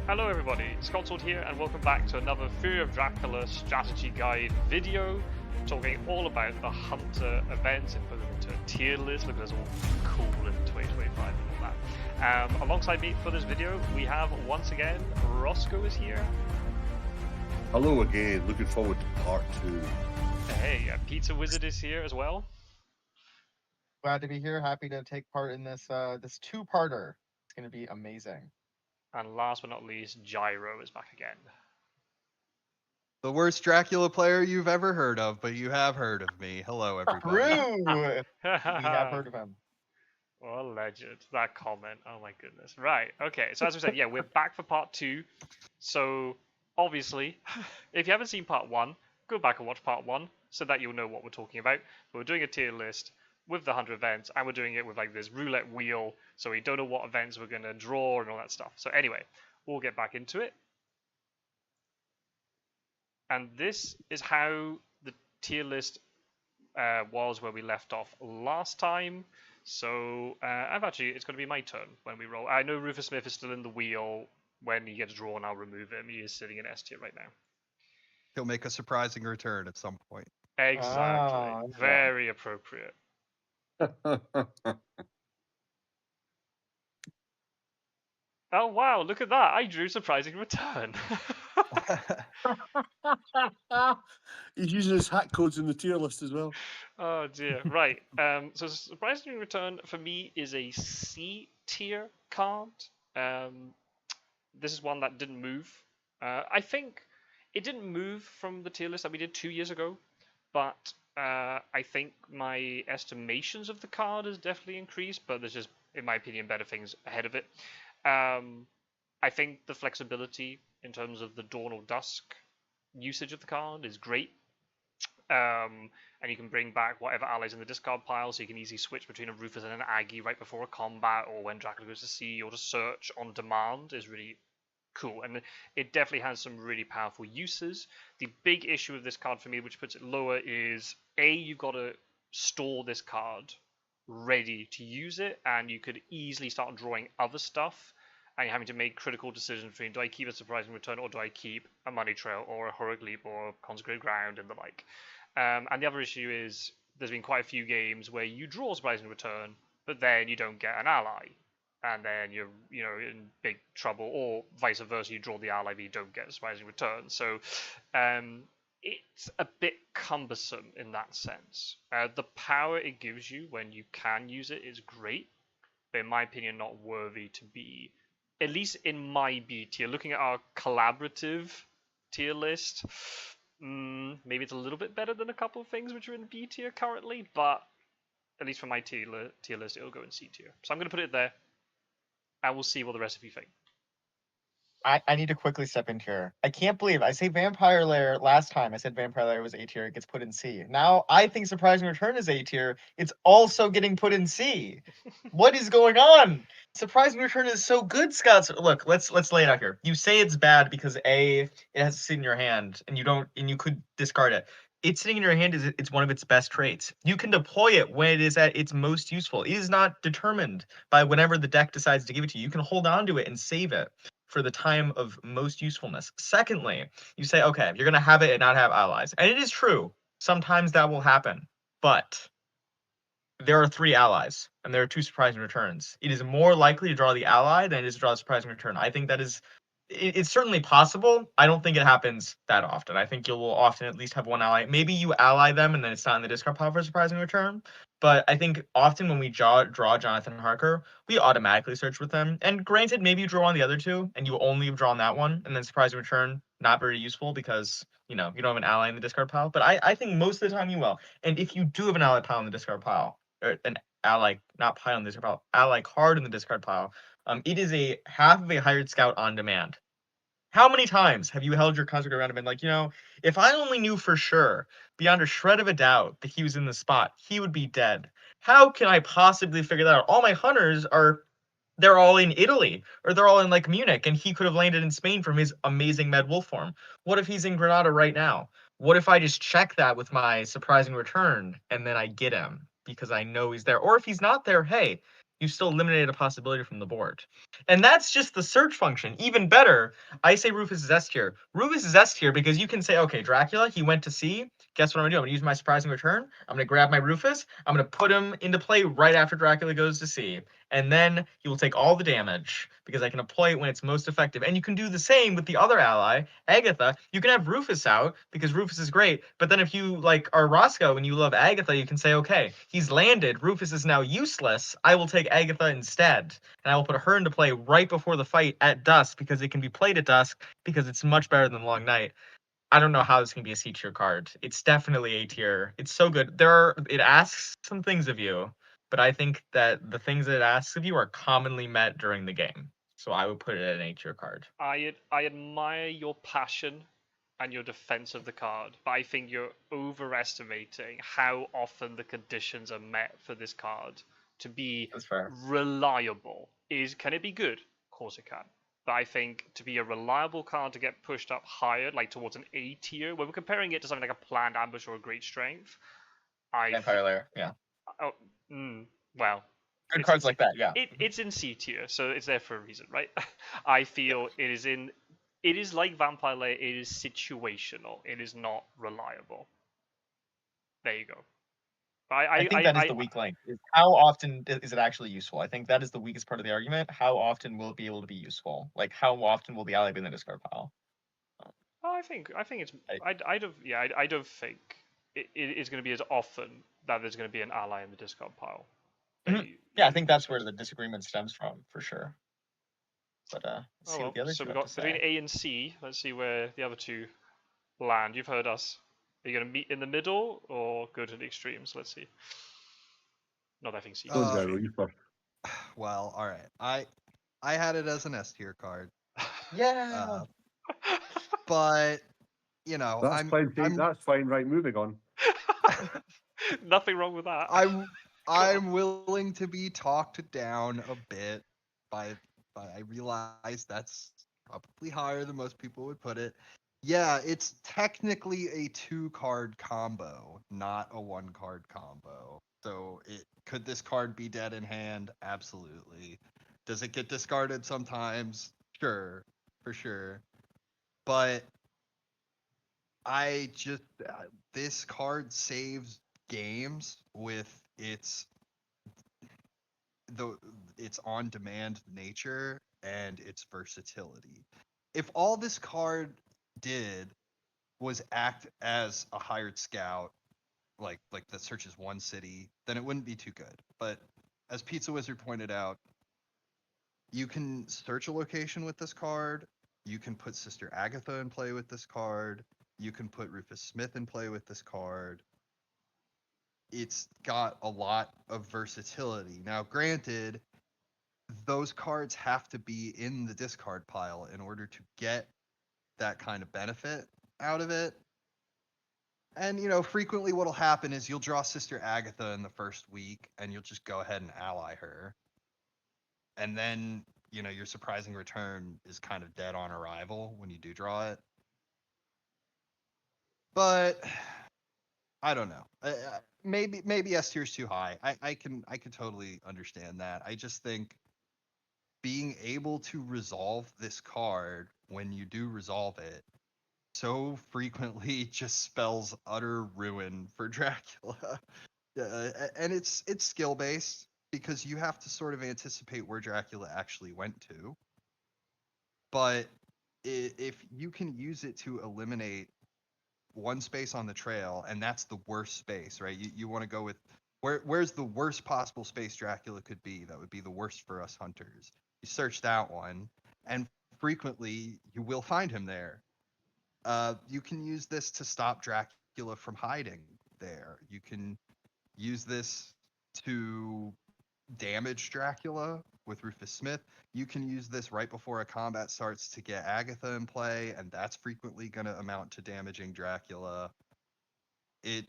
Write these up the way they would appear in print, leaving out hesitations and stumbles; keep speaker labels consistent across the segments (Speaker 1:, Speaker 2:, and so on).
Speaker 1: Hello everybody, Scotswold here and welcome back to another Fury of Dracula strategy guide video talking all about the Hunter events and putting them into a tier list. Look at us all cool in 2025 and all that. Alongside me for this video we have once again Rossco is here.
Speaker 2: Hello again, looking forward to part 2.
Speaker 1: Hey, Pizzawizard is here as well.
Speaker 3: Glad to be here. Happy to take part in this this two-parter. It's going to be amazing.
Speaker 1: And last but not least, Gyro is back again.
Speaker 4: The worst Dracula player you've ever heard of, but you have heard of me. Hello, everybody.
Speaker 3: True. We have heard of him.
Speaker 1: Well, legend. That comment. Oh my goodness. Right. Okay. So as we said, yeah, we're back for part 2. So obviously, if you haven't seen part 1, go back and watch part 1 so that you'll know what we're talking about. But we're doing a tier list with the 100 events, and we're doing it with like this roulette wheel, so we don't know what events we're going to draw and all that stuff. So anyway, we'll get back into it. And this is how the tier list was where we left off last time. So it's going to be my turn when we roll. I know Rufus Smith is still in the wheel. When he gets drawn, I'll remove him. He is sitting in S tier right now.
Speaker 4: He'll make a surprising return at some point.
Speaker 1: Exactly. Very appropriate. Oh wow, look at that. I drew surprising return.
Speaker 5: He's using his hack codes in the tier list as well.
Speaker 1: Oh dear. Right. So surprising return for me is a C tier card. This is one that didn't move. I think it didn't move from the tier list that we did 2 years ago, but I think my estimations of the card has definitely increased, but there's just, in my opinion, better things ahead of it. I think the flexibility in terms of the Dawn or Dusk usage of the card is great. And you can bring back whatever allies in the discard pile, so you can easily switch between a Rufus and an Aggie right before a combat, or when Dracula goes to sea, or to search on demand is really cool. And it definitely has some really powerful uses. The big issue of this card for me, which puts it lower, is you've got to store this card ready to use it, and you could easily start drawing other stuff, and you're having to make critical decisions between, do I keep a surprising return, or do I keep a money trail, or a heroic leap, or consecrated ground, and the like. And the other issue is there's been quite a few games where you draw a surprising return, but then you don't get an ally, and then you're in big trouble, or vice versa, you draw the ally but you don't get a surprising return. So it's a bit cumbersome in that sense. The power it gives you when you can use it is great, but in my opinion not worthy to be, at least in my B tier. Looking at our collaborative tier list, maybe it's a little bit better than a couple of things which are in B tier currently, but at least for my tier list it'll go in C tier. So I'm going to put it there, and we'll see what the rest of you think.
Speaker 3: I need to quickly step in here. I can't believe I say Vampire Lair last time. I said Vampire Lair was A tier. It gets put in C. Now I think Surprising Return is A tier. It's also getting put in C. What is going on? Surprising Return is so good, Scott. Look, let's lay it out here. You say it's bad because it has to sit in your hand, and you could discard it. It's sitting in your hand it's one of its best traits. You can deploy it when it is at its most useful. It is not determined by whenever the deck decides to give it to you. You can hold on to it and save it for the time of most usefulness. Secondly, you say, okay, you're going to have it and not have allies. And it is true. Sometimes that will happen. But there are 3 allies, and there are 2 surprising returns. It is more likely to draw the ally than it is to draw the surprising return. I think that is... It's certainly possible. I don't think it happens that often. I think you will often at least have 1 ally. Maybe you ally them and then it's not in the discard pile for a surprising return. But I think often when we draw Jonathan Harker, we automatically search with them. And granted, maybe you draw on the other 2 and you only have drawn that one, and then surprising return, not very useful because you don't have an ally in the discard pile. But I think most of the time you will. And if you do have an ally pile in the discard pile, or an ally, not pile in the discard pile, ally card in the discard pile, it is a half of a hired scout on demand. How many times have you held your consecrated ground and been like, if I only knew for sure, beyond a shred of a doubt, that he was in the spot, he would be dead. How can I possibly figure that out? All my hunters they're all in Italy, or they're all in like Munich, and he could have landed in Spain from his amazing Med Wolf form. What if he's in Granada right now? What if I just check that with my surprising return, and then I get him because I know he's there? Or if he's not there, hey, You still eliminated a possibility from the board. And that's just the search function. Even better, I say Rufus is S tier. Rufus is S tier because you can say, okay, Dracula, he went to C. Guess what I'm gonna do? I'm gonna use my surprising return. I'm gonna grab my Rufus. I'm gonna put him into play right after Dracula goes to C. And then he will take all the damage because I can employ it when it's most effective. And you can do the same with the other ally, Agatha. You can have Rufus out because Rufus is great. But then if you like are Rossco and you love Agatha, you can say, okay, he's landed. Rufus is now useless. I will take Agatha instead. And I will put her into play right before the fight at dusk because it can be played at dusk because it's much better than Long Night. I don't know how this can be a C tier card. It's definitely A tier. It's so good. It asks some things of you, but I think that the things that it asks of you are commonly met during the game. So I would put it at an A tier card.
Speaker 1: I admire your passion and your defense of the card, but I think you're overestimating how often the conditions are met for this card to be
Speaker 3: That's fair.
Speaker 1: reliable. Can it be good? Of course it can. But I think to be a reliable card to get pushed up higher, like towards an A tier, when we're comparing it to something like a planned ambush or a great strength,
Speaker 3: Vampire Lair, yeah.
Speaker 1: oh, well,
Speaker 3: Good
Speaker 1: it's
Speaker 3: cards
Speaker 1: in,
Speaker 3: like that, yeah.
Speaker 1: it's in C tier, so it's there for a reason, right? I feel it is like Vampire Lair. It is situational. It is not reliable. There you go.
Speaker 3: I think that is the weak link. Is how often is it actually useful? I think that is the weakest part of the argument. How often will it be able to be useful? Like how often will the ally be in the discard pile?
Speaker 1: I think it's. I don't think it is going to be as often that there's going to be an ally in the discard pile.
Speaker 3: Yeah, I think that's where the disagreement stems from, for sure. But let's see what the other
Speaker 1: so
Speaker 3: two
Speaker 1: we've
Speaker 3: have
Speaker 1: got
Speaker 3: to
Speaker 1: between
Speaker 3: say.
Speaker 1: A and C. Let's see where the other two land. You've heard us. Are you going to meet in the middle or go to the extremes? Let's see. Not that I think C.
Speaker 2: Go on, Gyro, you first.
Speaker 4: Well, all right. I had it as an S tier card,
Speaker 3: Yeah.
Speaker 4: but you know,
Speaker 2: That's fine. That's fine. Right, moving on.
Speaker 1: Nothing wrong with that.
Speaker 4: I'm willing to be talked down a bit by I realize that's probably higher than most people would put it. Yeah, it's technically a 2-card combo, not a 1-card combo. So could this card be dead in hand? Absolutely. Does it get discarded sometimes? Sure, for sure. But this card saves games with its on-demand nature and its versatility. If all this card did was act as a hired scout, like that searches one city, then it wouldn't be too good. But as Pizzawizard pointed out, you can search a location with this card. You can put Sister Agatha in play with this card. You can put Rufus Smith in play with this card. It's got a lot of versatility. Now, granted, those cards have to be in the discard pile in order to get that kind of benefit out of it. And, frequently what'll happen is you'll draw Sister Agatha in the first week, and you'll just go ahead and ally her. And then, your surprising return is kind of dead on arrival when you do draw it. But I don't know. Maybe S tier is too high. I can totally understand that. I just think being able to resolve this card when you do resolve it so frequently just spells utter ruin for Dracula. And it's skill based because you have to sort of anticipate where Dracula actually went to. But if you can use it to eliminate one space on the trail, and that's the worst space, right? You want to go with where's the worst possible space Dracula could be that would be the worst for us hunters. You search that one, and frequently you will find him there. You can use this to stop Dracula from hiding there. You can use this to damage Dracula with Rufus Smith. You can use this right before a combat starts to get Agatha in play, and that's frequently going to amount to damaging Dracula. It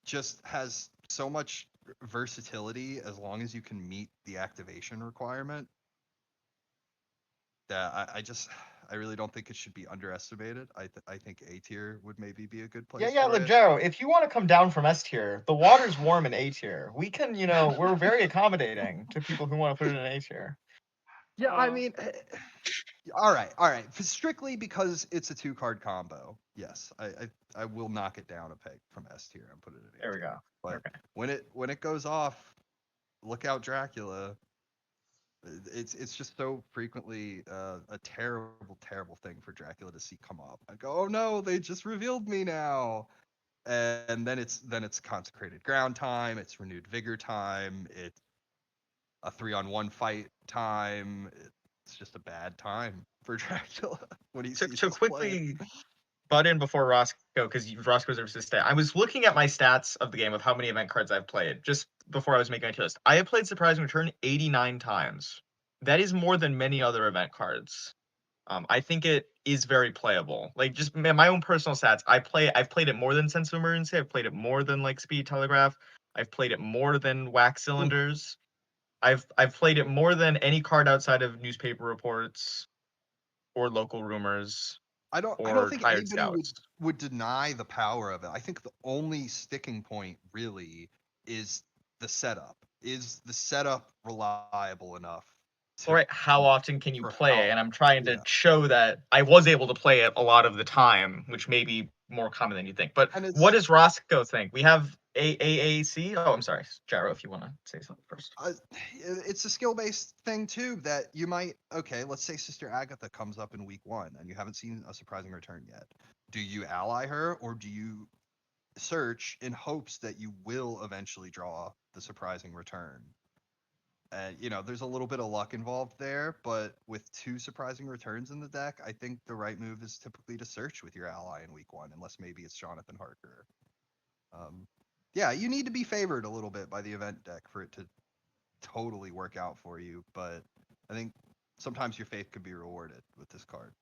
Speaker 4: just has so much versatility as long as you can meet the activation requirement that I really don't think it should be underestimated. I think A tier would maybe be a good place.
Speaker 3: Yeah,
Speaker 4: for it.
Speaker 3: Legero, if you want to come down from S tier, the water's warm in A tier. We can, we're very accommodating to people who want to put it in A tier.
Speaker 4: Yeah, I mean, all right. Strictly because it's a 2-card combo. Yes, I will knock it down a peg from S tier and put it in A tier.
Speaker 3: There we go.
Speaker 4: But
Speaker 3: Okay.
Speaker 4: when it goes off, look out Dracula. It's just so frequently a terrible thing for Dracula to see come up and go, oh no, they just revealed me now. And then it's consecrated ground time, it's renewed vigor time, it's a 3-on-1 fight time. It's just a bad time for Dracula when he sees
Speaker 3: To
Speaker 4: this
Speaker 3: quickly
Speaker 4: play.
Speaker 3: butt in before Rossco, because Rossco deserves to stay. I was looking at my stats of the game of how many event cards I've played just before I was making my tier list. I have played Surprising Return 89 times. That is more than many other event cards. I think it is very playable. Like, just my own personal stats. I've played it more than Sense of Emergency. I've played it more than like Speed Telegraph. I've played it more than Wax Cylinders. I've played it more than any card outside of newspaper reports or local rumors.
Speaker 4: I don't think
Speaker 3: Tired
Speaker 4: anybody
Speaker 3: Scouts.
Speaker 4: would deny the power of it. I think the only sticking point really is the setup. Is the setup reliable enough?
Speaker 3: All right, how often can you
Speaker 4: for
Speaker 3: play
Speaker 4: how-
Speaker 3: it? And I'm trying to
Speaker 4: yeah.
Speaker 3: show that I was able to play it a lot of the time, which may be more common than you think. But
Speaker 4: And
Speaker 3: what does Rossco think? We have AAC. Oh, I'm sorry, Gyro, if you want to say something first.
Speaker 4: It's a skill-based thing too that you might. Okay, let's say Sister Agatha comes up in week 1 and you haven't seen a surprising return yet. Do you ally her or do you search in hopes that you will eventually draw the surprising return? And there's a little bit of luck involved there, but with 2 surprising returns in the deck, I think the right move is typically to search with your ally in week 1, unless maybe it's Jonathan Harker. Yeah, you need to be favored a little bit by the event deck for it to totally work out for you, but I think sometimes your faith could be rewarded with this card.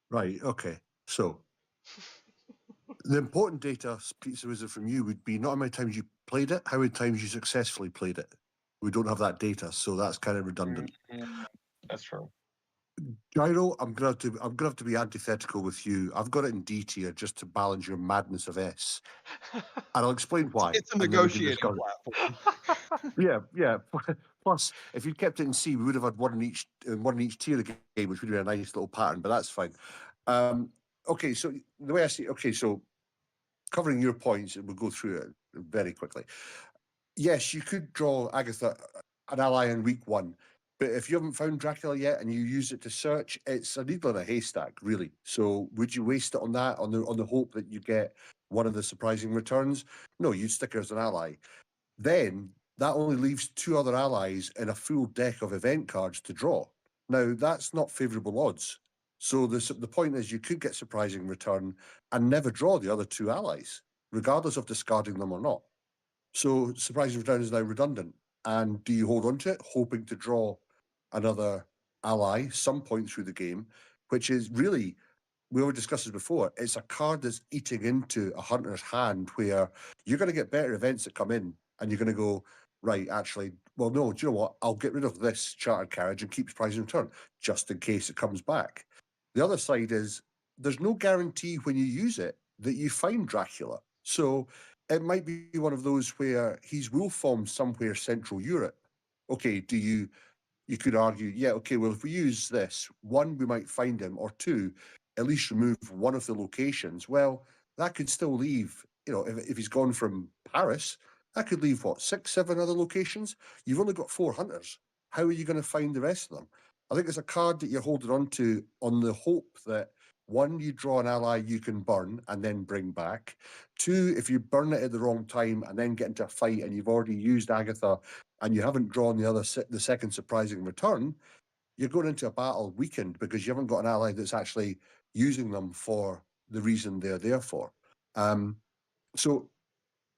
Speaker 2: Right, okay. So, the important data, Pizzawizard, from you would be not how many times you played it, how many times you successfully played it. We don't have that data, so that's kind of redundant.
Speaker 3: That's true.
Speaker 2: Gyro, I'm gonna have to be antithetical with you. I've got it in D tier just to balance your madness of S, and I'll explain why.
Speaker 4: It's a
Speaker 2: and then we can
Speaker 4: negotiating
Speaker 2: discuss.
Speaker 4: platform.
Speaker 2: Yeah. Plus, if you'd kept it in C, we would have had one in each tier of the game, which would be a nice little pattern. But that's fine. Okay, so the way I see, so covering your points, and we'll go through it very quickly. Yes, you could draw Agatha an ally in week 1, but if you haven't found Dracula yet and you use it to search, it's a needle in a haystack, really. So would you waste it on that, on the hope that you get one of the surprising returns? No, you'd stick her as an ally. Then that only leaves 2 other allies in a full deck of event cards to draw. Now, that's not favourable odds. So the point is you could get surprising return and never draw the other 2 allies, regardless of discarding them or not. So surprising return is now redundant. And do you hold on to it, hoping to draw another ally some point through the game, which is really, we already discussed this before, it's a card that's eating into a hunter's hand where you're going to get better events that come in and you're going to go, right, actually, well, no, do you know what? I'll get rid of this chartered carriage and keep surprising return just in case it comes back. The other side is there's no guarantee when you use it that you find Dracula. So it might be one of those where he's wolf formed somewhere Central Europe. Okay, you could argue, yeah, okay, well, if we use this, 1, we might find him, or 2, at least remove one of the locations. Well, that could still leave, if he's gone from Paris, that could leave, 6, 7 other locations? You've only got 4 hunters. How are you going to find the rest of them? I think it's a card that you're holding on to on the hope that, 1, you draw an ally you can burn and then bring back. 2, if you burn it at the wrong time and then get into a fight and you've already used Agatha and you haven't drawn the second surprising return, you're going into a battle weakened because you haven't got an ally that's actually using them for the reason they're there for. So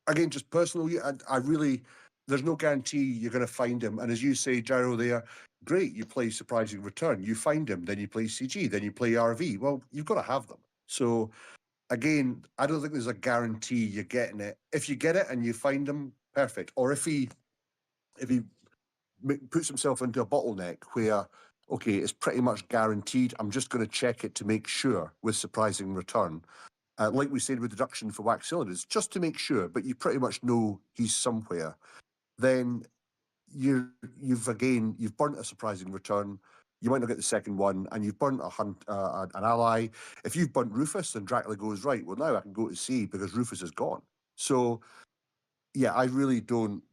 Speaker 2: again, just personally, I really, there's no guarantee you're going to find him. And as you say, Gyro, there, great, you play surprising return, you find him, then you play CG, then you play RV. Well, you've got to have them. So again, I don't think there's a guarantee you're getting it. If you get it and you find him, perfect. Or if he puts himself into a bottleneck where okay, it's pretty much guaranteed. I'm just going to check it to make sure with Surprising Return. Like we said with Deduction for Wax Cylinders, just to make sure, but you pretty much know he's somewhere. Then you've burnt a Surprising Return. You might not get the second one, and you've burnt an ally. If you've burnt Rufus, then Dracula goes, right, well, now I can go to C because Rufus is gone. So, yeah, I really don't.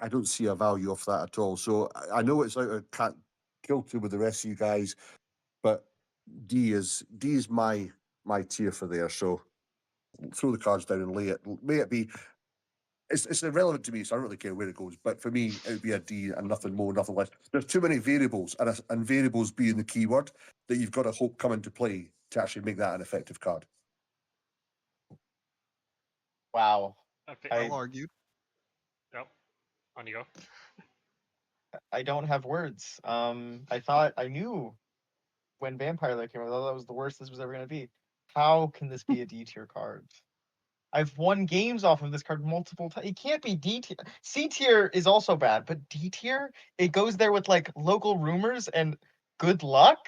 Speaker 2: I don't see a value of that at all. So I know it's out of kilter with the rest of you guys, but D is my tier for there. So throw the cards down and lay it. May it be. It's irrelevant to me, so I don't really care where it goes. But for me, it would be a D and nothing more, nothing less. There's too many variables, and variables being the key word that you've got to hope come into play to actually make that an effective card.
Speaker 3: Wow.
Speaker 1: Okay.
Speaker 3: I-
Speaker 4: Well argued.
Speaker 1: Yep. On you go.
Speaker 3: I don't have words. I thought I knew when Vampire Lair came out, I thought that was the worst this was ever going to be. How can this be a D tier card? I've won games off of this card multiple times. It can't be D tier. C tier is also bad, but D tier, it goes there with like local rumors and good luck.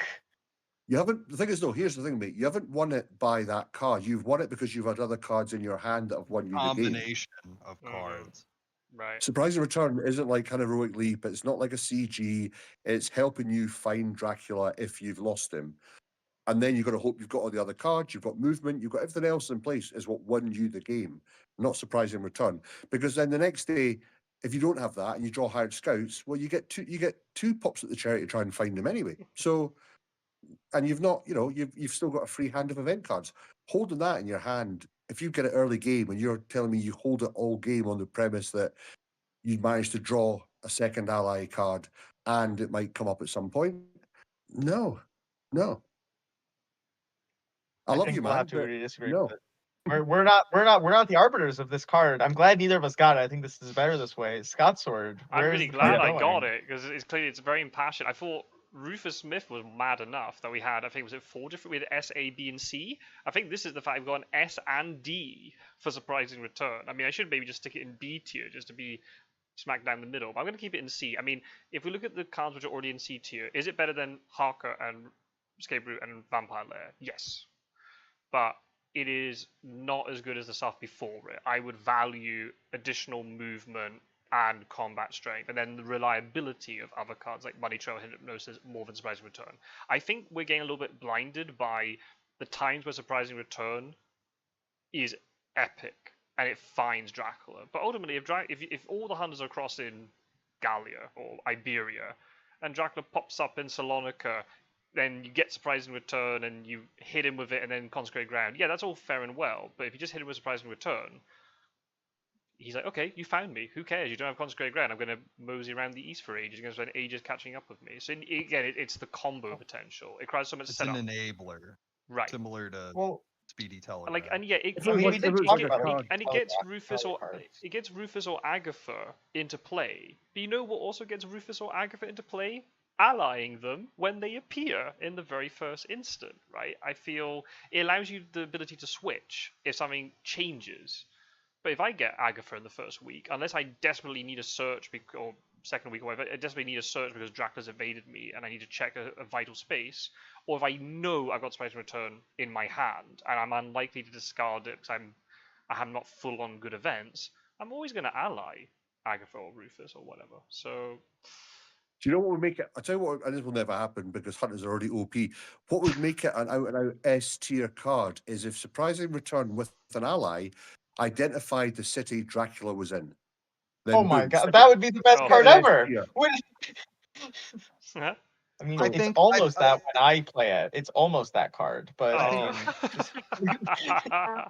Speaker 2: You haven't. The thing is, though, here's the thing, mate. You haven't won it by that card. You've won it because you've had other cards in your hand that have won you the game.
Speaker 4: Combination of
Speaker 1: Mhm.
Speaker 4: cards.
Speaker 1: Right.
Speaker 2: Surprising Return isn't like kind of Heroic Leap. It's not like a CG. It's helping you find Dracula if you've lost him. And then you've got to hope you've got all the other cards, you've got movement, you've got everything else in place is what won you the game, not Surprising Return. Because then the next day, if you don't have that and you draw hired scouts, well, you get two pops at the cherry to try and find them anyway. So, and you've not, you've still got a free hand of event cards. Holding that in your hand, if you get an early game and you're telling me you hold it all game on the premise that you managed to draw a second ally card and it might come up at some point, no. I love
Speaker 3: think
Speaker 2: you,
Speaker 3: we'll
Speaker 2: man,
Speaker 3: have to
Speaker 2: but
Speaker 3: agree to disagree
Speaker 2: no.
Speaker 3: with it. We're not the arbiters of this card. I'm glad neither of us got it. I think this is better this way. Scott Sword,
Speaker 1: I'm
Speaker 3: where is
Speaker 1: really
Speaker 3: the
Speaker 1: glad
Speaker 3: card
Speaker 1: I got
Speaker 3: going?
Speaker 1: it because it's clearly it's very impassioned. I thought Rufus Smith was mad enough that we had, I think, was it 4 different? We had S, A, B, and C. I think this is the fact we've got an S and D for Surprising Return. I mean, I should maybe just stick it in B tier just to be smack down the middle, but I'm going to keep it in C. I mean, if we look at the cards which are already in C tier, is it better than Harker and Escape Route and Vampire Lair? Yes. But it is not as good as the stuff before it. I would value additional movement and combat strength, and then the reliability of other cards like Money Trail, Hypnosis, more than Surprising Return. I think we're getting a little bit blinded by the times where Surprising Return is epic and it finds Dracula. But ultimately, if all the hunters are crossing Gallia or Iberia, and Dracula pops up in Salonika, then you get Surprising Return and you hit him with it and then Consecrated Ground. Yeah, that's all fair and well. But if you just hit him with Surprising Return, he's like, okay, you found me. Who cares? You don't have Consecrated Ground. I'm going to mosey around the east for ages. You're going to spend ages catching up with me. So again, it's the combo potential. It requires so much
Speaker 4: It's
Speaker 1: setup.
Speaker 4: an enabler,
Speaker 1: Right.
Speaker 4: similar to
Speaker 3: Well,
Speaker 4: Speedy Telegraph.
Speaker 1: Like, and yeah,
Speaker 2: It's
Speaker 3: I
Speaker 2: like-
Speaker 3: mean, we
Speaker 2: if
Speaker 3: did
Speaker 2: it was
Speaker 3: talk
Speaker 2: like a
Speaker 3: about
Speaker 2: card-
Speaker 3: it.
Speaker 1: it gets
Speaker 3: Telegraph,
Speaker 1: Rufus or
Speaker 3: cards.
Speaker 1: it gets Rufus or Agatha into play. But you know what also gets Rufus or Agatha into play? Allying them when they appear in the very first instant, right? I feel it allows you the ability to switch if something changes. But if I get Agatha in the first week, unless I desperately need a search or second week or whatever, I desperately need a search because Dracula's evaded me and I need to check a vital space, or if I know I've got Surprising Return in my hand and I'm unlikely to discard it because I have not full on good events, I'm always going to ally Agatha or Rufus or whatever. So
Speaker 2: Do you know what would make it? I tell you what, and this will never happen because Hunters are already OP. What would make it an out and out S tier card is if Surprising Return with an ally identified the city Dracula was in. Then
Speaker 3: Oh my
Speaker 2: boom,
Speaker 3: god,
Speaker 2: stick
Speaker 3: that
Speaker 2: it-
Speaker 3: would be the best
Speaker 1: Oh,
Speaker 3: card
Speaker 2: yeah.
Speaker 3: ever.
Speaker 2: Yeah.
Speaker 3: I mean,
Speaker 4: I
Speaker 3: it's
Speaker 4: think-
Speaker 3: almost
Speaker 4: I-
Speaker 3: that when I play it. It's almost that card, but
Speaker 1: oh.
Speaker 3: I mean, just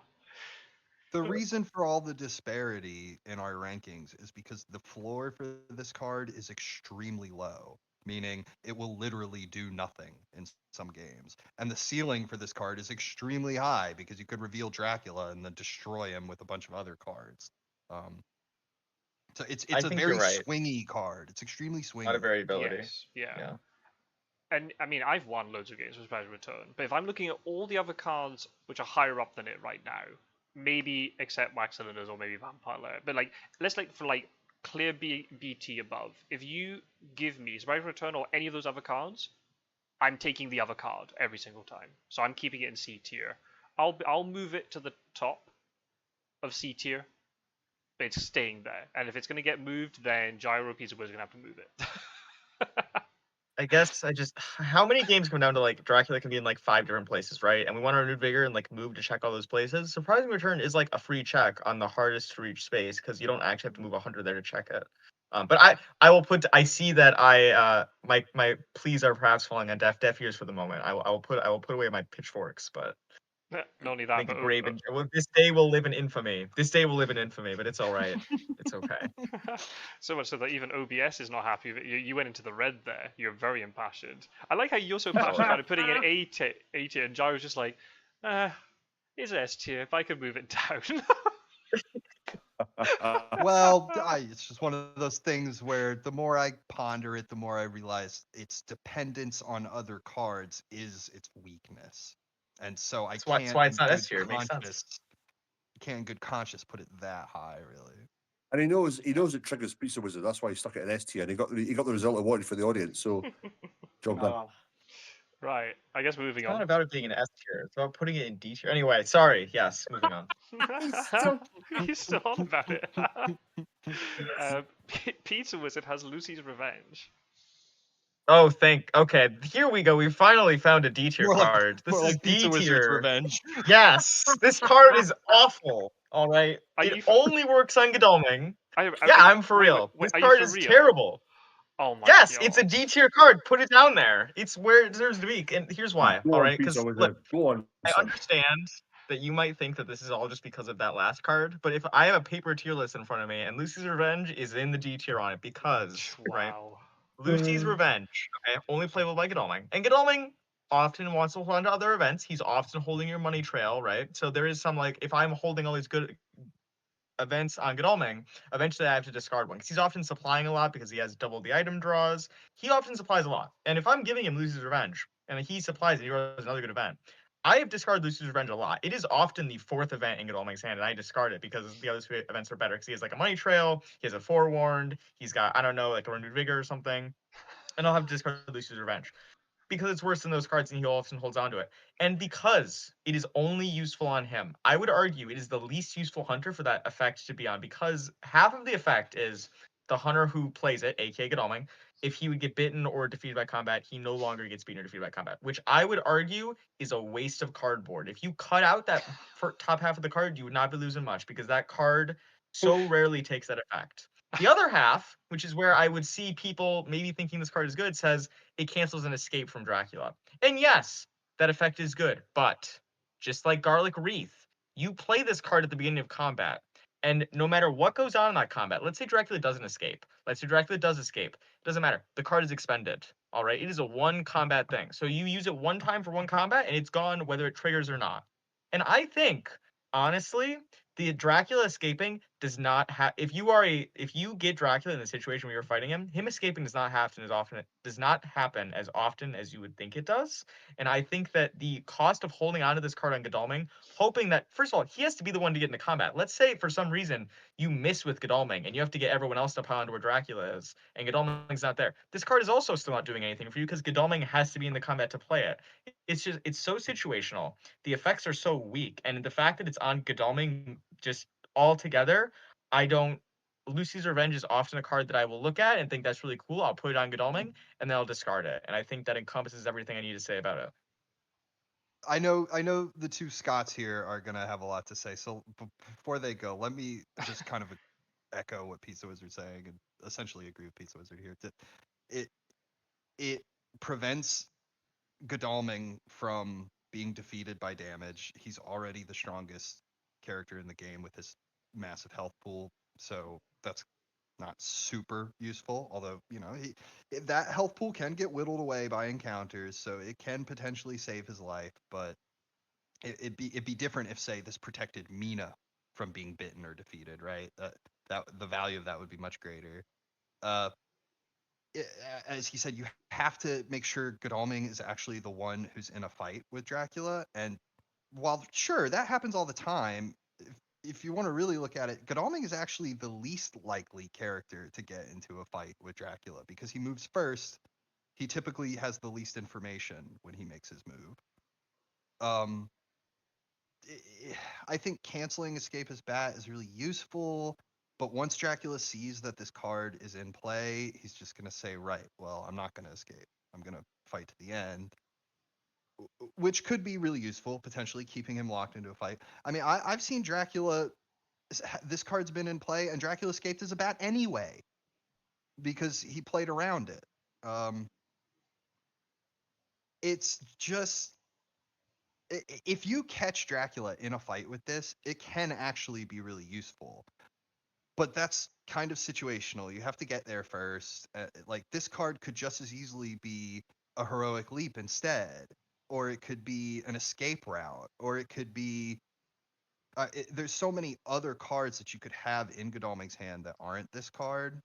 Speaker 4: The reason for all the disparity in our rankings is because the floor for this card is extremely low, meaning it will literally do nothing in some games. And the ceiling for this card is extremely high because you could reveal Dracula and then destroy him with a bunch of other cards. So it's
Speaker 3: I
Speaker 4: a
Speaker 3: think
Speaker 4: very
Speaker 3: you're right.
Speaker 4: swingy card. It's extremely swingy.
Speaker 3: not a variability.
Speaker 1: Yes, yeah.
Speaker 3: Yeah.
Speaker 1: And I mean, I've won loads of games with Surprising Return, but if I'm looking at all the other cards which are higher up than it right now, maybe except Wax Cylinders or maybe Vampire Lair, but like let's for clear BT above. If you give me Surprising Return or any of those other cards, I'm taking the other card every single time. So I'm keeping it in C tier. I'll move it to the top of C tier. But it's staying there. And if it's going to get moved, then Gyro Pizzawizard is going to have to move it.
Speaker 3: I guess I just how many games come down to like Dracula can be in like 5 different places, right? And we want to renew vigor and like move to check all those places. Surprising Return is like a free check on the hardest to reach space because you don't actually have to move 100 there to check it. But I will put I see that my pleas are perhaps falling on deaf ears for the moment. I will put away my pitchforks, but
Speaker 1: Not only
Speaker 3: I
Speaker 1: that,
Speaker 3: think
Speaker 1: but
Speaker 3: brave and well, this day will live in infamy. This day will live in infamy, but it's all right. It's okay.
Speaker 1: so much so that even OBS is not happy that you went into the red there. You're very impassioned. I like how you're so passionate about it, putting in A tier, and Gyro's just like, it's S tier. If I could move it down.
Speaker 4: Well, it's just one of those things where the more I ponder it, the more I realize its dependence on other cards is its weakness. And so I
Speaker 3: That's why
Speaker 4: can't
Speaker 3: it's
Speaker 4: in
Speaker 3: not S
Speaker 4: good
Speaker 3: tier. It makes sense.
Speaker 4: conscience can't in good conscience put it that high, really.
Speaker 2: And he knows it triggers Pizzawizard. That's why he stuck it in S tier, and he got the result he wanted for the audience. So, job done.
Speaker 1: Right. I guess moving
Speaker 3: It's not
Speaker 1: on.
Speaker 3: about it being an S tier. It's about putting it in D tier. Anyway, sorry. Yes, moving on.
Speaker 1: He's still on about it. Pizzawizard has Lucy's Revenge.
Speaker 3: Oh, okay, here we go. We finally found a D tier
Speaker 4: More like-
Speaker 3: card. This
Speaker 4: More
Speaker 3: is
Speaker 4: like
Speaker 3: D
Speaker 4: Pizzawizard's
Speaker 3: tier.
Speaker 4: Revenge.
Speaker 3: Yes, this card is awful. All right,
Speaker 1: Are
Speaker 3: it
Speaker 1: you
Speaker 3: only works on Godalming. Yeah,
Speaker 1: wait,
Speaker 3: I'm for
Speaker 1: wait,
Speaker 3: real.
Speaker 1: wait,
Speaker 3: This
Speaker 1: are you
Speaker 3: card
Speaker 1: for
Speaker 3: is
Speaker 1: real?
Speaker 3: terrible.
Speaker 1: Oh my
Speaker 3: Yes,
Speaker 1: god.
Speaker 3: it's a D tier card. Put it down there. It's where it deserves to be. And here's why.
Speaker 2: Go
Speaker 3: All
Speaker 2: on,
Speaker 3: right, because
Speaker 2: Pizzawizard.
Speaker 3: look,
Speaker 2: Go on.
Speaker 3: I
Speaker 2: son.
Speaker 3: understand that you might think that this is all just because of that last card, but if I have a paper tier list in front of me and Lucy's Revenge is in the D tier on it because, right,
Speaker 1: Wow.
Speaker 3: Lucy's Revenge, okay, only playable by Godalming. And Godalming often wants to hold on to other events. He's often holding your money trail, right? So there is some, like, if I'm holding all these good events on Godalming, eventually I have to discard one because he's often supplying a lot because he has double the item draws. He often supplies a lot. And if I'm giving him Lucy's Revenge and he supplies and he rolls another good event, I have discarded Lucy's Revenge a lot. It is often the 4th event in Godalming's hand, and I discard it because the other 2 events are better because he has like a money trail, he has a forewarned, he's got, I don't know, like a renewed vigor or something. And I'll have to discard Lucy's Revenge because it's worse than those cards and he often holds on to it. And because it is only useful on him, I would argue it is the least useful hunter for that effect to be on because half of the effect is the hunter who plays it, aka Godalming, if he would get bitten or defeated by combat, he no longer gets beaten or defeated by combat, which I would argue is a waste of cardboard. If you cut out that top half of the card, you would not be losing much because that card so rarely takes that effect. The other half, which is where I would see people maybe thinking this card is good, says it cancels an escape from Dracula. And yes, that effect is good, but just like Garlic Wreath, you play this card at the beginning of combat, and no matter what goes on in that combat, let's say Dracula doesn't escape. Let's say Dracula does escape. Doesn't matter. The card is expended. All right. It is a 1 combat thing. So you use it 1 time for 1 combat, and it's gone whether it triggers or not. And I think, honestly, the Dracula escaping does not have. If you get Dracula in the situation where you're fighting him escaping does not happen as often as you would think it does. And I think that the cost of holding onto this card on Godalming, hoping that first of all he has to be the one to get into combat. Let's say for some reason you miss with Godalming and you have to get everyone else to pile into where Dracula is, and Godalming's not there. This card is also still not doing anything for you because Godalming has to be in the combat to play it. It's so situational. The effects are so weak, and the fact that it's on Godalming just altogether, Lucy's Revenge is often a card that I will look at and think that's really cool. I'll put it on Godalming and then I'll discard it. And I think that encompasses everything I need to say about it.
Speaker 4: I know the 2 Scots here are gonna have a lot to say. So before they go, let me just kind of echo what Pizzawizard's saying and essentially agree with Pizzawizard here. It prevents Godalming from being defeated by damage. He's already the strongest character in the game with his massive health pool, so that's not super useful. Although that health pool can get whittled away by encounters, so it can potentially save his life. But it'd be different if, say, this protected Mina from being bitten or defeated, right? That the value of that would be much greater. As he said, you have to make sure Godalming is actually the one who's in a fight with Dracula. And while sure that happens all the time, if you want to really look at it, Godalming is actually the least likely character to get into a fight with Dracula because he moves first. He typically has the least information when he makes his move. Um, I think canceling Escape his Bat is really useful, but once Dracula sees that this card is in play, he's just going to say, right, well, I'm not going to escape. I'm going to fight to the end, which could be really useful, potentially keeping him locked into a fight. I mean, I've seen Dracula, this card's been in play, and Dracula escaped as a bat anyway, because he played around it. It's just, if you catch Dracula in a fight with this, it can actually be really useful. But that's kind of situational. You have to get there first. Like, this card could just as easily be a heroic leap instead, or it could be an escape route, or it could be there's so many other cards that you could have in Godalming's hand that aren't this card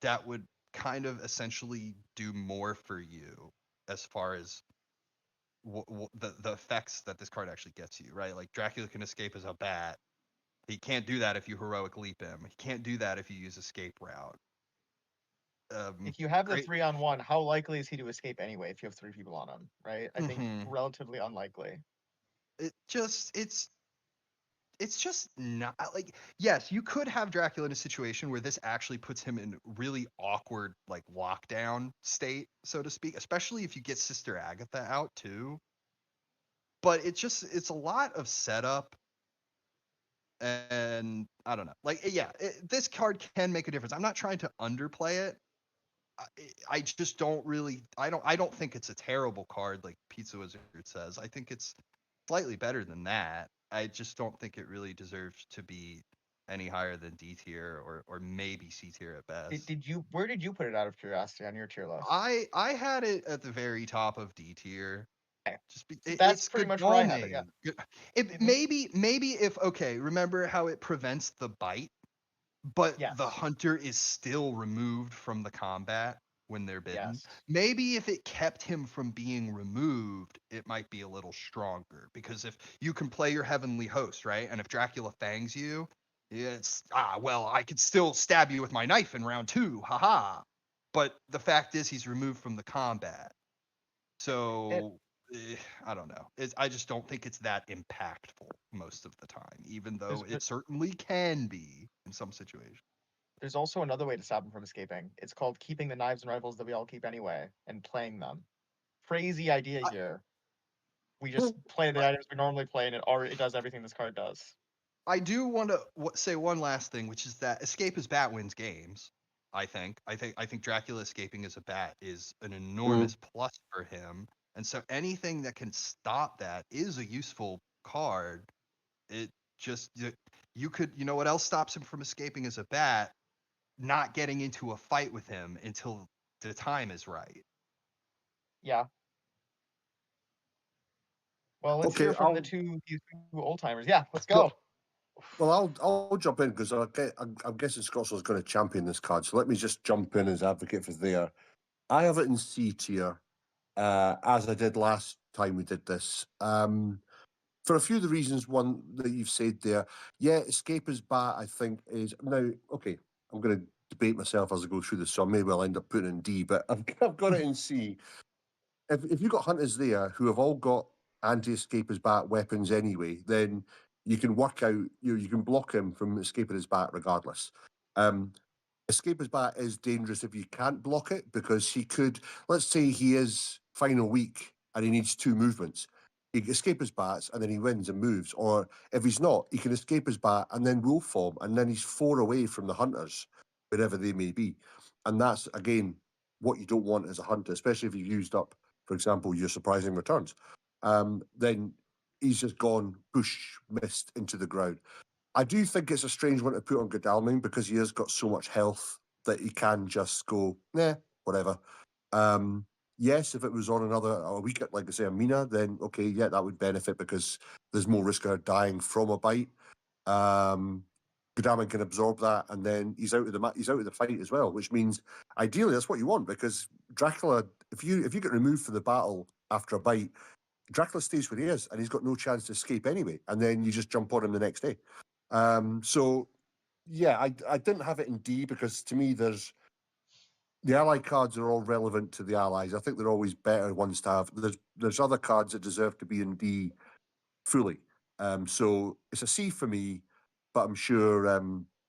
Speaker 4: that would kind of essentially do more for you as far as the effects that this card actually gets you, right? Like, Dracula can escape as a bat. He can't do that if you heroic leap him. He can't do that if you use escape route.
Speaker 3: If you have the
Speaker 4: Great.
Speaker 3: 3-on-1, how likely is he to escape anyway if you have 3 people on him, right? I think
Speaker 4: Mhm.
Speaker 3: relatively unlikely.
Speaker 4: It's just not like, yes, you could have Dracula in a situation where this actually puts him in really awkward, like, lockdown state, so to speak, especially if you get Sister Agatha out too. But it's a lot of setup, and I don't know. Like, yeah, this card can make a difference. I'm not trying to underplay it. I just don't really. I don't think it's a terrible card like Pizzawizard says. I think it's slightly better than that. I just don't think it really deserves to be any higher than D tier or maybe C tier at best.
Speaker 3: Where did you put it out of curiosity on your tier list?
Speaker 4: I had it at the very top of D tier.
Speaker 3: Okay.
Speaker 4: Just
Speaker 3: That's
Speaker 4: it's
Speaker 3: pretty
Speaker 4: good
Speaker 3: much where I have it, yeah.
Speaker 4: It
Speaker 3: Mhm.
Speaker 4: maybe if, okay, remember how it prevents the bite, but
Speaker 3: Yes.
Speaker 4: the hunter is still removed from the combat when they're bitten.
Speaker 3: Yes.
Speaker 4: Maybe if it kept him from being removed, it might be a little stronger. Because if you can play your heavenly host, right? And if Dracula fangs you, it's, well, I could still stab you with my knife in round 2, haha. But the fact is, he's removed from the combat. So I don't know. I just don't think it's that impactful most of the time, even though
Speaker 3: There's,
Speaker 4: it certainly can be in some situations.
Speaker 3: there's also another way to stop him from escaping. It's called keeping the knives and rifles that we all keep anyway and playing them. Crazy idea
Speaker 4: I,
Speaker 3: here. We just play the items we normally play, and it does everything this card does.
Speaker 4: I do want to say one last thing, which is that escape as bat wins games. I think Dracula escaping as a bat is an enormous plus for him, and so anything that can stop that is a useful card. It just, you could, you know what else stops him from escaping as a bat? Not getting into a fight with him until the time is right.
Speaker 3: Yeah. Well, let's
Speaker 2: Okay,
Speaker 3: hear from these two old timers. Yeah, let's go.
Speaker 2: Well, I'll jump in because I'm guessing Scotland's going to champion this card. So let me just jump in as advocate for there. I have it in C tier, as I did last time we did this. For a few of the reasons, one that you've said there, yeah, Escape is Bat, I think, is now okay. I'm going to debate myself as I go through this, so maybe I'll end up putting it in D, but I've got it in C. If you've got hunters there who have all got anti-escape as bat weapons anyway, then you can work out, you can block him from escaping his bat regardless. Escape his bat is dangerous if you can't block it because he could, let's say he is final week and he needs 2 movements. He can escape his bats and then he wins and moves. Or if he's not, he can escape his bat and then wolf form and then he's 4 away from the hunters, wherever they may be. And that's, again, what you don't want as a hunter, especially if you've used up, for example, your surprising returns. Then he's just gone, push, missed into the ground. I do think it's a strange one to put on Godalming because he has got so much health that he can just go, nah, whatever. Yes, if it was on a week, like I say, a Mina, then okay, yeah, that would benefit because there's more risk of her dying from a bite. Godalming can absorb that, and then he's out of the fight as well, which means ideally that's what you want because Dracula, if you get removed from the battle after a bite, Dracula stays where he is, and he's got no chance to escape anyway. And then you just jump on him the next day. So yeah, I didn't have it in D because to me there's the ally cards are all relevant to the allies. I think they're always better ones to have. There's other cards that deserve to be in D fully. So it's a C for me, but I'm sure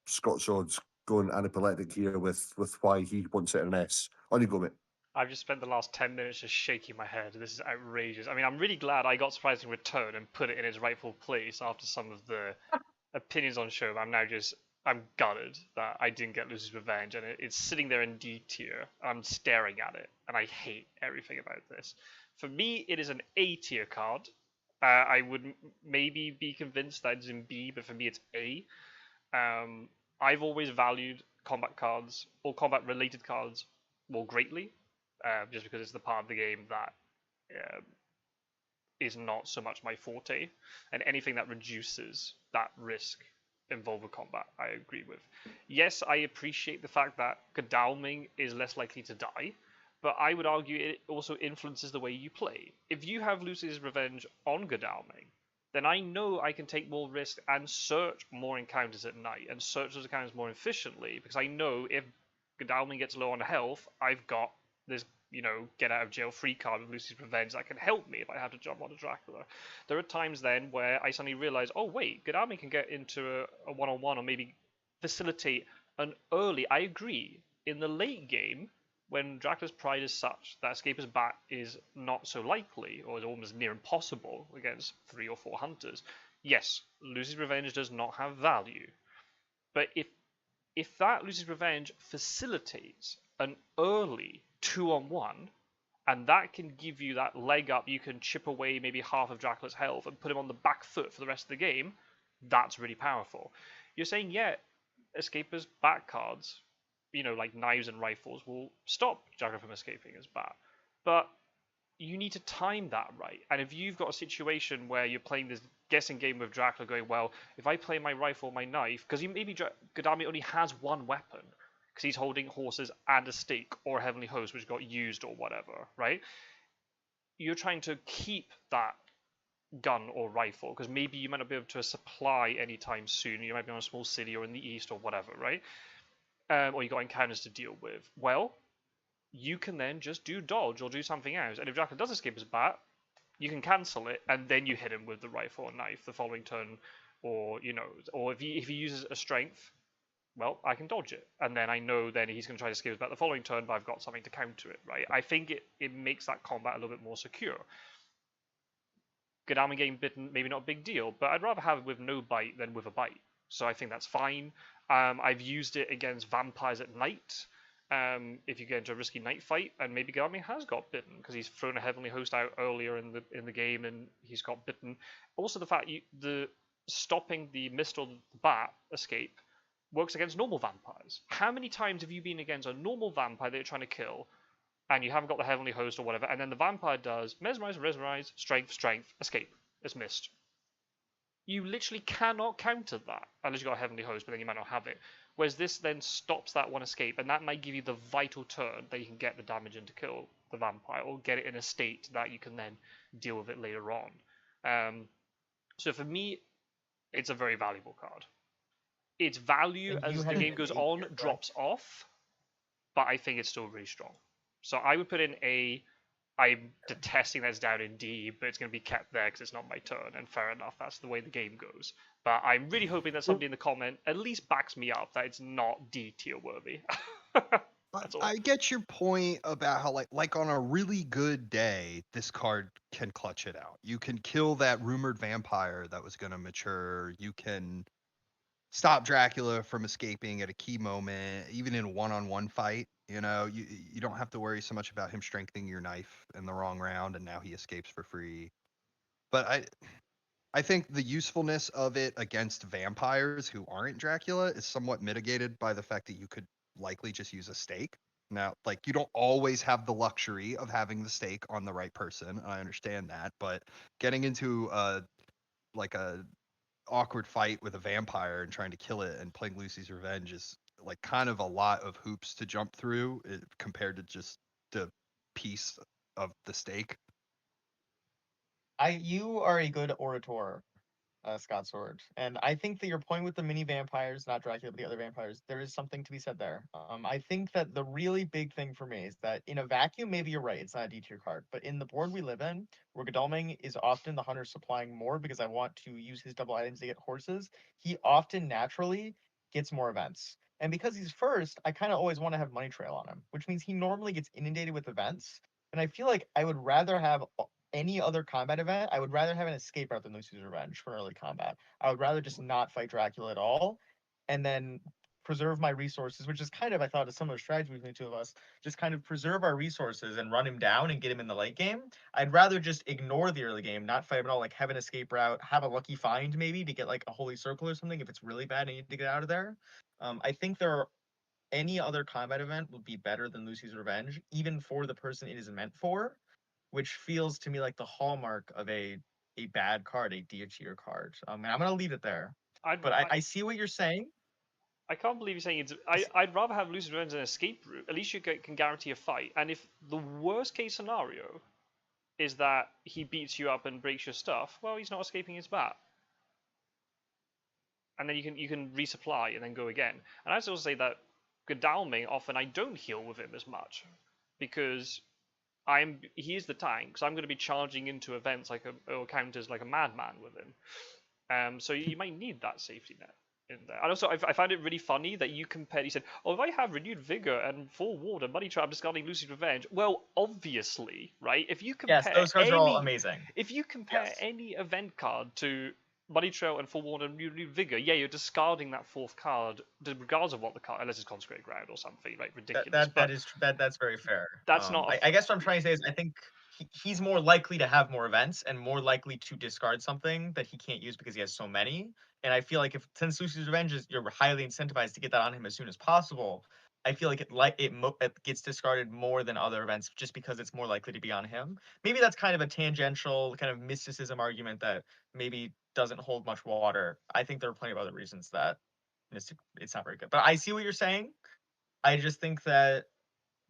Speaker 2: Scott Sword's going anaphylectic here with why he wants it an S. On you go, mate.
Speaker 1: I've just spent the last 10 minutes just shaking my head. This is outrageous. I mean, I'm really glad I got Surprising Return and put it in its rightful place after some of the opinions on show. I'm gutted that I didn't get Lucy's Revenge, and it's sitting there in D tier. I'm staring at it, and I hate everything about this. For me, it is an A tier card. I would maybe be convinced that it's in B, but for me, it's A. I've always valued combat cards or combat related cards more greatly, just because it's the part of the game that is not so much my forte, and anything that reduces that risk involved with combat, I agree with. Yes, I appreciate the fact that Godalming is less likely to die, but I would argue it also influences the way you play. If you have Lucy's Revenge on Godalming, then I know I can take more risk and search more encounters at night and search those encounters more efficiently, because I know if Godalming gets low on health, I've got this, get out of jail free card with Lucy's Revenge that can help me if I have to jump onto Dracula. There are times then where I suddenly realize, oh wait, Godalming can get into a one-on-one or maybe facilitate an early. I agree. In the late game, when Dracula's Pride is such that Escaper's Bat is not so likely, or is almost near impossible against 3 or 4 hunters, yes, Lucy's Revenge does not have value. But if that Lucy's Revenge facilitates an early 2-on-1, and that can give you that leg up, you can chip away maybe half of Dracula's health and put him on the back foot for the rest of the game, that's really powerful. You're saying, yeah, Escaper's Bat cards, like knives and rifles, will stop Dracula from escaping his bat. But you need to time that right. And if you've got a situation where you're playing this guessing game with Dracula going, well, if I play my rifle, my knife, because maybe Godalming only has one weapon, because he's holding horses and a stake or a heavenly host which got used or whatever, right? You're trying to keep that gun or rifle, because maybe you might not be able to supply anytime soon. You might be on a small city or in the east or whatever, right? Or you got encounters to deal with. Well, you can then just do dodge or do something else. And if Dracula does escape his bat, you can cancel it, and then you hit him with the rifle or knife the following turn, or or if he uses a strength, well, I can dodge it, and then I know then he's going to try to escape his bat the following turn, but I've got something to counter it, right? I think it makes that combat a little bit more secure. Godalming getting bitten, maybe not a big deal, but I'd rather have it with no bite than with a bite. So I think that's fine. I've used it against vampires at night. If you get into a risky night fight, and maybe Godalming has got bitten because he's thrown a heavenly host out earlier in the game and he's got bitten. Also, the fact the stopping the mist or the bat escape works against normal vampires. How many times have you been against a normal vampire that you're trying to kill, and you haven't got the heavenly host or whatever, and then the vampire does mesmerize, strength, escape. It's missed. You literally cannot counter that unless you've got a heavenly host, but then you might not have it. Whereas this then stops that one escape, and that might give you the vital turn that you can get the damage in to kill the vampire, or get it in a state that you can then deal with it later on. So for me, it's a very valuable card. Its value as the game goes on drops off, but I think it's still really strong. So I would put in A. I'm detesting that it's down in D, but it's going to be kept there because it's not my turn, and fair enough, that's the way the game goes. But I'm really hoping that somebody in the comment at least backs me up that it's not D tier worthy. That's all.
Speaker 4: I get your point about how like on a really good day, this card can clutch it out. You can kill that rumored vampire that was going to mature. You can stop Dracula from escaping at a key moment, even in a one-on-one fight. You don't have to worry so much about him strengthening your knife in the wrong round, and now he escapes for free. But I think the usefulness of it against vampires who aren't Dracula is somewhat mitigated by the fact that you could likely just use a stake. Now, like, you don't always have the luxury of having the stake on the right person. I understand that, but getting into a awkward fight with a vampire and trying to kill it and playing Lucy's Revenge is like kind of a lot of hoops to jump through compared to just the piece of the stake.
Speaker 3: You are a good orator. Scott Sword. And I think that your point with the mini vampires, not Dracula, but the other vampires, there is something to be said there. I think that the really big thing for me is that in a vacuum, maybe you're right, it's not a D tier card. But in the board we live in, where Godalming is often the hunter supplying more because I want to use his double items to get horses, he often naturally gets more events. And because he's first, I kind of always want to have money trail on him, which means he normally gets inundated with events. And I feel like I would rather have any other combat event. I would rather have an escape route than Lucy's Revenge for early combat. I would rather just not fight Dracula at all, and then preserve my resources, which is kind of, I thought, a similar strategy between the two of us. Just kind of preserve our resources and run him down and get him in the late game. I'd rather just ignore the early game, not fight him at all, like have an escape route, have a lucky find maybe to get like a holy circle or something if it's really bad and you need to get out of there. I think there are any other combat event would be better than Lucy's Revenge, even for the person it is meant for, which feels to me like the hallmark of a bad card, a D tier card. And I'm gonna leave it there. But I see what you're saying.
Speaker 1: I can't believe you're saying it's. I'd rather have Lucid Revenge than an escape route. At least you can guarantee a fight. And if the worst case scenario is that he beats you up and breaks your stuff, well, he's not escaping his bat. And then you can resupply and then go again. And I also say that Godalming, often I don't heal with him as much because he is the tank, so I'm going to be charging into events or counters like a madman with him. So you might need that safety net in there. And also, I found it really funny that you compared. You said, "Oh, if I have renewed vigor and full ward and money trap, discarding Lucy's Revenge." Well, obviously, right? If you compare
Speaker 3: Yes, those cards are all amazing.
Speaker 1: If you compare any event card to Money Trail and Full Ward and Renewed Vigor, yeah, you're discarding that fourth card, regardless of what the card, unless it's Consecrated Ground or something, right? Ridiculous.
Speaker 3: That's very fair.
Speaker 1: That's not.
Speaker 3: I guess what I'm trying to say is I think he's more likely to have more events and more likely to discard something that he can't use because he has so many. And I feel like since Lucy's Revenge is, you're highly incentivized to get that on him as soon as possible. I feel like it gets discarded more than other events just because it's more likely to be on him. Maybe that's kind of a tangential kind of mysticism argument that maybe doesn't hold much water. I think there are plenty of other reasons that it's not very good. But I see what you're saying. I just think that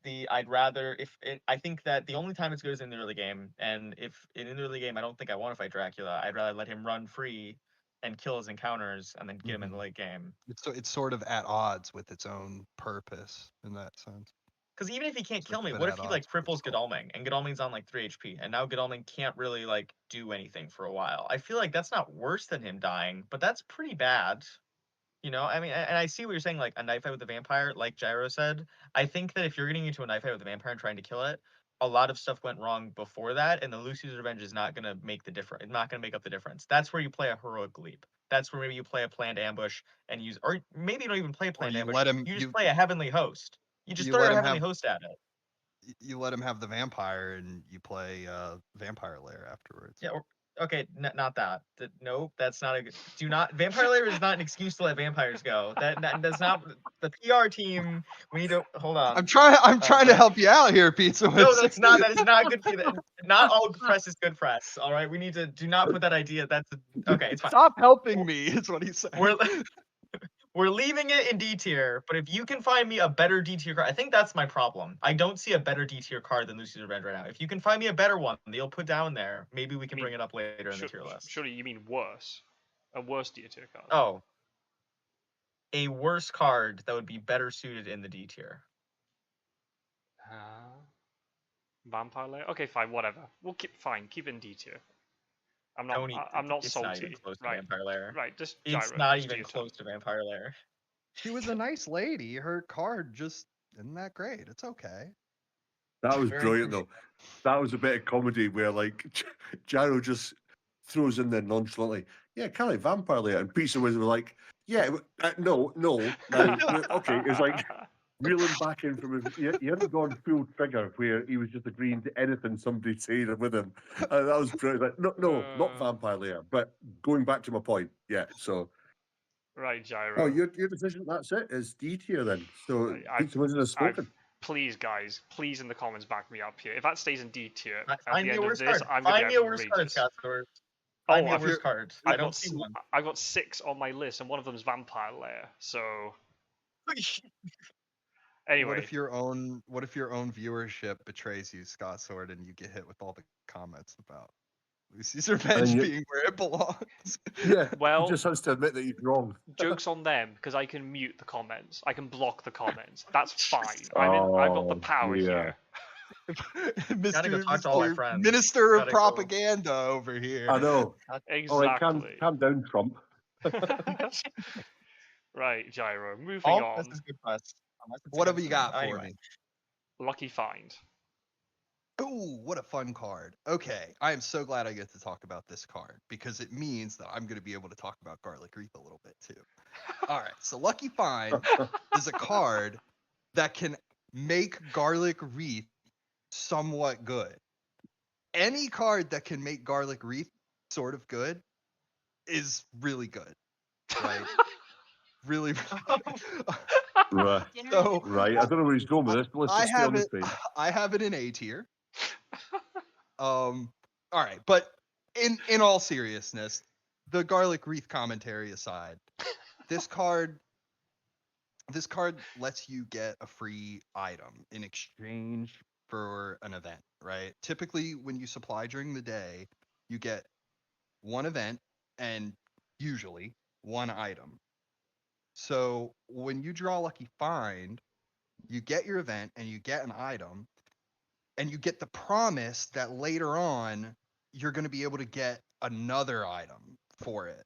Speaker 3: I think that the only time it's good is in the early game, and if in the early game I don't think I want to fight Dracula, I'd rather let him run free and kill his encounters and then get him in the late game.
Speaker 4: It's sort of at odds with its own purpose in that sense.
Speaker 3: Because even if he can't kill me, what if he like cripples Godalming and Godalming's on like 3 HP and now Godalming can't really like do anything for a while? I feel like that's not worse than him dying, but that's pretty bad. You know, I mean, and I see what you're saying, like a knife fight with a vampire, like Gyro said. I think that if you're getting into a knife fight with a vampire and trying to kill it, a lot of stuff went wrong before that, and the Lucy's Revenge is not going to make the difference. It's not going to make up the difference. That's where you play a heroic leap. That's where maybe you play a planned ambush and use, or maybe you don't even play a planned ambush. You just play a heavenly host. You just throw a heavenly host at it.
Speaker 4: You let him have the vampire, and you play Vampire Lair afterwards.
Speaker 3: Yeah. Okay, not that. Nope, that's not a good. Do not. Vampire Lair is not an excuse to let vampires go. That's not the PR team. We need to hold on.
Speaker 4: I'm trying to help you out here, Pizza.
Speaker 3: No, that's not. That is not good. Not all press is good press. All right, we need to do not put that idea. Okay. It's fine.
Speaker 4: Stop helping me. Is what he's saying.
Speaker 3: We're leaving it in D tier, but if you can find me a better D tier card, I think that's my problem. I don't see a better D tier card than Lucy's Revenge right now. If you can find me a better one that you'll put down there, maybe we can bring it up later in the tier list.
Speaker 1: Surely you mean worse. A worse D tier card.
Speaker 3: Oh. A worse card that would be better suited in the D tier.
Speaker 1: Vampire Lair? Okay, fine, whatever. We'll keep it in D tier. I'm not salty.
Speaker 3: Not even close to Vampire Lair.
Speaker 1: Right, just
Speaker 3: it's
Speaker 1: Gyro,
Speaker 3: not even close to Vampire Lair.
Speaker 4: She was a nice lady. Her card just isn't that great. It's okay.
Speaker 2: That was brilliant, though. That was a bit of comedy where, like, Gyro just throws in there nonchalantly, yeah, kind of like Vampire Lair. And Pizzawizard was like, yeah, no. Okay, it's like reeling back in from his. He hadn't gone full trigger where he was just agreeing to anything somebody said with him. That was brilliant. Like, no, not Vampire Lair. But going back to my point, yeah, so.
Speaker 1: Right, Gyro.
Speaker 2: Oh, your decision, that's it. It's D tier then. So Pizzawizard has spoken.
Speaker 1: Please, guys, please in the comments back me up here. If that stays in D tier,
Speaker 3: find me a worse card. Find me a worse card, Scott. Find me a worse card. I don't see one.
Speaker 1: I've got 6 on my list, and one of them is Vampire Lair. So anyway,
Speaker 4: what if your own viewership betrays you, Scott Sword, and you get hit with all the comments about Lucy's revenge
Speaker 2: you-
Speaker 4: being where it belongs.
Speaker 2: Yeah.
Speaker 1: Well-
Speaker 2: he just has to admit that he's wrong.
Speaker 1: Joke's on them because I can mute the comments. I can block the comments. That's fine. I've got the
Speaker 2: Oh,
Speaker 1: power
Speaker 2: yeah.
Speaker 1: here.
Speaker 3: Gotta go
Speaker 4: Mr.
Speaker 3: talk to all my
Speaker 4: Mr.
Speaker 3: friends.
Speaker 4: Minister of
Speaker 3: Gotta go.
Speaker 4: Propaganda over here.
Speaker 2: I know. All right,
Speaker 1: Exactly.
Speaker 2: calm down, Trump.
Speaker 1: Right, Gyro. Moving
Speaker 3: All
Speaker 1: on.
Speaker 3: this is good press. unless it's
Speaker 4: What have
Speaker 3: against
Speaker 4: you got
Speaker 3: them.
Speaker 4: for
Speaker 3: Anyway.
Speaker 4: me?
Speaker 1: Lucky find.
Speaker 4: Oh, what a fun card. Okay, I am so glad I get to talk about this card because it means that I'm going to be able to talk about Garlic Wreath a little bit too. All right, so Lucky Find is a card that can make Garlic Wreath somewhat good. Any card that can make Garlic Wreath sort of good is really good, right? Really.
Speaker 2: Right.
Speaker 4: So
Speaker 2: Right. I don't know where he's going with this, but let's
Speaker 4: I
Speaker 2: just stay on
Speaker 4: have
Speaker 2: this
Speaker 4: it.
Speaker 2: page.
Speaker 4: I have it in A tier. All right, but in all seriousness, the Garlic Wreath commentary aside, this card lets you get a free item in exchange for an event, right? Typically, when you supply during the day, you get one event and usually one item. So when you draw Lucky Find, you get your event and you get an item, and you get the promise that later on you're going to be able to get another item for it,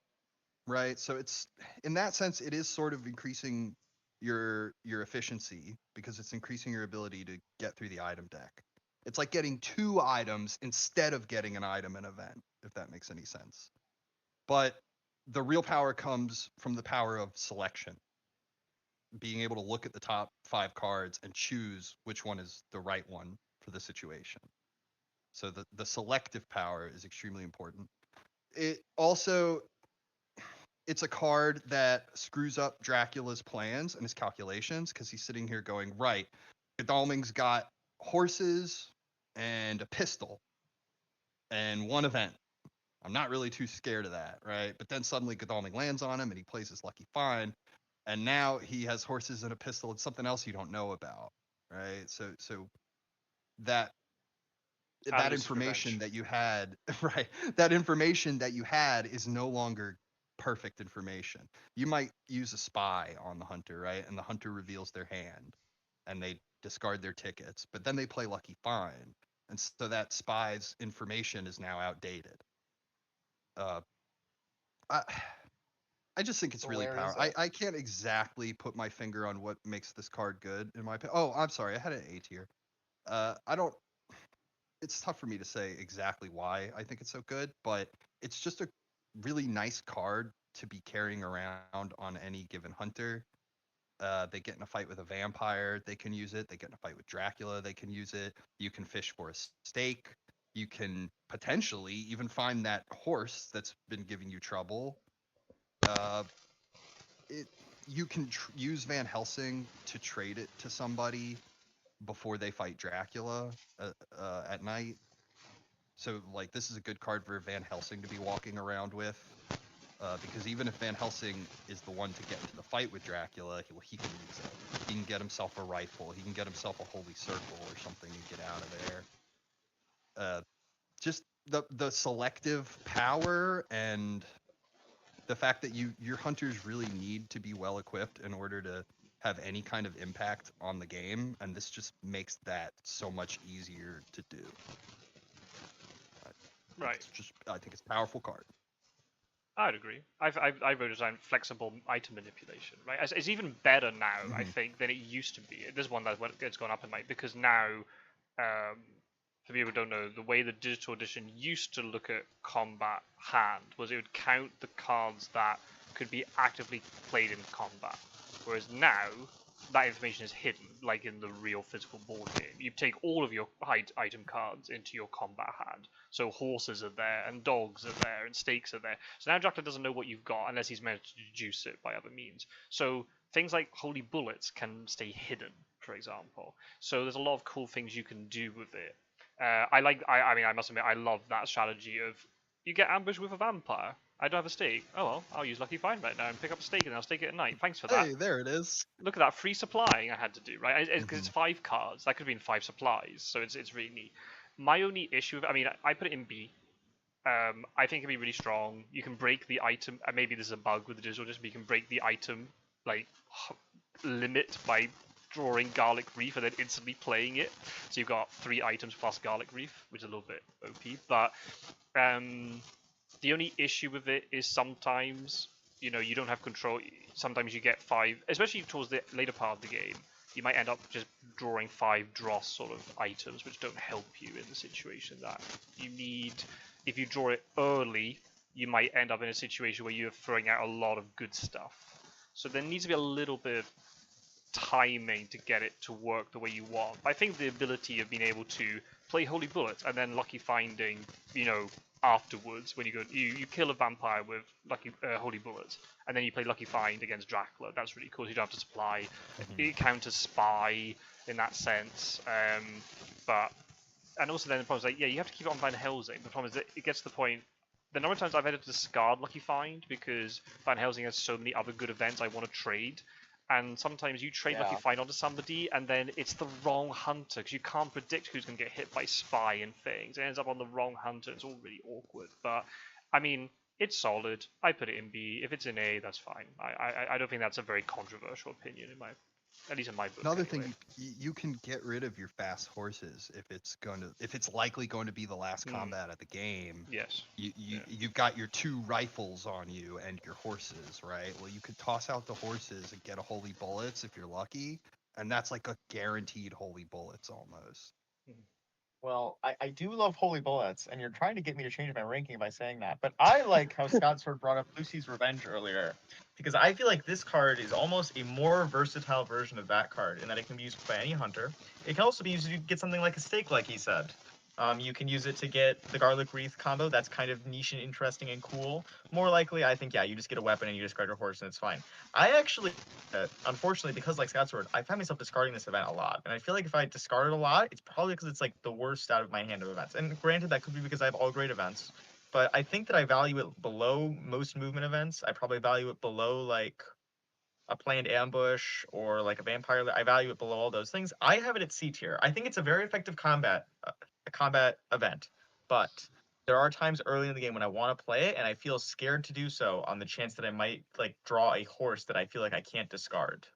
Speaker 4: right? So it's in that sense it is sort of increasing your efficiency because it's increasing your ability to get through the item deck. It's like getting two items instead of getting an item in event, if that makes any sense. But the real power comes from the power of selection, being able to look at the top 5 cards and choose which one is the right one for the situation. So the selective power is extremely important. It also, it's a card that screws up Dracula's plans and his calculations because he's sitting here going, right, Godalming's got horses and a pistol and one event. I'm not really too scared of that, right? But then suddenly Godalming lands on him and he plays his Lucky Find, and now he has horses and a pistol and something else you don't know about, right? So that
Speaker 1: Alice's
Speaker 4: information
Speaker 1: revenge.
Speaker 4: that you had, right? That information that you had is no longer perfect information. You might use a spy on the hunter, right? And the hunter reveals their hand and they discard their tickets, but then they play Lucky Find. And so that spy's information is now outdated. I just think it's
Speaker 3: So
Speaker 4: really
Speaker 3: where is
Speaker 4: powerful.
Speaker 3: it?
Speaker 4: I can't exactly put my finger on what makes this card good in my opinion. Oh, I'm sorry, I had an A tier. I don't. It's tough for me to say exactly why I think it's so good, but it's just a really nice card to be carrying around on any given hunter. They get in a fight with a vampire, they can use it. They get in a fight with Dracula, they can use it. You can fish for a stake. You can potentially even find that horse that's been giving you trouble. You can use Van Helsing to trade it to somebody before they fight Dracula at night. So like this is a good card for Van Helsing to be walking around with, because even if Van Helsing is the one to get into the fight with Dracula, he can use it. He can get himself a rifle. He can get himself a holy circle or something and get out of there. Just the selective power and the fact that your hunters really need to be well equipped in order to have any kind of impact on the game, and this just makes that so much easier to do.
Speaker 1: Right.
Speaker 4: I think it's a powerful card.
Speaker 1: I'd agree. I've wrote it down flexible item manipulation, right? It's even better now, I think, than it used to be. This one it's gone up in my because now, for people who don't know, the way the digital edition used to look at combat hand was it would count the cards that could be actively played in combat, whereas now that information is hidden, like in the real physical board game. You take all of your item cards into your combat hand. So horses are there, and dogs are there, and stakes are there. So now Dracula doesn't know what you've got unless he's managed to deduce it by other means. So things like holy bullets can stay hidden, for example. So there's a lot of cool things you can do with it. I must admit, I love that strategy of you get ambushed with a vampire. I don't have a stake. Oh well, I'll use Lucky Find right now and pick up a stake and I'll stake it at night. Thanks for that.
Speaker 4: Hey, there it is.
Speaker 1: Look at that free supplying I had to do, right? Because it's 5 cards. That could have been 5 supplies, so it's really neat. My only issue with I put it in B. I think it'd be really strong. You can break the item, and maybe there's a bug with the digital disc, but you can break the item like limit by drawing Garlic Reef and then instantly playing it. So you've got 3 items plus Garlic Reef, which is a little bit OP. But the only issue with it is sometimes you don't have control. Sometimes you get 5, especially towards the later part of the game. You might end up just drawing 5 dross sort of items, which don't help you in the situation that you need. If you draw it early, you might end up in a situation where you're throwing out a lot of good stuff. So there needs to be a little bit of timing to get it to work the way you want. I think the ability of being able to play Holy Bullets and then lucky finding, afterwards when you kill a vampire with Holy Bullets, and then you play Lucky Find against Dracula. That's really cool. You don't have to supply. It counters spy in that sense. And also then the problem is you have to keep it on Van Helsing. The problem is that it gets to the point. The number of times I've had to discard Lucky Find because Van Helsing has so many other good events I want to trade. And sometimes you trade Lucky Find onto somebody, and then it's the wrong hunter because you can't predict who's going to get hit by spy and things. It ends up on the wrong hunter. It's all really awkward. But I mean, it's solid. I put it in B. If it's in A, that's fine. I don't think that's a very controversial opinion at least in my book.
Speaker 4: Another
Speaker 1: anyway.
Speaker 4: thing, you can get rid of your fast horses if it's likely going to be the last combat of the game.
Speaker 1: Yes.
Speaker 4: You've got your 2 rifles on you and your horses, right? Well, you could toss out the horses and get a Holy Bullets if you're lucky, and that's like a guaranteed Holy Bullets almost.
Speaker 3: Well, I do love Holy Bullets, and you're trying to get me to change my ranking by saying that. But I like how Scott sort of brought up Lucy's Revenge earlier, because I feel like this card is almost a more versatile version of that card in that it can be used by any hunter. It can also be used to get something like a stake, like he said. You can use it to get the Garlic Wreath combo. That's kind of niche and interesting and cool. More likely, I think, you just get a weapon and you discard your horse and it's fine. I actually, unfortunately, because like Scott's Sword, I find myself discarding this event a lot. And I feel like if I discard it a lot, it's probably because it's like the worst out of my hand of events. And granted, that could be because I have all great events. But I think that I value it below most movement events. I probably value it below like a planned ambush or like a vampire. I value it below all those things. I have it at C tier. I think it's a very effective combat event, but there are times early in the game when I want to play it and I feel scared to do so on the chance that I might like draw a horse that I feel like I can't discard,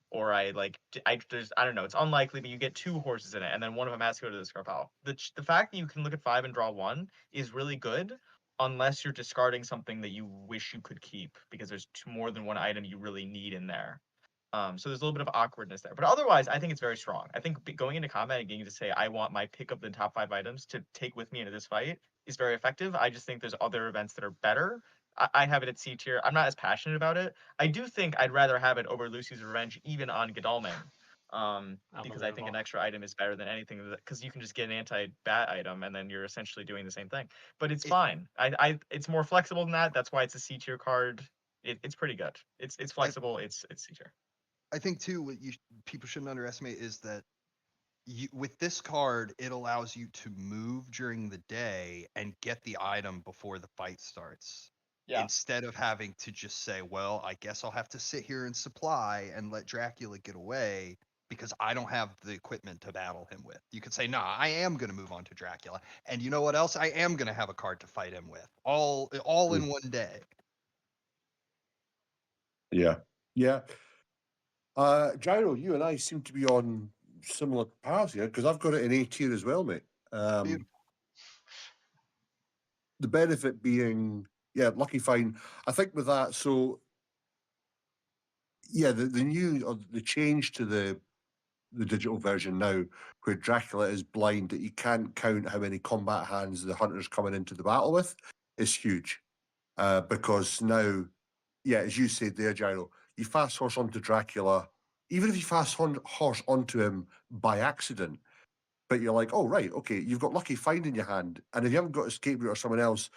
Speaker 3: or I don't know, it's unlikely, but you get 2 horses in it and then one of them has to go to the discard pile. The fact that you can look at 5 and draw 1 is really good, unless you're discarding something that you wish you could keep because there's more than one item you really need in there. So there's a little bit of awkwardness there. But otherwise, I think it's very strong. I think going into combat and getting to say, I want my pick of the top 5 items to take with me into this fight is very effective. I just think there's other events that are better. I have it at C tier. I'm not as passionate about it. I do think I'd rather have it over Lucy's Revenge, even on Godalming. Because I think an extra item is better than anything, because you can just get an anti-bat item and then you're essentially doing the same thing. But it's fine. It's more flexible than that. That's why it's a C tier card. It's pretty good. It's flexible. It's C tier.
Speaker 4: I think too, what people shouldn't underestimate is that with this card, it allows you to move during the day and get the item before the fight starts. Yeah. Instead of having to just say, well, I guess I'll have to sit here and supply and let Dracula get away because I don't have the equipment to battle him with. You could say, nah, I am going to move on to Dracula. And you know what else? I am going to have a card to fight him with. All in one day.
Speaker 2: Yeah. Gyro, you and I seem to be on similar paths here because I've got it in A tier as well, mate. The benefit being, Lucky Find. I think with that, so the change to the digital version now, where Dracula is blind, that you can't count how many combat hands the hunter's coming into the battle with, is huge. Because now, as you said there, Gyro, you fast horse onto Dracula, even if you fast horse onto him by accident, but you're like, oh, right, okay, you've got Lucky Find in your hand, and if you haven't got Escape Route or someone else,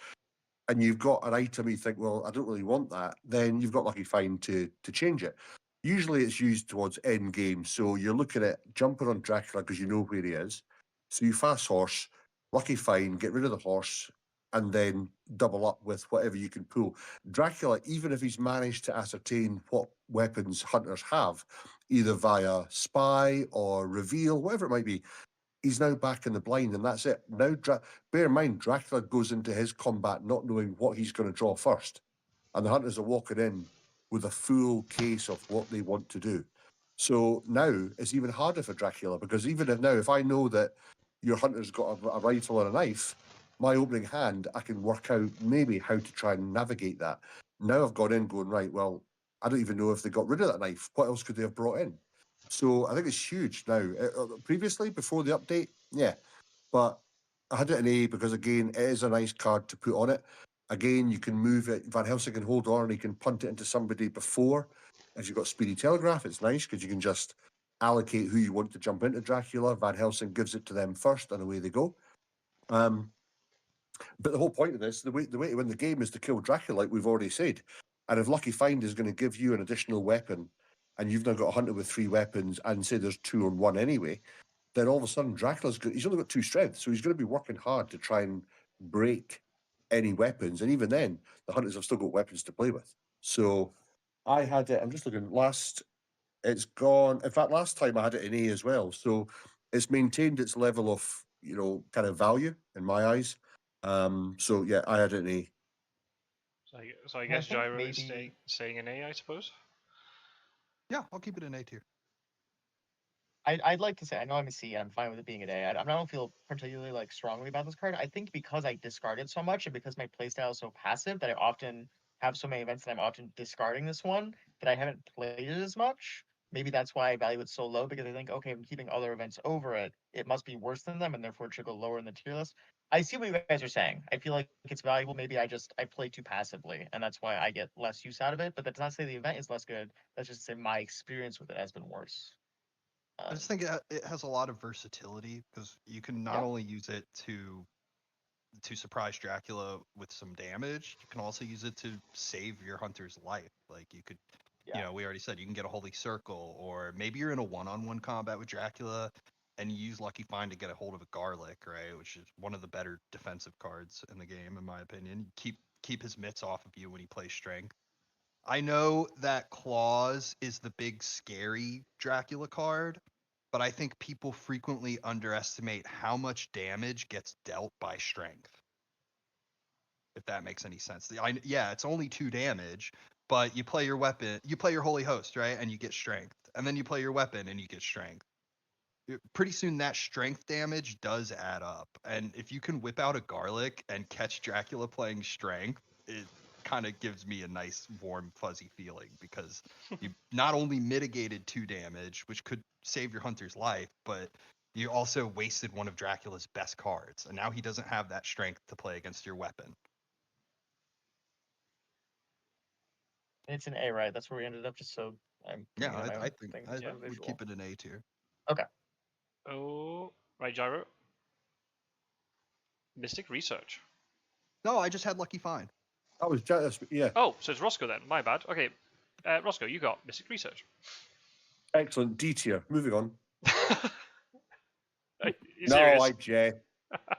Speaker 2: and you've got an item you think, well, I don't really want that, then you've got Lucky Find to change it. Usually it's used towards end game, so you're looking at jumping on Dracula because you know where he is. So you fast horse, Lucky Find, get rid of the horse, and then double up with whatever you can pull. Dracula, even if he's managed to ascertain what weapons hunters have, either via spy or reveal, whatever it might be, he's now back in the blind, and that's it. Now, bear in mind, Dracula goes into his combat not knowing what he's going to draw first, and the hunters are walking in with a full case of what they want to do. So now it's even harder for Dracula, because even if I know that your hunter's got a rifle and a knife, my opening hand, I can work out maybe how to try and navigate that. Now I've gone in going, right, well, I don't even know if they got rid of that knife. What else could they have brought in? So I think it's huge now. Previously, before the update, yeah, but I had it in A because, again, it is a nice card to put on it. Again, you can move it. Van Helsing can hold on and he can punt it into somebody before. If you've got Speedy Telegraph, it's nice because you can just allocate who you want to jump into Dracula. Van Helsing gives it to them first, and away they go. But the whole point of this, the way to win the game is to kill Dracula, like we've already said. And if Lucky Find is going to give you an additional weapon, and you've now got a hunter with 3 weapons, and say there's 2 on 1 anyway, then all of a sudden Dracula's he's only got 2 strength, so he's going to be working hard to try and break any weapons. And even then, the hunters have still got weapons to play with. So I had it. I'm just looking. It's gone. In fact, last time I had it in A as well. So it's maintained its level of kind of value in my eyes. So yeah, I had it in A.
Speaker 1: So I
Speaker 3: I
Speaker 1: guess
Speaker 3: think
Speaker 1: Gyro is
Speaker 3: maybe-
Speaker 1: staying in A, I suppose.
Speaker 4: Yeah, I'll keep it in A tier.
Speaker 3: I'd like to say, I know I'm a C, and I'm fine with it being an A. I don't feel particularly like strongly about this card. I think because I discard it so much, and because my playstyle is so passive that I often have so many events that I'm often discarding this one, that I haven't played it as much. Maybe that's why I value it so low, because I think, okay, I'm keeping other events over it. It must be worse than them, and therefore it should go lower in the tier list. I see what you guys are saying. I feel like it's valuable. Maybe I play too passively, and that's why I get less use out of it. But that's not to say the event is less good. That's just to say my experience with it has been worse.
Speaker 4: I just think it has a lot of versatility because you can not
Speaker 3: Yeah.
Speaker 4: only use it to surprise Dracula with some damage, you can also use it to save your hunter's life. Like you could,
Speaker 3: Yeah.
Speaker 4: we already said you can get a holy circle, or maybe you're in a one-on-one combat with Dracula and you use Lucky Find to get a hold of a garlic, right? Which is one of the better defensive cards in the game, in my opinion. Keep his mitts off of you when he plays strength. I know that Claws is the big scary Dracula card, but I think people frequently underestimate how much damage gets dealt by strength. If that makes any sense. Yeah, it's only 2 damage, but you play your weapon, you play your Holy Host, right? And you get strength. And then you play your weapon and you get strength. Pretty soon that strength damage does add up. And if you can whip out a garlic and catch Dracula playing strength, it kind of gives me a nice warm fuzzy feeling, because you not only mitigated 2 damage, which could save your hunter's life, but you also wasted one of Dracula's best cards, and now he doesn't have that strength to play against your weapon.
Speaker 3: It's an A, right? That's where we ended up. Just so I'm
Speaker 4: Yeah,
Speaker 3: thinking of my
Speaker 4: I
Speaker 3: own
Speaker 4: think
Speaker 3: thing,
Speaker 4: I
Speaker 3: sort of
Speaker 4: would
Speaker 3: visual.
Speaker 4: keep it an A tier.
Speaker 1: Oh, right, Gyro. Mystic Research.
Speaker 4: No, I just had Lucky Find.
Speaker 2: That was yeah,
Speaker 1: Oh, so it's Rossco then. My bad. Okay, Rossco, you got Mystic Research.
Speaker 2: excellent. D tier. Moving on.
Speaker 1: Are you
Speaker 2: No,
Speaker 1: serious?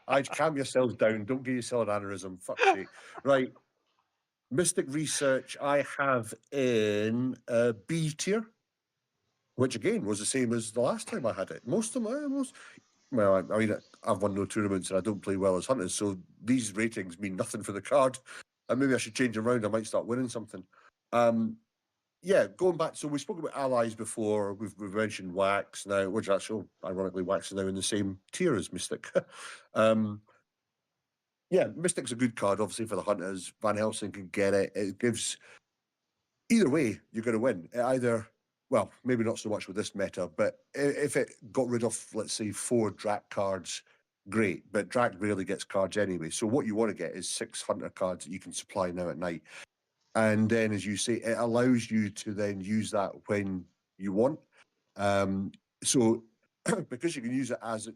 Speaker 2: I'd calm yourselves down. Don't give yourself an aneurysm. Fuck's sake. Right. Mystic Research I have in B tier, which again was the same as the last time I had it. Most of them, well, I mean, I've won no tournaments and I don't play well as hunters, so these ratings mean nothing for the card. And maybe I should change them around. I might start winning something. Yeah, going back. So we spoke about allies before. We've mentioned Wax now, which actually, ironically, Wax is now in the same tier as Mystic. Yeah, Mystic's a good card, obviously, for the hunters. Van Helsing can get it. It gives either way, you're going to win. Either, well, maybe not so much with this meta, but if it got rid of, let's say, 4 Drac cards, great. But Drac rarely gets cards anyway. So what you want to get is 6 hunter cards that you can supply now at night. And then, as you say, it allows you to then use that when you want. So because you can use it as,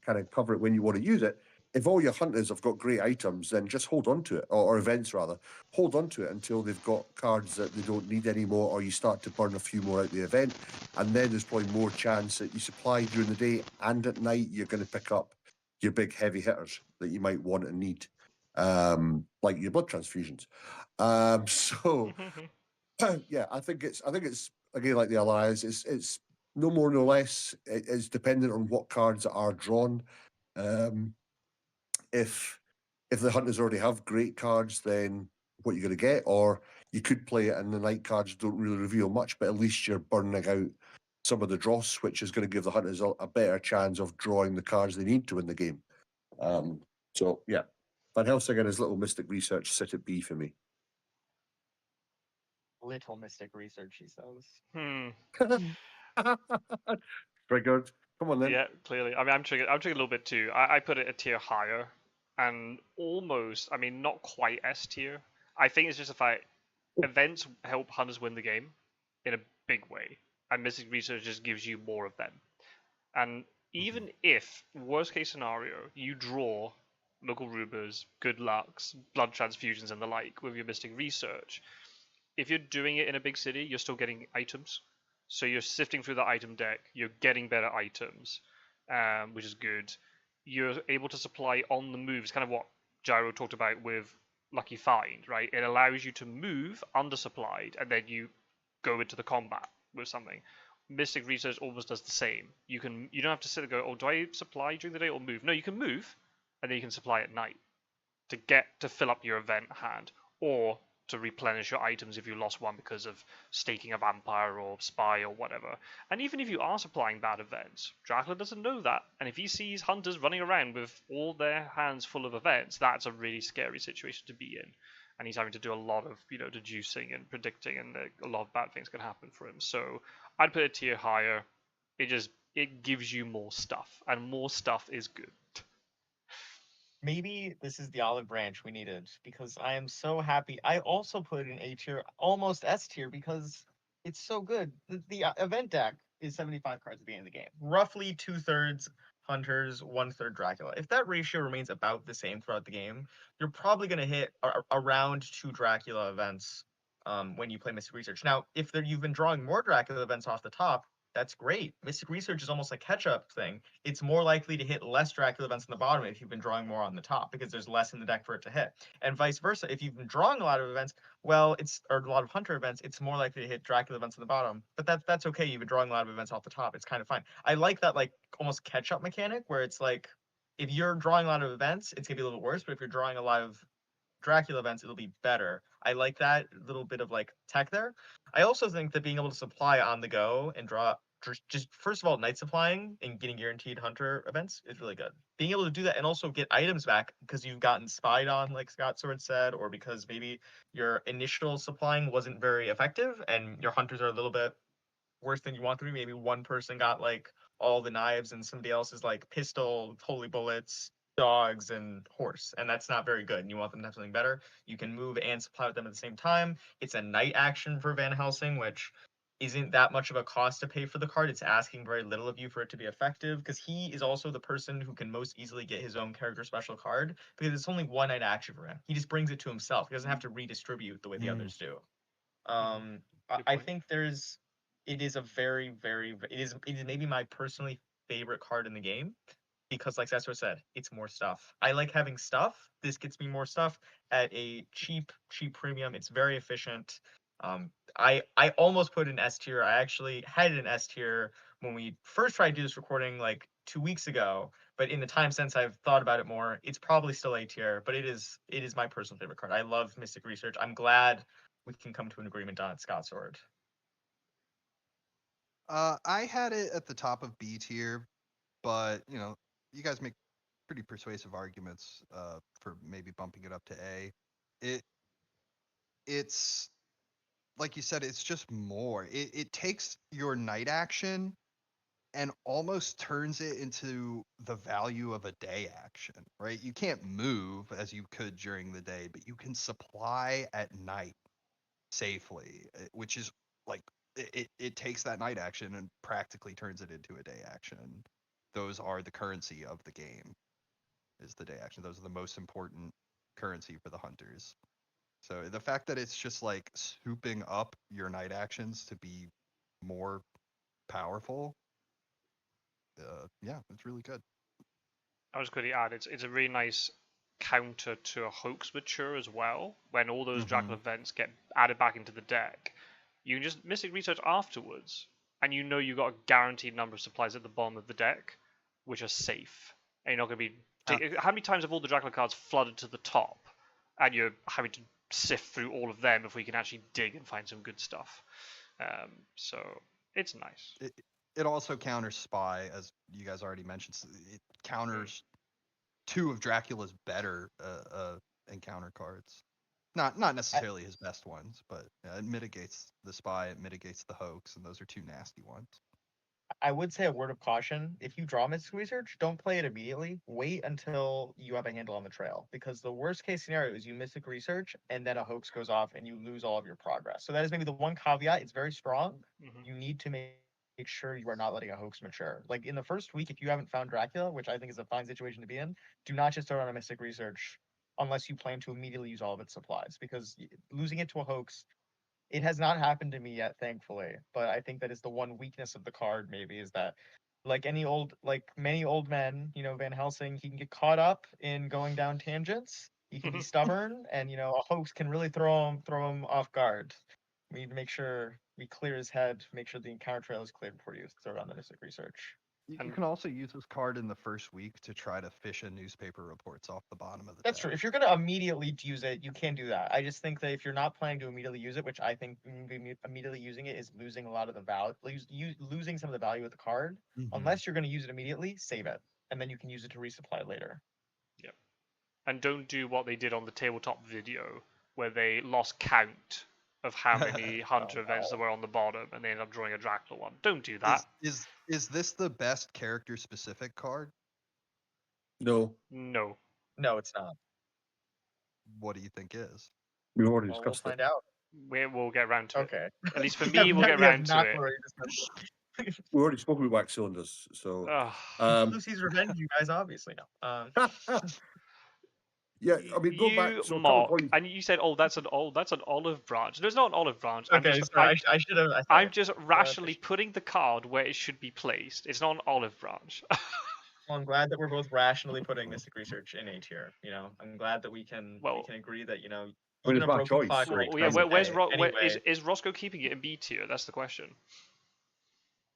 Speaker 2: kind of cover it when you want to use it, if all your hunters have got great items, then just hold on to it, or events rather, hold on to it until they've got cards that they don't need anymore, or you start to burn a few more out the event. And then there's probably more chance that you supply during the day and at night, you're going to pick up your big heavy hitters that you might want and need, like your blood transfusions. So yeah, I think it's again like the allies. It's no more, no less. It's dependent on what cards are drawn. If the hunters already have great cards, then what you're going to get, or you could play it and the night cards don't really reveal much, but at least you're burning out some of the dross, which is going to give the hunters a better chance of drawing the cards they need to win the game. So yeah, Van Helsing and his little Mystic Research sit at B for me.
Speaker 3: Little Mystic Research, he says.
Speaker 2: Triggered. Come on then.
Speaker 1: Yeah, clearly. I mean, I'm triggered a little bit too. I put it a tier higher, and almost, I mean, not quite S tier. I think it's just the fact events help hunters win the game in a big way, and Mystic Research just gives you more of them. And even if, worst case scenario, you draw local Rubers, good lucks, blood transfusions, and the like with your Mystic Research, if you're doing it in a big city, you're still getting items. So you're sifting through the item deck, you're getting better items, which is good. You're able to supply on the move. It's kind of what Gyro talked about with Lucky Find, right? It allows you to move undersupplied, and then you go into the combat with something. Mystic Research almost does the same. You don't have to sit and go, oh, do I supply during the day or move? No, you can move, and then you can supply at night to fill up your event hand, or to replenish your items if you lost one because of staking a vampire or spy or whatever. And even if you are supplying bad events, Dracula doesn't know that. And if he sees hunters running around with all their hands full of events, that's a really scary situation to be in. And he's having to do a lot of, deducing and predicting, and a lot of bad things can happen for him. So I'd put it a tier higher. It gives you more stuff, and more stuff is good.
Speaker 3: Maybe this is the olive branch we needed, because I am so happy. I also put it in A tier, almost S tier, because it's so good. The event deck is 75 cards at the end of the game. Roughly 2/3 Hunters, 1/3 Dracula. If that ratio remains about the same throughout the game, you're probably going to hit around 2 Dracula events when you play Mystic Research. Now, if you've been drawing more Dracula events off the top, that's great. Mystic Research is almost a catch-up thing. It's more likely to hit less Dracula events in the bottom if you've been drawing more on the top, because there's less in the deck for it to hit. And vice versa, if you've been drawing a lot of events, or a lot of Hunter events, it's more likely to hit Dracula events in the bottom. But that's okay. You've been drawing a lot of events off the top. It's kind of fine. I like that almost catch-up mechanic where it's like, if you're drawing a lot of events, it's gonna be a little worse. But if you're drawing a lot of Dracula events, it'll be better. I like that little bit of tech there. I also think that being able to supply on the go and draw, just first of all, night supplying and getting guaranteed hunter events is really good. Being able to do that and also get items back because you've gotten spied on, like Scott Sword said, or because maybe your initial supplying wasn't very effective and your hunters are a little bit worse than you want them to be. Maybe one person got all the knives and somebody else is pistol, holy bullets, dogs, and horse, and that's not very good. And you want them to have something better. You can move and supply with them at the same time. It's a night action for Van Helsing, which isn't that much of a cost to pay for the card. It's asking very little of you for it to be effective, because he is also the person who can most easily get his own character special card, because it's only one night action for him. He just brings it to himself. He doesn't have to redistribute the way the others do. I think it is a very, very, it is maybe my personally favorite card in the game, because like Cesar said, it's more stuff. I like having stuff. This gets me more stuff at a cheap premium. It's very efficient. I almost put it in S tier. I actually had it in S tier when we first tried to do this recording 2 weeks ago. But in the time since I've thought about it more, it's probably still A tier. But it is my personal favorite card. I love Mystic Research. I'm glad we can come to an agreement on it, Scott Sword.
Speaker 4: I had it at the top of B tier, but you guys make pretty persuasive arguments for maybe bumping it up to A. It's like you said, it's just more. It takes your night action and almost turns it into the value of a day action, right? You can't move as you could during the day, but you can supply at night safely, which is it takes that night action and practically turns it into a day action. Those are the currency of the game, is the day action. Those are the most important currency for the hunters. So the fact that it's just swooping up your night actions to be more powerful, yeah, it's really good.
Speaker 1: I was going to add, it's a really nice counter to a hoax mature as well. When all those Dracula events get added back into the deck, you can just Mystic Research afterwards, and you know you've got a guaranteed number of supplies at the bottom of the deck, which are safe, and you're not going to be. How many times have all the Dracula cards flooded to the top, and you're having to sift through all of them before you can actually dig and find some good stuff? So it's nice.
Speaker 4: It also counters Spy, as you guys already mentioned. So it counters two of Dracula's better encounter cards. Not necessarily his best ones, but it mitigates the Spy, it mitigates the Hoax, and those are two nasty ones.
Speaker 3: I would say a word of caution. If you draw Mystic Research, don't play it immediately. Wait until you have a handle on the trail. Because the worst case scenario is you Mystic Research and then a hoax goes off and you lose all of your progress. So that is maybe the one caveat. It's very strong.
Speaker 1: Mhm.
Speaker 3: You need to make sure you are not letting a hoax mature. Like in the first week, if you haven't found Dracula, which I think is a fine situation to be in, do not just throw on a Mystic Research unless you plan to immediately use all of its supplies. Because losing it to a hoax, it has not happened to me yet, thankfully. But I think that is the one weakness of the card, maybe, is that like many old men, Van Helsing, he can get caught up in going down tangents. He can be stubborn, and a hoax can really throw him off guard. We need to make sure we clear his head, make sure the encounter trail is cleared before you throw on the Mystic Research.
Speaker 4: You
Speaker 1: And-
Speaker 4: can also use this card in the first week to try to fish in newspaper reports off the bottom of the
Speaker 3: That's
Speaker 4: deck.
Speaker 3: true. If you're going to immediately use it, you can do that. I just think that if you're not planning to immediately use it, which I think immediately using it is losing a lot of the value, losing some of the value of the card. Unless you're going to use it immediately, save it, and then you can use it to resupply later.
Speaker 1: Yep. And don't do what they did on the tabletop video, where they lost count of how many hunter events there were on the bottom, and they ended up drawing a Dracula one. Don't do that.
Speaker 4: Is this the best character specific card?
Speaker 2: No,
Speaker 1: No.
Speaker 3: No, it's not.
Speaker 4: What do you think is?
Speaker 2: we've already
Speaker 3: Well, we'll
Speaker 2: discussed it.
Speaker 3: find out.
Speaker 1: We'll get around to it.
Speaker 3: Okay.
Speaker 1: At least for
Speaker 3: We
Speaker 1: me,
Speaker 3: have
Speaker 1: we'll
Speaker 3: not-
Speaker 1: get
Speaker 3: we have
Speaker 1: round to
Speaker 3: not
Speaker 1: it.
Speaker 3: already discussed it.
Speaker 2: We already spoke about wax cylinders, so
Speaker 3: Lucy's Revenge, you guys obviously know.
Speaker 2: yeah. I mean, go back.
Speaker 1: You
Speaker 2: So a couple of
Speaker 1: mock,
Speaker 2: points.
Speaker 1: and you said, "Oh, that's an olive branch." No, it's not an olive branch.
Speaker 3: Okay, sorry, I should have.
Speaker 1: I'm just rationally putting the card where it should be placed. It's not an olive branch.
Speaker 3: Well, I'm glad that we're both rationally putting Mystic Research in A tier. I'm glad that we can
Speaker 1: Well-
Speaker 3: agree that
Speaker 2: I mean,
Speaker 3: even
Speaker 2: it's
Speaker 3: a
Speaker 2: my
Speaker 3: broken
Speaker 2: choice,
Speaker 3: clock
Speaker 2: so-
Speaker 3: rate
Speaker 1: Well, yeah,
Speaker 3: does
Speaker 1: where's
Speaker 3: okay. Anyway,
Speaker 1: is Rossco keeping it in B tier? That's the question.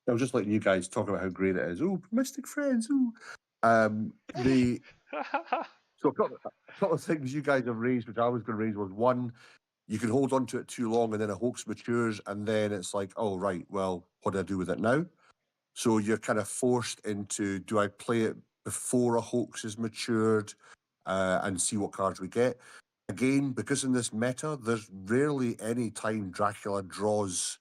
Speaker 2: I was just letting you guys talk about how great it is. Oh, Mystic Friends. Ooh. The so a couple of things you guys have raised, which I was going to raise, was one, you can hold on to it too long, and then a hoax matures, and then it's like, oh right, well, what do I do with it now? So you're kind of forced into, do I play it before a hoax is matured, and see what cards we get? Again, because in this meta, there's rarely any time Dracula draws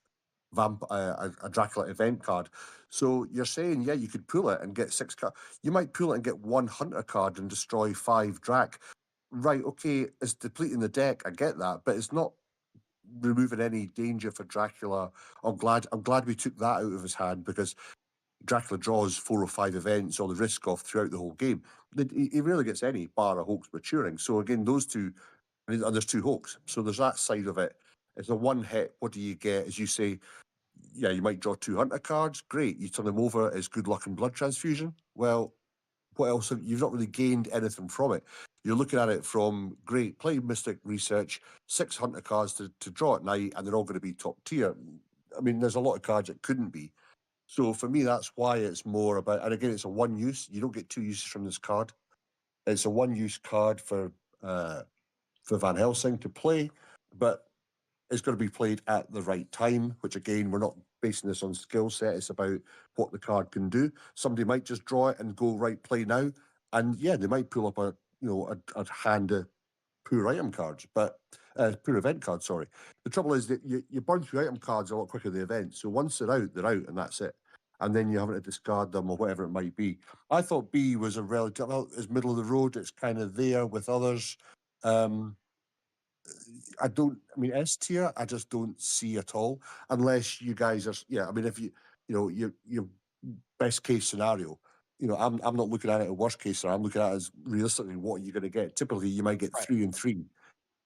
Speaker 2: a Dracula event card. So you're saying, yeah, you could pull it and get 6 cards. You might pull it and get 1 hunter card and destroy 5 Drac. Right, okay, it's depleting the deck. I get that, but it's not removing any danger for Dracula. I'm glad we took that out of his hand, because Dracula draws 4 or 5 events or the risk off throughout the whole game. He rarely gets any, bar a hoax maturing. So again, those two, and there's 2 hoax. So there's that side of it. It's a one hit. What do you get? As you say, yeah, you might draw 2 hunter cards. Great. You turn them over as good luck and blood transfusion. Well, what else? You've not really gained anything from it. You're looking at it from, great, play Mystic Research, 6 hunter cards to draw at night, and they're all going to be top tier. I mean, there's a lot of cards that couldn't be. So for me, that's why it's more about, and again, it's a one use. You don't get 2 uses from this card. It's a one use card for Van Helsing to play, but it's going to be played at the right time, which again, we're not basing this on skill set. It's about what the card can do. Somebody might just draw it and go, right, play now. And yeah, they might pull up a hand of poor item cards, but poor event cards, sorry. The trouble is that you burn through item cards a lot quicker than the event. So once they're out, and that's it. And then you're having to discard them or whatever it might be. I thought B was a relative, well, it's middle of the road. It's kind of there with others. I mean, S tier, I just don't see at all, unless you guys are, I mean, if your best case scenario, I'm not looking at it as worst case scenario, I'm looking at it as realistically what you're going to get. Typically, you might get 3 and 3.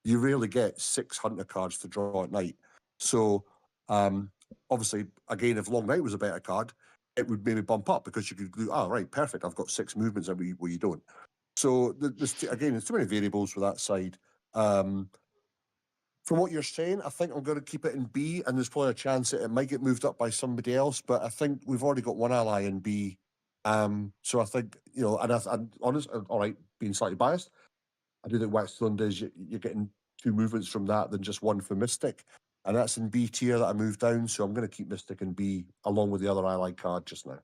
Speaker 2: You rarely get 6 hunter cards to draw at night. So, obviously, again, if Long Night was a better card, it would maybe bump up, because you could go, oh, right, perfect, I've got 6 movements where you don't. So, there's too many variables for that side. From what you're saying, I think I'm going to keep it in B, and there's probably a chance that it might get moved up by somebody else. But I think we've already got one ally in B, so I think and I'm honest, all right, being slightly biased, I do think Wax Thunder is you're getting 2 movements from that than just 1 for Mystic, and that's in B tier that I moved down. So I'm going to keep Mystic in B along with the other ally card just now.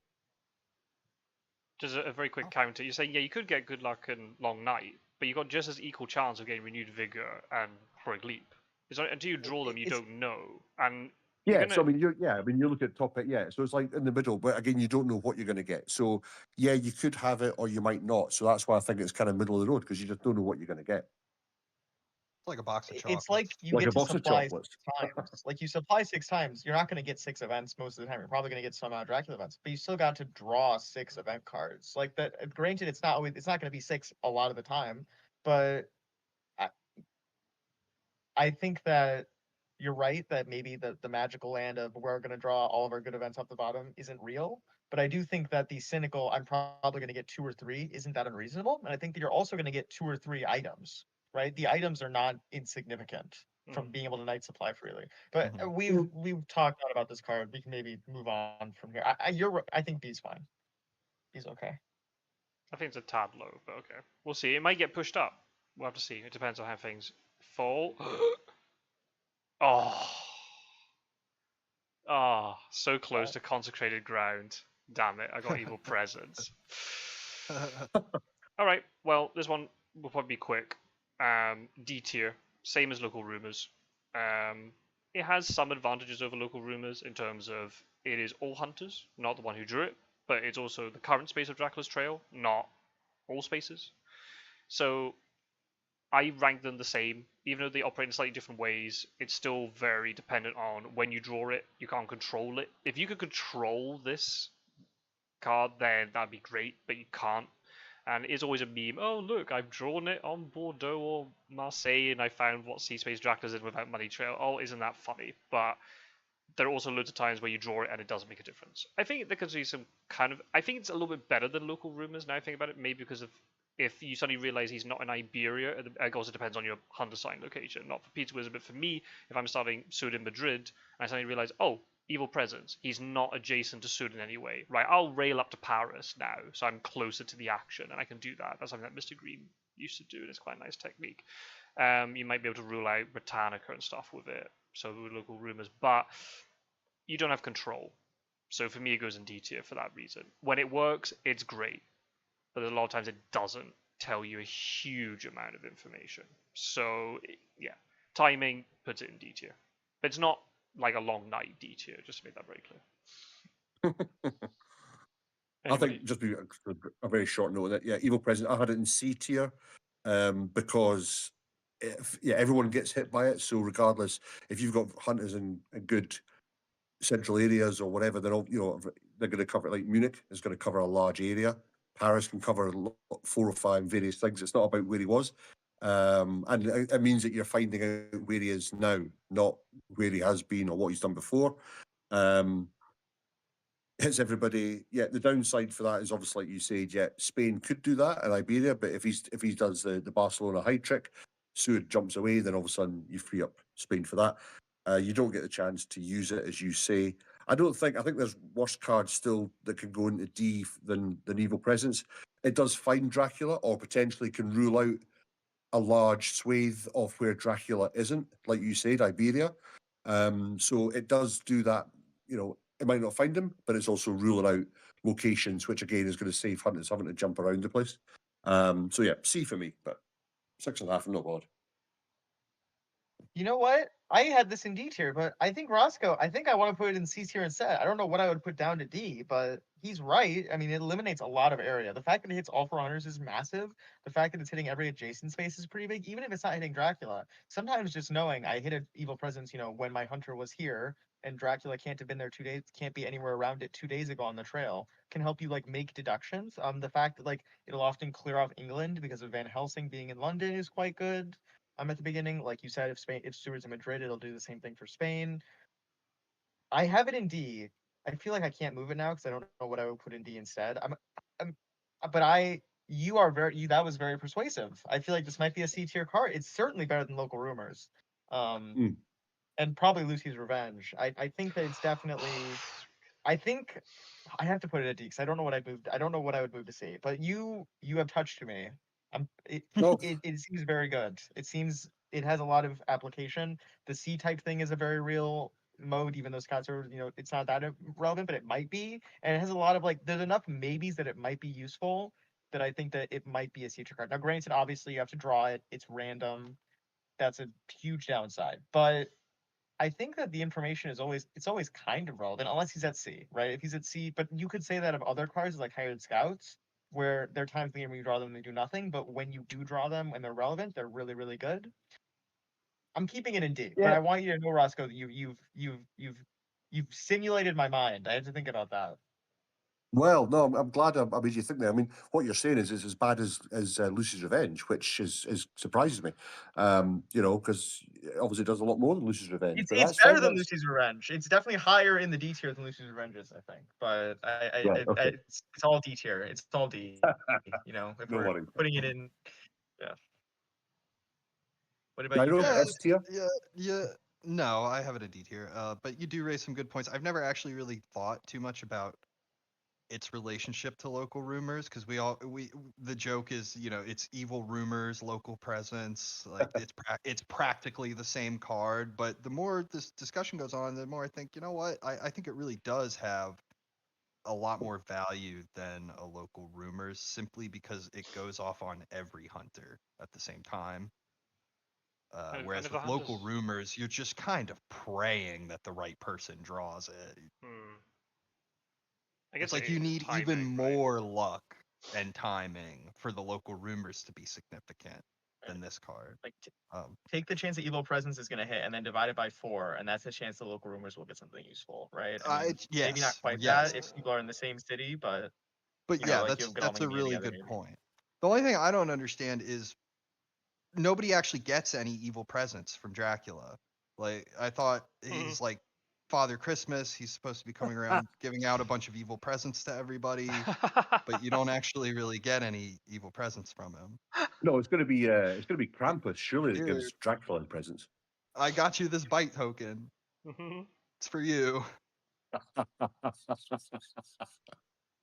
Speaker 1: Just a very quick counter. You're saying, yeah, you could get Good Luck and Long Night, but you got just as equal chance of getting Renewed Vigor and Heroic Leap. It's not, until you draw them, you don't know. And
Speaker 2: Yeah,
Speaker 1: gonna...
Speaker 2: so I mean, you look at top, so it's like in the middle, but again, you don't know what you're going to get. So yeah, you could have it or you might not. So that's why I think it's kind of middle of the road because you just don't know what you're going to get.
Speaker 4: It's like a box of chocolates.
Speaker 3: It's like you
Speaker 2: Like
Speaker 3: get
Speaker 2: a
Speaker 3: to
Speaker 2: box of
Speaker 3: supply
Speaker 2: chocolates.
Speaker 3: 6 times. Like you supply 6 times, you're not going to get 6 events most of the time. You're probably going to get some Dracula events, but you still got to draw 6 event cards. Like that. Granted, it's not going to be 6 a lot of the time, but I think that you're right that maybe the magical land of we're going to draw all of our good events off the bottom isn't real. But I do think that the cynical, I'm probably going to get 2 or 3, isn't that unreasonable. And I think that you're also going to get 2 or 3 items, right? The items are not insignificant from being able to night supply freely. But we've talked about this card. We can maybe move on from here. I think B's fine. B's okay.
Speaker 1: I think it's a tad low, but okay. We'll see. It might get pushed up. We'll have to see. It depends on how things fall. Oh. Ah, so close to consecrated ground. Damn it, I got Evil Presence. Alright, well, this one will probably be quick. D tier, same as Local Rumors. It has some advantages over Local Rumors in terms of it is all hunters, not the one who drew it, but it's also the current space of Dracula's Trail, not all spaces. So I rank them the same, even though they operate in slightly different ways. It's still very dependent on when you draw it. You can't control it. If you could control this card, then that'd be great, but you can't. And it's always a meme. Oh, look, I've drawn it on Bordeaux or Marseille, and I found what Sea Space Dracula's in without Money Trail. Oh, isn't that funny? But there are also loads of times where you draw it and it doesn't make a difference. I think there could be some kind of... I think it's a little bit better than Local Rumors now I think about it, maybe because of if you suddenly realize he's not in Iberia. It also depends on your hunter sign location. Not for Pizzawizard, but for me, if I'm starting Sud in Madrid, and I suddenly realize, oh, Evil Presence, he's not adjacent to Sud in any way. Right, I'll rail up to Paris now, so I'm closer to the action, and I can do that. That's something that Mr. Green used to do, and it's quite a nice technique. You might be able to rule out Britannica and stuff with it, so with Local Rumors, but you don't have control. So for me, it goes in D tier for that reason. When it works, it's great. But a lot of times it doesn't tell you a huge amount of information. So, yeah, timing puts it in D tier. But it's not like a long night D tier, just to make that very clear.
Speaker 2: I think just be a very short note on it. Yeah, Evil Presence, I had it in C tier because everyone gets hit by it. So regardless, if you've got hunters in good central areas or whatever, they're all, they're going to cover, like Munich is going to cover a large area. Paris can cover 4 or 5 various things. It's not about where he was. And it means that you're finding out where he is now, not where he has been or what he's done before. Hits everybody. Yeah, the downside for that is obviously, like you said, Spain could do that and Iberia, but if he does the Barcelona high trick, Sud jumps away, then all of a sudden you free up Spain for that. You don't get the chance to use it, as you say. I think there's worse cards still that can go into D than Evil Presence. It does find Dracula or potentially can rule out a large swathe of where Dracula isn't, like you said, Iberia. So it does do that. It might not find him, but it's also ruling out locations, which again is going to save hunters having to jump around the place. So yeah, C for me, but 6.5, not bad.
Speaker 3: You know what? I had this in D tier, but I think Rossco, I want to put it in C tier instead. I don't know what I would put down to D, but he's right. I mean, it eliminates a lot of area. The fact that it hits all 4 hunters is massive. The fact that it's hitting every adjacent space is pretty big, even if it's not hitting Dracula. Sometimes just knowing I hit an Evil Presence, when my hunter was here and Dracula can't have been there 2 days, can't be anywhere around it 2 days ago on the trail, can help you make deductions. The fact that it'll often clear off England because of Van Helsing being in London is quite good. At the beginning, like you said, if Stewart's in Madrid, it'll do the same thing for Spain. I have it in D. I feel like I can't move it now because I don't know what I would put in D instead. That was very persuasive. I feel like this might be a C tier card. It's certainly better than Local Rumors.
Speaker 2: Mm.
Speaker 3: And probably Lucy's Revenge. I think that it's definitely. I think I have to put it at D because I don't know what I'd move. I don't know what I would move to C. But you have touched me.
Speaker 2: No,
Speaker 3: It seems very good. It seems it has a lot of application. The C type thing is a very real mode, even though Scots are, it's not that relevant, but it might be. And it has a lot of there's enough maybes that it might be useful that I think that it might be a C tier card. Now, granted, obviously you have to draw it. It's random. That's a huge downside. But I think that the information is always kind of relevant, unless he's at C, right? If he's at C, but you could say that of other cards like Hired Scouts, where there are times in the game when you draw them and they do nothing, but when you do draw them and they're relevant, they're really, really good. I'm keeping it in D, but
Speaker 2: Yeah.
Speaker 3: I want you to know, Roscoe, that you've simulated my mind. I had to think about that.
Speaker 2: well, no, I'm glad I made you think there. I mean, what you're saying is as bad as Lucy's Revenge, which is surprises me. Because obviously it does a lot more than Lucy's Revenge. But
Speaker 3: It's
Speaker 2: that's
Speaker 3: better
Speaker 2: fine.
Speaker 3: than
Speaker 2: That's
Speaker 3: Lucy's Revenge. It's definitely higher in the D tier than Lucy's Revenge is, I think. But
Speaker 2: right. Okay.
Speaker 3: it's all D tier. It's all D. If
Speaker 2: No
Speaker 3: we're
Speaker 2: worries.
Speaker 3: putting it in, yeah. What about you,
Speaker 2: Gyro,
Speaker 3: Jared?
Speaker 2: S tier.
Speaker 4: Yeah. No, I have it a D tier. But you do raise some good points. I've never actually really thought too much about its relationship to local rumors because the joke is it's evil rumors, local presence, like it's practically the same card. But the more this discussion goes on, the more I think I think it really does have a lot more value than a local rumors simply because it goes off on every hunter at the same time.
Speaker 1: And
Speaker 4: Whereas
Speaker 1: if the
Speaker 4: with local
Speaker 1: hunters,
Speaker 4: rumors, you're just kind of praying that the right person draws it.
Speaker 1: hmm, I
Speaker 4: It's
Speaker 1: guess
Speaker 4: like you need even
Speaker 1: timing, right?
Speaker 4: more luck and timing for the local rumors to be significant than this card.
Speaker 3: Like,
Speaker 4: Um,
Speaker 3: take the chance that Evil Presence is going to hit, and then divide it by 4, and that's a chance the local rumors will get something useful, right? I mean, maybe not quite that if people are in the same city, but
Speaker 4: but
Speaker 3: you
Speaker 4: yeah,
Speaker 3: have good all
Speaker 4: that's a really
Speaker 3: together.
Speaker 4: good point. The only thing I don't understand is nobody actually gets any evil presence from Dracula. Like I thought he's like Father Christmas. He's supposed to be coming around giving out a bunch of evil presents to everybody, but you don't actually really get any evil presents from him.
Speaker 2: No, it's going to be Krampus. Surely that
Speaker 4: Here,
Speaker 2: gives Dracula presents.
Speaker 4: I got you this bite token. It's for you.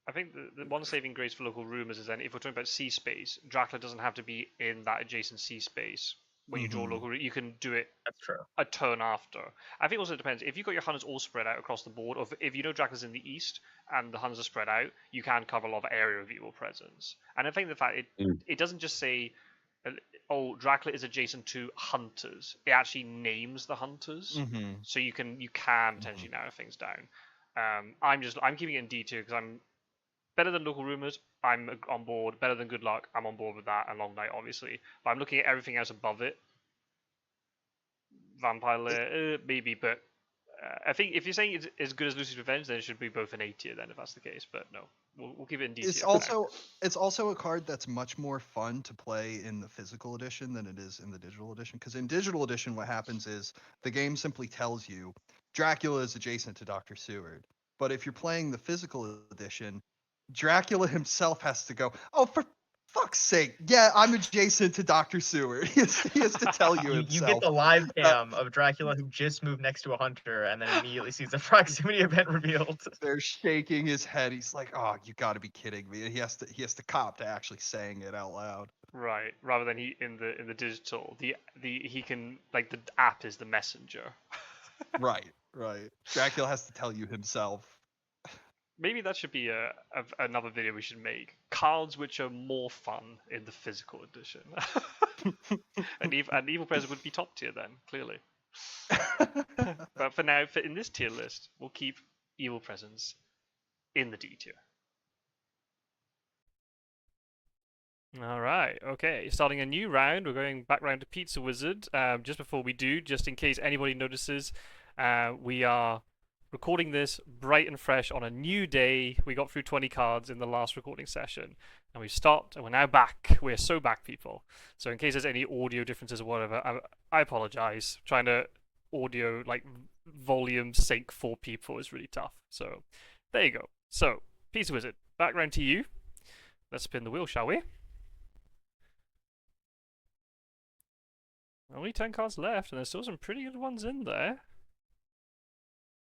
Speaker 1: I think the one saving grace for local rumors is then if we're talking about C space, Dracula doesn't have to be in that adjacent C space when you draw local. You can do it
Speaker 3: That's true.
Speaker 1: a turn after. I think also it depends. If you've got your hunters all spread out across the board, or if you know Dracula's in the east and the hunters are spread out, you can cover a lot of area of evil presence. And I think the fact it doesn't just say, oh, Dracula is adjacent to hunters. It actually names the hunters, so you can potentially narrow things down. I'm keeping it in D tier because I'm better than local rumors. I'm on board. Better than good luck. I'm on board with that. And long night, obviously. But I'm looking at everything else above it. Vampire Lair, maybe, but I think if you're saying it's as good as Lucy's Revenge, then it should be both an A tier then, if that's the case. But no, we'll keep it in D tier.
Speaker 4: It's also a card that's much more fun to play in the physical edition than it is in the digital edition. Because in digital edition, what happens is the game simply tells you Dracula is adjacent to Dr. Seward. But if you're playing the physical edition, Dracula himself has to go, oh, for fuck's sake, yeah, I'm adjacent to Dr. Seward. He has to tell you himself.
Speaker 3: You get the live cam of Dracula who just moved next to a hunter and then immediately sees the proximity event revealed.
Speaker 4: They're shaking his head. He's like, "Oh, you got to be kidding me!" And he has to cop to actually saying it out loud.
Speaker 1: Right, rather than he in the digital, he can like the app is the messenger.
Speaker 4: Right. Dracula has to tell you himself.
Speaker 1: Maybe that should be another video we should make. Cards which are more fun in the physical edition. and Evil Presence would be top tier then, clearly. But for now, in this tier list, we'll keep Evil Presence in the D tier. All right, okay. Starting a new round, we're going back round to Pizzawizard. Just before we do, just in case anybody notices, we are recording this bright and fresh on a new day. We got through 20 cards in the last recording session, and we've stopped, and we're now back. We're so back, people. So in case there's any audio differences or whatever, I apologize. Trying to audio, like, volume sync for people is really tough. So there you go. So, Pizzawizard, back round to you. Let's spin the wheel, shall we? Only 10 cards left, and there's still some pretty good ones in there.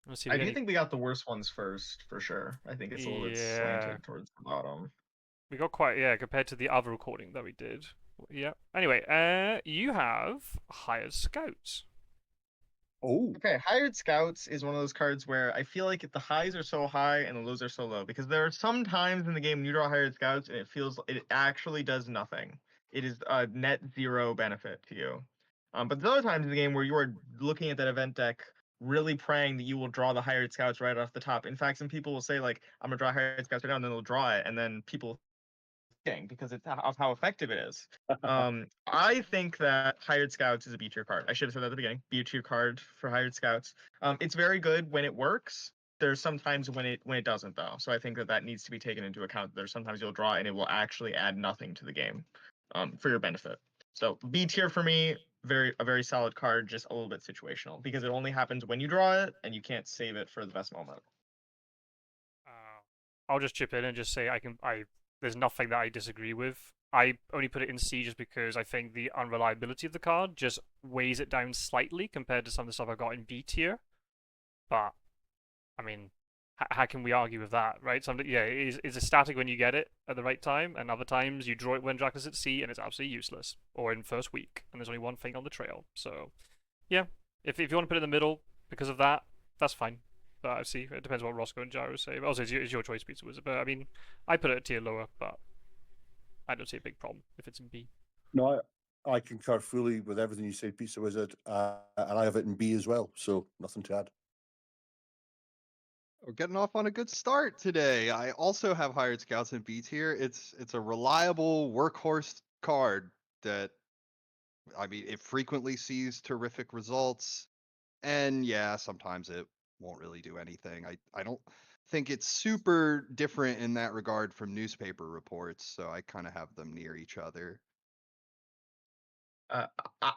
Speaker 1: Let's see if
Speaker 3: I
Speaker 1: we
Speaker 3: do
Speaker 1: get any-
Speaker 3: think we got the worst ones first, for sure. I think it's a little bit
Speaker 1: Yeah.
Speaker 3: slanted towards the bottom.
Speaker 1: we got quite, yeah, compared to the other recording that we did. Yeah. Anyway, you have hired scouts.
Speaker 2: Oh,
Speaker 3: Okay, hired scouts is one of those cards where I feel like the highs are so high and the lows are so low because there are some times in the game when you draw hired scouts and it feels it actually does nothing. It is a net zero benefit to you. But there are other times in the game where you are looking at that event deck, really praying that you will draw the hired scouts right off the top. In fact, some people will say like, "I'm gonna draw hired scouts right now," and then they'll draw it, and then people because it's of how effective it is. I think that hired scouts is a B tier card. I should have said that at the beginning. B tier card for hired scouts. It's very good when it works. There's sometimes when it doesn't though. So I think that needs to be taken into account. There's sometimes you'll draw and it will actually add nothing to the game, for your benefit. So B tier for me, a very solid card, just a little bit situational because it only happens when you draw it and you can't save it for the best moment.
Speaker 1: I'll just chip in and just say there's nothing that I disagree with. I only put it in C just because I think the unreliability of the card just weighs it down slightly compared to some of the stuff I got in B tier. But I mean, how can we argue with that, right? It's a static when you get it at the right time, and other times you draw it when Dracula's at C and it's absolutely useless, or in first week, and there's only one thing on the trail. So, yeah, if you want to put it in the middle because of that, that's fine. But I see it depends what Rossco and Gyro say. Also, it's your choice, Pizzawizard. But I mean, I put it a tier lower, but I don't see a big problem if it's in B.
Speaker 2: no, I concur fully with everything you said, Pizzawizard, and I have it in B as well, so nothing to add.
Speaker 4: We're getting off on a good start today. I also have hired scouts in B tier. It's a reliable workhorse card that, I mean, it frequently sees terrific results, and yeah, sometimes it won't really do anything. I don't think it's super different in that regard from newspaper reports, so I kind of have them near each other.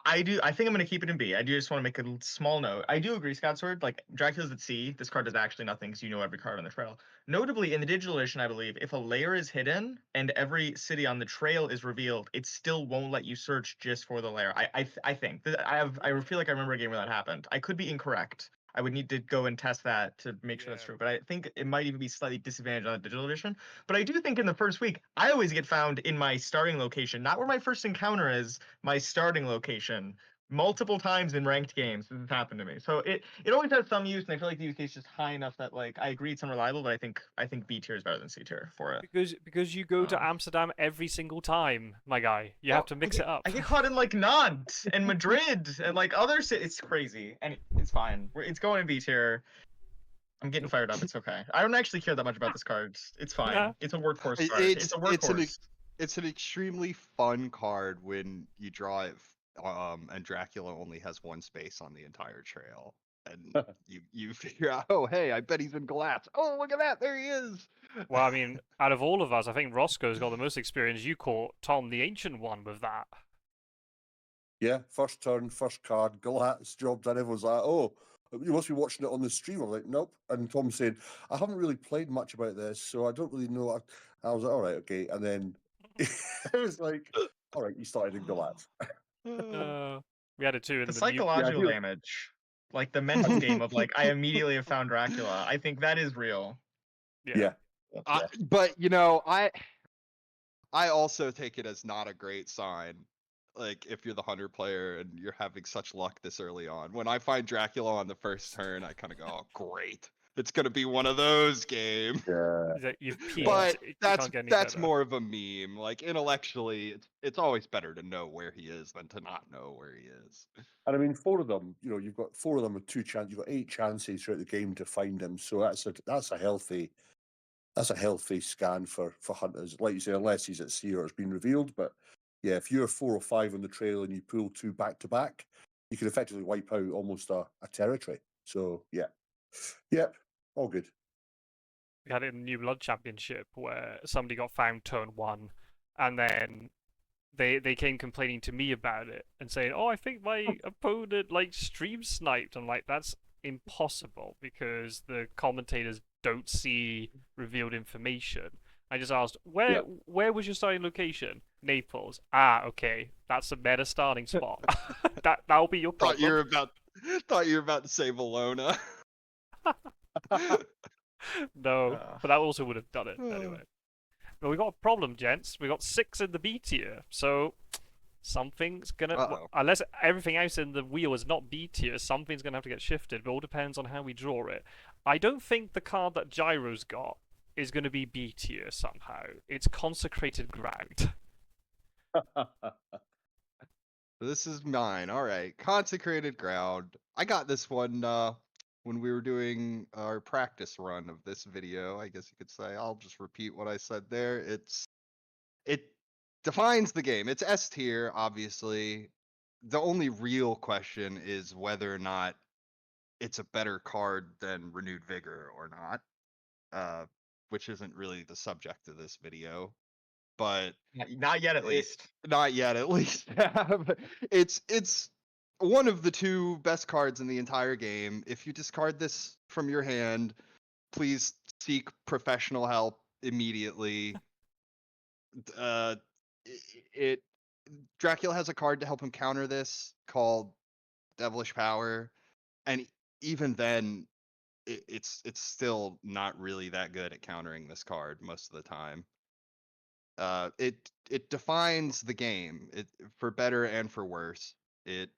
Speaker 3: I do. I think I'm going to keep it in B. I do just want to make a small note. I do agree, Scott Sword. Like Dracula's at C. This card does actually nothing because you know every card on the trail. Notably, in the digital edition, I believe if a layer is hidden and every city on the trail is revealed, it still won't let you search just for the layer. I think I feel like I remember a game where that happened. I could be incorrect. I would need to go and test that to make sure that's
Speaker 1: Yeah.
Speaker 3: true. But I think it might even be slightly disadvantaged on the digital edition. But I do think in the first week, I always get found in my starting location, not where my first encounter is, my starting location. Multiple times in ranked games, this has happened to me. So it always has some use, and I feel like the use case is just high enough that like I agree it's unreliable, but I think B tier is better than C tier for it.
Speaker 1: Because you go to
Speaker 3: Um,
Speaker 1: Amsterdam every single time, my guy. You have to mix it up.
Speaker 3: I get caught in like Nantes and Madrid and like other cities. It's crazy, and it's fine. It's going in B tier. I'm getting fired up. It's okay. I don't actually care that much about this card. It's fine.
Speaker 1: Yeah.
Speaker 3: It's a workhorse card.
Speaker 4: It's
Speaker 3: a
Speaker 4: it's an
Speaker 3: workhorse.
Speaker 4: it's an extremely fun card when you draw it, and Dracula only has one space on the entire trail, and you figure out, oh hey, I bet he's in glass. Oh look at that, there he is.
Speaker 1: Well, I mean, out of all of us, I think Roscoe's got the most experience. You caught Tom the Ancient One with that.
Speaker 2: Yeah, first turn, first card, Galat's job done. Everyone's like, oh, you must be watching it on the stream. I'm like, nope. And Tom said, I haven't really played much about this, so I don't really know. I was like, all right, okay. And then it was like, all right, you started in Galat.
Speaker 1: We had it too in
Speaker 3: The
Speaker 1: the
Speaker 3: psychological
Speaker 2: Yeah,
Speaker 3: damage, like the mental game of like I immediately have found Dracula. I think that is real.
Speaker 1: Yeah.
Speaker 4: But you know, I also take it as not a great sign. Like if you're the hunter player and you're having such luck this early on. When I find Dracula on the first turn, I kind of go, "Oh, great. It's going to be one of those games."
Speaker 2: Yeah.
Speaker 1: That you've peaked.
Speaker 4: But
Speaker 1: You can't get any
Speaker 4: that's
Speaker 1: better.
Speaker 4: more of a meme. Like intellectually, it's always better to know where he is than to not know where he is.
Speaker 2: And I mean, four of them, you've got four of them with two chances. You've got 8 chances throughout the game to find him. So that's a healthy scan for hunters. Like you say, unless he's at sea or it's been revealed. But yeah, if you're 4 or 5 on the trail and you pull 2 back to back, you can effectively wipe out almost a territory. So yeah. Yep. All good.
Speaker 1: We had it in the New Blood Championship where somebody got found turn 1, and then they came complaining to me about it and saying, "Oh, I think my opponent like stream sniped." I'm like, that's impossible because the commentators don't see revealed information. I just asked, where was your starting location? Naples. Ah, okay, that's a meta starting spot. That'll be your
Speaker 4: Thought
Speaker 1: problem.
Speaker 4: you were about to say Valona.
Speaker 1: No, but that also would have done it
Speaker 4: Uh.
Speaker 1: anyway. But we got a problem, gents. We got 6 in the B tier, so something's gonna.
Speaker 4: Uh-oh.
Speaker 1: Unless everything else in the wheel is not B tier, something's gonna have to get shifted. It all depends on how we draw it. I don't think the card that Gyro's got is gonna be B tier somehow. It's Consecrated Ground.
Speaker 4: This is mine. All right. Consecrated Ground. I got this one when we were doing our practice run of this video, I guess you could say. I'll just repeat what I said there. It defines the game. It's S tier, obviously. The only real question is whether or not it's a better card than Renewed Vigor or not, which isn't really the subject of this video. But
Speaker 3: Not yet, at least.
Speaker 4: not yet, at least. It's one of the 2 best cards in the entire game. If you discard this from your hand, please seek professional help immediately. Dracula has a card to help him counter this called Devilish Power, and even then, it's still not really that good at countering this card most of the time. It defines the game, for better and for worse. It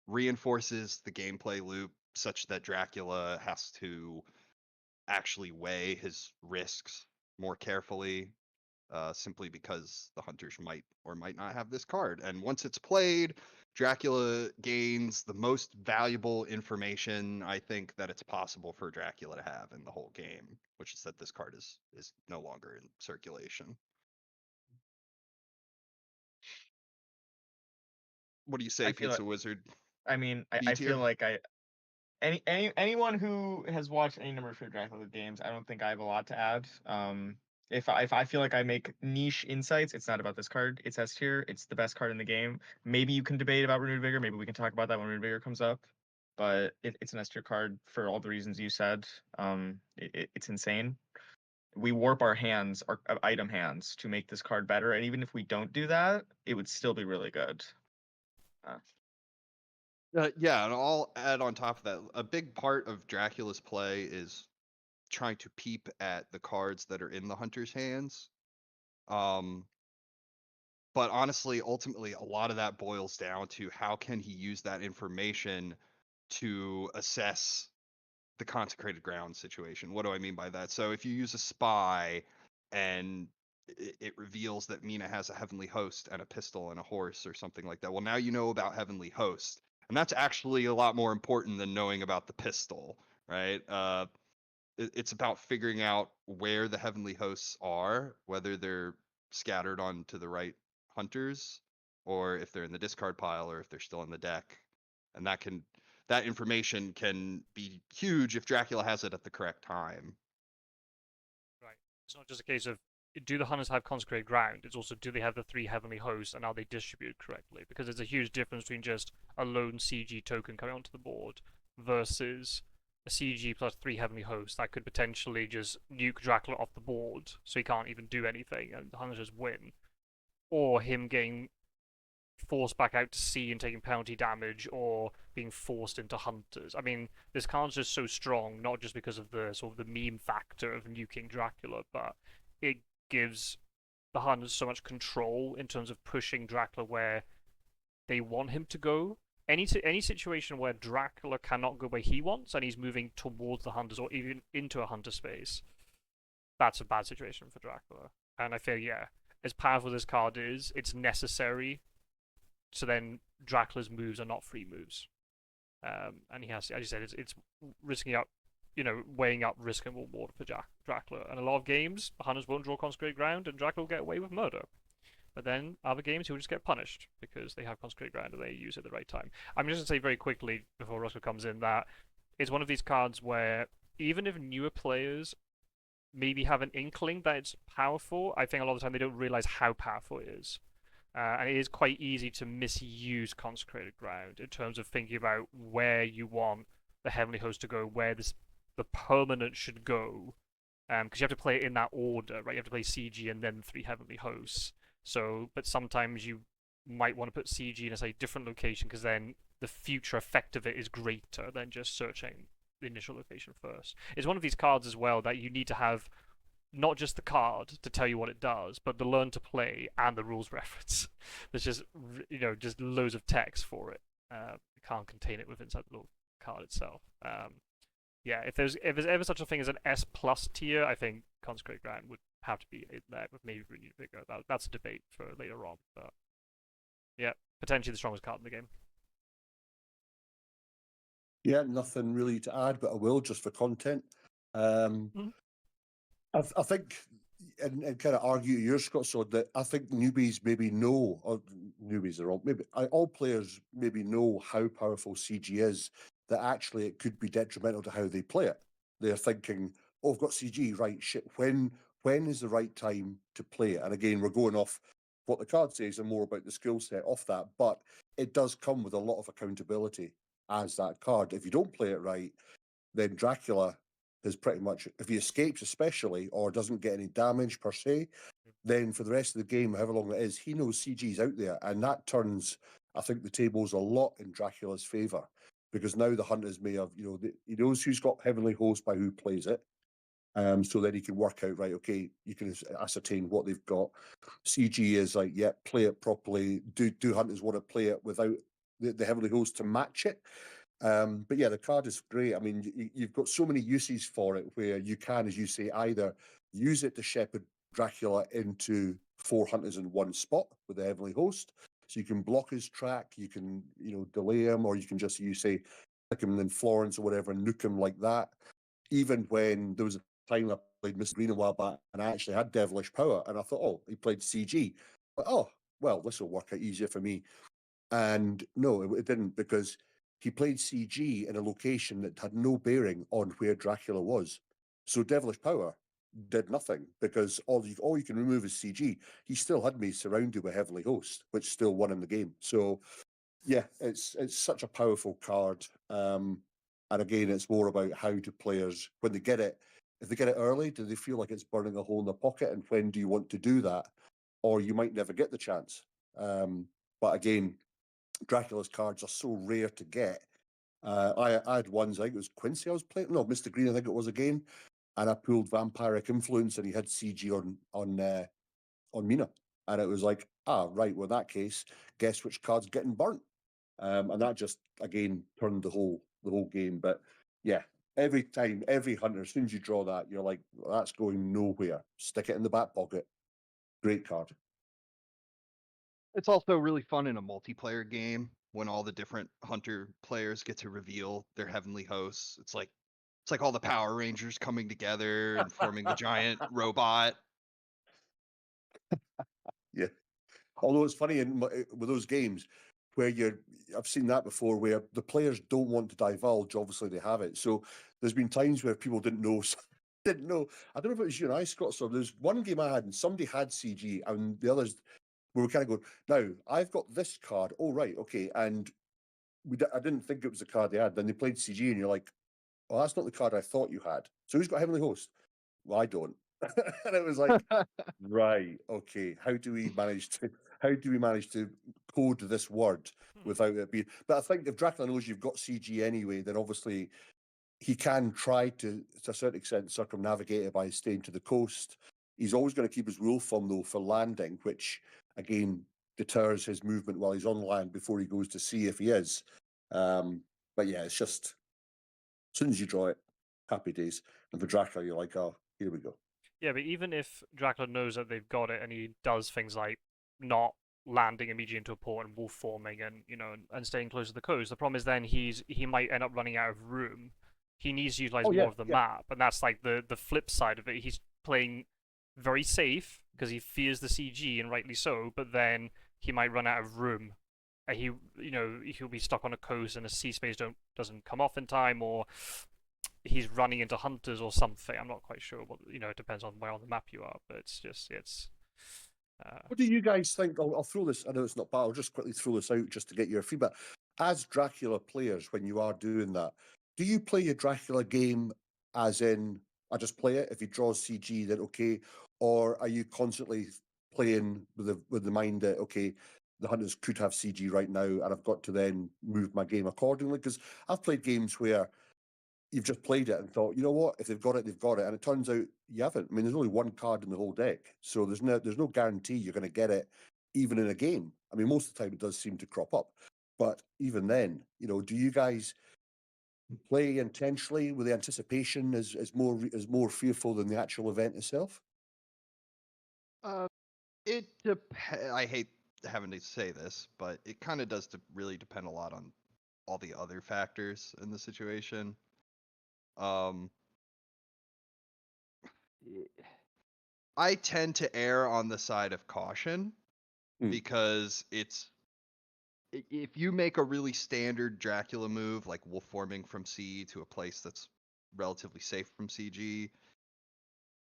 Speaker 4: reinforces the gameplay loop such that Dracula has to actually weigh his risks more carefully, simply because the hunters might or might not have this card. And once it's played, Dracula gains the most valuable information I think that it's possible for Dracula to have in the whole game, which is that this card is no longer in circulation. What do you say,
Speaker 3: I feel
Speaker 4: Pizza Wizard?
Speaker 3: I mean,
Speaker 4: B
Speaker 3: I
Speaker 4: tier?
Speaker 3: feel like anyone who has watched any number of Dracula games, I don't think I have a lot to add. If I feel like I make niche insights, it's not about this card. It's S tier. It's the best card in the game. Maybe you can debate about Renewed Vigor. Maybe we can talk about that when Renewed Vigor comes up. But it's an S tier card for all the reasons you said. It's insane. We warp our hands, our item hands, to make this card better. And even if we don't do that, it would still be really good.
Speaker 4: Yeah, and I'll add on top of that, a big part of Dracula's play is trying to peep at the cards that are in the hunter's hands. But honestly, ultimately, a lot of that boils down to how can he use that information to assess the consecrated ground situation. What do I mean by that? So if you use a spy and it reveals that Mina has a heavenly host and a pistol and a horse or something like that. Well, now you know about heavenly host. And that's actually a lot more important than knowing about the pistol, right? It's about figuring out where the heavenly hosts are, whether they're scattered onto the right hunters, or if they're in the discard pile, or if they're still in the deck. And that information can be huge if Dracula has it at the correct time.
Speaker 1: Right. It's not just a case of do the hunters have consecrated ground, it's also do they have the 3 heavenly hosts and are they distributed correctly? Because there's a huge difference between just a lone CG token coming onto the board versus a CG plus 3 heavenly hosts that could potentially just nuke Dracula off the board so he can't even do anything and the hunters just win. Or him getting forced back out to sea and taking penalty damage, or being forced into hunters. I mean, this card's just so strong, not just because of the sort of the meme factor of nuking Dracula, but it gives the hunters so much control in terms of pushing Dracula where they want him to go. Any situation where Dracula cannot go where he wants and he's moving towards the hunters or even into a hunter space, that's a bad situation for Dracula. And I feel, yeah, as powerful as this card is, it's necessary. So then Dracula's moves are not free moves. And he has, as you said, it's risking up, weighing up risk and reward for Dracula. And a lot of games, the hunters won't draw consecrated ground and Dracula will get away with murder. But then other games he'll just get punished because they have consecrated ground and they use it at the right time. I'm just going to say very quickly before Rossco comes in that it's one of these cards where even if newer players maybe have an inkling that it's powerful, I think a lot of the time they don't realize how powerful it is. And it is quite easy to misuse consecrated ground in terms of thinking about where you want the heavenly host to go, where the permanent should go, because you have to play it in that order, right? You have to play CG and then 3 heavenly hosts. So, but sometimes you might want to put CG in a say different location because then the future effect of it is greater than just searching the initial location first. It's one of these cards as well that you need to have not just the card to tell you what it does, but the learn to play and the rules reference. There's just just loads of text for it. You can't contain it within inside the little card itself. Yeah, if there's ever such a thing as an S plus tier, I think Consecrate Ground would have to be there with maybe Renewed Vigor. That's a debate for later on, but yeah, potentially the strongest card in the game.
Speaker 2: Yeah, nothing really to add, but I will just for content. I think, and kind of argue your Scott Sword, that I think newbies maybe know, or newbies are all, maybe all players maybe know how powerful CG is, that actually it could be detrimental to how they play it. They're thinking, oh, I've got CG, right, shit, when is the right time to play it? And again, we're going off what the card says and more about the skill set off that, but it does come with a lot of accountability as that card. If you don't play it right, then Dracula is pretty much, if he escapes especially, or doesn't get any damage per se, then for the rest of the game, however long it is, he knows CG's out there. And that turns, I think, the tables a lot in Dracula's favour. Because now the hunters may have, he knows who's got Heavenly Host by who plays it. So then he can work out, right, okay, you can ascertain what they've got. CG is like, yeah, play it properly. Do hunters want to play it without the Heavenly Host to match it? But yeah, the card is great. I mean, you've got so many uses for it where you can, as you say, either use it to shepherd Dracula into 4 hunters in one spot with the Heavenly Host. So you can block his track, you can, delay him, or you can just, you say, stick him in Florence or whatever and nuke him like that. Even when there was a time I played Mr. Green a while back and I actually had Devilish Power and I thought, oh, he played CG. But, oh, well, this will work out easier for me. And no, it didn't, because he played CG in a location that had no bearing on where Dracula was. So Devilish Power did nothing, because all you can remove is CG. He still had me surrounded with Heavenly Host, which still won in the game. So yeah, it's such a powerful card. And again, it's more about how do players, when they get it, if they get it early, do they feel like it's burning a hole in their pocket? And when do you want to do that? Or you might never get the chance. But again, Dracula's cards are so rare to get. I had ones, I think it was Quincy I was playing, no, Mr. Green I think it was again, and I pulled Vampiric Influence and he had CG on Mina. And it was like, right, well in that case, guess which card's getting burnt? And that just, again, turned the whole game. But yeah, every time, every hunter, as soon as you draw that, you're like, well, that's going nowhere. Stick it in the back pocket. Great card.
Speaker 4: It's also really fun in a multiplayer game when all the different hunter players get to reveal their heavenly hosts. It's like all the Power Rangers coming together and forming the giant robot.
Speaker 2: Yeah. Although it's funny with those games where I've seen that before, where the players don't want to divulge. Obviously, they have it. So there's been times where people didn't know. Didn't know. I don't know if it was you and I, Scott. So there's one game I had, and somebody had CG, and the others we were kind of going, now I've got this card. Oh right, okay, and I didn't think it was the card they had. Then they played CG, and you're like, oh, that's not the card I thought you had. So who's got Heavenly Host? Well, I don't. And it was like, right, okay. How do we manage to code this word without it being? But I think if Dracula knows you've got CG anyway, then obviously he can try to a certain extent circumnavigate it by staying to the coast. He's always going to keep his rule form though for landing, which again deters his movement while he's on land before he goes to sea if he is. But yeah, it's just as soon as you draw it, happy days. And for Dracula, you're like, oh, here we go.
Speaker 1: Yeah, but even if Dracula knows that they've got it and he does things like not landing immediately into a port and wolf forming and and staying close to the coast, the problem is then he might end up running out of room. He needs to utilize more of the map, and that's like the flip side of it. He's playing very safe because he fears the CG, and rightly so, but then he might run out of room. And he'll be stuck on a coast and a sea space doesn't come off in time, or he's running into hunters or something. I'm not quite sure. But it depends on where on the map you are. But it's.
Speaker 2: What do you guys think? I'll throw this. I know it's not bad. I'll just quickly throw this out just to get your feedback. As Dracula players, when you are doing that, do you play a Dracula game as in I just play it? If he draws CG, then okay, or are you constantly playing with the mind that okay, the hunters could have CG right now, and I've got to then move my game accordingly. Because I've played games where you've just played it and thought, you know what, if they've got it, they've got it, and it turns out you haven't. I mean, there's only one card in the whole deck, so there's no guarantee you're going to get it, even in a game. I mean, most of the time it does seem to crop up, but even then, do you guys play intentionally with the anticipation is more fearful than the actual event itself?
Speaker 4: It depends. I hate having to say this, but it kind of does really depend a lot on all the other factors in the situation. I tend to err on the side of caution because if you make a really standard Dracula move like wolf forming from C to a place that's relatively safe from CG,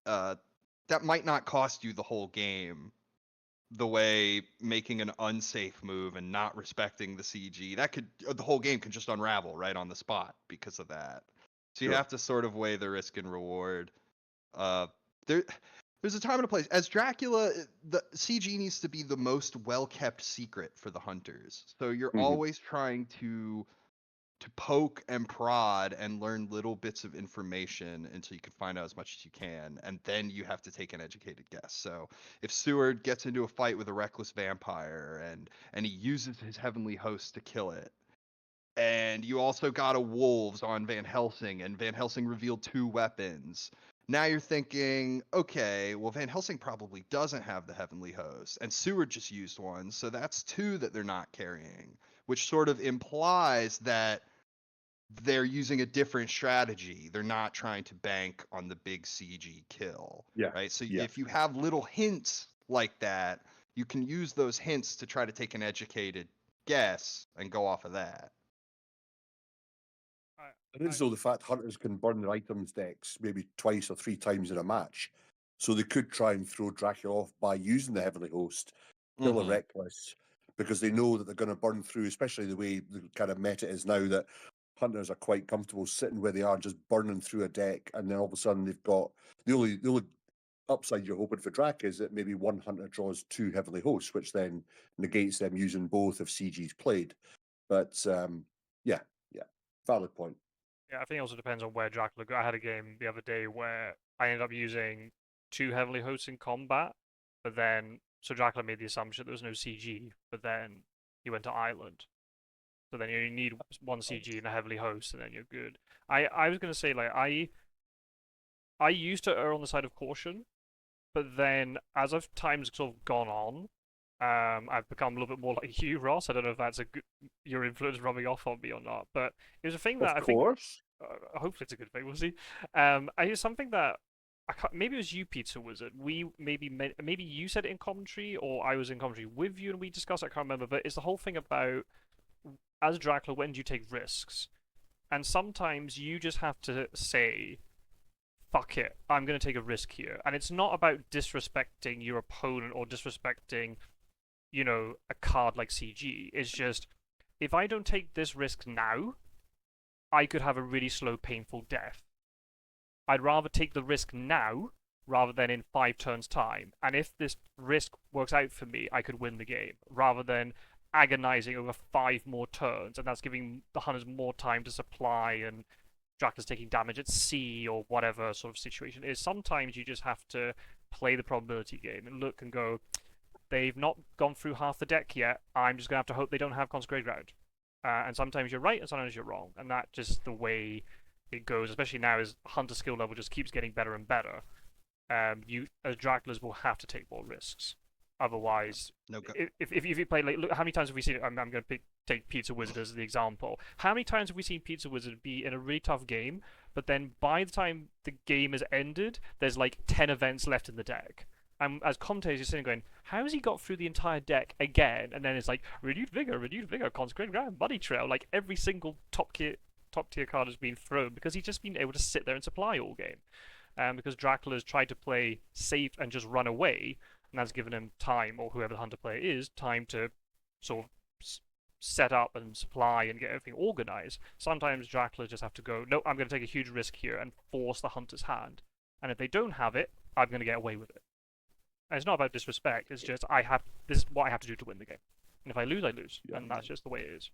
Speaker 4: that might not cost you the whole game. The way making an unsafe move and not respecting the CG, the whole game can just unravel right on the spot because of that. So you have to sort of weigh the risk and reward. There's a time and a place. As Dracula, the CG needs to be the most well-kept secret for the hunters. So you're always trying to poke and prod and learn little bits of information until you can find out as much as you can, and then you have to take an educated guess. So if Seward gets into a fight with a reckless vampire and he uses his heavenly host to kill it, and you also got a wolves on Van Helsing, and Van Helsing revealed 2 weapons. Now you're thinking, okay, well, Van Helsing probably doesn't have the heavenly host, and Seward just used one, so that's 2 that they're not carrying, which sort of implies that they're using a different strategy. They're not trying to bank on the big CG kill, right? So if you have little hints like that, you can use those hints to try to take an educated guess and go off of that.
Speaker 2: It is, though, the fact hunters can burn their items decks maybe twice or 3 times in a match. So they could try and throw Dracula off by using the Heavenly Host, kill a Reckless, because they know that they're going to burn through, especially the way the kind of meta is now, that hunters are quite comfortable sitting where they are, just burning through a deck, and then all of a sudden they've got the only upside you're hoping for Drac is that maybe one hunter draws 2 Heavenly Hosts, which then negates them using both if CG's played. But yeah, valid point.
Speaker 1: Yeah, I think it also depends on where Dracula go. I had a game the other day where I ended up using 2 heavenly hosts in combat, but then so Dracula made the assumption there was no CG, but then he went to Island. So then you need 1 CG and a heavenly host, and then you're good. I was gonna say, like, I used to err on the side of caution, but then as of time's sort of gone on, I've become a little bit more like you, Ross. I don't know if that's your influence rubbing off on me or not, but it was a thing that
Speaker 2: Of course.
Speaker 1: hopefully it's a good thing. We'll see. It's something that maybe it was you, Pizza Wizard. We maybe you said it in commentary, or I was in commentary with you, and we discussed it. I can't remember, but it's the whole thing about as Dracula, when do you take risks? And sometimes you just have to say, fuck it, I'm going to take a risk here. And it's not about disrespecting your opponent or disrespecting, a card like CG. It's just, if I don't take this risk now, I could have a really slow, painful death. I'd rather take the risk now rather than in 5 turns' time. And if this risk works out for me, I could win the game rather than agonizing over 5 more turns, and that's giving the hunters more time to supply, and Dracula's taking damage at sea or whatever sort of situation it is. Sometimes you just have to play the probability game and look and go, they've not gone through half the deck yet, I'm just going to have to hope they don't have Consecrated Ground. And sometimes you're right and sometimes you're wrong, and that's just the way it goes, especially now as hunter skill level just keeps getting better and better. You, as Draculas, will have to take more risks. Otherwise, if you play, like, look, how many times have we seen it? I'm going to take Pizza Wizard as the example. How many times have we seen Pizza Wizard be in a really tough game, but then by the time the game has ended, there's like 10 events left in the deck? And as commentators, you're sitting going, how has he got through the entire deck again? And then it's like, renewed vigor, Consecrated Ground, Money Trail. Like, every single top tier card has been thrown because he's just been able to sit there and supply all game. Because Dracula's tried to play safe and just run away, and that's given him time, or whoever the hunter player is, time to sort of set up and supply and get everything organized. Sometimes Dracula just have to go, no, I'm going to take a huge risk here and force the hunter's hand. And if they don't have it, I'm going to get away with it. And it's not about disrespect, it's just, this is what I have to do to win the game. And if I lose, I lose,
Speaker 2: Yeah.
Speaker 1: and that's just the way it is.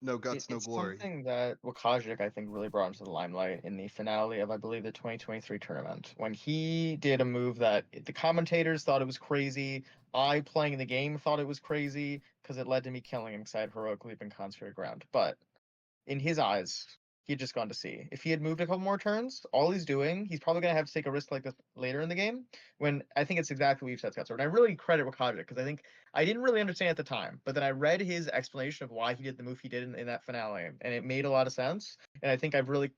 Speaker 4: No guts, no
Speaker 3: It's
Speaker 4: glory.
Speaker 3: something that Wakajic, I think, really brought into the limelight in the finale of, I believe, the 2023 tournament. When he did a move that the commentators thought it was crazy, I, playing the game, thought it was crazy, because it led to me killing him because I had heroically been consecrated ground. But in his eyes, he had just gone to C. If he had moved a couple more turns, all he's doing, he's probably going to have to take a risk like this later in the game, when I think it's exactly what you've said, Scott. And I really credit Wakajic, because I think I didn't really understand at the time, but then I read his explanation of why he did the move he did in that finale, and it made a lot of sense. And I think I've really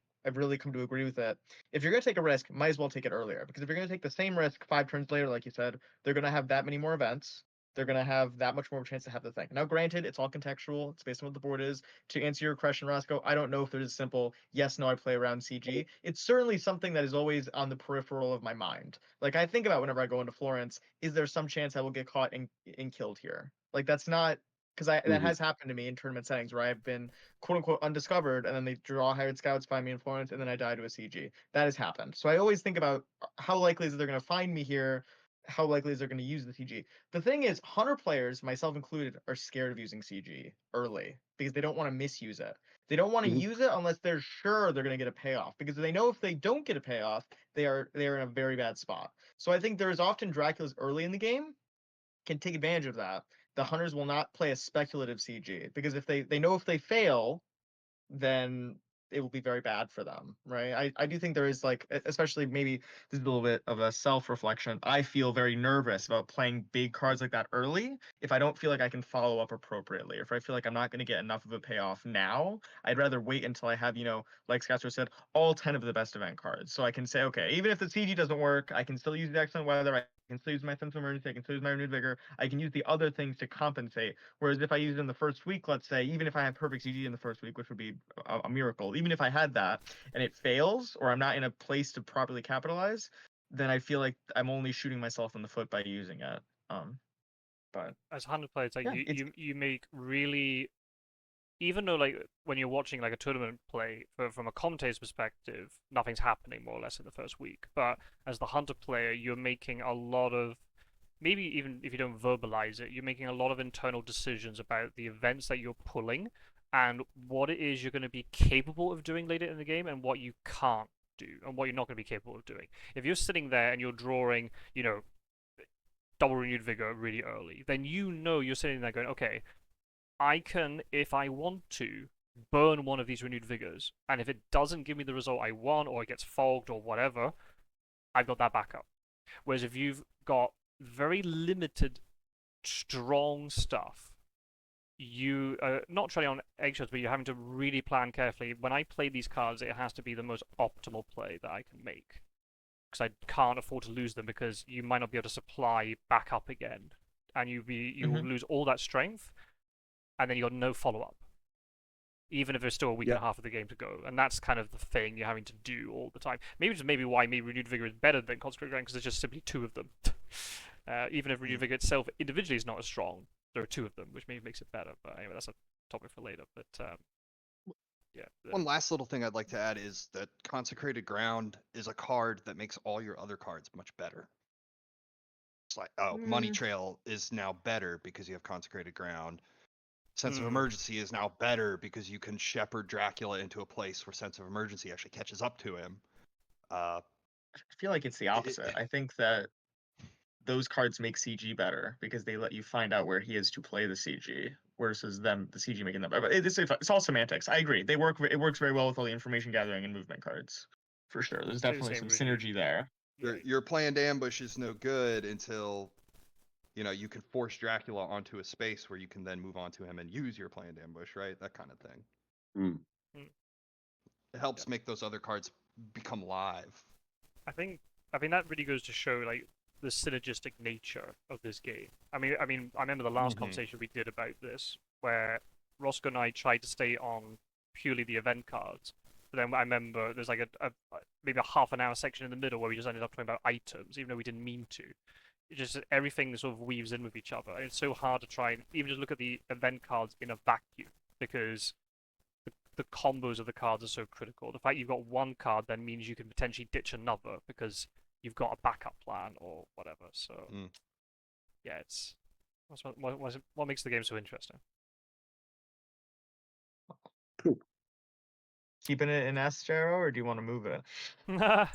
Speaker 3: come to agree with that. If you're going to take a risk, might as well take it earlier, because if you're going to take the same risk 5 turns later, like you said, they're going to have that many more events. They're going to have that much more of a chance to have the thing. Now, granted, it's all contextual. It's based on what the board is. To answer your question, Roscoe, I don't know if there's a simple yes, no, I play around CG. It's certainly something that is always on the peripheral of my mind. Like, I think about whenever I go into Florence, is there some chance I will get caught and killed here? Like, that's not, because that has happened to me in tournament settings where I've been quote unquote undiscovered, and then they draw hired scouts, find me in Florence, and then I die to a CG. That has happened. So I always think about how likely is it they're going to find me here? How likely is they're going to use the CG? The thing is, Hunter players, myself included, are scared of using CG early because they don't want to misuse it. They don't want to
Speaker 2: Mhm.
Speaker 3: use it unless they're sure they're going to get a payoff, because they know if they don't get a payoff, they are in a very bad spot. So I think there's often Draculas early in the game can take advantage of that. The hunters will not play a speculative CG, because if they know if they fail, then it will be very bad for them, right? I do think there is, like, especially, maybe this is a little bit of a self-reflection. I feel very nervous about playing big cards like that early if I don't feel like I can follow up appropriately, or if I feel like I'm not going to get enough of a payoff now. I'd rather wait until I have, like Scastro said, all 10 of the best event cards. So I can say, okay, even if the CG doesn't work, I can still use the excellent weather, I can still use my sense of emergency, I can still use my renewed vigor, I can use the other things to compensate. Whereas if I use it in the first week, let's say, even if I have perfect CG in the first week, which would be a miracle, even if I had that and it fails, or I'm not in a place to properly capitalize, then I feel like I'm only shooting myself in the foot by using it. But
Speaker 1: As 100 players, like
Speaker 3: yeah,
Speaker 1: you make really, even though like when you're watching like a tournament play from a commentator's perspective, nothing's happening more or less in the first week. But as the hunter player, you're making a lot of, maybe even if you don't verbalize it, you're making a lot of internal decisions about the events that you're pulling and what it is you're going to be capable of doing later in the game and what you can't do and what you're not going to be capable of doing. If you're sitting there and you're drawing, double renewed vigor really early, then you're sitting there going, okay, I can, if I want to, burn one of these renewed vigors, and if it doesn't give me the result I want, or it gets fogged or whatever, I've got that backup. Whereas if you've got very limited, strong stuff, you not treading on eggshells, but you're having to really plan carefully. When I play these cards, it has to be the most optimal play that I can make, because I can't afford to lose them, because you might not be able to supply back up again, and you will lose all that strength, and then you got no follow up, even if there's still a week and a half of the game to go. And that's kind of the thing you're having to do all the time. Maybe why Renewed Vigor is better than Consecrated Ground, because there's just simply two of them. Even if Renewed Vigor itself individually is not as strong, there are two of them, which maybe makes it better. But anyway, that's a topic for later. But yeah.
Speaker 4: One last little thing I'd like to add is that Consecrated Ground is a card that makes all your other cards much better. It's like, Money Trail is now better because you have Consecrated Ground. Sense of Emergency is now better because you can shepherd Dracula into a place where Sense of Emergency actually catches up to him.
Speaker 3: I feel like it's the opposite. I think that those cards make CG better because they let you find out where he is to play the CG, versus them, the CG making them better. But it's all semantics. I agree. It works very well with all the information gathering and movement cards, for sure. There's definitely some synergy there.
Speaker 4: Your planned ambush is no good until you can force Dracula onto a space where you can then move on to him and use your planned ambush, right? That kind of thing. It helps make those other cards become live.
Speaker 1: I think that really goes to show like the synergistic nature of this game. I mean, I remember the last conversation we did about this, where Rossco and I tried to stay on purely the event cards. But then I remember there's like a maybe a half an hour section in the middle where we just ended up talking about items, even though we didn't mean to. Just everything sort of weaves in with each other. And it's so hard to try and even just look at the event cards in a vacuum, because the combos of the cards are so critical. The fact you've got one card then means you can potentially ditch another because you've got a backup plan or whatever. So yeah, it's What makes the game so interesting?
Speaker 2: Cool.
Speaker 3: Keeping it in S, Gyro, or do you want to move it?
Speaker 4: I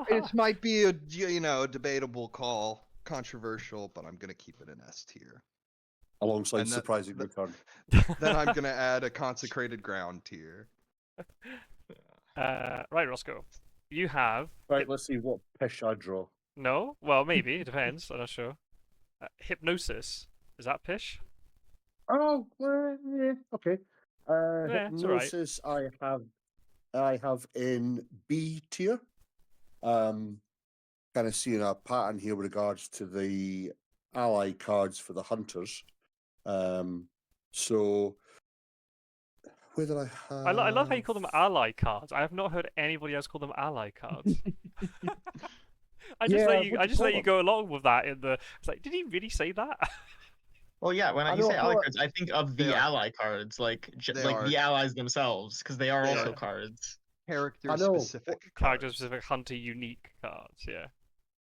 Speaker 4: think it might be a debatable call, controversial, but I'm gonna keep it in S tier.
Speaker 2: Alongside
Speaker 4: And that-
Speaker 2: surprising
Speaker 4: that-
Speaker 2: return.
Speaker 4: Then I'm gonna add a consecrated ground tier.
Speaker 1: Right, Roscoe. You have
Speaker 2: Right, let's see what pish I draw.
Speaker 1: no. Well, maybe it depends. I'm not sure. Hypnosis. Is that pish?
Speaker 2: Oh, yeah, okay.
Speaker 1: Yeah, it's alright.
Speaker 2: Hypnosis, I have in B tier. Kind of seeing a pattern here with regards to the ally cards for the hunters. So where did I have?
Speaker 1: I love how you call them ally cards. I have not heard anybody else call them ally cards. I just
Speaker 2: Yeah,
Speaker 1: let you.
Speaker 2: what
Speaker 1: I
Speaker 2: do you
Speaker 1: just
Speaker 2: call
Speaker 1: let you
Speaker 2: them?
Speaker 1: go along with that. It's like, did he really say that?
Speaker 3: Well, yeah. When
Speaker 2: I
Speaker 3: you
Speaker 2: know,
Speaker 3: say
Speaker 2: I
Speaker 3: ally
Speaker 2: thought-
Speaker 3: cards, I think of
Speaker 4: They
Speaker 3: the
Speaker 4: are.
Speaker 3: ally cards, like
Speaker 4: They
Speaker 3: like
Speaker 4: are.
Speaker 3: the allies themselves, because they are
Speaker 4: They
Speaker 3: also
Speaker 4: are.
Speaker 3: cards.
Speaker 4: Character
Speaker 2: I know.
Speaker 4: specific
Speaker 1: Character
Speaker 4: cards.
Speaker 1: specific hunter unique cards. Yeah.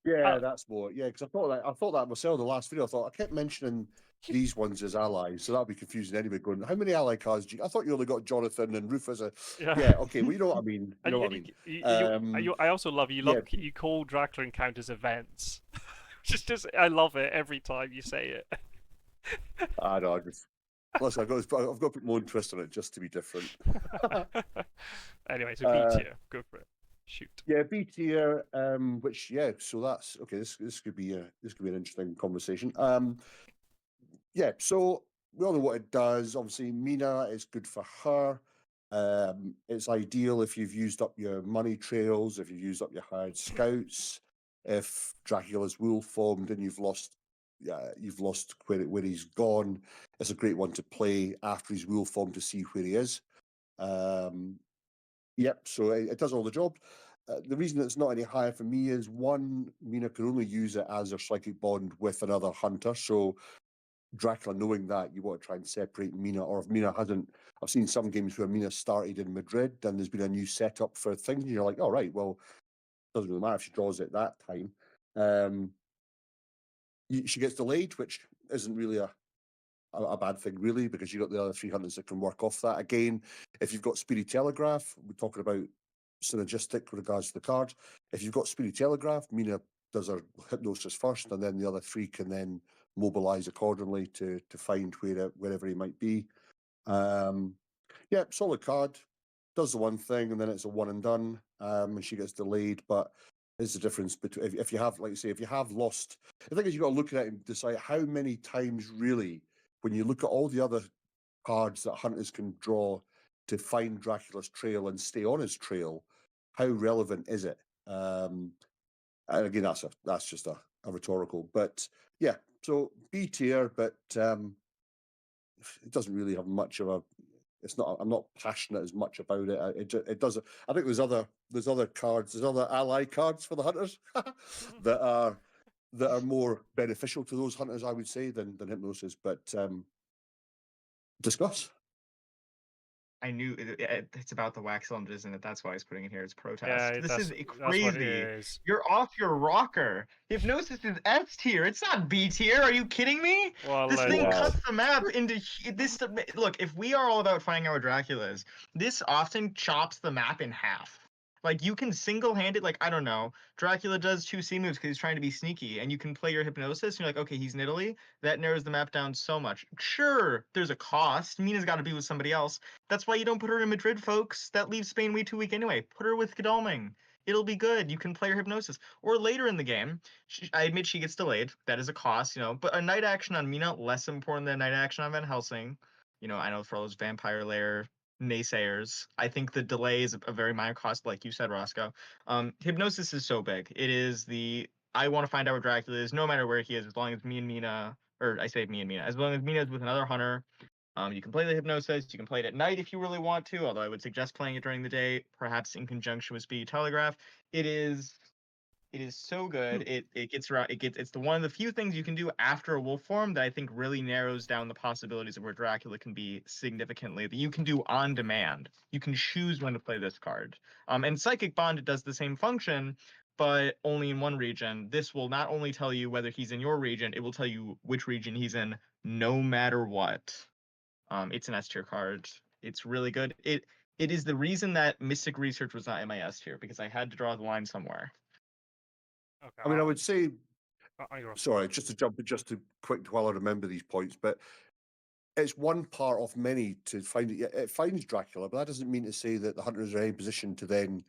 Speaker 2: Yeah, that's more. Yeah, because I thought that myself in the last video. I thought I kept mentioning these ones as allies, so that'll be confusing anyway. Going, how many ally cards do you? I thought you only got Jonathan and Rufus. Yeah, okay. Well, you know what I mean. You know what I mean.
Speaker 1: I also love you.
Speaker 2: yeah.
Speaker 1: You call Dracula encounters events. just I love it every time you say it.
Speaker 2: I know. Listen, I've got to put more interest on it just to be different.
Speaker 1: Anyway, so B tier. Go for it. Shoot.
Speaker 2: Yeah, B tier. Which so that's okay. This could be an interesting conversation. Yeah. So we all know what it does. Obviously, Mina is good for her. It's ideal if you've used up your money trails, if you've used up your hired scouts, if Dracula's wool formed and you've lost where he's gone. It's a great one to play after his wool formed to see where he is. Yep, so it does all the job. The reason it's not any higher for me is one, Mina can only use it as a psychic bond with another hunter. So Dracula, knowing that, you want to try and separate Mina, or if Mina hasn't, I've seen some games where Mina started in Madrid, and there's been a new setup for things, and you're like, all right, well, doesn't really matter if she draws it that time. She gets delayed, which isn't really a bad thing, really, because you've got the other 3 hunters that can work off that. Again, if you've got Speedy Telegraph, we're talking about synergistic with regards to the cards. If you've got Speedy Telegraph, Mina does her hypnosis first, and then the other 3 can then mobilize accordingly to find wherever he might be. Yeah, solid card. Does the one thing, and then it's a one and done, and she gets delayed. But there's the difference between if you have, like you say, if you have lost. The thing is, you got to look at it and decide how many times really, when you look at all the other cards that hunters can draw to find Dracula's trail and stay on his trail, how relevant is it? And again, that's just a rhetorical. But yeah, so B tier, but it doesn't really have much of a. It's not. I'm not passionate as much about it. It does. I think there's other cards. There's other ally cards for the hunters that are more beneficial to those hunters, I would say, than hypnosis. But discuss.
Speaker 3: I knew it's about the wax cylinders, isn't it? That's why I was putting it here. It's protest.
Speaker 1: Yeah,
Speaker 3: This is
Speaker 1: that's what it
Speaker 3: crazy.
Speaker 1: is.
Speaker 3: You're off your rocker. Hypnosis is S tier. It's not B tier. Are you kidding me?
Speaker 1: Well,
Speaker 3: This thing
Speaker 2: Wow.
Speaker 3: cuts the map into this. Look, if we are all about finding out where Dracula is, this often chops the map in half. Like, you can single-handed, like, I don't know, Dracula does 2 C moves because he's trying to be sneaky, and you can play your hypnosis, and you're like, okay, he's in Italy. That narrows the map down so much. Sure, there's a cost. Mina's got to be with somebody else. That's why you don't put her in Madrid, folks. That leaves Spain way too weak anyway. Put her with Godalming. It'll be good. You can play your hypnosis. Or later in the game, I admit she gets delayed. That is a cost, but a night action on Mina, less important than a night action on Van Helsing. I know for all those Vampire Lair naysayers, I think the delay is a very minor cost, like you said, Rossco. Hypnosis is so big. It is I want to find out where Dracula is, no matter where he is, as long as me and Mina, or I say me and Mina, as long as Mina is with another hunter. You can play the hypnosis. You can play it at night if you really want to, although I would suggest playing it during the day, perhaps in conjunction with Speedy Telegraph. It is so good. It's one of the few things you can do after a wolf form that I think really narrows down the possibilities of where Dracula can be significantly. That you can do on demand. You can choose when to play this card. And Psychic Bond, it does the same function, but only in one region. This will not only tell you whether he's in your region, it will tell you which region he's in, no matter what. It's an S tier card. It's really good. It is the reason that Mystic Research was not in my S tier, because I had to draw the line somewhere.
Speaker 1: Okay.
Speaker 2: I mean, I would say,
Speaker 1: you're right.
Speaker 2: sorry, just to jump, just to quick while I remember these points, but it's one part of many to find it. It finds Dracula, but that doesn't mean to say that the hunters are in any position to then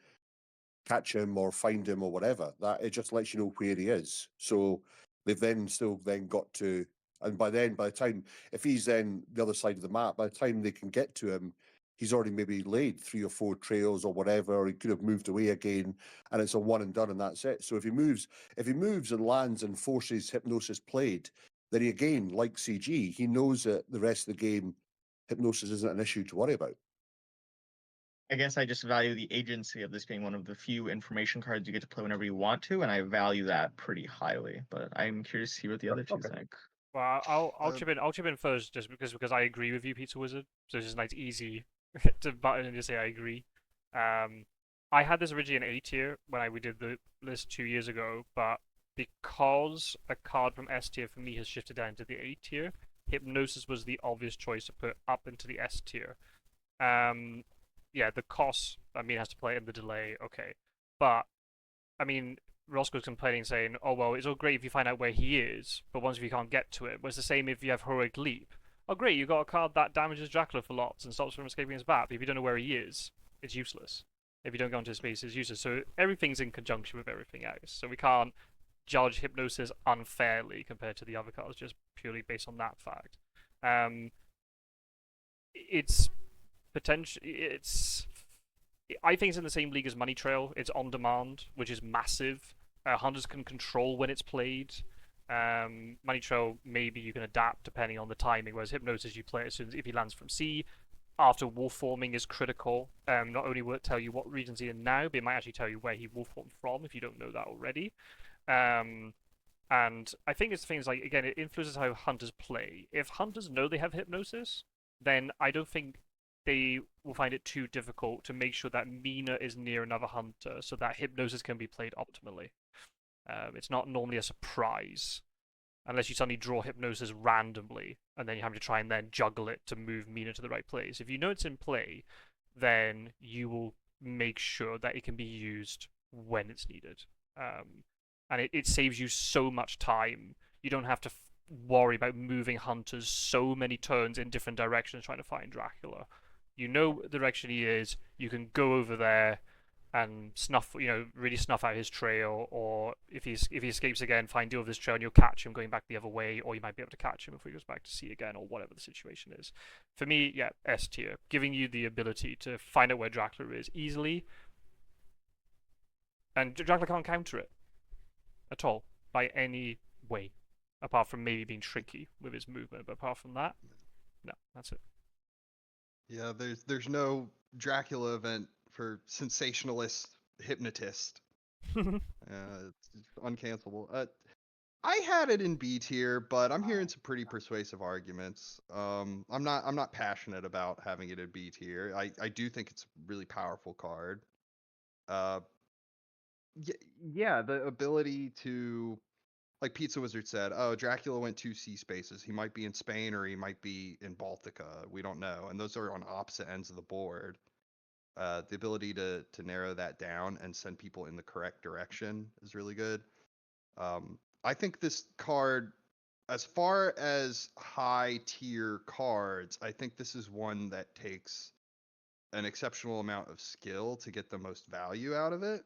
Speaker 2: catch him or find him or whatever. That it just lets you know where he is. So they've then still then got to, and by the time, if he's then the other side of the map, by the time they can get to him, he's already maybe laid 3 or 4 trails or whatever, or he could have moved away again, and it's a one and done, and that's it. So if he moves and lands and forces hypnosis played, then he again, like CG, he knows that the rest of the game, hypnosis isn't an issue to worry about.
Speaker 3: I guess I just value the agency of this being one of the few information cards you get to play whenever you want to, and I value that pretty highly. But I'm curious to see what the other two
Speaker 2: Okay.
Speaker 3: think.
Speaker 1: Well, I'll chip in. I'll chip in first, just because I agree with you, Pizzawizard. So it's just nice, easy to button and just say I agree. I had this originally in A tier when we did the list 2 years ago, but because a card from S tier for me has shifted down to the A tier, Hypnosis was the obvious choice to put up into the S tier. Yeah, the cost, I mean, has to play in the delay, okay. But, I mean, Rossco's complaining, saying, oh, well, it's all great if you find out where he is, but once if you can't get to it. Well, it's the same if you have Heroic Leap. Oh, great, you got a card that damages Dracula for lots and stops him from escaping his bat, but if you don't know where he is, it's useless. If you don't go into his space, it's useless. So everything's in conjunction with everything else. So we can't judge Hypnosis unfairly compared to the other cards, just purely based on that fact. It's I think it's in the same league as Money Trail. It's on demand, which is massive. Hunters can control when it's played. Money Trail, maybe you can adapt depending on the timing, whereas Hypnosis, you play it as soon as if he lands from sea. After wolf forming is critical. Not only will it tell you what regions he's in now, but it might actually tell you where he wolf formed from if you don't know that already. And I think it's things like, again, it influences how hunters play. If hunters know they have Hypnosis, then I don't think they will find it too difficult to make sure that Mina is near another hunter so that Hypnosis can be played optimally. It's not normally a surprise unless you suddenly draw Hypnosis randomly and then you have to try and then juggle it to move Mina to the right place. If you know it's in play, then you will make sure that it can be used when it's needed. And it saves you so much time. You don't have to worry about moving hunters so many turns in different directions trying to find Dracula. You know the direction he is, you can go over there and snuff, really snuff out his trail, or if he escapes again, find deal with his trail and you'll catch him going back the other way, or you might be able to catch him if he goes back to sea again, or whatever the situation is. For me, yeah, S tier, giving you the ability to find out where Dracula is easily, and Dracula can't counter it at all by any way, apart from maybe being tricky with his movement. But apart from that, no, that's it.
Speaker 4: Yeah, there's no Dracula event for sensationalist hypnotist. It's uncancelable. I had it in B tier, but I'm hearing some pretty persuasive arguments. I'm not passionate about having it in B tier. I do think it's a really powerful card. Yeah, the ability to, like Pizzawizard said, oh, Dracula went 2 sea spaces. He might be in Spain or he might be in Baltica. We don't know. And those are on opposite ends of the board. The ability to narrow that down and send people in the correct direction is really good. I think this card, as far as high tier cards, I think this is one that takes an exceptional amount of skill to get the most value out of it.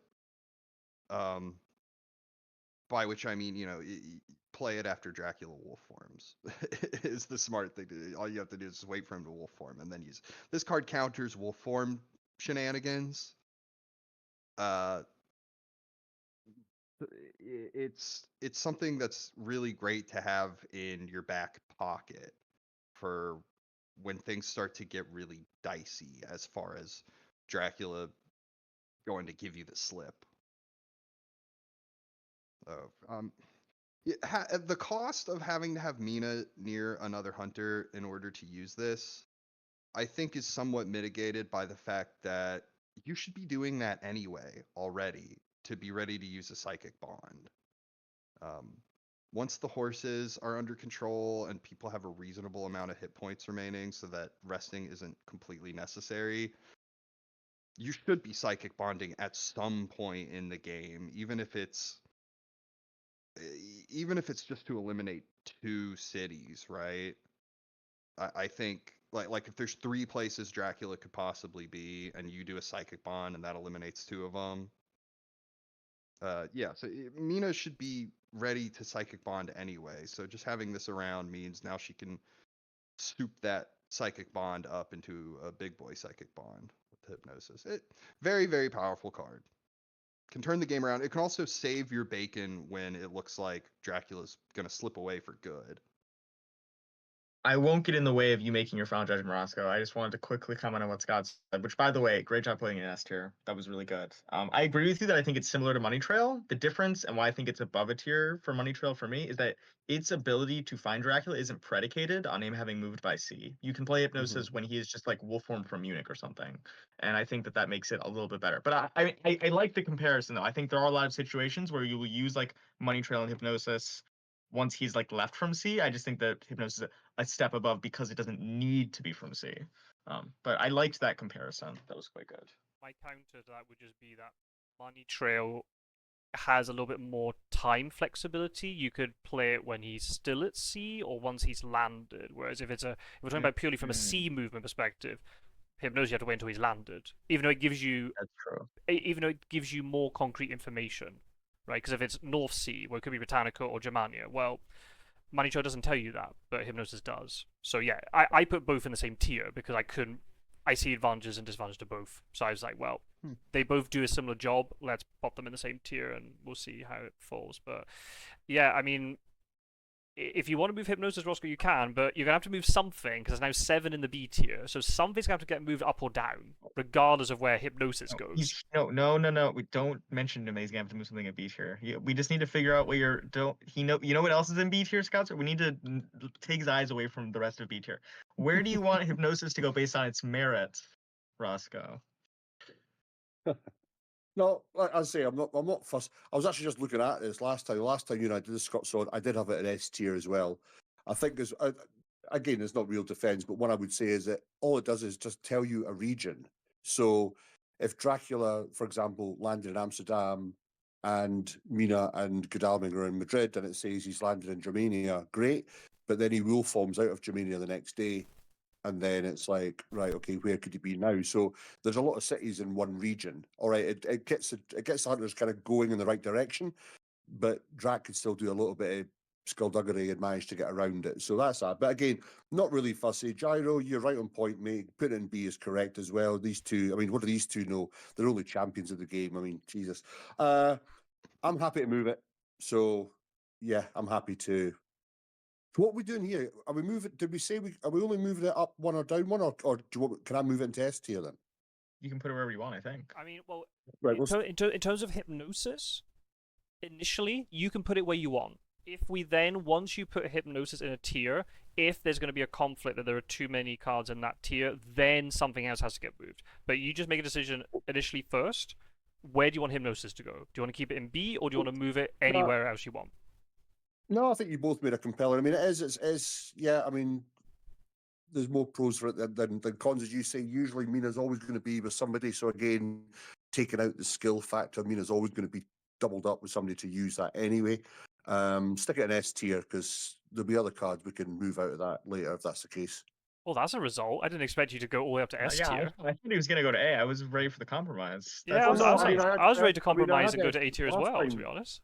Speaker 4: By which I mean, play it after Dracula wolf forms is the smart thing to do. All you have to do is just wait for him to wolf form and then use this card counters wolf form shenanigans. It's something that's really great to have in your back pocket for when things start to get really dicey as far as Dracula going to give you the slip. The cost of having to have Mina near another hunter in order to use this, I think, is somewhat mitigated by the fact that you should be doing that anyway already. to be ready to use a Psychic Bond. Once the horses are under control and people have a reasonable amount of hit points remaining so that resting isn't completely necessary, you should be Psychic Bonding at some point in the game, even if it's just to eliminate 2 cities, right? I think like if there's 3 places Dracula could possibly be, and you do a Psychic Bond and that eliminates 2 of them. Yeah, so Mina should be ready to Psychic Bond anyway. So just having this around means now she can soup that Psychic Bond up into a big boy Psychic Bond with Hypnosis. Very, very powerful card. Can turn the game around. It can also save your bacon when it looks like Dracula's gonna slip away for good.
Speaker 3: I won't get in the way of you making your final judgment, Rossco. I just wanted to quickly comment on what Scott said, which, by the way, great job putting in S tier. That was really good. I agree with you that I think it's similar to Money Trail. The difference and why I think it's above a tier for Money Trail for me is that its ability to find Dracula isn't predicated on him having moved by sea. You can play Hypnosis when he is just like wolf form from Munich or something, and I think that makes it a little bit better. But I like the comparison though. I think there are a lot of situations where you will use like Money Trail and Hypnosis once he's like left from sea. I just think that Hypnosis is a step above because it doesn't need to be from sea. But I liked that comparison. That was quite good.
Speaker 1: My counter to that would just be that Money Trail has a little bit more time flexibility. You could play it when he's still at sea or once he's landed. Whereas if we're talking about purely from a sea movement perspective, Hypnosis you have to wait until he's landed. Even though it gives you
Speaker 3: That's true.
Speaker 1: even though it gives you more concrete information, right? Because if it's North Sea, well, it could be Britannica or Germania. Well, Money Trail doesn't tell you that, but Hypnosis does. So yeah, I put both in the same tier because I see advantages and disadvantages to both. So I was like, well, they both do a similar job. Let's pop them in the same tier and we'll see how it falls. But yeah, I mean, if you want to move Hypnosis, Rossco, you can, but you're going to have to move something because there's now 7 in the B tier. So something's going to have to get moved up or down, regardless of where Hypnosis goes.
Speaker 3: No. We don't mention him. He's going to have to move something in B tier. We just need to figure out where you know what else is in B tier, Scouts? We need to take his eyes away from the rest of B tier. Where do you want Hypnosis to go based on its merit, Rossco?
Speaker 2: No, like I say, I'm not fussed. I was actually just looking at this last time. Last time you and I did the Scott Sword, I did have it in S tier as well. I think there's again, it's not real defense, but what I would say is that all it does is just tell you a region. So if Dracula, for example, landed in Amsterdam and Mina and Godalming are in Madrid, and it says he's landed in Germania, great. But then he rule forms out of Germania the next day. And then it's like, right, okay, where could he be now? So there's a lot of cities in one region. All right, it gets the hunters kind of going in the right direction, but Drac could still do a little bit of skullduggery and manage to get around it. So that's that. But again, not really fussy. Gyro, you're right on point, mate. Putting in B is correct as well. These two, I mean, what do these two know? They're only champions of the game. I mean, Jesus. I'm happy to move it. So yeah, I'm happy to. So what are we doing here? Are we moving? Did we say are we only moving it up one or down one, or do you want, can I move it into S tier then?
Speaker 3: You can put it wherever you want, I think.
Speaker 1: I mean, well,
Speaker 2: Right.
Speaker 1: in terms of Hypnosis, initially you can put it where you want. If we then, once you put Hypnosis in a tier, if there's going to be a conflict that there are too many cards in that tier, then something else has to get moved. But you just make a decision initially first. Where do you want Hypnosis to go? Do you want to keep it in B, or do you want to move it anywhere else you want?
Speaker 2: No, I think you both made a compelling. I mean, it's yeah. I mean, there's more pros for it than cons, as you say. Usually, Mina's always going to be with somebody. So again, taking out the skill factor, Mina's always going to be doubled up with somebody to use that anyway. Stick it in S tier because there'll be other cards we can move out of that later if that's the case.
Speaker 1: Well, that's a result. I didn't expect you to go all the way up to S tier.
Speaker 3: I thought he was going to go to A. I was ready for the compromise.
Speaker 1: Yeah, I was ready to compromise and go to A tier as well, to be honest.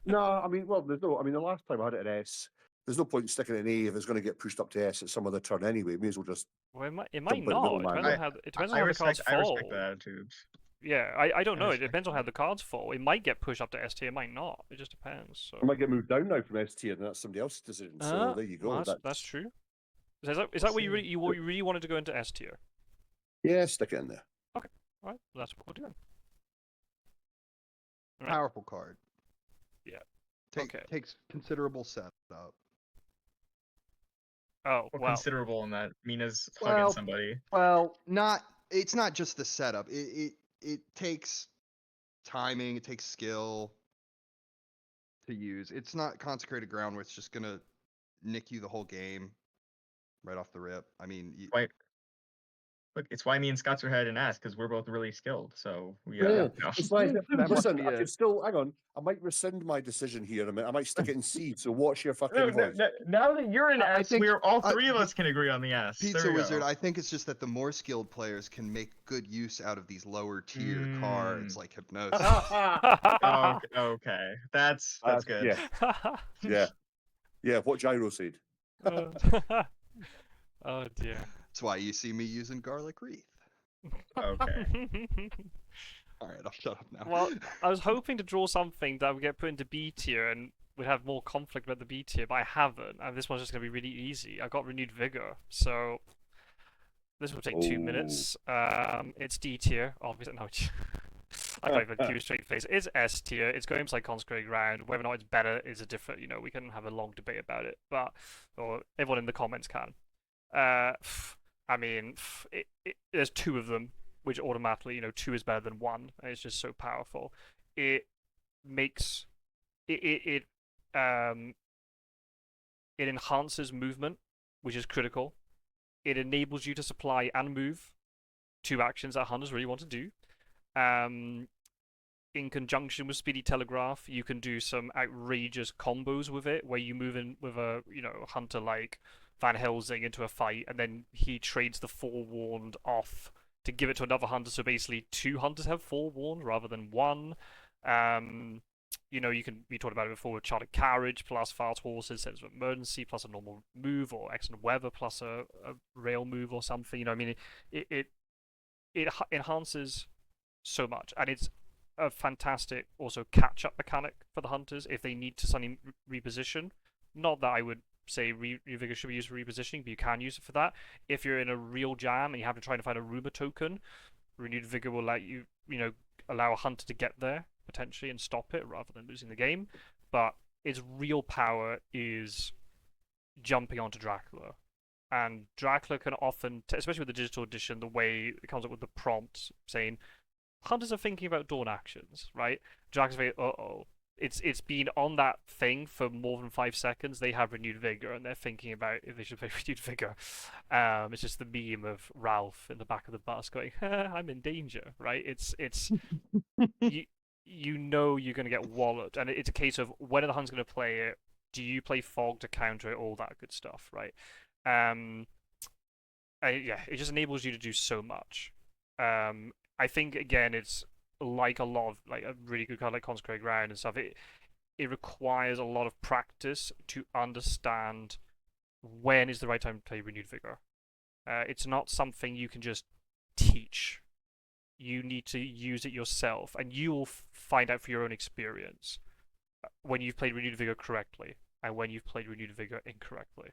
Speaker 2: No, I mean, well, there's no. I mean, the last time I had it in S, there's no point in sticking it in A if it's going to get pushed up to S at some other turn anyway. May as well just.
Speaker 1: Well, it
Speaker 2: Jump
Speaker 1: might
Speaker 2: in the
Speaker 1: not.
Speaker 2: middle,
Speaker 1: It
Speaker 2: man.
Speaker 1: depends on how the cards fall.
Speaker 3: I respect the attitude.
Speaker 1: Yeah, I don't know. It
Speaker 3: respect
Speaker 1: depends on how the cards fall. It might get pushed up to S tier. It might not. It just depends. So.
Speaker 2: I might get moved down now from S tier, and that's somebody else's decision. So there you go.
Speaker 1: Well, that's true. Is that what you really wanted to go into S tier?
Speaker 2: Yeah, stick it in there.
Speaker 1: Okay, all right. Well, that's what we'll do. Right.
Speaker 4: Powerful card.
Speaker 1: Yeah.
Speaker 4: Takes considerable setup.
Speaker 1: Oh,
Speaker 3: Or
Speaker 1: well.
Speaker 3: considerable in that Mina's hugging somebody.
Speaker 4: Well, it's not just the setup. It takes timing, it takes skill to use. It's not Consecrated Ground where it's just gonna nick you the whole game right off the rip. I mean,
Speaker 3: Why? Look, it's why me and Scott's are head and ass because we're both really skilled. So we,
Speaker 2: Yeah,
Speaker 3: no.
Speaker 2: it's like,
Speaker 6: That must
Speaker 2: listen,
Speaker 6: be
Speaker 2: I
Speaker 6: a-
Speaker 2: could still, hang on, I might rescind my decision here. I might stick it in C, so watch your
Speaker 3: No,
Speaker 2: fucking voice.
Speaker 3: now that you're an
Speaker 4: I
Speaker 3: S,
Speaker 4: think-
Speaker 3: we're all
Speaker 4: I-
Speaker 3: three of us can agree on the S. There
Speaker 4: Pizza
Speaker 3: we
Speaker 4: Wizard,
Speaker 3: go.
Speaker 4: I think it's just that the more skilled players can make good use out of these lower tier cards like Hypnosis.
Speaker 3: Oh, okay, that's good.
Speaker 2: Yeah, yeah, what Gyro said.
Speaker 1: Oh dear.
Speaker 4: That's why you see me using Garlic Wreath.
Speaker 3: Okay.
Speaker 4: All right, I'll shut up now.
Speaker 1: Well, I was hoping to draw something that would get put into B tier and we'd have more conflict about the B tier, but I haven't. And this one's just going to be really easy. I got Renewed Vigor, so this will take 2 minutes. It's D tier, obviously. No, I can't even keep a straight face. It's S tier. It's going beside Consecrated Ground. Whether or not it's better is a different. We can have a long debate about it, or everyone in the comments can. I mean, there's 2 of them, which automatically, 2 is better than 1. And it's just so powerful. It makes it enhances movement, which is critical. It enables you to supply and move, 2 actions that hunters really want to do. In conjunction with Speedy Telegraph, you can do some outrageous combos with it, where you move in with a hunter like Van Helsing into a fight, and then he trades the Forewarned off to give it to another hunter. So basically, 2 hunters have Forewarned rather than 1. We talked about it before with Chartered Carriage plus Fast Horses, sense of emergency plus a normal move, or excellent weather plus a rail move or something. It enhances so much, and it's a fantastic also catch-up mechanic for the hunters if they need to suddenly reposition. Not that I would say Renewed Vigor should be used for repositioning, but you can use it for that. If you're in a real jam and you have to try to find a rumor token, Renewed Vigor will let you, allow a hunter to get there potentially and stop it rather than losing the game. But its real power is jumping onto Dracula. And Dracula can often, especially with the digital edition, the way it comes up with the prompt saying, hunters are thinking about dawn actions, right? Dracula's very, It's been on that thing for more than 5 seconds. They have Renewed Vigor, and they're thinking about if they should play Renewed Vigor. It's just the meme of Ralph in the back of the bus going, "I'm in danger," right? It's you're going to get walloped, and it's a case of when are the hunters going to play it? Do you play Fog to counter it? All that good stuff, right? It just enables you to do so much. I think again, it's like a lot of a really good card like Consecrated Ground and stuff. It requires a lot of practice to understand when is the right time to play Renewed Vigor. It's not something you can just teach. You need to use it yourself, and you will find out for your own experience when you've played Renewed Vigor correctly and when you've played Renewed Vigor incorrectly.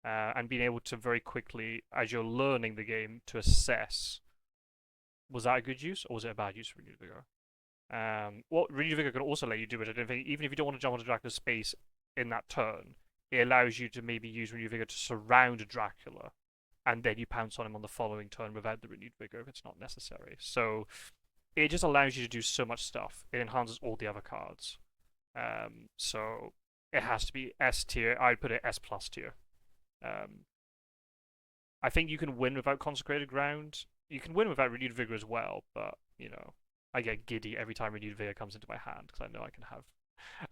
Speaker 1: And being able to very quickly, as you're learning the game, to assess, was that a good use or was it a bad use for Renewed Vigor? What Renewed Vigor can also let you do, even if you don't want to jump onto Dracula's space in that turn, it allows you to maybe use Renewed Vigor to surround Dracula, and then you pounce on him on the following turn without the Renewed Vigor if it's not necessary. So it just allows you to do so much stuff. It enhances all the other cards. So it has to be S tier. I'd put it S plus tier. I think you can win without Consecrated Ground. You can win without Renewed Vigor as well, but, I get giddy every time Renewed Vigor comes into my hand because I know I can have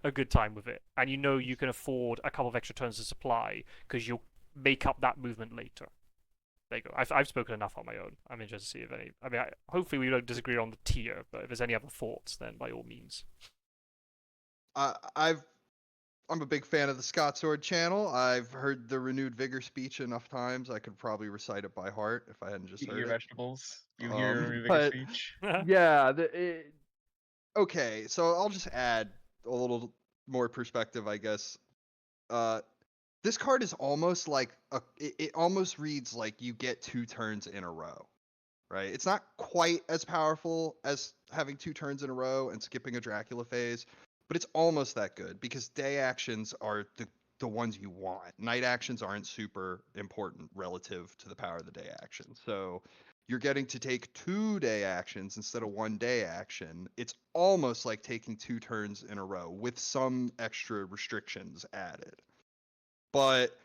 Speaker 1: a good time with it. And you can afford a couple of extra turns of supply because you'll make up that movement later. There you go. I've spoken enough on my own. I'm interested to see if any... hopefully we don't disagree on the tier, but if there's any other thoughts, then by all means.
Speaker 4: I'm a big fan of the Scott Sword channel. I've heard the Renewed Vigor speech enough times. I could probably recite it by heart if I hadn't just
Speaker 3: Eat
Speaker 4: heard
Speaker 3: your
Speaker 4: it.
Speaker 3: vegetables. You hear Renewed Vigor
Speaker 6: but-
Speaker 3: speech.
Speaker 6: Yeah,
Speaker 4: Okay, so I'll just add a little more perspective, I guess. This card is almost like it almost reads like you get 2 turns in a row, right? It's not quite as powerful as having 2 turns in a row and skipping a Dracula phase, but it's almost that good because day actions are the ones you want. Night actions aren't super important relative to the power of the day action. So you're getting to take 2-day actions instead of 1-day action. It's almost like taking 2 turns in a row with some extra restrictions added. But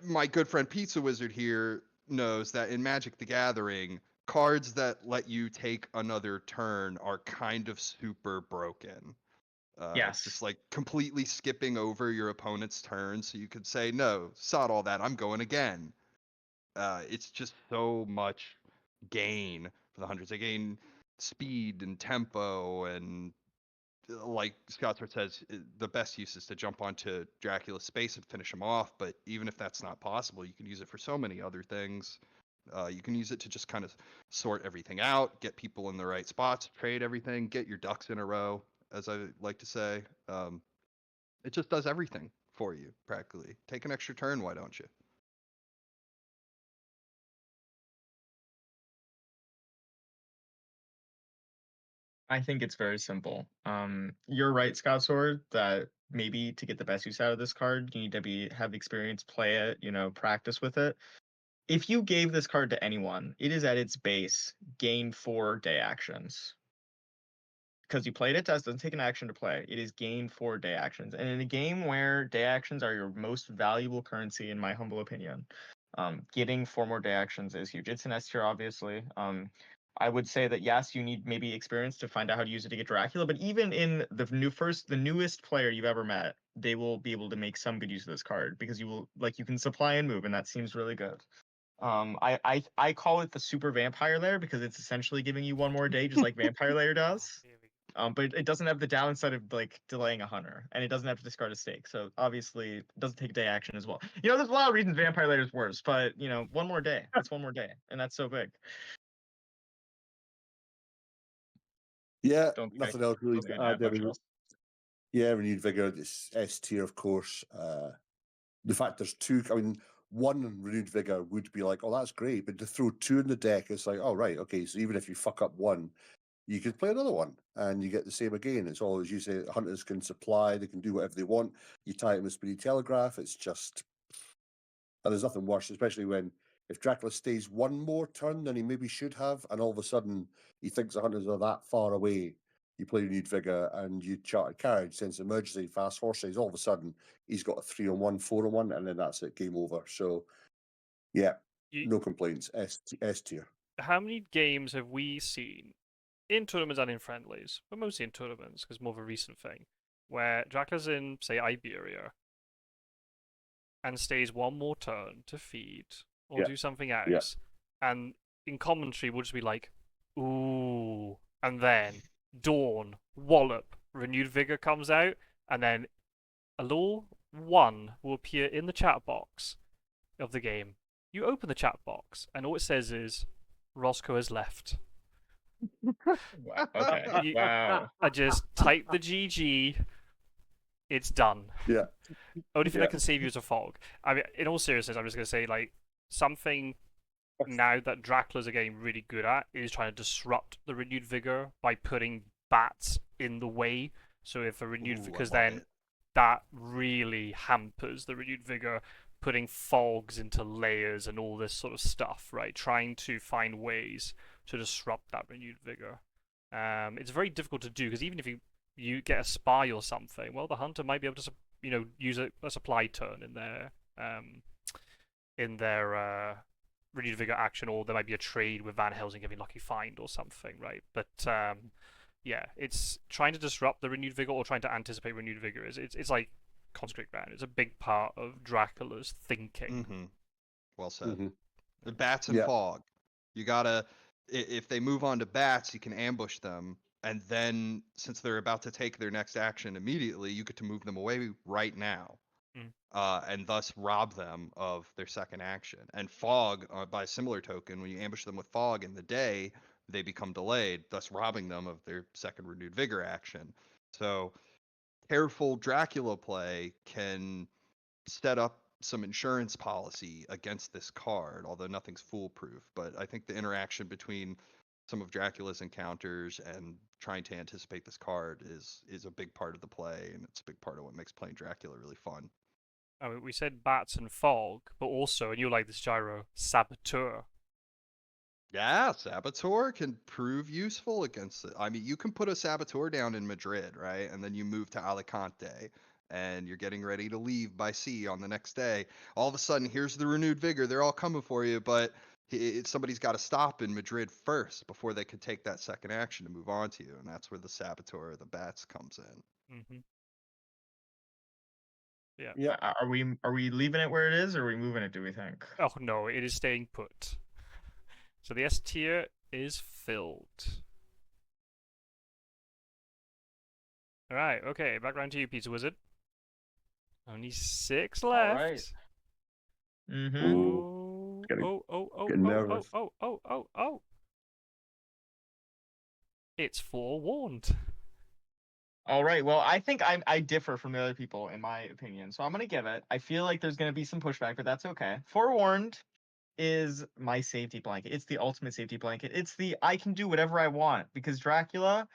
Speaker 4: my good friend Pizzawizard here knows that in Magic the Gathering, cards that let you take another turn are kind of super broken.
Speaker 3: Yes.
Speaker 4: Just like completely skipping over your opponent's turn, so you could say, no, sod all that, I'm going again. It's just so much gain for the hunters. They gain speed and tempo, and like Scottsworth says, the best use is to jump onto Dracula's space and finish him off. But even if that's not possible, you can use it for so many other things. You can use it to just kind of sort everything out, get people in the right spots, trade everything, get your ducks in a row, as I like to say. It just does everything for you, practically. Take an extra turn, why don't you?
Speaker 3: I think it's very simple. You're right, Scott Sword, that maybe to get the best use out of this card, you need to have experience, play it, practice with it. If you gave this card to anyone, it is at its base gain 4 day actions. Because you played it, doesn't take an action to play. It is gain 4 day actions. And in a game where day actions are your most valuable currency, in my humble opinion, getting 4 more day actions is huge. It's an S tier, obviously. I would say that yes, you need maybe experience to find out how to use it to get Dracula, but even in the newest player you've ever met, they will be able to make some good use of this card because you can supply and move, and that seems really good. I call it the super vampire lair because it's essentially giving you 1 more day, just like vampire lair does. But it doesn't have the downside of like delaying a hunter, and it doesn't have to discard a stake. So obviously, it doesn't take day action as well. There's a lot of reasons vampire lair is worse, but 1 more day. That's 1 more day, and that's so big.
Speaker 2: Yeah,
Speaker 3: Don't be
Speaker 2: nothing else really
Speaker 3: don't be
Speaker 2: to
Speaker 3: an
Speaker 2: add
Speaker 3: ad
Speaker 2: there.
Speaker 3: much else.
Speaker 2: Yeah, renewed vigor. It's S tier, of course. The fact there's 2, I mean, 1 renewed vigor would be like, oh, that's great, but to throw 2 in the deck, it's like, oh, right, okay, so even if you fuck up 1, you could play another one, and you get the same again. It's all, as you say, hunters can supply, they can do whatever they want. You tie it with Speedy Telegraph, it's just, and there's nothing worse, especially when if Dracula stays 1 more turn than he maybe should have, and all of a sudden he thinks the hunters are that far away. You play renewed vigor and you charter carriage, sense emergency, fast horses. All of a sudden, he's got a 3-on-1, 4-on-1, and then that's it, game over. So, yeah, no complaints. S tier.
Speaker 1: How many games have we seen in tournaments and in friendlies, but mostly in tournaments because more of a recent thing, where Dracula's in, say, Iberia and stays 1 more turn to feed or do something else, and in commentary we'll just be like, ooh, and then Dawn, Wallop, Renewed Vigor comes out, and then a little 1 will appear in the chat box of the game. You open the chat box, and all it says is, Rossco has left.
Speaker 3: Wow. Okay. Wow.
Speaker 1: I just type the GG. It's done.
Speaker 2: Yeah.
Speaker 1: Only thing that can save you is a fog. I mean, in all seriousness, I'm just gonna say like something now that Dracula's are getting really good at is trying to disrupt the renewed vigor by putting bats in the way. So if a renewed, because then that really hampers the renewed vigor, putting fogs into layers and all this sort of stuff, right? Trying to find ways to disrupt that renewed vigor. It's very difficult to do because even if you get a spy or something, well, the hunter might be able to use a supply turn in their renewed vigor action, or there might be a trade with Van Helsing giving lucky find or something, right? But yeah, it's trying to disrupt the renewed vigor or trying to anticipate renewed vigor. It's like conscript ground. It's a big part of Dracula's thinking.
Speaker 4: Mm-hmm. Well said. The bats and fog. You gotta, if they move on to bats, you can ambush them, and then since they're about to take their next action immediately, you get to move them away right now, and thus rob them of their second action. And fog, by a similar token, when you ambush them with fog in the day, they become delayed, thus robbing them of their second renewed vigor action. So careful Dracula play can set up some insurance policy against this card, although nothing's foolproof. But I think the interaction between some of Dracula's encounters and trying to anticipate this card is a big part of the play, and it's a big part of what makes playing Dracula really fun.
Speaker 1: I mean, we said bats and fog, but also, and you like this, Gyro, saboteur.
Speaker 4: Yeah, Saboteur can prove useful against it. I mean, you can put a Saboteur down in Madrid, right? And then you move to Alicante and you're getting ready to leave by sea on the next day. All of a sudden, here's the renewed vigor. They're all coming for you, but somebody's got to stop in Madrid first before they could take that second action to move on to you. And that's where the Saboteur or the Bats comes in.
Speaker 1: Mm-hmm.
Speaker 2: Yeah.
Speaker 3: Are we leaving it where it is, or are we moving it? Do we think?
Speaker 1: Oh no, it is staying put. So the S tier is filled. Alright, okay, back round to you, Pizzawizard. Only 6 left.
Speaker 3: Alright. Mm-hmm.
Speaker 1: Oh,
Speaker 2: Getting-
Speaker 1: oh,
Speaker 2: getting nervous.
Speaker 1: oh. It's forewarned.
Speaker 3: All right. Well, I think I differ from the other people in my opinion, so I'm gonna give it. I feel like there's gonna be some pushback, but that's okay. Forewarned is my safety blanket. It's the ultimate safety blanket. It's the I can do whatever I want because Dracula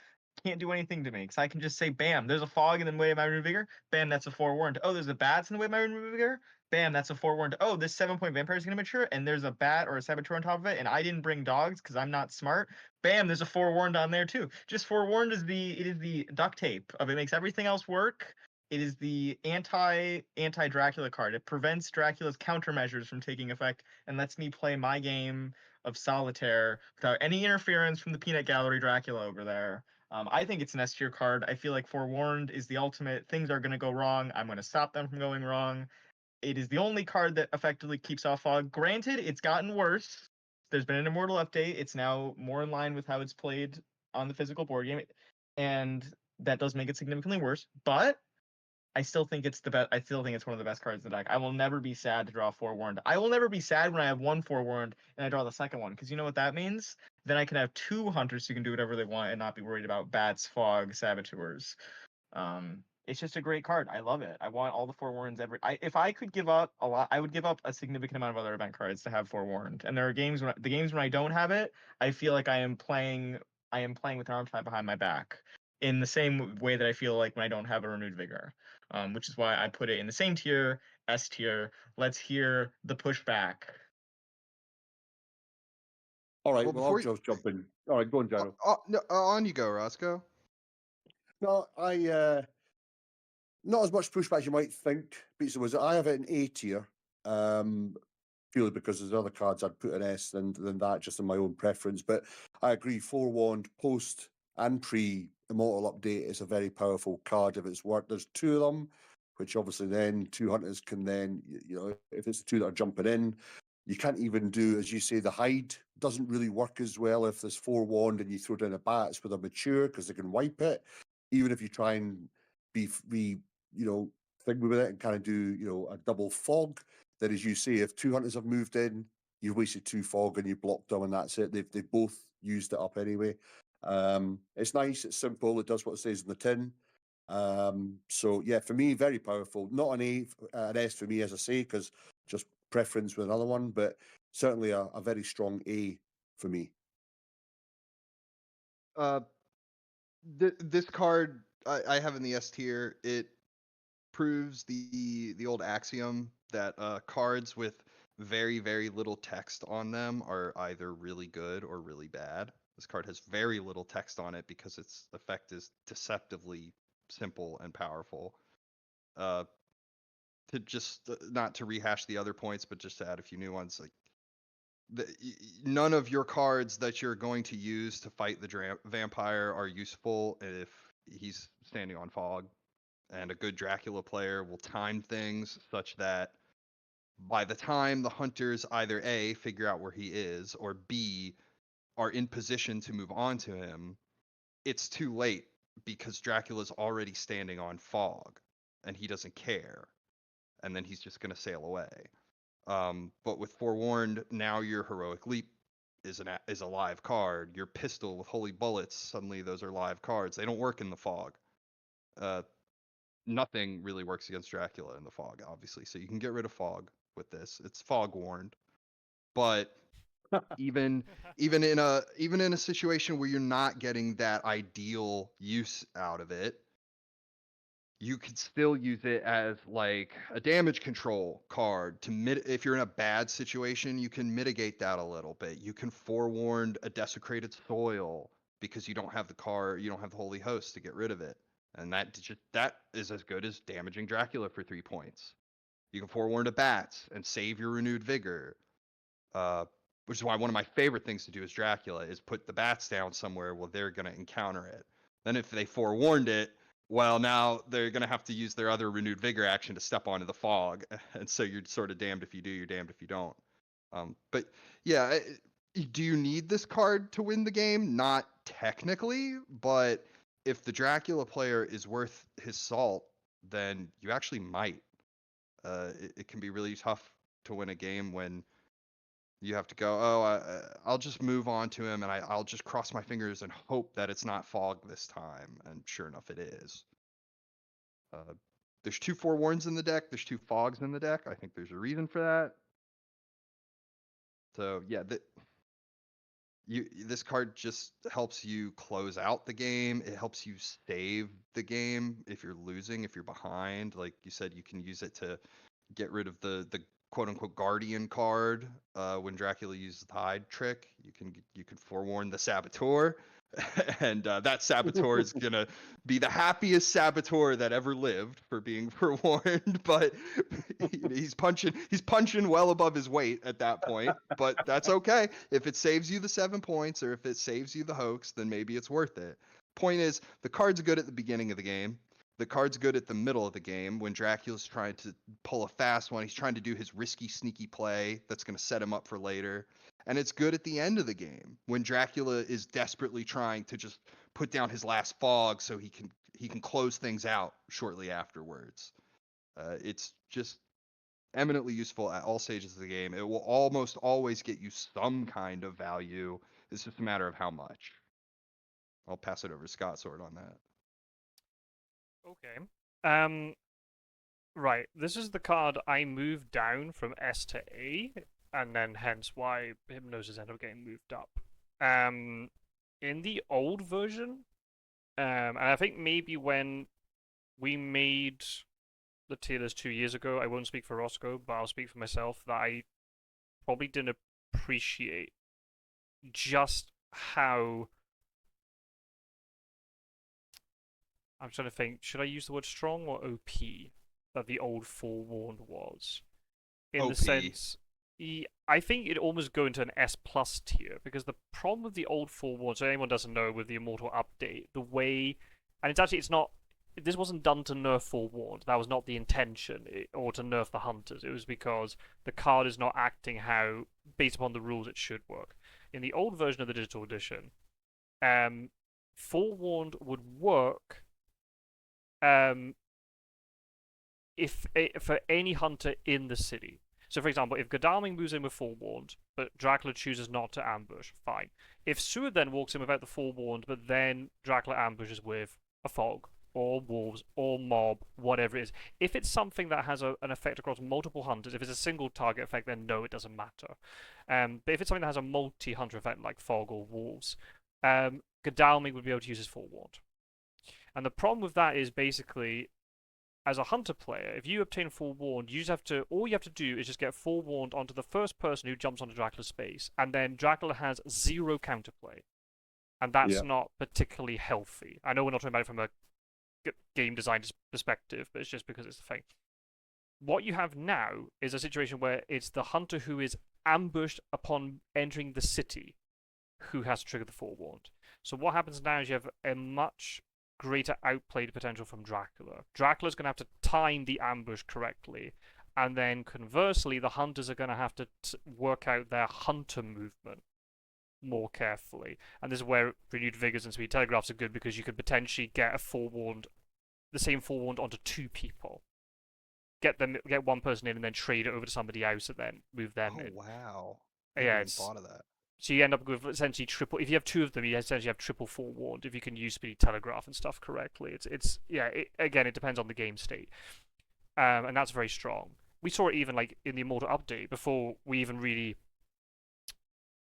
Speaker 3: can't do anything to me. Because I can just say, bam, there's a fog in the way of my renewed vigor. Bam, that's a forewarned. Oh, there's a bats in the way of my renewed vigor. Bam, that's a forewarned. Oh, this 7-point vampire is gonna mature, and there's a bat or a saboteur on top of it, and I didn't bring dogs because I'm not smart. Bam, there's a forewarned on there too. Just forewarned is the duct tape of it makes everything else work. It is the anti Dracula card. It prevents Dracula's countermeasures from taking effect and lets me play my game of solitaire without any interference from the peanut gallery Dracula over there. I think it's an S tier card. I feel like forewarned is the ultimate. Things are going to go wrong. I'm going to stop them from going wrong. It is the only card that effectively keeps off fog. Granted, it's gotten worse. There's been an immortal update. It's now more in line with how it's played on the physical board game, and that does make it significantly worse. But I still think it's the best. I still think it's one of the best cards in the deck. I will never be sad to draw forewarned. I will never be sad when I have one forewarned and I draw the second one, because you know what that means? Then I can have 2 hunters who can do whatever they want and not be worried about bats, fog, saboteurs. It's just a great card. I love it. I want all the forewarns if I could give up a lot, I would give up a significant amount of other event cards to have forewarned. And there are games when I don't have it, I feel like I am playing with an arm tied behind my back. In the same way that I feel like when I don't have a renewed vigor. Which is why I put it in the same tier, S tier. Let's hear the pushback.
Speaker 2: All right,
Speaker 4: Well,
Speaker 2: well,
Speaker 4: before
Speaker 2: I'll just jump in. All right, go on, Gyro.
Speaker 4: No, on you go, Rossco.
Speaker 2: No, not as much pushback as you might think. Pizzawizard, I have it in A tier, purely because there's other cards I'd put in S than that, just in my own preference. But I agree, forewarned, post and pre immortal update is a very powerful card if it's worked. There's 2 of them, which obviously then 2 hunters can then, if it's the 2 that are jumping in, you can't even do, as you say, the hide doesn't really work as well if there's forewarned and you throw down a bats with a mature because they can wipe it. Even if you try and be thing with it and kind of do a double fog, then as you say, if 2 hunters have moved in, you've wasted 2 fog and you blocked them and that's it. They've both used it up anyway. It's nice, it's simple, it does what it says in the tin. So yeah, for me, very powerful. Not an S for me, as I say, because just preference with another one, but certainly a very strong A for me.
Speaker 4: This card I have in the S tier. It proves the old axiom that cards with very, very little text on them are either really good or really bad. This card has very little text on it because its effect is deceptively simple and powerful. To just not to rehash the other points, but just to add a few new ones, like none of your cards that you're going to use to fight the vampire are useful if he's standing on fog. And a good Dracula player will time things such that by the time the hunters either A, figure out where he is, or B, are in position to move on to him, it's too late because Dracula's already standing on fog and he doesn't care. And then he's just going to sail away. But with Forewarned, now your Heroic Leap is a live card. Your Pistol with Holy Bullets, suddenly those are live cards. They don't work in the fog. Nothing really works against Dracula in the fog, obviously. So you can get rid of fog with this. It's fog warned. But even in a situation where you're not getting that ideal use out of it, you could still use it as like a damage control card to if you're in a bad situation, you can mitigate that a little bit. You can forewarn a desecrated soil because you don't have the holy host to get rid of it. And that is as good as damaging Dracula for 3 points. You can forewarn the bats and save your renewed vigor. Which is why one of my favorite things to do as Dracula is put the bats down somewhere where they're going to encounter it. Then if they forewarned it, well, now they're going to have to use their other renewed vigor action to step onto the fog. And so you're sort of damned if you do, you're damned if you don't. But yeah, do you need this card to win the game? Not technically, but if the Dracula player is worth his salt, then you actually might. It can be really tough to win a game when you have to go, I'll just move on to him and I'll just cross my fingers and hope that it's not fog this time. And sure enough, it is. There's 2 forewarns in the deck. There's 2 fogs in the deck. I think there's a reason for that. So yeah, this card just helps you close out the game. It helps you save the game if you're losing, if you're behind. Like you said, you can use it to get rid of the quote unquote guardian card when Dracula uses the hide trick. You can forewarn the saboteur, and that saboteur is gonna be the happiest saboteur that ever lived for being forewarned. But he's punching well above his weight at that point. But that's okay if it saves you the 7 points, or if it saves you the hoax, then maybe it's worth it. Point is, the card's good at the beginning of the game. The card's good at the middle of the game when Dracula's trying to pull a fast one. He's trying to do his risky, sneaky play that's going to set him up for later. And it's good at the end of the game when Dracula is desperately trying to just put down his last fog so he can close things out shortly afterwards. It's just eminently useful at all stages of the game. It will almost always get you some kind of value. It's just a matter of how much. I'll pass it over to Scott Sword on that.
Speaker 1: Okay. Right. This is the card I moved down from S to A, and then hence why Hypnosis ended up getting moved up. In the old version, and I think maybe when we made the tier list 2 years ago, I won't speak for Rossco, but I'll speak for myself, that I probably didn't appreciate just how... I'm trying to think, should I use the word strong or OP that the old forewarned was? In
Speaker 4: OP.
Speaker 1: the sense, I think it almost go into an S plus tier, because the problem with the old forewarned, so anyone doesn't know, with the Immortal update, the way, and it's not, this wasn't done to nerf forewarned, that was not the intention, or to nerf the hunters, it was because the card is not acting how, based upon the rules, it should work. In the old version of the digital edition, forewarned would work if for any hunter in the city. So, for example, if Godalming moves in with forewarned, but Dracula chooses not to ambush, fine. If Sewer then walks in without the forewarned, but then Dracula ambushes with a fog, or wolves, or mob, whatever it is. If it's something that has an effect across multiple hunters, if it's a single target effect, then no, it doesn't matter. But if it's something that has a multi-hunter effect, like fog or wolves, Godalming would be able to use his forewarned. And the problem with that is basically, as a hunter player, if you obtain forewarned, all you have to do is just get forewarned onto the first person who jumps onto Dracula's space, and then Dracula has 0 counterplay. And that's not particularly healthy. I know we're not talking about it from a game design perspective, but it's just because it's the thing. What you have now is a situation where it's the hunter who is ambushed upon entering the city who has to trigger the forewarned. So what happens now is you have a much greater outplayed potential from Dracula. Dracula's going to have to time the ambush correctly, and then conversely, the hunters are going to have to work out their hunter movement more carefully. And this is where renewed vigors and speed telegraphs are good, because you could potentially get the same forewarned onto 2 people. Get one person in and then trade it over to somebody else and then move them in.
Speaker 4: Oh wow!
Speaker 1: Yeah,
Speaker 4: I hadn't thought of that.
Speaker 1: So you end up with essentially triple. If you have 2 of them, you essentially have triple forewarned if you can use speedy telegraph and stuff correctly. Again, it depends on the game state, and that's very strong. We saw it even like in the Immortal update before we even really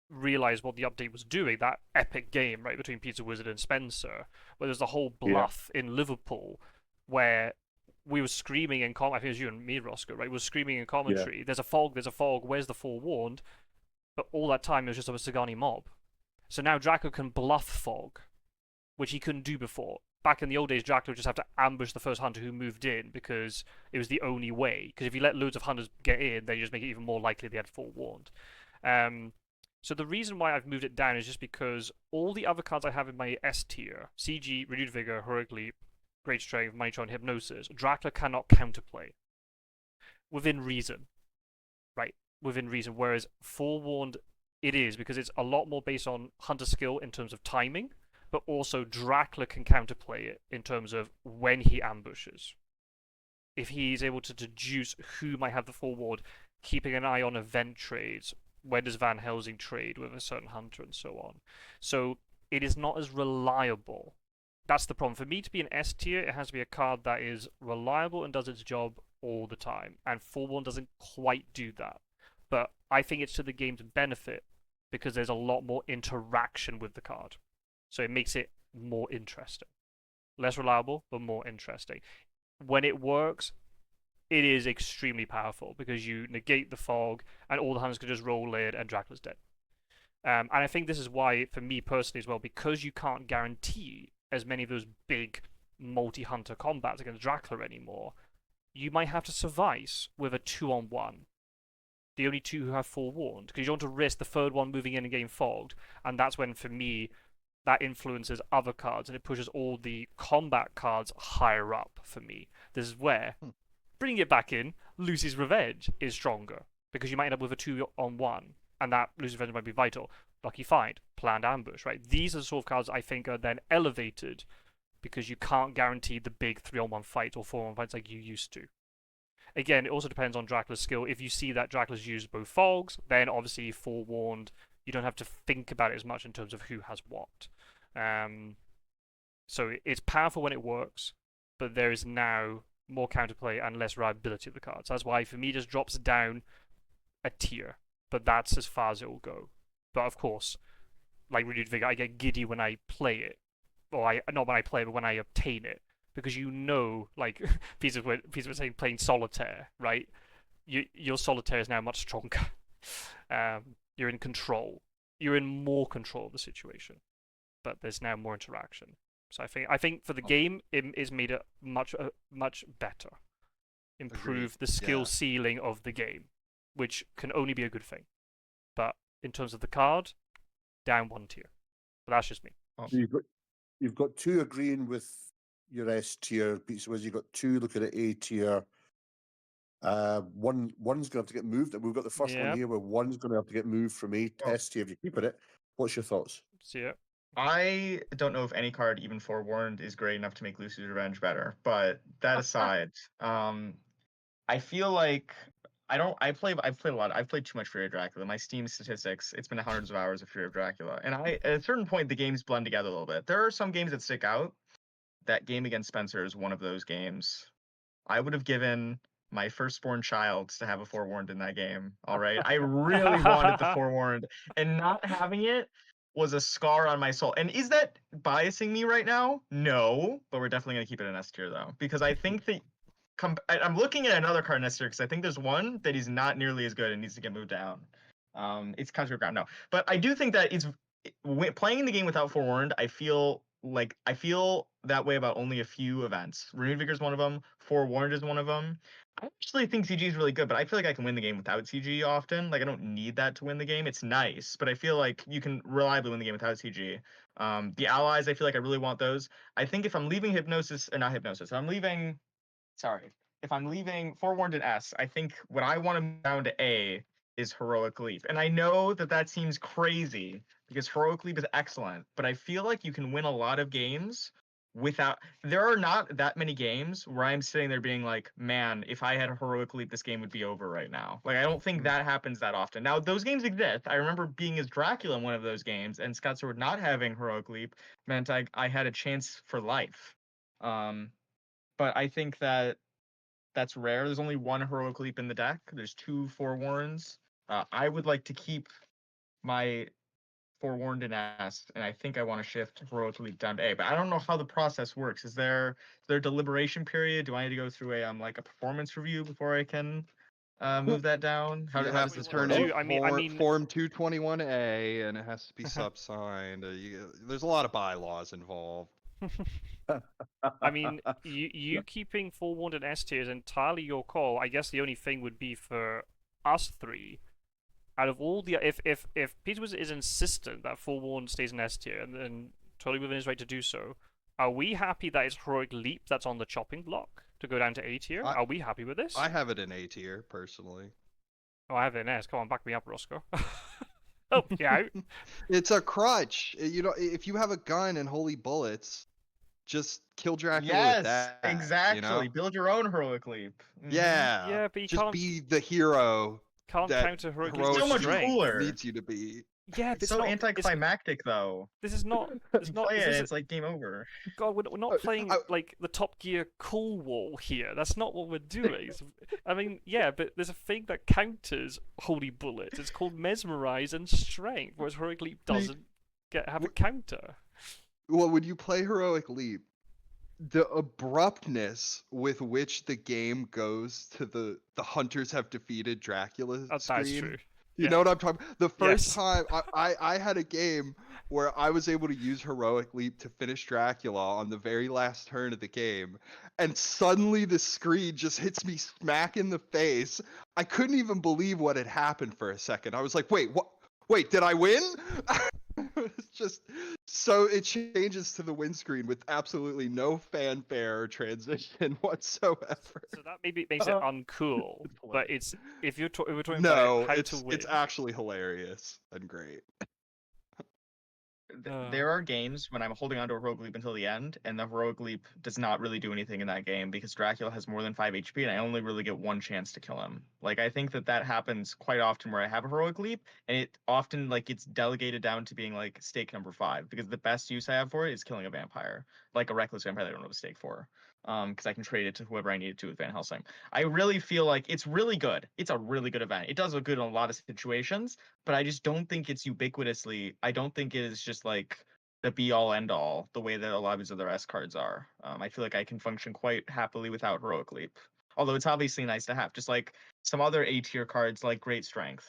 Speaker 1: realized what the update was doing. That epic game right between Pizzawizard and Spencer, where there's the whole bluff in Liverpool, where we were screaming in I think it was you and me, Roscoe, right? We were screaming in
Speaker 2: Yeah.
Speaker 1: commentary. There's a fog. Where's the forewarned? But all that time it was just a Sagani mob. So now Dracula can bluff fog, which he couldn't do before. Back in the old days, Dracula would just have to ambush the first hunter who moved in because it was the only way. Because if you let loads of hunters get in, then you just make it even more likely they had forewarned. So the reason why I've moved it down is just because all the other cards I have in my S tier, CG, Renewed Vigor, Heroic Leap, Great Strength, Mighty Tron, Hypnosis, Dracula cannot counterplay. Within reason. Right? Within reason. Whereas Forewarned, it is, because it's a lot more based on hunter skill in terms of timing, but also Dracula can counterplay it in terms of when he ambushes. If he's able to deduce who might have the forewarned, keeping an eye on event trades, when does Van Helsing trade with a certain hunter, and so on. So it is not as reliable. That's the problem. For me to be an S tier, it has to be a card that is reliable and does its job all the time. And Forewarned doesn't quite do that. But I think it's to the game's benefit because there's a lot more interaction with the card. So it makes it more interesting. Less reliable, but more interesting. When it works, it is extremely powerful because you negate the fog and all the hunters can just roll in and Dracula's dead. And I think this is why, for me personally as well, because you can't guarantee as many of those big multi-hunter combats against Dracula anymore, you might have to suffice with a 2-on-1. The only two who have forewarned, because you don't want to risk the third one moving in and getting fogged, and that's when, for me, that influences other cards and it pushes all the combat cards higher up for me. This is where bringing it back in, Lucy's Revenge is stronger because you might end up with a 2-on-1, and that Lucy's Revenge might be vital. Lucky Find, Planned Ambush, right? These are the sort of cards I think are then elevated because you can't guarantee the big 3-on-1 fights or 4-on-1 fights like you used to. Again, it also depends on Dracula's skill. If you see that Dracula's used both fogs, then obviously forewarned, you don't have to think about it as much in terms of who has what. So it's powerful when it works, but there is now more counterplay and less reliability of the cards. That's why, for me, it just drops down a tier, but that's as far as it will go. But of course, like Renewed Vigor, I get giddy when I play it, or not when I play it, but when I obtain it, because you know, like Pizza was saying, playing Solitaire, right? Your Solitaire is now much stronger. You're in control. You're in more control of the situation, but there's now more interaction. So I think for the game, it is made it much better. Improve the skill ceiling of the game, which can only be a good thing. But in terms of the card, down one tier. But that's just me.
Speaker 2: So you've got two agreeing with your S tier, Pizzawizard. You've got two looking at A tier. One's going to have to get moved. We've got the first one here where one's going to have to get moved from S tier. If you keep it, what's your thoughts?
Speaker 1: See it.
Speaker 3: I don't know if any card, even Forewarned, is great enough to make Lucy's Revenge better. But that aside, I feel like I've played a lot. I've played too much Fury of Dracula. My Steam statistics, it's been hundreds of hours of Fury of Dracula. And at a certain point, the games blend together a little bit. There are some games that stick out. That game against Spencer is one of those games. I would have given my firstborn child to have a Forewarned in that game. All right. I really wanted the Forewarned, and not having it was a scar on my soul. And is that biasing me right now? No, but we're definitely going to keep it in S tier though, because I think that I'm looking at another card in S tier because I think there's one that is not nearly as good and needs to get moved down. It's Country of Ground. No, but I do think that playing the game without Forewarned, I feel that way about only a few events. Renewed Vigor is one of them. Forewarned is one of them. I actually think CG is really good, but I feel like I can win the game without CG often. Like, I don't need that to win the game. It's nice, but I feel like you can reliably win the game without CG. The allies, I feel like I really want those. I think if I'm leaving Hypnosis, or not Hypnosis, if I'm leaving Forewarned and S, I think what I want to move down to A is Heroic Leap. And I know that seems crazy because Heroic Leap is excellent, but I feel like you can win a lot of games without. There are not that many games where I'm sitting there being like, man, if I had a Heroic Leap, this game would be over right now. Like, I don't think that happens that often. Now, those games exist. I remember being as Dracula in one of those games, and Scott Sword not having Heroic Leap meant I had a chance for life. But I think that's rare. There's only one Heroic Leap in the deck. There's two Forewarns. I would like to keep my forewarned in S, and I think I want to shift heroic leap down to A. But I don't know how the process works. Is there a deliberation period? Do I need to go through a like a performance review before I can move that down?
Speaker 4: You
Speaker 3: how
Speaker 4: have
Speaker 3: does
Speaker 4: to
Speaker 3: this
Speaker 4: turn
Speaker 3: work?
Speaker 4: in
Speaker 1: I mean,
Speaker 4: Form 221A, and it has to be subsigned. There's a lot of bylaws involved.
Speaker 1: I mean, you keeping forewarned and S tier is entirely your call. I guess the only thing would be for us three. Out of all the, if Pizzawizard is insistent that forewarned stays in S tier, and then totally within his right to do so, are we happy that it's heroic leap that's on the chopping block to go down to A tier? Are we happy with this?
Speaker 4: I have it in A tier personally.
Speaker 1: Oh, I have it in S. Come on, back me up, Rossco. Oh, yeah.
Speaker 4: It's a crutch. You know, if you have a gun and holy bullets, just kill Dracula
Speaker 3: Yes,
Speaker 4: with that.
Speaker 3: exactly.
Speaker 4: You know?
Speaker 3: Build your own heroic leap. Mhm.
Speaker 4: Yeah.
Speaker 1: Yeah, but you
Speaker 4: just
Speaker 1: can't
Speaker 4: be the hero
Speaker 1: can't
Speaker 4: that
Speaker 1: counter heroic leap
Speaker 3: It's
Speaker 1: with
Speaker 3: so much
Speaker 1: strength.
Speaker 3: cooler.
Speaker 4: needs you to be.
Speaker 1: Yeah, but
Speaker 3: It's so
Speaker 1: not,
Speaker 3: anticlimactic, though.
Speaker 1: This is not. It's
Speaker 3: You
Speaker 1: not.
Speaker 3: play it,
Speaker 1: This is,
Speaker 3: it's like game over.
Speaker 1: God, we're not playing
Speaker 4: I-
Speaker 1: like the Top Gear cool wall here. That's not what we're doing. I mean, yeah, but there's a thing that counters holy bullets. It's called mesmerize and strength, whereas heroic leap doesn't have a counter.
Speaker 4: Well, when you play Heroic Leap, the abruptness with which the game goes to the hunters have defeated Dracula
Speaker 1: That's
Speaker 4: screen.
Speaker 1: true.
Speaker 4: You
Speaker 1: Yeah.
Speaker 4: know what I'm talking? The first
Speaker 1: Yes.
Speaker 4: time I had a game where I was able to use Heroic Leap to finish Dracula on the very last turn of the game, and suddenly the screen just hits me smack in the face. I couldn't even believe what had happened for a second. I was like, wait, what? Wait, did I win? It's just so it changes to the win screen with absolutely no fanfare or transition whatsoever.
Speaker 1: So that maybe makes it uncool. But it's if we're talking
Speaker 4: No,
Speaker 1: about how to win.
Speaker 4: it's actually hilarious and great.
Speaker 3: There are games when I'm holding on to a heroic leap until the end, and the heroic leap does not really do anything in that game because Dracula has more than 5 HP, and I only really get one chance to kill him. Like, I think that happens quite often where I have a heroic leap, and it often like gets delegated down to being like stake number 5 because the best use I have for it is killing a vampire, like a reckless vampire that I don't have a stake for. Because I can trade it to whoever I need it to with Van Helsing. I really feel like it's really good. It's a really good event. It does look good in a lot of situations, but I just don't think it's ubiquitously. I don't think it is just like the be all end all the way that a lot of these other S cards are. I feel like I can function quite happily without Heroic Leap. Although it's obviously nice to have, just like some other A tier cards like Great Strength.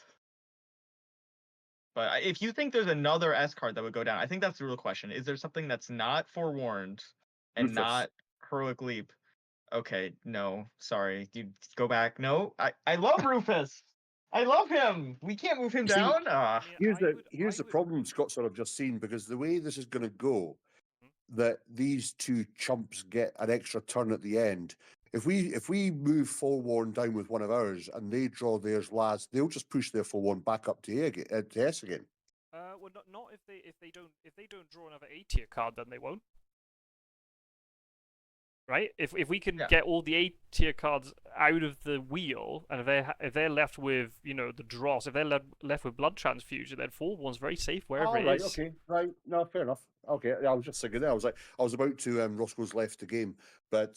Speaker 3: But if you think there's another S card that would go down, I think that's the real question. Is there something that's not forewarned and
Speaker 2: Rufus.
Speaker 3: not Heroic Leap? Okay, no, sorry. You go back. No, I love Rufus. I love him. We can't move him
Speaker 2: See,
Speaker 3: down.
Speaker 2: Here's the problem Scott sort of just seen, because the way this is going to go, that these two chumps get an extra turn at the end. If we move forewarned down with one of ours and they draw theirs last, they'll just push their forewarned back up to A again, to S again.
Speaker 1: Well, not if they don't draw another A tier card, then they won't. Right? If we can get all the A tier cards out of the wheel, and if they're left with the dross, if they're left with blood transfusion, then forewarned's very safe wherever it is.
Speaker 2: Okay, right, no, fair enough. Okay, I was just thinking there. I was about to Roscoe's left the game, but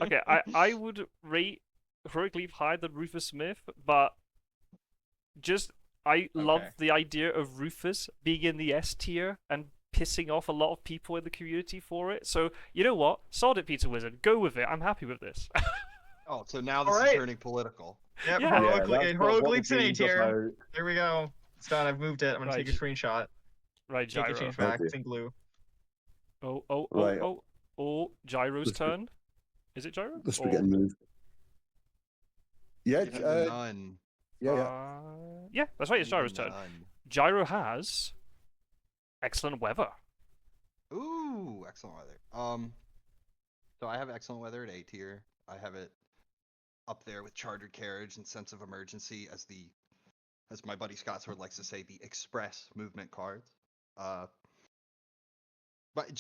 Speaker 1: okay, I would rate Heroic Leap higher than Rufus Smith, but I love the idea of Rufus being in the S tier and pissing off a lot of people in the community for it. So you know what? Sod it, Pizzawizard. Go with it. I'm happy with this.
Speaker 4: Oh, so now this is turning political.
Speaker 3: Yep,
Speaker 1: Yeah.
Speaker 3: Heroic Leap's in A tier. There we go. It's done. I've moved it. I'm gonna take a screenshot.
Speaker 1: Right, Gyro.
Speaker 3: Take a change back. It's in glue.
Speaker 1: Oh, Gyro's turn. Is it Gyro?
Speaker 2: This we're getting moved. Yeah,
Speaker 4: None.
Speaker 1: yeah, that's right. It's Gyro's turn.
Speaker 4: None.
Speaker 1: Gyro has excellent weather.
Speaker 4: Ooh, excellent weather. So I have excellent weather at A tier. I have it up there with chartered carriage and sense of emergency as my buddy Scott sort of likes to say, the express movement cards. But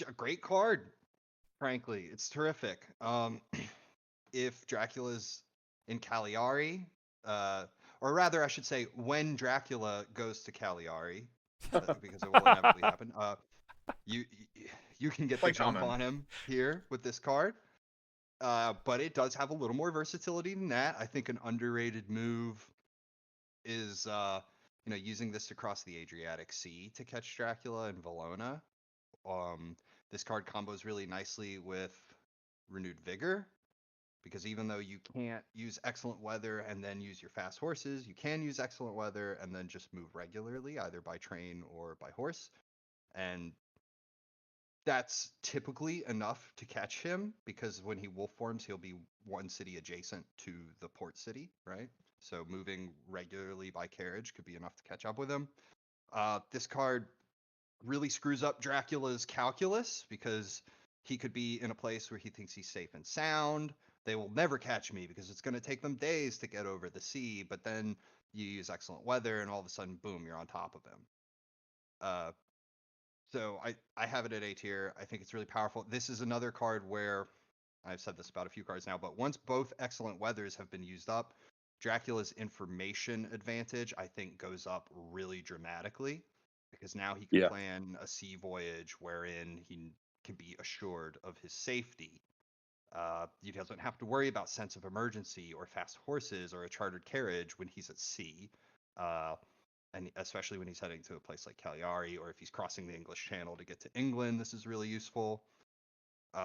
Speaker 4: a great card, frankly. It's terrific. If Dracula's in Cagliari, or rather, I should say, when Dracula goes to Cagliari, because it will inevitably happen, you can get the jump on him here with this card. But it does have a little more versatility than that. I think an underrated move is using this to cross the Adriatic Sea to catch Dracula and Valona. This card combos really nicely with Renewed Vigor, because even though you can't use Excellent Weather and then use your fast horses, you can use Excellent Weather and then just move regularly, either by train or by horse. And that's typically enough to catch him, because when he wolf forms, he'll be one city adjacent to the port city, right? So moving regularly by carriage could be enough to catch up with him. This card really screws up Dracula's calculus, because he could be in a place where he thinks he's safe and sound. They will never catch me because it's going to take them days to get over the sea. But then you use Excellent Weather and all of a sudden, boom, you're on top of him. So I have it at A tier. I think it's really powerful. This is another card where, I've said this about a few cards now, but once both Excellent Weathers have been used up, Dracula's information advantage, I think, goes up really dramatically, because now he can plan a sea voyage wherein he can be assured of his safety. He doesn't have to worry about sense of emergency or fast horses or a chartered carriage when he's at sea. And especially when he's heading to a place like Cagliari, or if he's crossing the English Channel to get to England, this is really useful.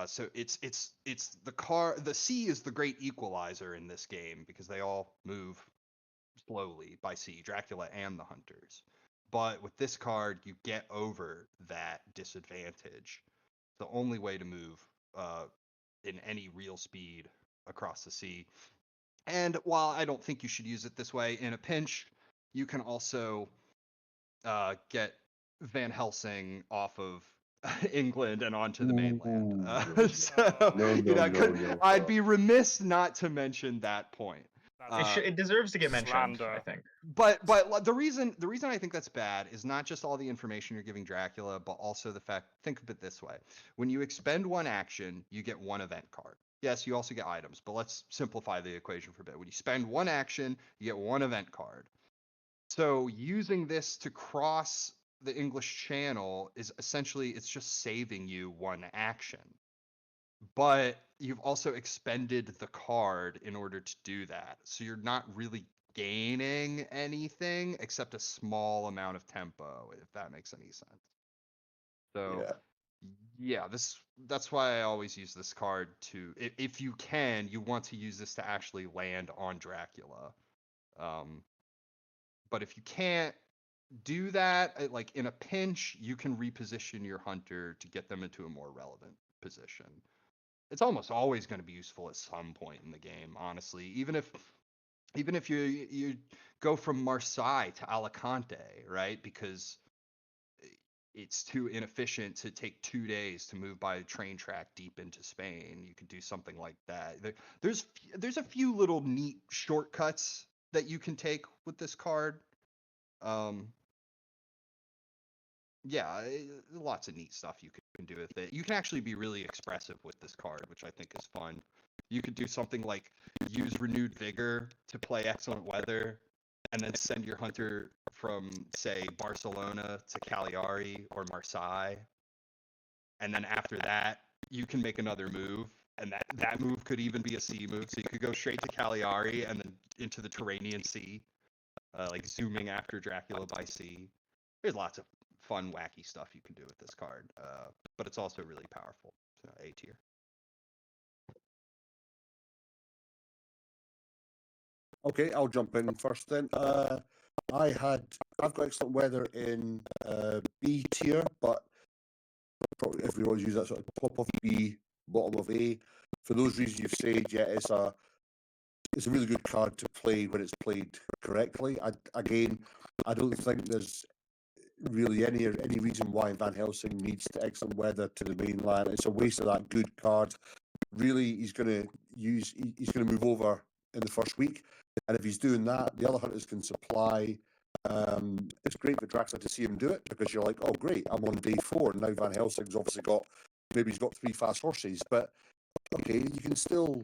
Speaker 4: So it's the sea is the great equalizer in this game, because they all move slowly by sea, Dracula and the hunters. But with this card, you get over that disadvantage. It's the only way to move in any real speed across the sea. And while I don't think you should use it this way, in a pinch, you can also get Van Helsing off of England and onto the mainland. I'd be remiss not to mention that point.
Speaker 3: It deserves to get mentioned,
Speaker 1: slander.
Speaker 3: I think.
Speaker 4: But the reason I think that's bad is not just all the information you're giving Dracula, but also the fact, think of it this way. When you expend one action, you get one event card. Yes, you also get items, but let's simplify the equation for a bit. When you spend one action, you get one event card. So using this to cross the English Channel is essentially, it's just saving you one action. But you've also expended the card in order to do that. So you're not really gaining anything except a small amount of tempo, if that makes any sense. So yeah, that's why I always use this card to, if you can, you want to use this to actually land on Dracula. But if you can't do that, like in a pinch, you can reposition your hunter to get them into a more relevant position. It's almost always going to be useful at some point in the game, honestly. Even if you go from Marseille to Alicante, right? Because it's too inefficient to take 2 days to move by a train track deep into Spain. You could do something like that. There's a few little neat shortcuts that you can take with this card. Yeah, lots of neat stuff you can do with it. You can actually be really expressive with this card, which I think is fun. You could do something like use Renewed Vigor to play Excellent Weather, and then send your hunter from, say, Barcelona to Cagliari or Marseille. And then after that, you can make another move, and that move could even be a sea move. So you could go straight to Cagliari and then into the Tyrrhenian Sea, like zooming after Dracula by sea. There's lots of fun, wacky stuff you can do with this card, but it's also really powerful. So A tier.
Speaker 2: Okay, I'll jump in first then. I've got Excellent Weather in B tier, but probably everyone's used that sort of top of B, bottom of A. For those reasons you've said, yeah, it's a really good card to play when it's played correctly. I don't think there's really any reason why Van Helsing needs to Excellent Weather to the mainland. It's a waste of that good card. Really, he's going to move over in the first week, and if he's doing that, the other hunters can supply. It's great for Dracula to see him do it, because you're like, oh great, I'm on day 4, and now Van Helsing's obviously he's got 3 fast horses, but okay, you can still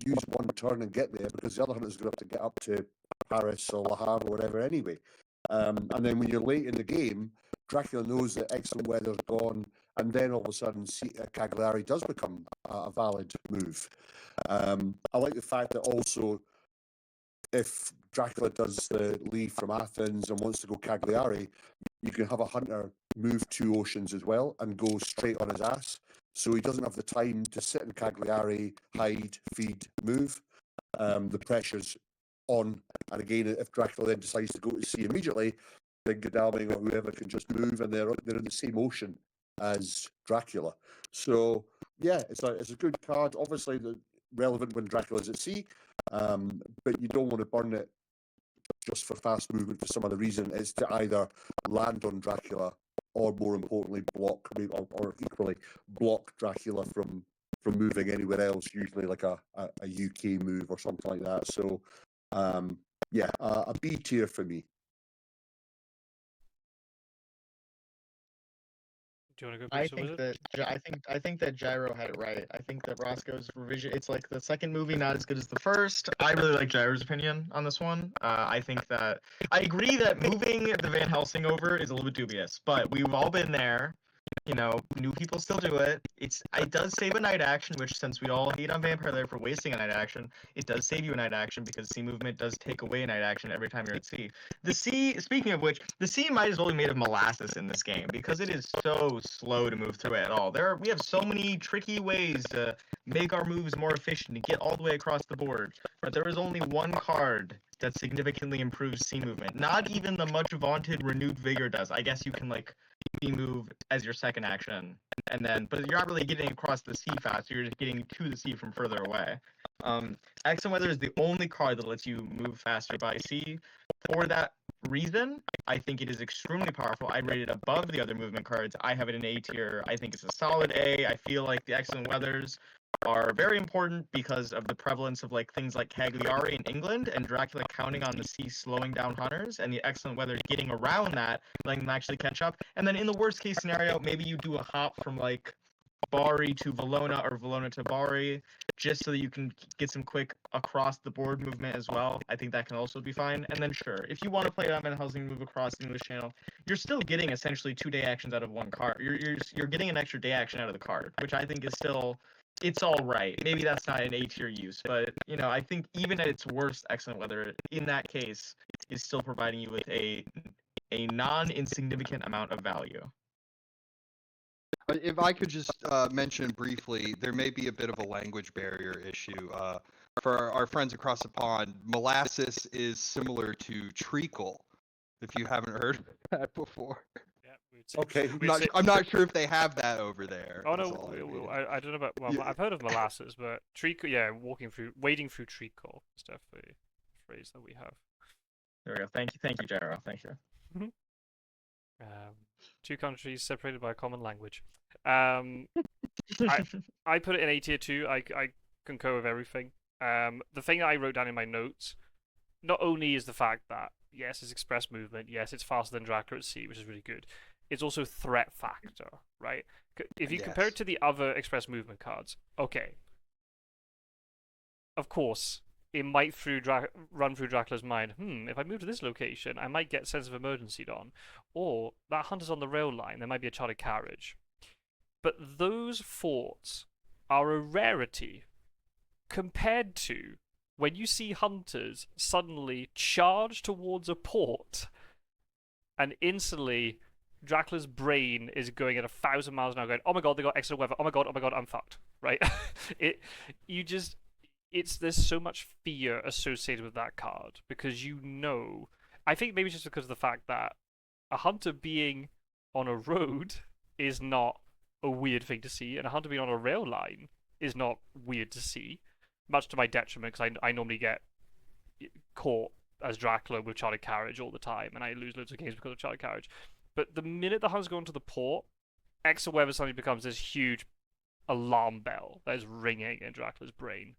Speaker 2: use one turn and get there, because the other hunter's going to have to get up to Paris or Le Havre or whatever anyway. And then when you're late in the game, Dracula knows that Excellent Weather's gone, and then all of a sudden Cagliari does become a valid move. I like the fact that also, if Dracula does the leave from Athens and wants to go Cagliari, you can have a hunter move 2 oceans as well and go straight on his ass. So he doesn't have the time to sit in Cagliari, hide, feed, move. The pressure's on. And again, if Dracula then decides to go to sea immediately, then Godalming or whoever can just move, and they're in the same ocean as Dracula. So yeah, it's a good card. Obviously, relevant when Dracula's at sea, but you don't want to burn it just for fast movement for some other reason. It's to either land on Dracula or, more importantly, block or equally block Dracula from moving anywhere else, usually like a UK move or something like that. So yeah, a B tier for me.
Speaker 1: Do you want to go
Speaker 3: I
Speaker 1: Pizza
Speaker 3: think
Speaker 1: Wizard?
Speaker 3: that I think that Gyro had it right. I think that Rossco's revision. It's like the second movie, not as good as the first. I really like Gyro's opinion on this one. I think that I agree that moving the Van Helsing over is a little bit dubious, but we've all been there. You know, new people still do it. It does save a night action, which, since we all hate on Vampire Lair for wasting a night action, it does save you a night action because sea movement does take away a night action every time you're at sea. The sea, speaking of which, the sea might as well be made of molasses in this game because it is so slow to move through it at all. We have so many tricky ways to make our moves more efficient and get all the way across the board, but there is only one card that significantly improves sea movement. Not even the much vaunted Renewed Vigor does. I guess you can like move as your second action, and then, but you're not really getting across the sea fast. You're just getting to the sea from further away. Excellent Weather is the only card that lets you move faster by sea. For that reason, I think it is extremely powerful. I rate it above the other movement cards. I have it in A tier. I think it's a solid A. I feel like the Excellent Weathers are very important because of the prevalence of like things like Cagliari in England and Dracula counting on the sea slowing down hunters, and the Excellent Weather getting around that, letting them actually catch up. And then in the worst case scenario, maybe you do a hop from like Bari to Valona or Valona to Bari, just so that you can get some quick across the board movement as well. I think that can also be fine. And then sure, if you want to play it on Van Helsing, move across the English Channel, you're still getting essentially 2 day actions out of one card. You're getting an extra day action out of the card, which I think is still, it's all right. Maybe that's not an A tier use, but you know, I think even at its worst, Excellent Weather in that case is still providing you with a non-insignificant amount of value.
Speaker 4: If I could just mention briefly, there may be a bit of a language barrier issue. For our friends across the pond, molasses is similar to treacle, if you haven't heard that before.
Speaker 1: Yeah,
Speaker 2: Okay.
Speaker 4: I'm not sure if they have that over there.
Speaker 1: Oh
Speaker 4: That's
Speaker 1: no,
Speaker 4: all I mean.
Speaker 1: I don't know about. Well,
Speaker 4: Yeah.
Speaker 1: I've heard of molasses, but treacle. Yeah, wading through treacle is definitely a phrase that we have.
Speaker 3: There we go. Thank you, Gyro. Thank you.
Speaker 1: 2 countries separated by a common language. I put it in A tier 2. I concur with everything. The thing that I wrote down in my notes, not only is the fact that yes, it's express movement, yes, it's faster than Dracula at sea, which is really good. It's also threat factor, right? If you compare it to the other express movement cards, okay. Of course, it might run through Dracula's mind, if I move to this location, I might get sense of emergency on. Or, that hunter's on the rail line, there might be a chartered carriage. But those thoughts are a rarity compared to when you see hunters suddenly charge towards a port and instantly Dracula's brain is going at 1,000 miles an hour going, oh my god, they got excellent weather, oh my god, I'm fucked, right? There's so much fear associated with that card because you know, I think maybe just because of the fact that a hunter being on a road is not a weird thing to see, and a hunter being on a rail line is not weird to see, much to my detriment because I normally get caught as Dracula with chartered carriage all the time, and I lose loads of games because of chartered carriage. But the minute the hunters go into the port, extra weather suddenly becomes this huge alarm bell that is ringing in Dracula's brain.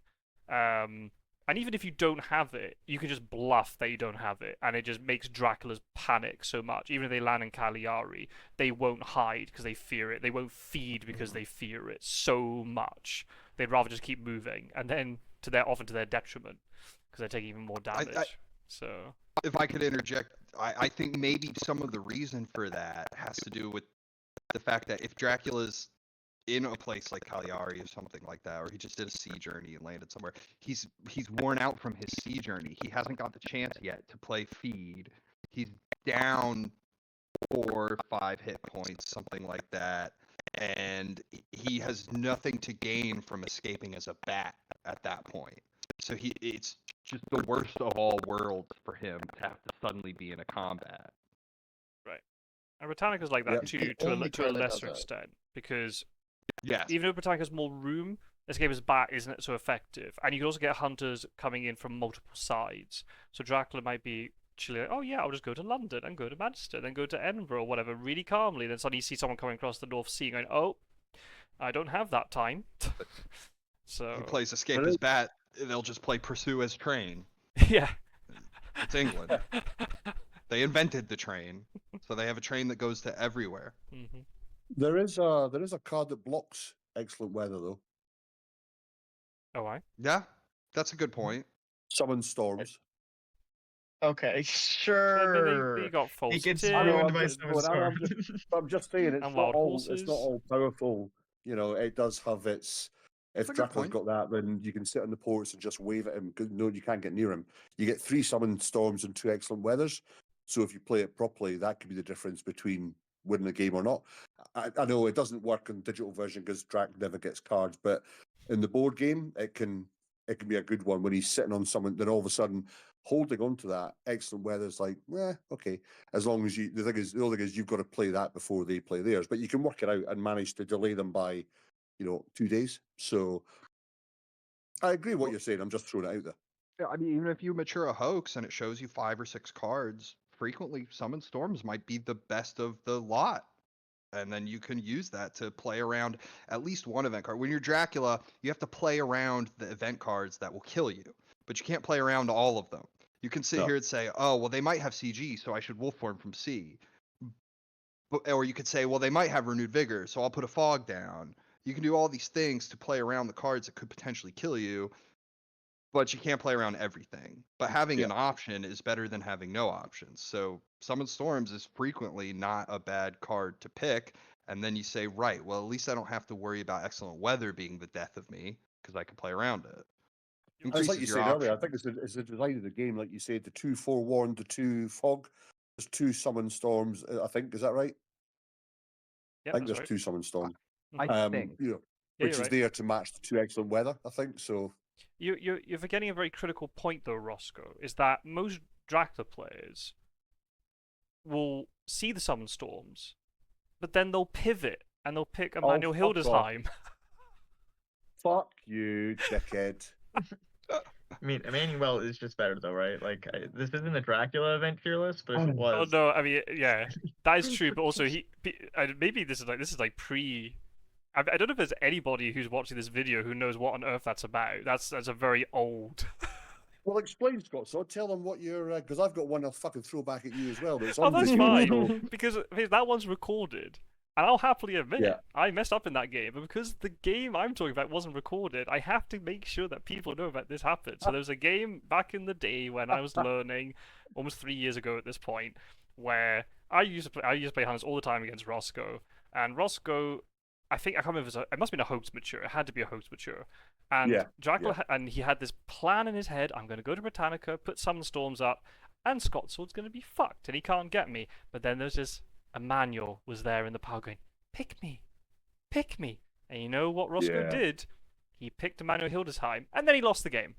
Speaker 1: And even if you don't have it, you can just bluff that you don't have it, and it just makes Dracula's panic so much. Even if they land in Cagliari, they won't hide because they fear it. They won't feed because they fear it so much. They'd rather just keep moving, and then often to their detriment because they're taking even more damage. So,
Speaker 4: if I could interject, I think maybe some of the reason for that has to do with the fact that if Dracula's in a place like Cagliari or something like that, or he just did a sea journey and landed somewhere. He's worn out from his sea journey. He hasn't got the chance yet to play feed. He's down 4 or 5 hit points, something like that, and he has nothing to gain from escaping as a bat at that point. So it's just the worst of all worlds for him to have to suddenly be in a combat.
Speaker 1: And Britannica's like that
Speaker 2: Yep.
Speaker 1: too,
Speaker 3: The
Speaker 1: to
Speaker 3: only
Speaker 1: a
Speaker 3: card that does
Speaker 1: lesser
Speaker 3: that.
Speaker 1: extent, because
Speaker 4: Yes.
Speaker 1: even though Britannica's more room, Escape as Bat isn't so effective. And you can also get hunters coming in from multiple sides. So Dracula might be chilling, oh yeah, I'll just go to London and go to Manchester, then go to Edinburgh or whatever, really calmly. Then suddenly you see someone coming across the North Sea going, oh, I don't have that time. So
Speaker 4: He plays Escape
Speaker 2: But
Speaker 4: as Bat, they'll just play Pursue as Train.
Speaker 1: yeah.
Speaker 4: It's England. They invented the train, so they have a train that goes to everywhere.
Speaker 1: hmm
Speaker 2: There is a card that blocks excellent weather though.
Speaker 1: Oh, I.
Speaker 4: Yeah, that's a good point.
Speaker 2: Summon storms.
Speaker 3: Okay,
Speaker 1: They
Speaker 3: sure.
Speaker 1: got false
Speaker 3: It gets
Speaker 1: tip,
Speaker 3: ruined
Speaker 2: I'm
Speaker 3: by
Speaker 2: just
Speaker 3: Summon
Speaker 2: going- I'm
Speaker 3: Storm.
Speaker 2: I'm just saying it's
Speaker 1: And
Speaker 2: not
Speaker 1: wild
Speaker 2: all it's
Speaker 1: horses.
Speaker 2: not all powerful. You know, it does have its. If
Speaker 4: That's a good
Speaker 2: Dracula's
Speaker 4: point.
Speaker 2: got that, then you can sit on the ports and just wave at him. 'Cause no, you can't get near him. You get 3 summon storms and 2 excellent weathers. So if you play it properly, that could be the difference between winning a game or not. I know it doesn't work in digital version because Drac never gets cards, but in the board game, it can be a good one when he's sitting on someone. Then all of a sudden, holding on to that excellent weather's like, okay. As long as the only thing is you've got to play that before they play theirs, but you can work it out and manage to delay them by 2 days. So I agree with what you're saying. I'm just throwing it out there.
Speaker 4: Yeah, I mean, even if you mature a hoax and it shows you 5 or 6 cards, frequently Summon Storms might be the best of the lot. And then you can use that to play around at least one event card. When you're Dracula, you have to play around the event cards that will kill you, but you can't play around all of them. You can sit
Speaker 2: No.
Speaker 4: here and say, oh, well, they might have CG, so I should Wolf Form from C. Or you could say, well, they might have Renewed Vigor, so I'll put a Fog down. You can do all these things to play around the cards that could potentially kill you, but you can't play around everything. But having
Speaker 2: Yeah.
Speaker 4: an option is better than having no options. So Summon Storms is frequently not a bad card to pick. And then you say, right, well, at least I don't have to worry about Excellent Weather being the death of me because I can play around it.
Speaker 2: It's like you
Speaker 4: Increases your
Speaker 2: said earlier. I think
Speaker 4: options.
Speaker 2: it's the design of the game, like you said, the 2 forewarned, the 2 fog. There's 2 summon storms. I think is that right?
Speaker 1: Yeah,
Speaker 2: I think
Speaker 1: that's
Speaker 2: there's
Speaker 1: right.
Speaker 2: 2 summon storms.
Speaker 4: I think.
Speaker 1: Yeah,
Speaker 2: Which
Speaker 1: you're
Speaker 2: is
Speaker 1: right.
Speaker 2: there to match the 2 excellent weather. I think so.
Speaker 1: You're forgetting a very critical point though, Rossco, is that most Dracula players will see the summon storms, but then they'll pivot and they'll pick Emmanuel
Speaker 2: fuck off.
Speaker 1: Hildesheim.
Speaker 2: Fuck you, dickhead.
Speaker 3: I mean, Emmanuel is just better though, right? Like, this isn't a Dracula event tier list, but if it
Speaker 1: Oh
Speaker 3: was,
Speaker 1: no, I mean, yeah, that is true. But also, maybe this is like pre. I don't know if there's anybody who's watching this video who knows what on earth that's about. That's a very old.
Speaker 2: Well, explain, Scott. So tell them what you're because I've got one I'll fucking throw back at you as well. But it's
Speaker 1: Oh,
Speaker 2: on
Speaker 1: that's
Speaker 2: video,
Speaker 1: fine
Speaker 2: so-
Speaker 1: because that one's recorded, and I'll happily admit
Speaker 2: Yeah.
Speaker 1: it. I messed up in that game, but because the game I'm talking about wasn't recorded, I have to make sure that people know about this happened. So there was a game back in the day when I was learning, almost 3 years ago at this point, where I used to play hunters all the time against Rossco, and Rossco. I can't remember if it must have been a hoax mature. It had to be a hoax mature. And
Speaker 2: Yeah,
Speaker 1: Dracula, and he had this plan in his head. I'm going to go to Britannica, put summon storms up, and Scotsword's going to be fucked, and he can't get me. But then there's this Emmanuel was there in the pile going, pick me. And you know what Rossco
Speaker 2: Yeah.
Speaker 1: did? He picked Emmanuel Hildesheim, and then he lost the game.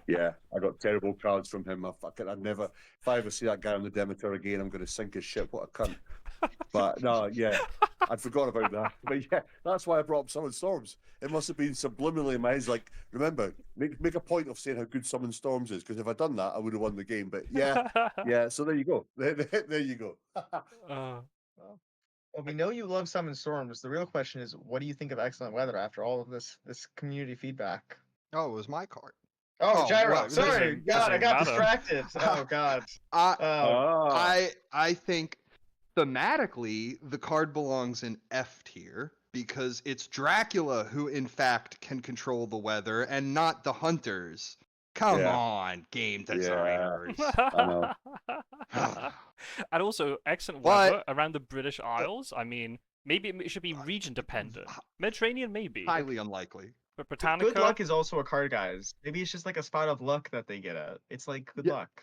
Speaker 2: Yeah, I got terrible cards from him. I'd never. If I ever see that guy on the Demeter again, I'm going to sink his ship. What a cunt. But no, yeah, I'd forgotten about that. But yeah, that's why I brought up Summon Storms. It must have been subliminally in my head. Like, remember, make a point of saying how good Summon Storms is, because if I'd done that, I would have won the game. But yeah, yeah. So there you go. There you go.
Speaker 3: well, we know you love Summon Storms. The real question is, what do you think of Excellent Weather after all of this community feedback?
Speaker 4: Oh, it was my card.
Speaker 3: Oh,
Speaker 4: Oh,
Speaker 3: Gyro.
Speaker 4: well,
Speaker 3: Sorry,
Speaker 1: doesn't
Speaker 3: God, I got
Speaker 1: matter.
Speaker 3: distracted. Oh God.
Speaker 2: Ah.
Speaker 4: I think thematically the card belongs in F tier because it's Dracula who in fact can control the weather and not the hunters. Come
Speaker 2: Yeah.
Speaker 4: on, game
Speaker 2: Yeah.
Speaker 4: designers.
Speaker 2: know.
Speaker 1: And also, excellent
Speaker 4: But-
Speaker 1: weather around the British Isles. I mean, Maybe it should be region dependent. Mediterranean, maybe.
Speaker 4: Highly unlikely.
Speaker 1: But
Speaker 3: Good
Speaker 1: Britannica.
Speaker 3: luck is also a card, guys. Maybe it's just like a spot of luck that they get at. It's like good
Speaker 4: Yeah.
Speaker 3: luck.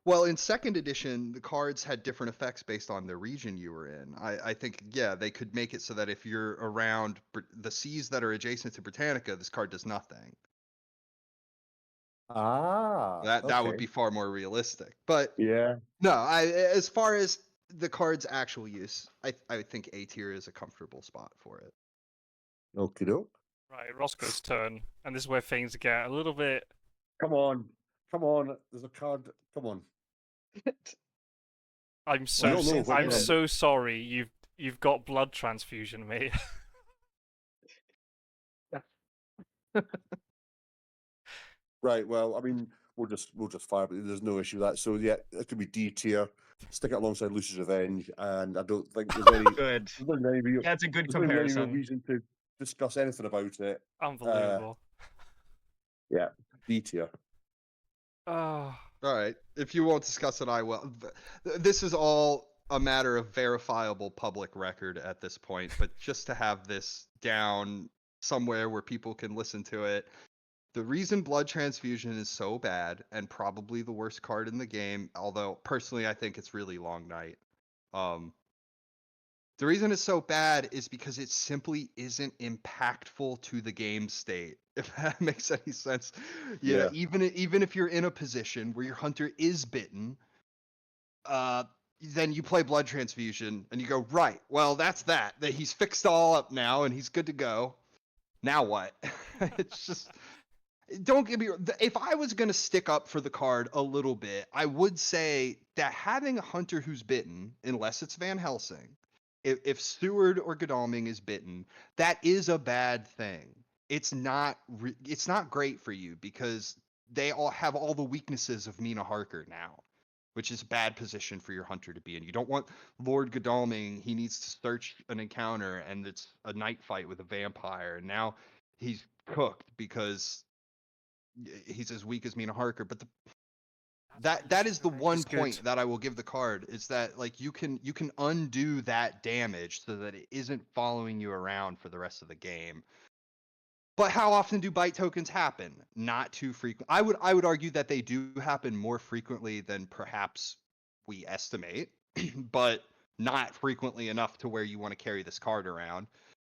Speaker 4: Well, in second edition, the cards had different effects based on the region you were in. I think, yeah, they could make it so that if you're around the seas that are adjacent to Britannica, this card does nothing. That would
Speaker 2: Okay.
Speaker 4: be far more realistic. But
Speaker 2: Yeah.
Speaker 4: no, as far as the card's actual use, I think A tier is a comfortable spot for it.
Speaker 2: Okie doke.
Speaker 1: Right, Rossco's turn, and this is where things get a little bit.
Speaker 2: Come on. Come on. There's a card. Come on.
Speaker 1: I'm so
Speaker 2: don't know what
Speaker 1: I'm
Speaker 2: number.
Speaker 1: so sorry. You've got blood transfusion, mate.
Speaker 2: Right. Well, I mean, we'll just fire, but there's no issue with that. So yeah, it could be D tier. Stick it alongside Lucy's Revenge, and I don't think there's any.
Speaker 3: Good.
Speaker 2: There's not any real,
Speaker 3: That's a good
Speaker 2: there's not really any real
Speaker 3: comparison.
Speaker 2: reason to discuss anything about it.
Speaker 1: Unbelievable.
Speaker 2: Yeah, D tier.
Speaker 1: Oh,
Speaker 4: All right. If you won't discuss it, I will. This is all a matter of verifiable public record at this point, but just to have this down somewhere where people can listen to it. The reason Blood Transfusion is so bad, and probably the worst card in the game, although personally I think it's really Long Night. The reason it's so bad is because it simply isn't impactful to the game state. If that makes any sense. Yeah, even if you're in a position where your hunter is bitten, then you play Blood Transfusion and you go, right, well that's that he's fixed all up now and he's good to go. Now what? It's just, don't get me wrong. If I was going to stick up for the card a little bit, I would say that having a hunter who's bitten, unless it's Van Helsing, if Steward or Godalming is bitten, that is a bad thing. It's not great for you because they all have all the weaknesses of Mina Harker now, which is a bad position for your hunter to be in. You don't want Lord Godalming. He needs to search an encounter, and it's a night fight with a vampire, and now he's cooked because he's as weak as Mina Harker. But that is the one point that I will give the card, is that like you can undo that damage so that it isn't following you around for the rest of the game. But how often do bite tokens happen? Not too frequent. I would argue that they do happen more frequently than perhaps we estimate, but not frequently enough to where you want to carry this card around.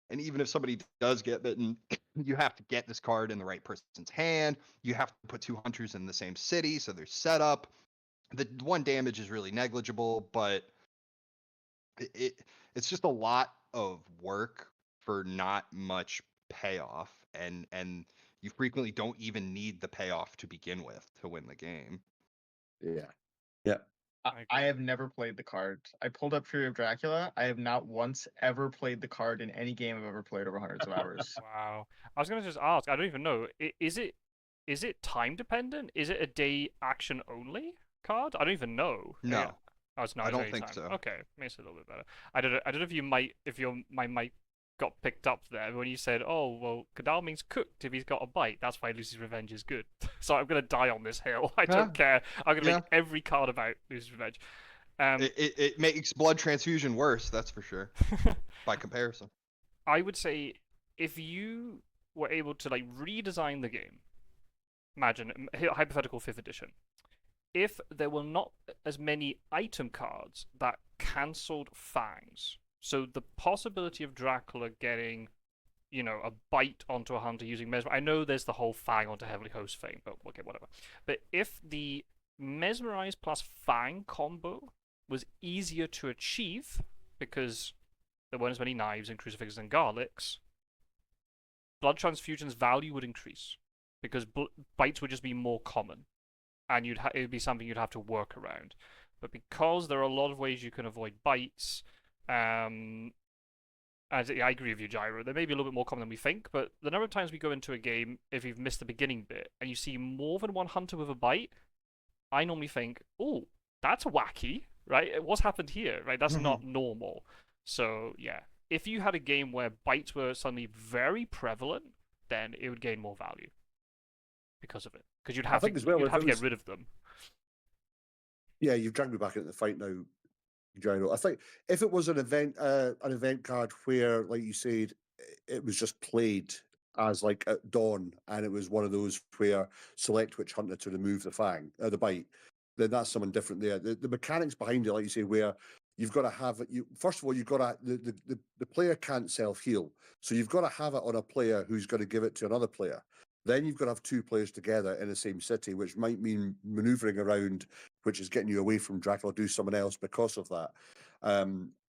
Speaker 4: And even if somebody does get bitten, you have to get this card in the right person's hand. You have to put two hunters in the same city, so there's setup. The one damage is really negligible, but it's just a lot of work for not much payoff, and you frequently don't even need the payoff to begin with to win the game.
Speaker 2: Yeah.
Speaker 3: I have never played the card. I pulled up Fury of Dracula. I have not once ever played the card in any game I've ever played over hundreds of hours.
Speaker 1: wow. I was gonna just ask. I don't even know. Is it time dependent? Is it a day action only card? I don't even know.
Speaker 4: No.
Speaker 1: Yeah. Oh, it's not.
Speaker 4: I
Speaker 1: it's
Speaker 4: don't
Speaker 1: any
Speaker 4: think
Speaker 1: time.
Speaker 4: so.
Speaker 1: Okay, makes it a little bit better. I don't know if my mic got picked up there when you said, "Oh, well, Godalming's cooked if he's got a bite. That's why Lucy's Revenge is good." So I'm gonna die on this hill. I don't care. I'm gonna make every card about Lucy's Revenge.
Speaker 4: It makes Blood Transfusion worse, that's for sure, by comparison.
Speaker 1: I would say if you were able to like redesign the game, imagine hypothetical 5th edition. If there were not as many item cards that cancelled fangs, so the possibility of Dracula getting, a bite onto a hunter using mesmer. I know there's the whole fang onto Heavenly Host thing, but okay, whatever. But if the mesmerize plus fang combo was easier to achieve because there weren't as many knives and crucifixes and garlics, blood transfusion's value would increase because bites would just be more common, and it would be something you'd have to work around. But because there are a lot of ways you can avoid bites, as I agree with you, Gyro, they may be a little bit more common than we think, but the number of times we go into a game, if you've missed the beginning bit, and you see more than one hunter with a bite, I normally think, oh, that's wacky, right? What's happened here, right? That's not normal. So, yeah. If you had a game where bites were suddenly very prevalent, then it would gain more value because of it. Because you'd have to get rid of them.
Speaker 2: Yeah, you've dragged me back into the fight now. Gyro. I think if it was an event card where, like you said, it was just played as like at dawn, and it was one of those where select which hunter to remove the bite, then that's something different there. The mechanics behind it, like you say, where you've got to have it. You first of all, you've got to the player can't self heal, so you've got to have it on a player who's going to give it to another player. Then you've got to have two players together in the same city, which might mean maneuvering around, which is getting you away from Dracula, do someone else because of that.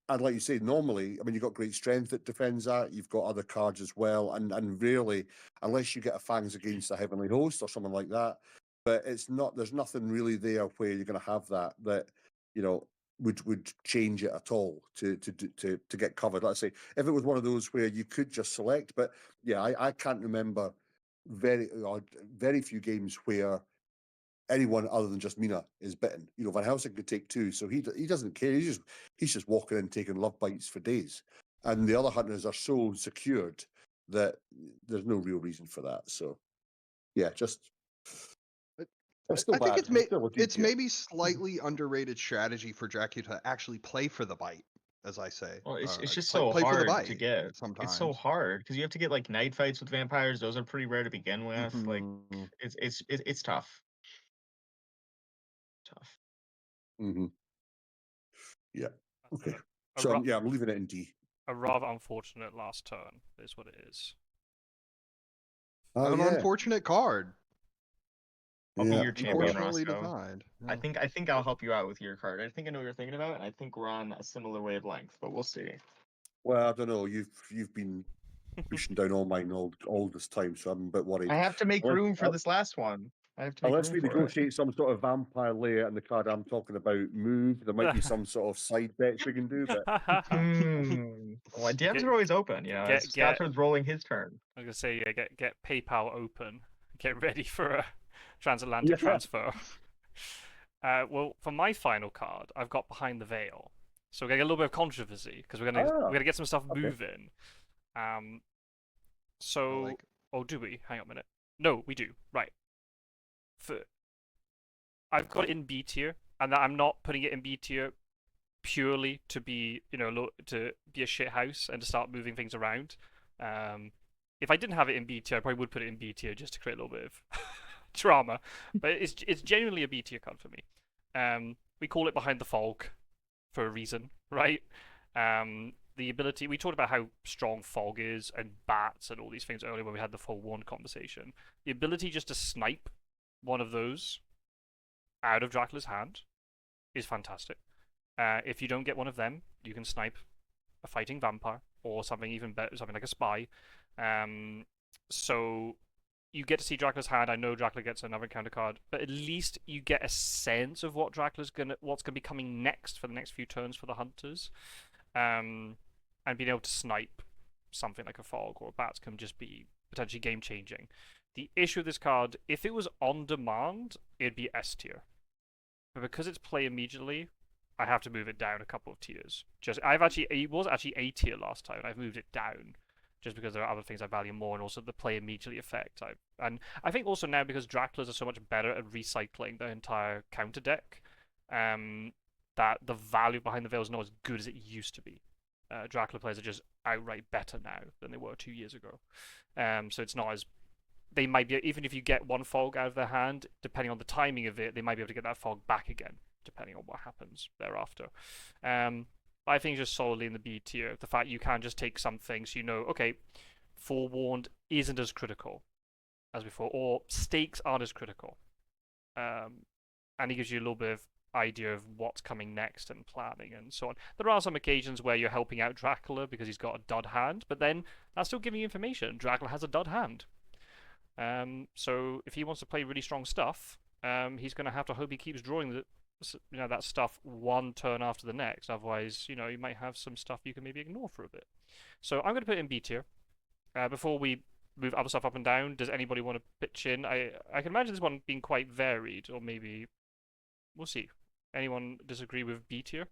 Speaker 2: And like you say, normally, I mean, you've got great strength that defends that. You've got other cards as well, and really, unless you get a Fangs against a Heavenly Host or something like that, but it's not. There's nothing really there where you're going to have that you know would change it at all to get covered. Let's say if it was one of those where you could just select, but yeah, I can't remember very few games where anyone other than just Mina is bitten. You know, Van Helsing could take two, so he doesn't care. He's just walking in taking love bites for days, and the other hunters are so secured that there's no real reason for that. So, yeah, just it's still
Speaker 4: I think
Speaker 2: bad.
Speaker 4: it's maybe slightly underrated strategy for Dracula to actually play for the bite, as I say.
Speaker 3: Well, it's just
Speaker 4: play,
Speaker 3: so
Speaker 4: play for the
Speaker 3: hard to
Speaker 4: bite
Speaker 3: get.
Speaker 4: sometimes.
Speaker 3: It's so hard because you have to get like night fights with vampires. Those are pretty rare to begin with. Like
Speaker 2: Mhm.
Speaker 3: it's tough. Tough.
Speaker 2: Mm-hmm. Yeah.
Speaker 1: That's
Speaker 2: Okay.
Speaker 1: a
Speaker 2: So
Speaker 1: ru-
Speaker 2: yeah, I'm leaving it in D.
Speaker 1: a rather unfortunate last turn is what it is.
Speaker 2: Oh
Speaker 4: An
Speaker 2: yeah.
Speaker 4: unfortunate card.
Speaker 3: I'll be
Speaker 2: Yeah.
Speaker 3: your champion,
Speaker 4: Unfortunately
Speaker 3: Rossco.
Speaker 4: defined.
Speaker 3: I think I'll help you out with your card. I think I know what you're thinking about, and I think we're on a similar wavelength, but we'll see.
Speaker 2: Well, I don't know. You've been pushing down all mine all this time, so I'm a bit worried.
Speaker 3: I have to make
Speaker 2: Unless,
Speaker 3: room for this last one. I have to make
Speaker 2: unless
Speaker 3: room
Speaker 2: we
Speaker 3: for it.
Speaker 2: negotiate some sort of vampire layer and the card I'm talking about move, there might be some sort of side bets we can do. But
Speaker 3: Well, DMs
Speaker 1: Get-
Speaker 3: are always open, you know.
Speaker 1: get- get-
Speaker 3: Scotland's rolling his turn.
Speaker 1: I'm gonna say get PayPal open. Get ready for a transatlantic transfer. Well, for my final card, I've got Behind the Veil. So we're gonna get a little bit of controversy because we're gonna get some stuff moving. So do we? Hang on a minute. No, we do. Right. I've got it in B tier, and I'm not putting it in B tier purely to be, to be a shit house and to start moving things around. If I didn't have it in B tier, I probably would put it in B tier just to create a little bit of drama. But it's genuinely a B tier card for me. We call it Behind the Fog for a reason, right? The ability, we talked about how strong fog is and bats and all these things earlier when we had the full warned conversation. The ability just to snipe one of those out of Dracula's hand is fantastic. If you don't get one of them, you can snipe a fighting vampire or something even better, something like a spy. So you get to see Dracula's hand. I know Dracula gets another encounter card, but at least you get a sense of what's gonna be coming next for the next few turns for the hunters. And being able to snipe something like a fog or a bats can just be potentially game changing. The issue with this card, if it was on demand, it'd be S tier. But because it's play immediately, I have to move it down a couple of tiers. It was actually A tier last time, and I've moved it down just because there are other things I value more, and also the play immediately effect. And I think also now because Draculas are so much better at recycling their entire counter deck, that the value behind the veil is not as good as it used to be. Dracula players are just outright better now than they were 2 years ago. So it's not as... They might be, even if you get one fog out of their hand, depending on the timing of it, they might be able to get that fog back again, depending on what happens thereafter. I think just solely in the B tier, the fact you can just take some things, okay, forewarned isn't as critical as before, or stakes aren't as critical. And it gives you a little bit of idea of what's coming next and planning and so on. There are some occasions where you're helping out Dracula because he's got a dud hand, but then that's still giving you information. Dracula has a dud hand. So if he wants to play really strong stuff, he's going to have to hope he keeps drawing that stuff one turn after the next. Otherwise, you might have some stuff you can maybe ignore for a bit. So I'm going to put it in B tier. Before we move other stuff up and down, does anybody want to pitch in? I can imagine this one being quite varied, or maybe we'll see. Anyone disagree with B tier?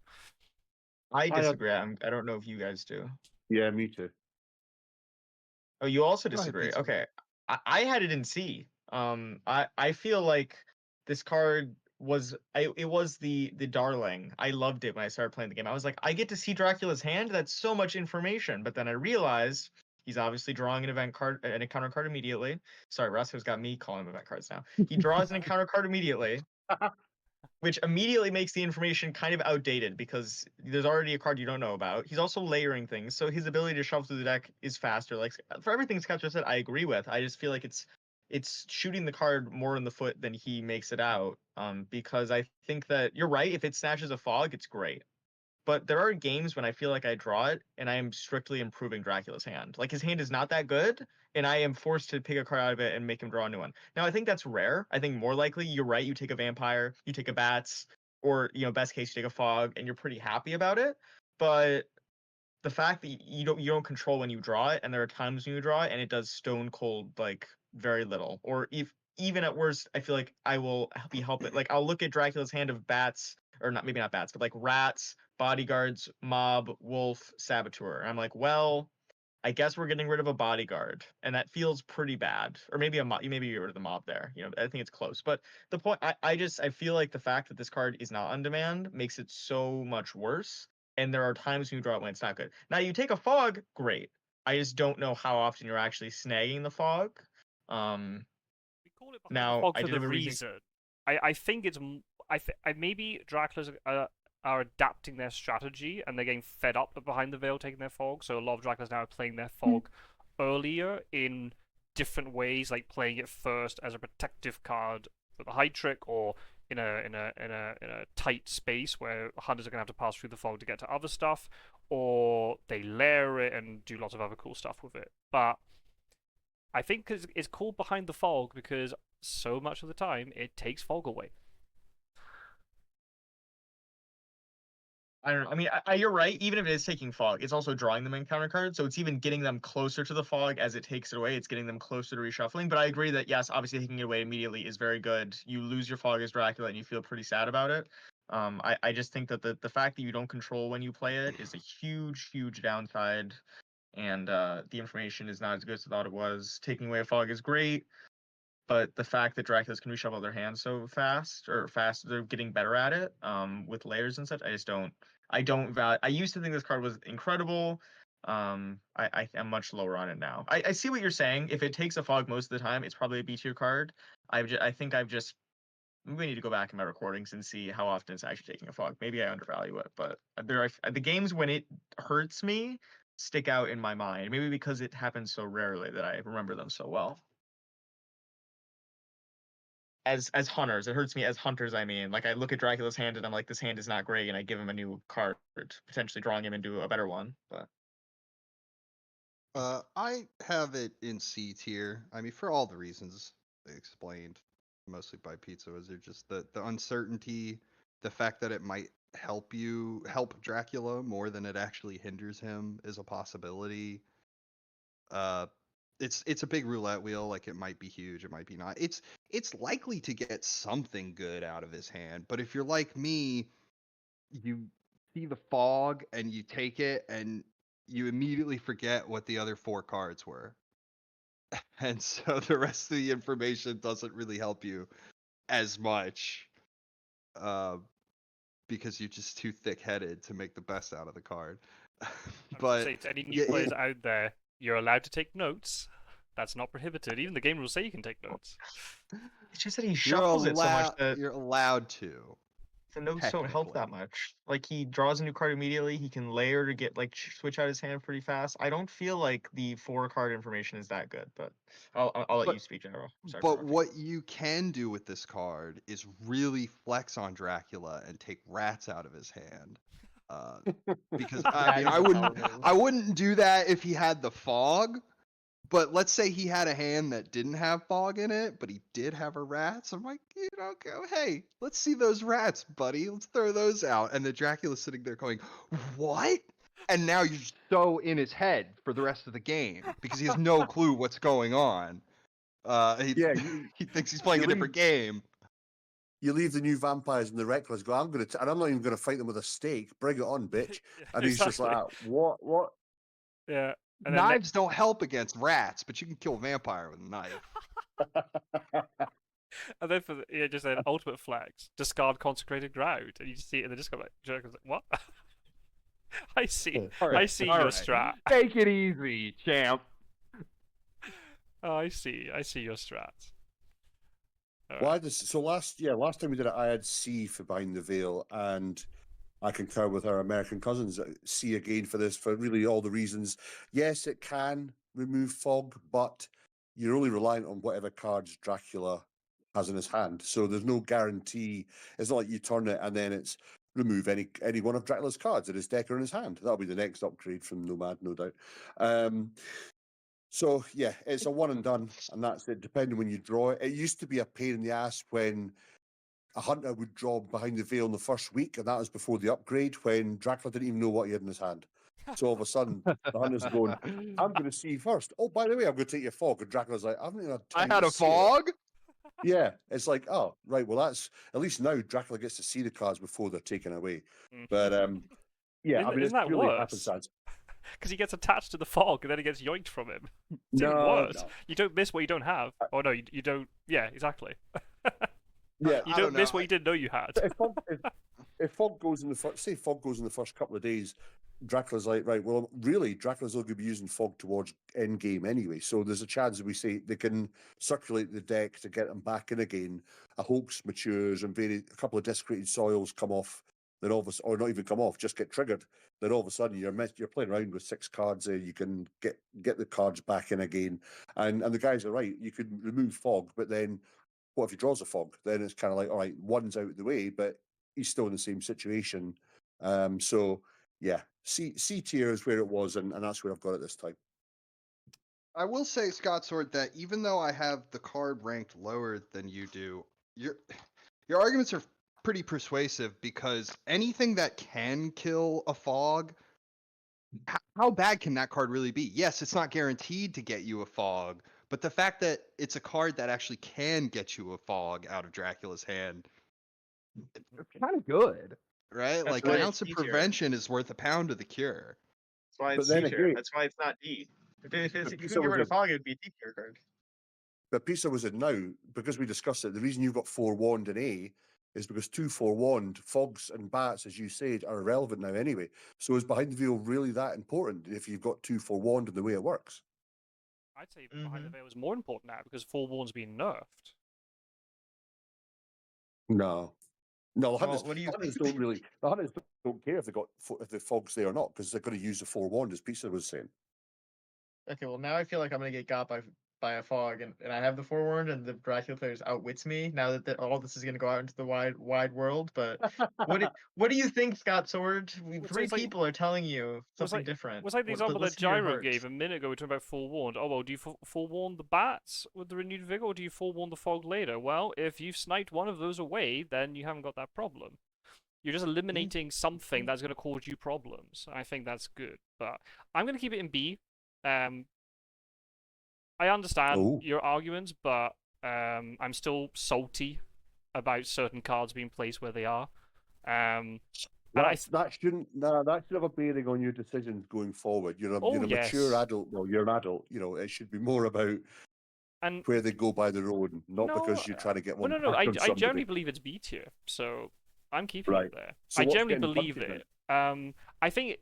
Speaker 3: I disagree. I don't know if you guys do.
Speaker 2: Yeah, me too.
Speaker 3: Oh, you also
Speaker 4: Go ahead,
Speaker 3: disagree?
Speaker 4: Pizza.
Speaker 3: Okay. I had it in C. I feel like this card it was the darling. I loved it when I started playing the game. I was like, I get to see Dracula's hand. That's so much information. But then I realized he's obviously drawing an encounter card immediately. Sorry, Rossco's got me calling him event cards now. He draws an encounter card immediately, which immediately makes the information kind of outdated because there's already a card you don't know about. He's also layering things, so his ability to shuffle through the deck is faster. Like for everything Scott said, I agree with. I just feel like it's shooting the card more in the foot than he makes it out. Because I think that you're right. If it snatches a fog, it's great. But there are games when I feel like I draw it and I am strictly improving Dracula's hand. Like his hand is not that good, and I am forced to pick a card out of it and make him draw a new one. Now I think that's rare. I think more likely you're right. You take a vampire, you take a bats, or best case you take a fog, and you're pretty happy about it. But the fact that you don't control when you draw it, and there are times when you draw it and it does stone cold like very little, or if even at worst, I feel like I will be helping. Like I'll look at Dracula's hand of bats, or not, maybe not bats, but like rats, bodyguards, mob, wolf, saboteur. And I'm like, well, I guess we're getting rid of a bodyguard, and that feels pretty bad. Or maybe maybe you get rid of the mob there. I think it's close. But the point, I feel like the fact that this card is not on demand makes it so much worse. And there are times when you draw it when it's not good. Now you take a fog, great. I just don't know how often you're actually snagging the fog.
Speaker 1: We call it behind the
Speaker 3: Now
Speaker 1: fog
Speaker 3: I
Speaker 1: for
Speaker 3: did
Speaker 1: the
Speaker 3: have a
Speaker 1: reason. I think it's maybe Dracula's are adapting their strategy and they're getting fed up with behind the veil taking their fog. So a lot of Draculas now are playing their fog earlier in different ways, like playing it first as a protective card for the high trick, or in a tight space where hunters are gonna have to pass through the fog to get to other stuff, or they layer it and do lots of other cool stuff with it. But I think it's called behind the fog because so much of the time it takes fog away.
Speaker 3: I don't know. I mean, you're right. Even if it is taking fog, it's also drawing them encounter cards. So it's even getting them closer to the fog as it takes it away. It's getting them closer to reshuffling. But I agree that, yes, obviously taking it away immediately is very good. You lose your fog as Dracula and you feel pretty sad about it. I just think that the fact that you don't control when you play it is a huge, huge downside. And the information is not as good as I thought it was. Taking away a fog is great. But the fact that Draculas can reshuffle their hands so fast, they're getting better at it with layers and such. I used to think this card was incredible. I'm much lower on it now. I see what you're saying. If it takes a fog most of the time, it's probably a B tier card. I think we need to go back in my recordings and see how often it's actually taking a fog. Maybe I undervalue it, but the games when it hurts me stick out in my mind. Maybe because it happens so rarely that I remember them so well. As hunters, it hurts me as hunters. I mean, like I look at Dracula's hand and I'm like, this hand is not great, and I give him a new card, potentially drawing him into a better one. But
Speaker 4: I have it in C tier. I mean, for all the reasons explained, mostly by Pizzawizard, just the uncertainty, the fact that it might help Dracula more than it actually hinders him is a possibility. It's a big roulette wheel. Like it might be huge, it might be not. It's likely to get something good out of his hand. But if you're like me, you see the fog and you take it and you immediately forget what the other 4 cards were. And so the rest of the information doesn't really help you as much. Because you're just too thick-headed to make the best out of the card. But
Speaker 1: say to any new players out there, you're allowed to take notes. That's not prohibited. Even the game rules say you can take notes.
Speaker 3: it's just that he shuffles it so much that
Speaker 4: you're allowed to.
Speaker 3: the notes don't help that much. Like he draws a new card immediately. He can layer to get switch out his hand pretty fast. I don't feel like the 4 card information is that good. But I'll let you speak, Gyro.
Speaker 4: But what you can do with this card is really flex on Dracula and take rats out of his hand. Because I wouldn't do that if he had the fog. But let's say he had a hand that didn't have fog in it, but he did have a rats. I'm like, go, hey, let's see those rats, buddy. Let's throw those out. And the Dracula's sitting there going, what? And now you're so in his head for the rest of the game because he has no clue what's going on. He thinks he's playing a different game.
Speaker 2: You leave the new vampires and the reckless go, and I'm not even going to fight them with a stake. Bring it on, bitch. And he's just like, what?
Speaker 1: Yeah. And
Speaker 4: Knives don't help against rats, but you can kill a vampire with a knife.
Speaker 1: And then for just an ultimate flex, discard consecrated ground, and you just see it in the Discord like, Joker's like, what? I see. I see your strat.
Speaker 6: Take it easy, champ.
Speaker 1: Oh, I see. I see your strat.
Speaker 2: Well, last time we did it, I had C for Behind the Veil, and I concur with our American cousins. C again for this, for really all the reasons. Yes, it can remove fog, but you're only reliant on whatever cards Dracula has in his hand. So there's no guarantee. It's not like you turn it and then it's remove any one of Dracula's cards in his deck or in his hand. That'll be the next upgrade from Nomad, no doubt. So yeah, it's a one and done, and that's it. Depending when you draw it, it used to be a pain in the ass when a hunter would draw Behind the Veil in the first week, and that was before the upgrade, when Dracula didn't even know what he had in his hand. So all of a sudden, the hunter's going, I'm going to see first. Oh, by the way, I'm going to take your fog. And Dracula's like, I haven't even had
Speaker 6: I
Speaker 2: time
Speaker 6: had
Speaker 2: to
Speaker 6: a
Speaker 2: see it."
Speaker 6: fog.
Speaker 2: Yeah, it's like, oh, right. Well, that's at least now Dracula gets to see the cards before they're taken away. But yeah,
Speaker 1: Isn't-
Speaker 2: I mean,
Speaker 1: isn't
Speaker 2: it's
Speaker 1: that
Speaker 2: really
Speaker 1: worse?
Speaker 2: happenstance.
Speaker 1: Because he gets attached to the fog and then he gets yoinked from him. It's even
Speaker 2: No,
Speaker 1: worse.
Speaker 2: no.
Speaker 1: You don't miss what you don't have. Oh no, you don't. Yeah, exactly.
Speaker 2: Yeah,
Speaker 1: You
Speaker 4: I
Speaker 1: don't
Speaker 4: don't
Speaker 1: miss
Speaker 4: know.
Speaker 1: what you didn't know you had.
Speaker 2: If fog goes in the first, say fog goes in the first couple of days, Dracula's like, right, well, really, Dracula's only going to be using fog towards end game anyway. So there's a chance that we say they can circulate the deck to get them back in again. A hoax matures and a couple of desecrated soils come off. Then all of a or not even come off, just get triggered. Then all of a sudden you're playing around with 6 cards there. You can get the cards back in again. And the guys are right. You could remove fog, but then what if he draws a fog? Then it's kind of like, all right, one's out of the way, but he's still in the same situation. So yeah, C tier is where it was, and that's where I've got it this time.
Speaker 4: I will say, Scott Sword, that even though I have the card ranked lower than you do, your arguments are pretty persuasive, because anything that can kill a fog, how bad can that card really be? Yes, it's not guaranteed to get you a fog, but the fact that it's a card that actually can get you a fog out of Dracula's hand,
Speaker 6: It's kind of good.
Speaker 4: right?
Speaker 3: That's
Speaker 4: Like
Speaker 3: why
Speaker 4: an
Speaker 3: it's
Speaker 4: ounce of
Speaker 3: C tier.
Speaker 4: prevention is worth a pound of the cure.
Speaker 3: That's why
Speaker 2: But
Speaker 3: it's
Speaker 2: then
Speaker 3: C tier.
Speaker 2: again-
Speaker 3: That's why it's not D. If you
Speaker 2: Pizza
Speaker 3: couldn't get
Speaker 2: was
Speaker 3: rid
Speaker 2: a-
Speaker 3: of fog, it'd be a D tier card.
Speaker 2: But Pisa was it now, because we discussed it, the reason you've got forewarned in A is because 2 forewarned, fogs and bats, as you said, are irrelevant now anyway. So is Behind the Veil really that important if you've got 2 forewarned in the way it works?
Speaker 1: I'd say Behind the Veil is more important now because Forewarn's been nerfed.
Speaker 2: No. No, the
Speaker 3: Well,
Speaker 2: hunters,
Speaker 3: what do you
Speaker 2: the hunters
Speaker 3: think?
Speaker 2: don't really. The hunters don't care if if the fog's there or not, because they're going to use the forewarned, as Pisa was saying.
Speaker 3: Okay, well now I feel like I'm gonna get got by a fog, and I have the forewarned, and the Dracula players outwits me. Now that all this is gonna go out into the wide world, but what do you think, Scott Sword?
Speaker 1: Well,
Speaker 3: Three
Speaker 1: it's like-
Speaker 3: people are telling you something
Speaker 1: like-
Speaker 3: different.
Speaker 1: Was like the
Speaker 3: What-
Speaker 1: example that
Speaker 3: listen to your
Speaker 1: Gyro
Speaker 3: heart.
Speaker 1: gave a minute ago. We talking about forewarned. Oh well, do you forewarn the bats with the renewed vigor, or do you forewarn the fog later? Well, if you've sniped one of those away, then you haven't got that problem. You're just eliminating something that's going to cause you problems. I think that's good, but I'm going to keep it in B. I understand
Speaker 2: Oh.
Speaker 1: your arguments, but I'm still salty about certain cards being placed where they are. And I
Speaker 2: That shouldn't have a bearing on your decisions going forward. You're a mature
Speaker 1: yes.
Speaker 2: adult. Well, you're an adult. You know, it should be more about
Speaker 1: and
Speaker 2: where they go by their own, not
Speaker 1: No,
Speaker 2: because you're trying to get
Speaker 1: well,
Speaker 2: one.
Speaker 1: no.
Speaker 2: back
Speaker 1: I
Speaker 2: from somebody.
Speaker 1: generally believe it's B tier, so I'm keeping
Speaker 2: Right.
Speaker 1: it there.
Speaker 2: So
Speaker 1: I
Speaker 2: what's
Speaker 1: generally
Speaker 2: getting
Speaker 1: believe
Speaker 2: punted
Speaker 1: it. I think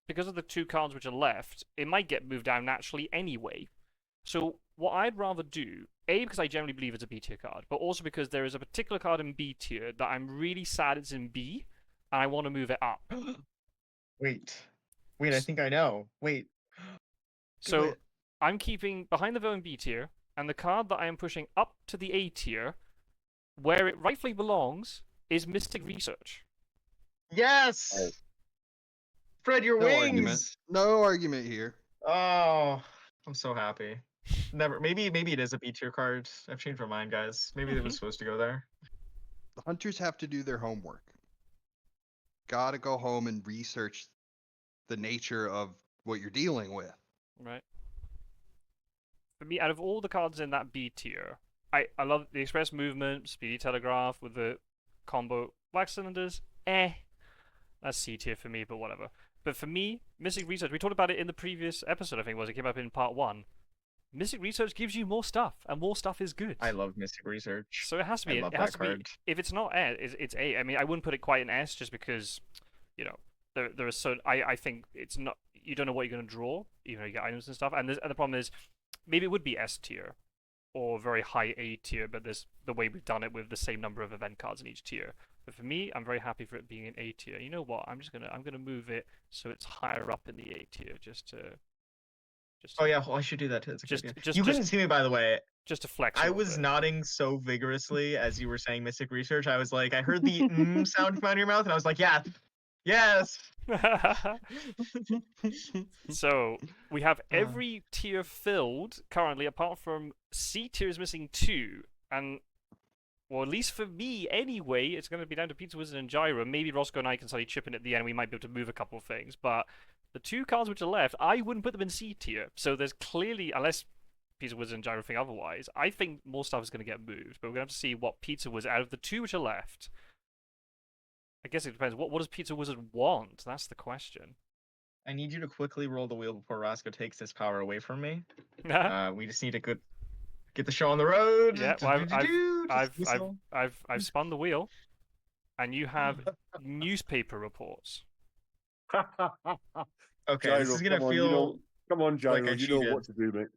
Speaker 1: because of the 2 cards which are left, it might get moved down naturally anyway. So what I'd rather do, A, because I generally believe it's a B tier card, but also because there is a particular card in B tier that I'm really sad it's in B, and I want to move it up.
Speaker 3: Wait, I think I know. Wait.
Speaker 1: So
Speaker 3: it.
Speaker 1: I'm keeping Behind the Veil in B tier, and the card that I am pushing up to the A tier, where it rightfully belongs, is Mystic Research.
Speaker 3: Yes.
Speaker 2: Oh.
Speaker 3: Spread your
Speaker 4: No
Speaker 3: wings.
Speaker 4: argument. No argument here.
Speaker 3: Oh, I'm so happy. Maybe it is a B tier card. I've changed my mind, guys. Maybe it was supposed to go there.
Speaker 4: The hunters have to do their homework. Gotta go home and research the nature of what you're dealing with.
Speaker 1: Right. For me, out of all the cards in that B tier, I love the Express Movement, Speedy Telegraph with the combo Wax Cylinders. That's C tier for me, but whatever. But for me, Mystic Research, we talked about it in the previous episode, I think it came up in part 1. Mystic Research gives you more stuff, and more stuff is good.
Speaker 3: I love Mystic Research.
Speaker 1: So it has to be.
Speaker 3: I love
Speaker 1: It has
Speaker 3: that
Speaker 1: to be.
Speaker 3: card.
Speaker 1: If it's not S, it's A. I mean, I wouldn't put it quite an S just because, there is so. I think it's not. You don't know what you're going to draw. You get items and stuff, and the problem is, maybe it would be S tier, or very high A tier. But there's the way we've done it with the same number of event cards in each tier. But for me, I'm very happy for it being an A tier. You know what? I'm gonna move it so it's higher up in the A tier, just to.
Speaker 3: Oh yeah, well, I should do that too. That's a good idea. You couldn't
Speaker 1: just
Speaker 3: see me, by the way.
Speaker 1: just to flex. a
Speaker 3: I
Speaker 1: little
Speaker 3: was
Speaker 1: bit.
Speaker 3: nodding so vigorously as you were saying Mystic Research. I was like, I heard the sound come out of your mouth, and I was like, yeah, yes.
Speaker 1: So we have every tier filled currently, apart from C tier is missing 2, and well, at least for me anyway, it's going to be down to Pizzawizard and Gyro. Maybe Rossco and I can suddenly chip in at the end. We might be able to move a couple of things, but the 2 cards which are left, I wouldn't put them in C tier. So there's clearly, unless Pizzawizard and Gyro think otherwise, I think more stuff is going to get moved. But we're going to have to see what Pizzawizard, out of the 2 which are left. I guess it depends. What does Pizzawizard want? That's the question.
Speaker 3: I need you to quickly roll the wheel before Rossco takes this power away from me. We just need to get the show on the road.
Speaker 1: Yeah, well, I've spun the wheel, and you have newspaper reports.
Speaker 3: Okay,
Speaker 2: Gyro,
Speaker 3: this is gonna
Speaker 2: come on,
Speaker 3: feel.
Speaker 2: Come on, Gyro,
Speaker 3: like I
Speaker 2: you know
Speaker 3: cheated.
Speaker 2: what to do, mate.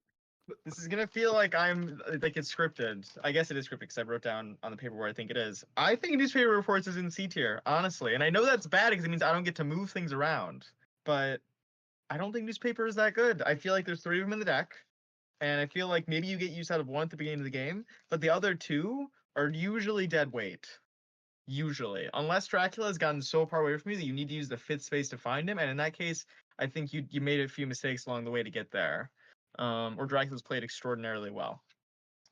Speaker 3: This is gonna feel like it's scripted. I guess it is scripted because I wrote down on the paper where I think it is. I think newspaper reports is in C tier, honestly, and I know that's bad because it means I don't get to move things around. But I don't think newspaper is that good. I feel like there's 3 of them in the deck, and I feel like maybe you get use out of 1 at the beginning of the game, but the other 2 are usually dead weight. Usually, unless Dracula has gotten so far away from you that you need to use the 5th space to find him, and in that case, I think you made a few mistakes along the way to get there. Or Dracula's played extraordinarily well.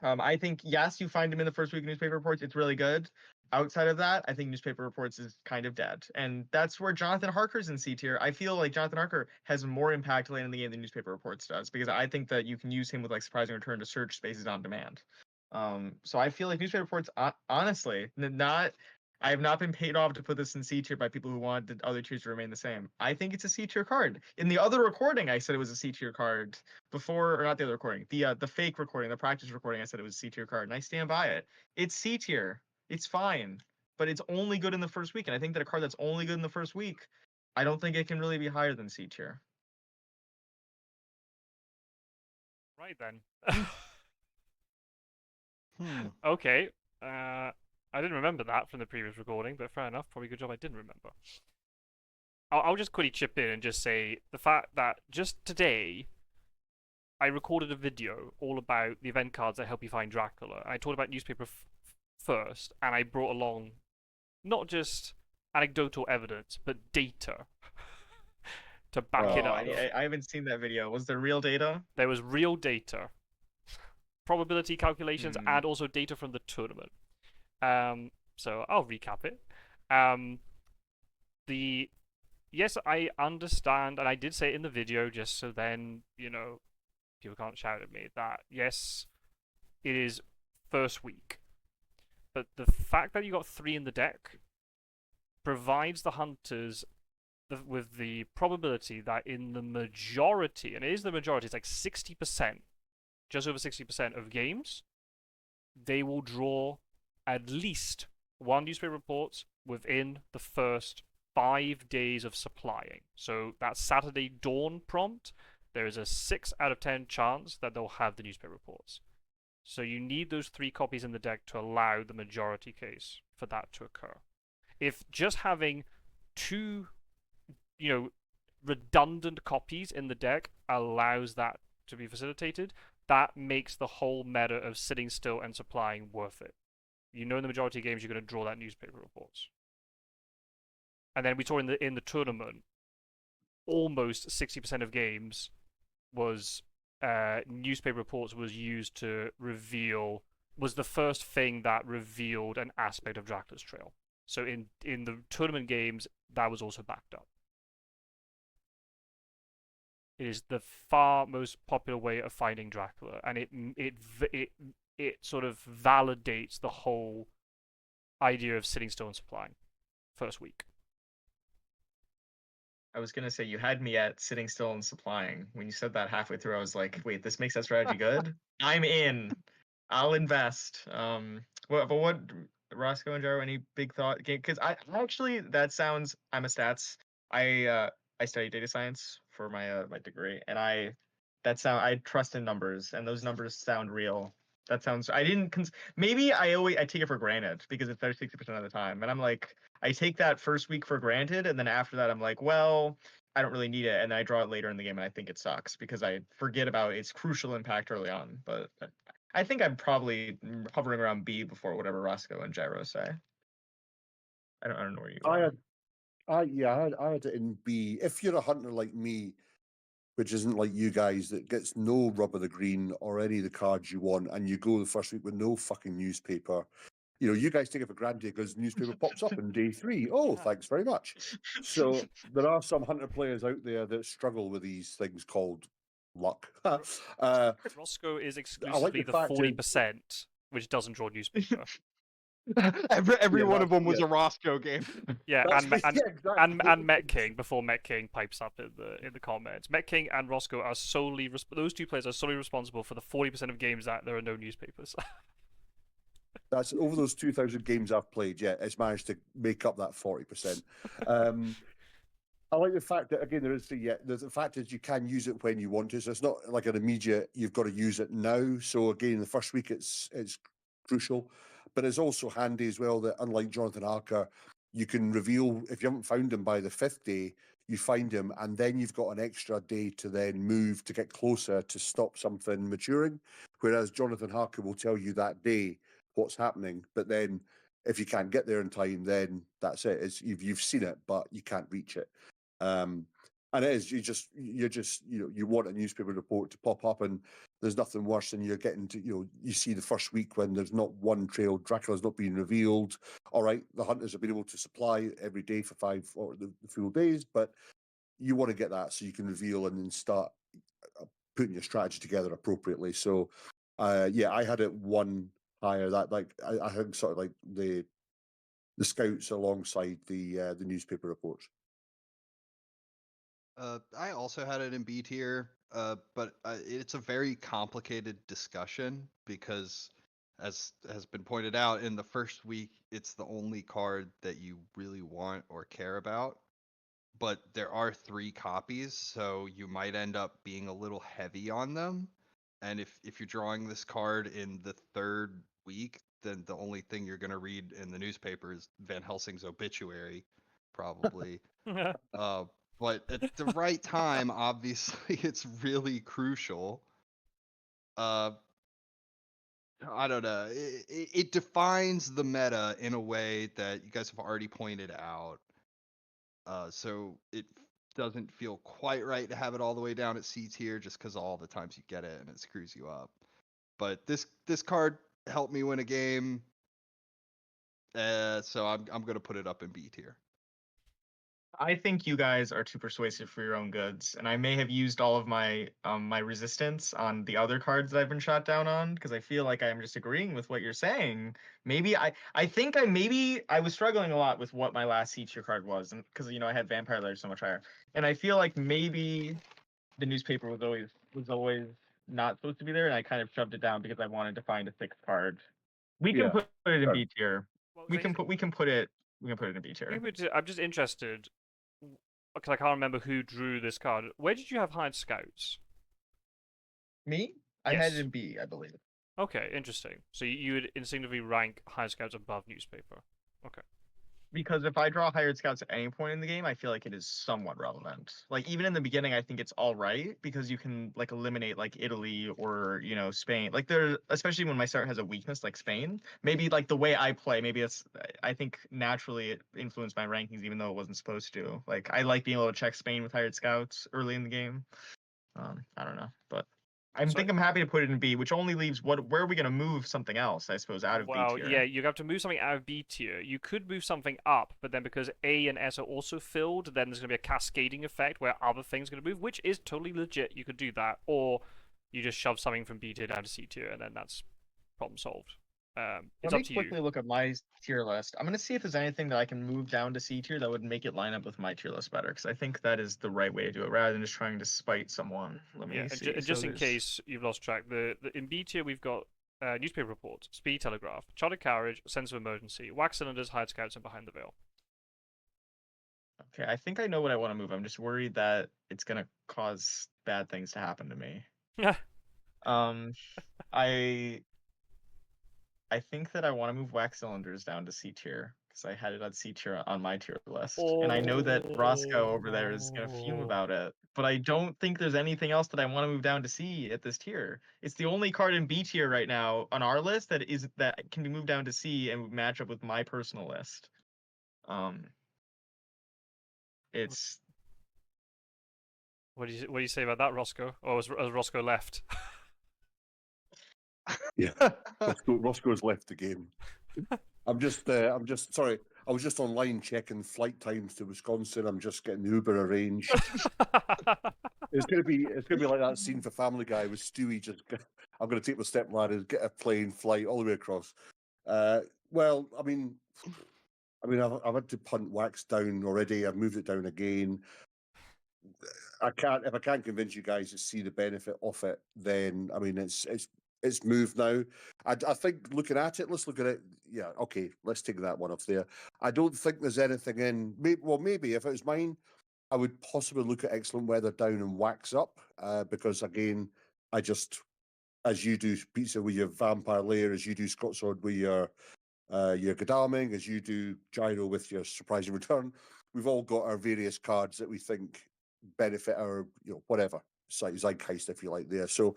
Speaker 3: I think, yes, you find him in the first week of newspaper reports. It's really good. Outside of that, I think newspaper reports is kind of dead. And that's where Jonathan Harker's in C tier. I feel like Jonathan Harker has more impact late in the game than newspaper reports does, because I think that you can use him with like surprising return to search spaces on demand. So I feel like newspaper reports, honestly, I have not been paid off to put this in C tier by people who want the other tiers to remain the same. I think it's a C tier card. In the other recording, I said it was a C tier card before, or not the other recording, the fake recording, the practice recording. I said it was a C tier card, and I stand by it. It's C tier. It's fine, but it's only good in the first week, and I think that a card that's only good in the first week, I don't think it can really be higher than C tier.
Speaker 1: Right then. Okay. I didn't remember that from the previous recording, but fair enough. Probably a good job I didn't remember. I'll just quickly chip in and just say the fact that just today I recorded a video all about the event cards that help you find Dracula. I talked about newspaper first, and I brought along not just anecdotal evidence, but data to back it up.
Speaker 3: I haven't seen that video. Was there real data?
Speaker 1: There was real data, probability calculations, and also data from the tournament. So I'll recap it. Yes, I understand, and I did say it in the video, just so then, people can't shout at me, that yes, it is first week. But the fact that you got 3 in the deck provides the hunters with the probability that in the majority, and it is the majority, it's like 60%, just over 60% of games, they will draw at least 1 newspaper report within the first 5 days of supplying. So that Saturday dawn prompt, there is a 6 out of 10 chance that they'll have the newspaper reports. So you need those 3 copies in the deck to allow the majority case for that to occur. If just having 2, redundant copies in the deck allows that to be facilitated, that makes the whole meta of sitting still and supplying worth it. In the majority of games, you're going to draw that newspaper reports. And then we saw in the tournament, almost 60% of games was newspaper reports was used to reveal, was the first thing that revealed an aspect of Dracula's trail. So in the tournament games, that was also backed up. It is the far most popular way of finding Dracula, and it sort of validates the whole idea of sitting still and supplying first week.
Speaker 3: I was gonna say you had me at sitting still and supplying. When you said that halfway through, I was like, wait, this makes that strategy good? I'm in. I'll invest. What Roscoe and Gyro, any big thought game? Because I actually that sounds I'm a stats. I study data science for my degree, and I trust in numbers, and those numbers sound real. That sounds I didn't maybe I take it for granted because it's there 60% of the time, and I'm like I take that first week for granted, and then after that, I'm like, well, I don't really need it, and I draw it later in the game, and I think it sucks because I forget about its crucial impact early on. But I think I'm probably hovering around B before whatever Roscoe and Gyro say. I don't know where you
Speaker 2: I
Speaker 3: are.
Speaker 2: had, I had it in B. If you're a hunter like me, which isn't like you guys that gets no rub of the green or any of the cards you want, and you go the first week with no fucking newspaper. You know, you guys take it for granted because newspaper pops up in day 3. Oh, thanks very much. So there are some hunter players out there that struggle with these things called luck.
Speaker 1: Rossco is
Speaker 2: I like
Speaker 1: exclusively
Speaker 2: the
Speaker 1: the
Speaker 2: fact
Speaker 1: 40% which doesn't draw newspaper.
Speaker 4: Every
Speaker 2: Yeah,
Speaker 4: one of them was
Speaker 2: yeah.
Speaker 4: a Roscoe game.
Speaker 1: Yeah,
Speaker 2: That's
Speaker 1: and
Speaker 2: right,
Speaker 1: and,
Speaker 2: yeah, exactly.
Speaker 1: and Met King before Met King pipes up in the comments. Met King and Roscoe are solely those two players are solely responsible for the 40% of games that there are no newspapers.
Speaker 2: That's over those 2,000 games I've played. Yeah, it's managed to make up that 40%. I like the fact that again the fact is you can use it when you want to. So it's not like an immediate you've got to use it now. So again, the first week it's crucial, but it's also handy as well that unlike Jonathan Harker, you can reveal if you haven't found him by the 5th day, you find him, and then you've got an extra day to then move to get closer to stop something maturing. Whereas Jonathan Harker will tell you that day what's happening, but then if you can't get there in time, then that's it. You've seen it, but you can't reach it. And it is you want a newspaper report to pop up, and there's nothing worse than you're getting to you see the first week when there's not one trail, Dracula's not being revealed. All right, the hunters have been able to supply every day for 5 or the full days, but you want to get that so you can reveal and then start putting your strategy together appropriately. So yeah, I had it one higher. That like I had sort of like the scouts alongside the newspaper reports.
Speaker 4: I also had it in B tier, but it's a very complicated discussion because, as has been pointed out, in the first week, it's the only card that you really want or care about. But there are 3 copies, so you might end up being a little heavy on them. And if you're drawing this card in the 3rd week, then the only thing you're going to read in the newspaper is Van Helsing's obituary, probably. But at the right time, obviously, it's really crucial. I don't know. It defines the meta in a way that you guys have already pointed out. So it doesn't feel quite right to have it all the way down at C tier just because all the times you get it and it screws you up. But this card helped me win a game, so I'm gonna put it up in B tier.
Speaker 3: I think you guys are too persuasive for your own goods, and I may have used all of my my resistance on the other cards that I've been shot down on because I feel like I'm just agreeing with what you're saying. Maybe I think I was struggling a lot with what my last C tier card was, and because I had Vampire Lair so much higher, and I feel like maybe the newspaper was always not supposed to be there, and I kind of shoved it down because I wanted to find a 6th card. We can
Speaker 2: Yeah,
Speaker 3: put it in
Speaker 2: sure.
Speaker 3: B tier.
Speaker 1: Well,
Speaker 3: We can put it in B tier.
Speaker 1: I'm just interested because I can't remember who drew this card. Where did you have hired scouts?
Speaker 3: Me? I had it
Speaker 1: Yes.
Speaker 3: in B, I believe.
Speaker 1: Okay, interesting. So you would instinctively rank hired scouts above newspaper. Okay.
Speaker 3: Because if I draw hired scouts at any point in the game, I feel like it is somewhat relevant. Like even in the beginning, I think it's all right because you can like eliminate like Italy or Spain. Like there, especially when my start has a weakness like Spain. Maybe like the way I play, maybe it's I think naturally it influenced my rankings even though it wasn't supposed to. Like I like being able to check Spain with hired scouts early in the game. I don't know, but I think I'm happy to put it in B, which only leaves where are we going to move something else, I suppose, out of B tier?
Speaker 1: Yeah, you have to move something out of B tier. You could move something up, but then because A and S are also filled, then there's going to be a cascading effect where other things are going to move, which is totally legit. You could do that, or you just shove something from B tier down to C tier, and then that's problem solved. It's
Speaker 3: Let me
Speaker 1: up to you.
Speaker 3: quickly look at my tier list. I'm gonna see if there's anything that I can move down to C tier that would make it line up with my tier list better, because I think that is the right way to do it, rather than just trying to spite someone. Let me
Speaker 1: Yeah, and,
Speaker 3: see.
Speaker 1: and just in case you've lost track, in B tier we've got newspaper reports, speed telegraph, chartered carriage, sense of emergency, wax cylinders, hired scouts, and behind the veil.
Speaker 3: Okay, I think I know what I want to move. I'm just worried that it's gonna cause bad things to happen to me. Um, I think that I want to move wax cylinders down to C tier because I had it on C tier on my tier list, and I know that Rossco over there is gonna fume about it. But I don't think there's anything else that I want to move down to C at this tier. It's the only card in B tier right now on our list that can be moved down to C and match up with my personal list. It's
Speaker 1: What do you say about that, Rossco? Or has Rossco left?
Speaker 2: Yeah, Roscoe's left the game. I'm just sorry. I was just online checking flight times to Wisconsin. I'm just getting the Uber arranged. It's gonna be like that scene for Family Guy with Stewie. I'm gonna take my stepladder and get a plane flight all the way across. Well, I mean, I've had to punt wax down already. I've moved it down again. If I can't convince you guys to see the benefit of it, then I mean it's moved now. I think looking at it, let's look at it. Yeah, okay, let's take that one off there. I don't think there's anything in. Maybe if it was mine, I would possibly look at excellent weather down and wax up because again, I just as you do pizza with your vampire layer, as you do Scott Sword with your Godalming, as you do Gyro with your surprising return. We've all got our various cards that we think benefit our, whatever, zeitgeist, if you like, there. So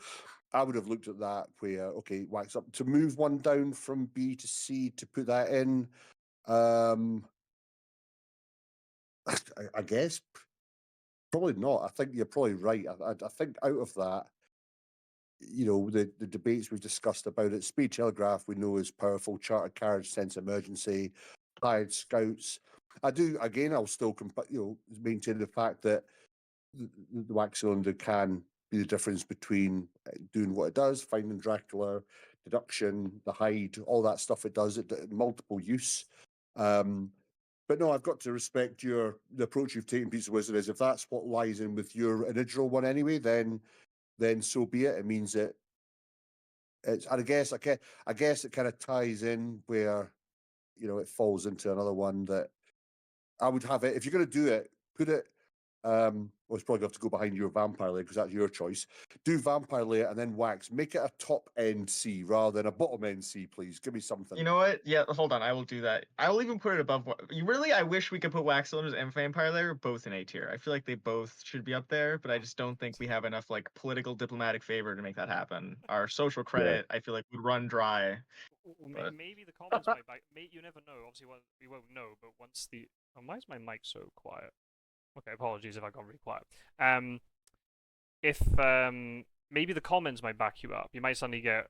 Speaker 2: I would have looked at that where, okay, wax up. To move one down from B to C to put that in, I guess, probably not. I think you're probably right. I think out of that, the debates we've discussed about it, speed telegraph we know is powerful, chartered carriage, sense emergency, hired scouts. I'll still maintain the fact that the wax cylinder can be the difference between doing what it does, finding Dracula, deduction, the hide, all that stuff it does, multiple use. But no, I've got to respect the approach you've taken, Pizzawizard, is if that's what lies in with your original one anyway, then so be it. It means that it's, and I guess it kind of ties in where, it falls into another one that I would have it. If you're going to do it, put it, well, it's probably going to have to go behind your vampire layer because that's your choice. Do vampire layer and then wax. Make it a top end C rather than a bottom end C, please. Give me something.
Speaker 3: You know what? Yeah, hold on. I will do that. I will even put it above. I wish we could put wax cylinders and vampire layer both in A tier. I feel like they both should be up there, but I just don't think we have enough political diplomatic favor to make that happen. Our social credit, I feel like, would run dry.
Speaker 1: Maybe the comments might back. You never know. Obviously, we won't know. But once why is my mic so quiet? Okay, apologies if I got really quiet. If maybe the comments might back you up. You might suddenly get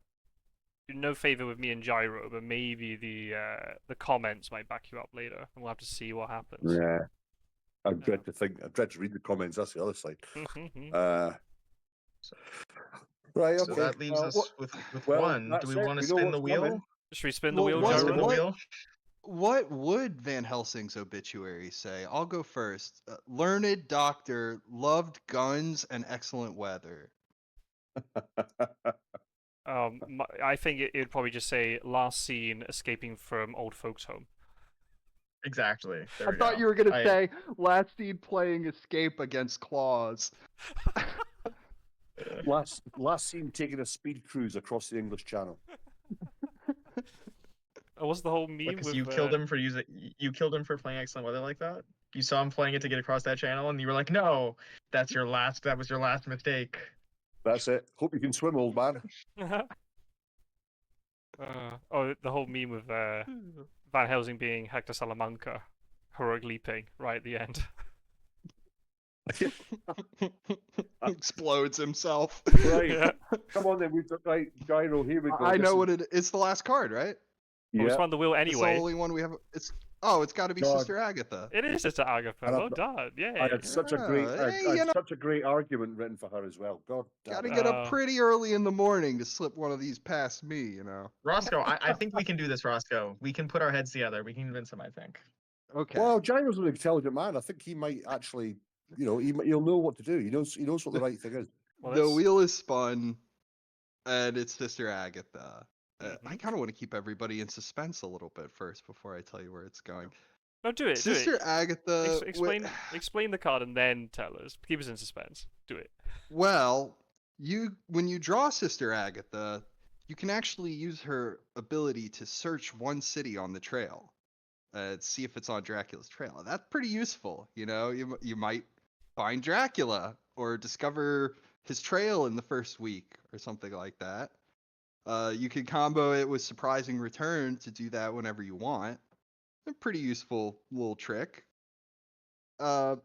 Speaker 1: no favor with me and Gyro, but maybe the comments might back you up later, and we'll have to see what happens.
Speaker 2: Yeah, I dread to read the comments. That's the other side. Right. Okay.
Speaker 3: So that leaves us with one. Do we want to spin the wheel?
Speaker 2: Coming.
Speaker 1: Should we spin the wheel, Gyro?
Speaker 3: Spin the wheel.
Speaker 4: What would Van Helsing's obituary say? I'll go first. Learned doctor, loved guns and excellent weather.
Speaker 1: I think it would probably just say last seen escaping from old folks' home.
Speaker 3: Exactly.
Speaker 6: I thought you were gonna say last seen playing Escape against Claws.
Speaker 2: last seen taking a speed cruise across the English Channel.
Speaker 1: What's the whole meme?
Speaker 3: Because
Speaker 1: with,
Speaker 3: you killed him for playing excellent weather like that. You saw him playing it to get across that channel, and you were like, "No, that was your last mistake."
Speaker 2: That's it. Hope you can swim, old man.
Speaker 1: The whole meme with Van Helsing being Hector Salamanca, heroic leaping right at the end.
Speaker 4: Explodes himself.
Speaker 2: Right.
Speaker 1: Yeah.
Speaker 2: Come on then, we've got Gyro. Here we go.
Speaker 4: I know what it is. It's the last card, right?
Speaker 1: Well, we spun the wheel
Speaker 4: It's
Speaker 1: anyway.
Speaker 4: the only one we have. Oh, it's got to be
Speaker 2: God.
Speaker 4: Sister Agatha.
Speaker 1: It is Sister Agatha.
Speaker 2: And
Speaker 1: Well done.
Speaker 2: I
Speaker 1: Yeah.
Speaker 2: had such a great,
Speaker 4: Yeah, hey,
Speaker 2: I
Speaker 4: you
Speaker 2: had
Speaker 4: know,
Speaker 2: such a great argument written for her as well. God damn
Speaker 4: gotta
Speaker 2: it.
Speaker 4: get up pretty early in the morning to slip one of these past me, you know.
Speaker 3: Roscoe, I think we can do this, Roscoe. We can put our heads together. We can convince him, I think.
Speaker 4: Okay.
Speaker 2: Well, Gyro's an intelligent man. I think he might actually, he'll know what to do. He knows what the right thing is.
Speaker 1: Well,
Speaker 4: the
Speaker 1: that's-
Speaker 4: wheel is spun, and it's Sister Agatha. I
Speaker 1: Mhm.
Speaker 4: kind of want to keep everybody in suspense a little bit first before I tell you where it's going.
Speaker 1: No, do it.
Speaker 4: Sister
Speaker 1: do it.
Speaker 4: Agatha.
Speaker 1: Explain the card and then tell us. Keep us in suspense. Do it.
Speaker 4: Well, when you draw Sister Agatha, you can actually use her ability to search one city on the trail, see if it's on Dracula's trail. That's pretty useful. You know, you might find Dracula or discover his trail in the first week or something like that. You can combo it with Surprising Return to do that whenever you want. A pretty useful little trick. But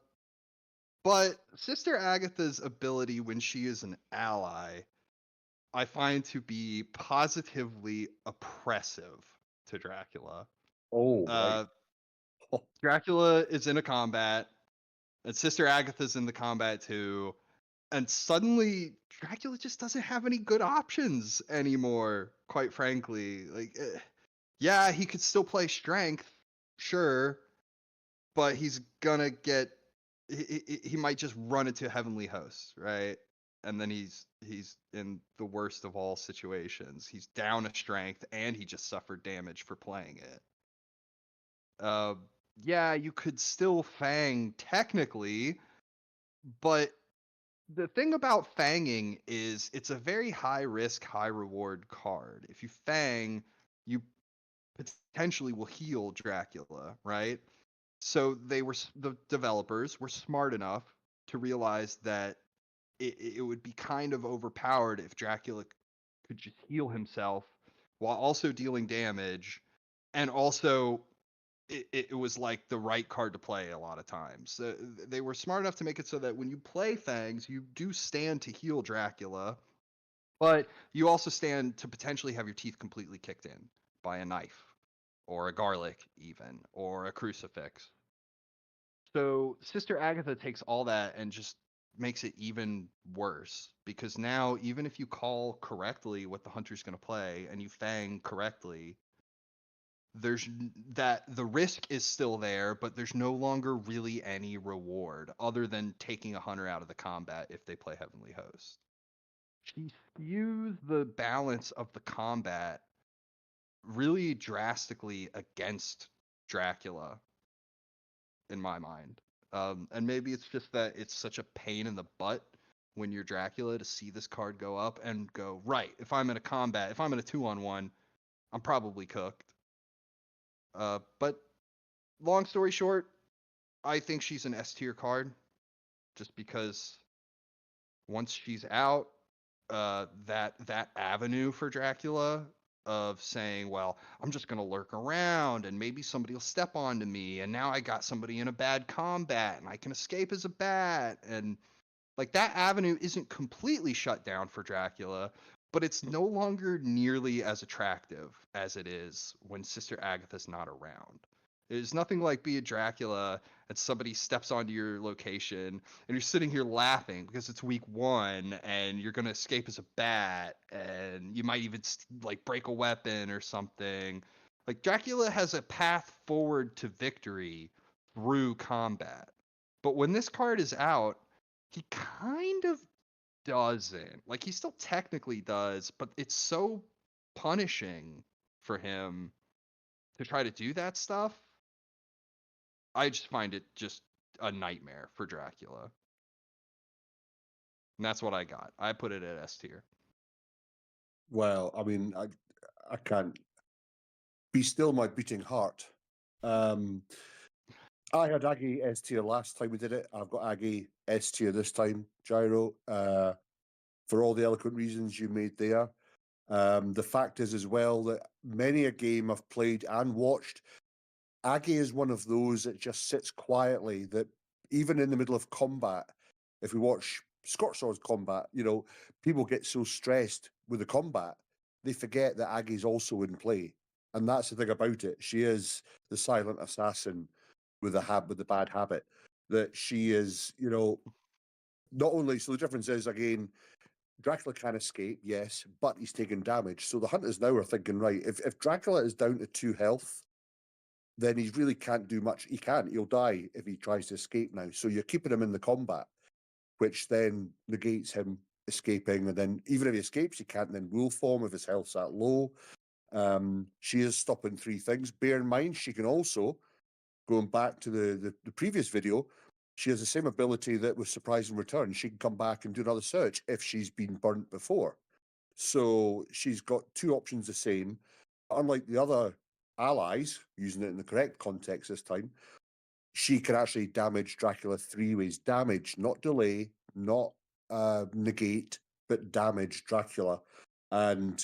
Speaker 4: Sister Agatha's ability when she is an ally, I find to be positively oppressive to Dracula.
Speaker 2: Oh, right.
Speaker 4: Dracula is in a combat, and Sister Agatha's in the combat too, and suddenly Dracula just doesn't have any good options anymore, quite frankly. Yeah, he could still play strength, sure, but he's gonna get he might just run into Heavenly Hosts, right? And then he's in the worst of all situations. He's down a strength and he just suffered damage for playing it. Yeah, you could still Fang technically, but the thing about Fanging is it's a very high risk, high reward card. If you Fang, you potentially will heal Dracula, right? So the developers were smart enough to realize that it would be kind of overpowered if Dracula could just heal himself while also dealing damage, and also it was like the right card to play a lot of times. They were smart enough to make it so that when you play Fangs, you do stand to heal Dracula, but you also stand to potentially have your teeth completely kicked in by a knife or a garlic even, or a crucifix. So Sister Agatha takes all that and just makes it even worse, because now even if you call correctly what the hunter's going to play and you Fang correctly, that the risk is still there, but there's no longer really any reward other than taking a hunter out of the combat if they play Heavenly Host. She skews the balance of the combat really drastically against Dracula, in my mind. And maybe it's just that it's such a pain in the butt when you're Dracula to see this card go up and go, right, if I'm in a combat, if I'm in a 2-on-1, I'm probably cooked. But long story short, I think she's an S tier card just because once she's out, that avenue for Dracula of saying, well, I'm just gonna lurk around and maybe somebody will step onto me, and now I got somebody in a bad combat and I can escape as a bat, and like that avenue isn't completely shut down for Dracula, but it's no longer nearly as attractive as it is when Sister Agatha's not around. There's nothing like being Dracula and somebody steps onto your location and you're sitting here laughing because it's week 1 and you're going to escape as a bat and you might even like break a weapon or something. Like Dracula has a path forward to victory through combat. But when this card is out, he kind of doesn't. Like he still technically does, but it's so punishing for him to try to do that stuff. I just find it just a nightmare for Dracula. And that's what I got. I put it at S tier.
Speaker 2: Well, I mean, I can't be still my beating heart. I had Aggie S tier last time we did it. I've got Aggie S tier this time, Gyro, for all the eloquent reasons you made there. The fact is as well that many a game I've played and watched, Aggie is one of those that just sits quietly, that even in the middle of combat, if we watch Scotsword's combat, people get so stressed with the combat, they forget that Aggie's also in play. And that's the thing about it. She is the silent assassin with the bad habit. That she is, not only. So the difference is again, Dracula can escape, yes, but he's taking damage. So the hunters now are thinking, right, if Dracula is down to 2 health, then he really can't do much. He can't. He'll die if he tries to escape now. So you're keeping him in the combat, which then negates him escaping. And then even if he escapes, he can't then rule form if his health's that low. She is stopping 3 things. Bear in mind, she can also, going back to the previous video, she has the same ability that with Surprise and Return. She can come back and do another search if she's been burnt before. So she's got 2 options the same. Unlike the other allies, using it in the correct context this time, she can actually damage Dracula 3 ways. Damage, not delay, not negate, but damage Dracula. And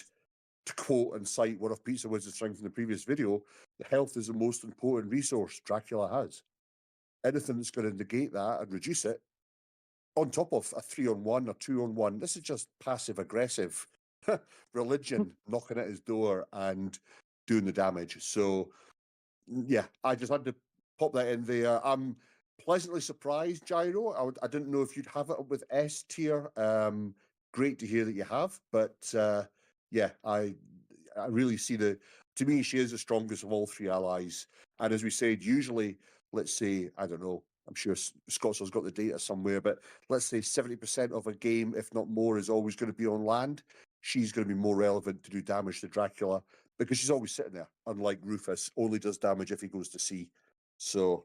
Speaker 2: to quote and cite one of Pizzawizard's strengths in the previous video, the health is the most important resource Dracula has. Anything that's going to negate that and reduce it, on top of a 3-on-1 or 2-on-1, this is just passive aggressive religion knocking at his door and doing the damage. So, yeah, I just had to pop that in there. I'm pleasantly surprised, Gyro. I didn't know if you'd have it with S tier. Great to hear that you have, but yeah, I really see to me, she is the strongest of all 3 allies. And as we said, usually, let's say, I don't know, I'm sure Scott's got the data somewhere, but let's say 70% of a game, if not more, is always going to be on land. She's going to be more relevant to do damage to Dracula because she's always sitting there, unlike Rufus, only does damage if he goes to sea. So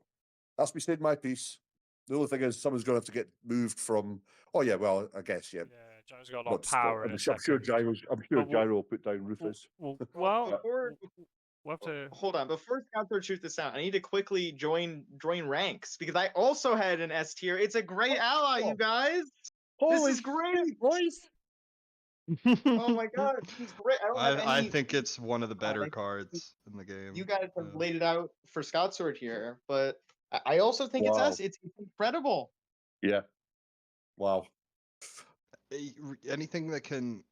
Speaker 2: that's me said my piece. The only thing is someone's going to have to get moved from, oh yeah, well, I guess, yeah.
Speaker 1: Yeah, Gyro's got a lot of power in a
Speaker 2: I'm
Speaker 1: second.
Speaker 2: sure Gyro will put down Rufus.
Speaker 1: Well,
Speaker 3: Before,
Speaker 1: we'll have to...
Speaker 3: hold on, before Scout shoots this out, I need to quickly join ranks because I also had an S tier. It's a great ally, you guys. This is great.
Speaker 2: boys.
Speaker 3: Oh my god, this is great. I don't have
Speaker 4: I
Speaker 3: any.
Speaker 4: think it's one of the better
Speaker 3: I-
Speaker 4: cards in the game.
Speaker 3: You guys have laid it out for Scout Sword here, but I also think it's
Speaker 2: Wow.
Speaker 3: S. It's incredible.
Speaker 2: Yeah. Wow.
Speaker 4: Anything that can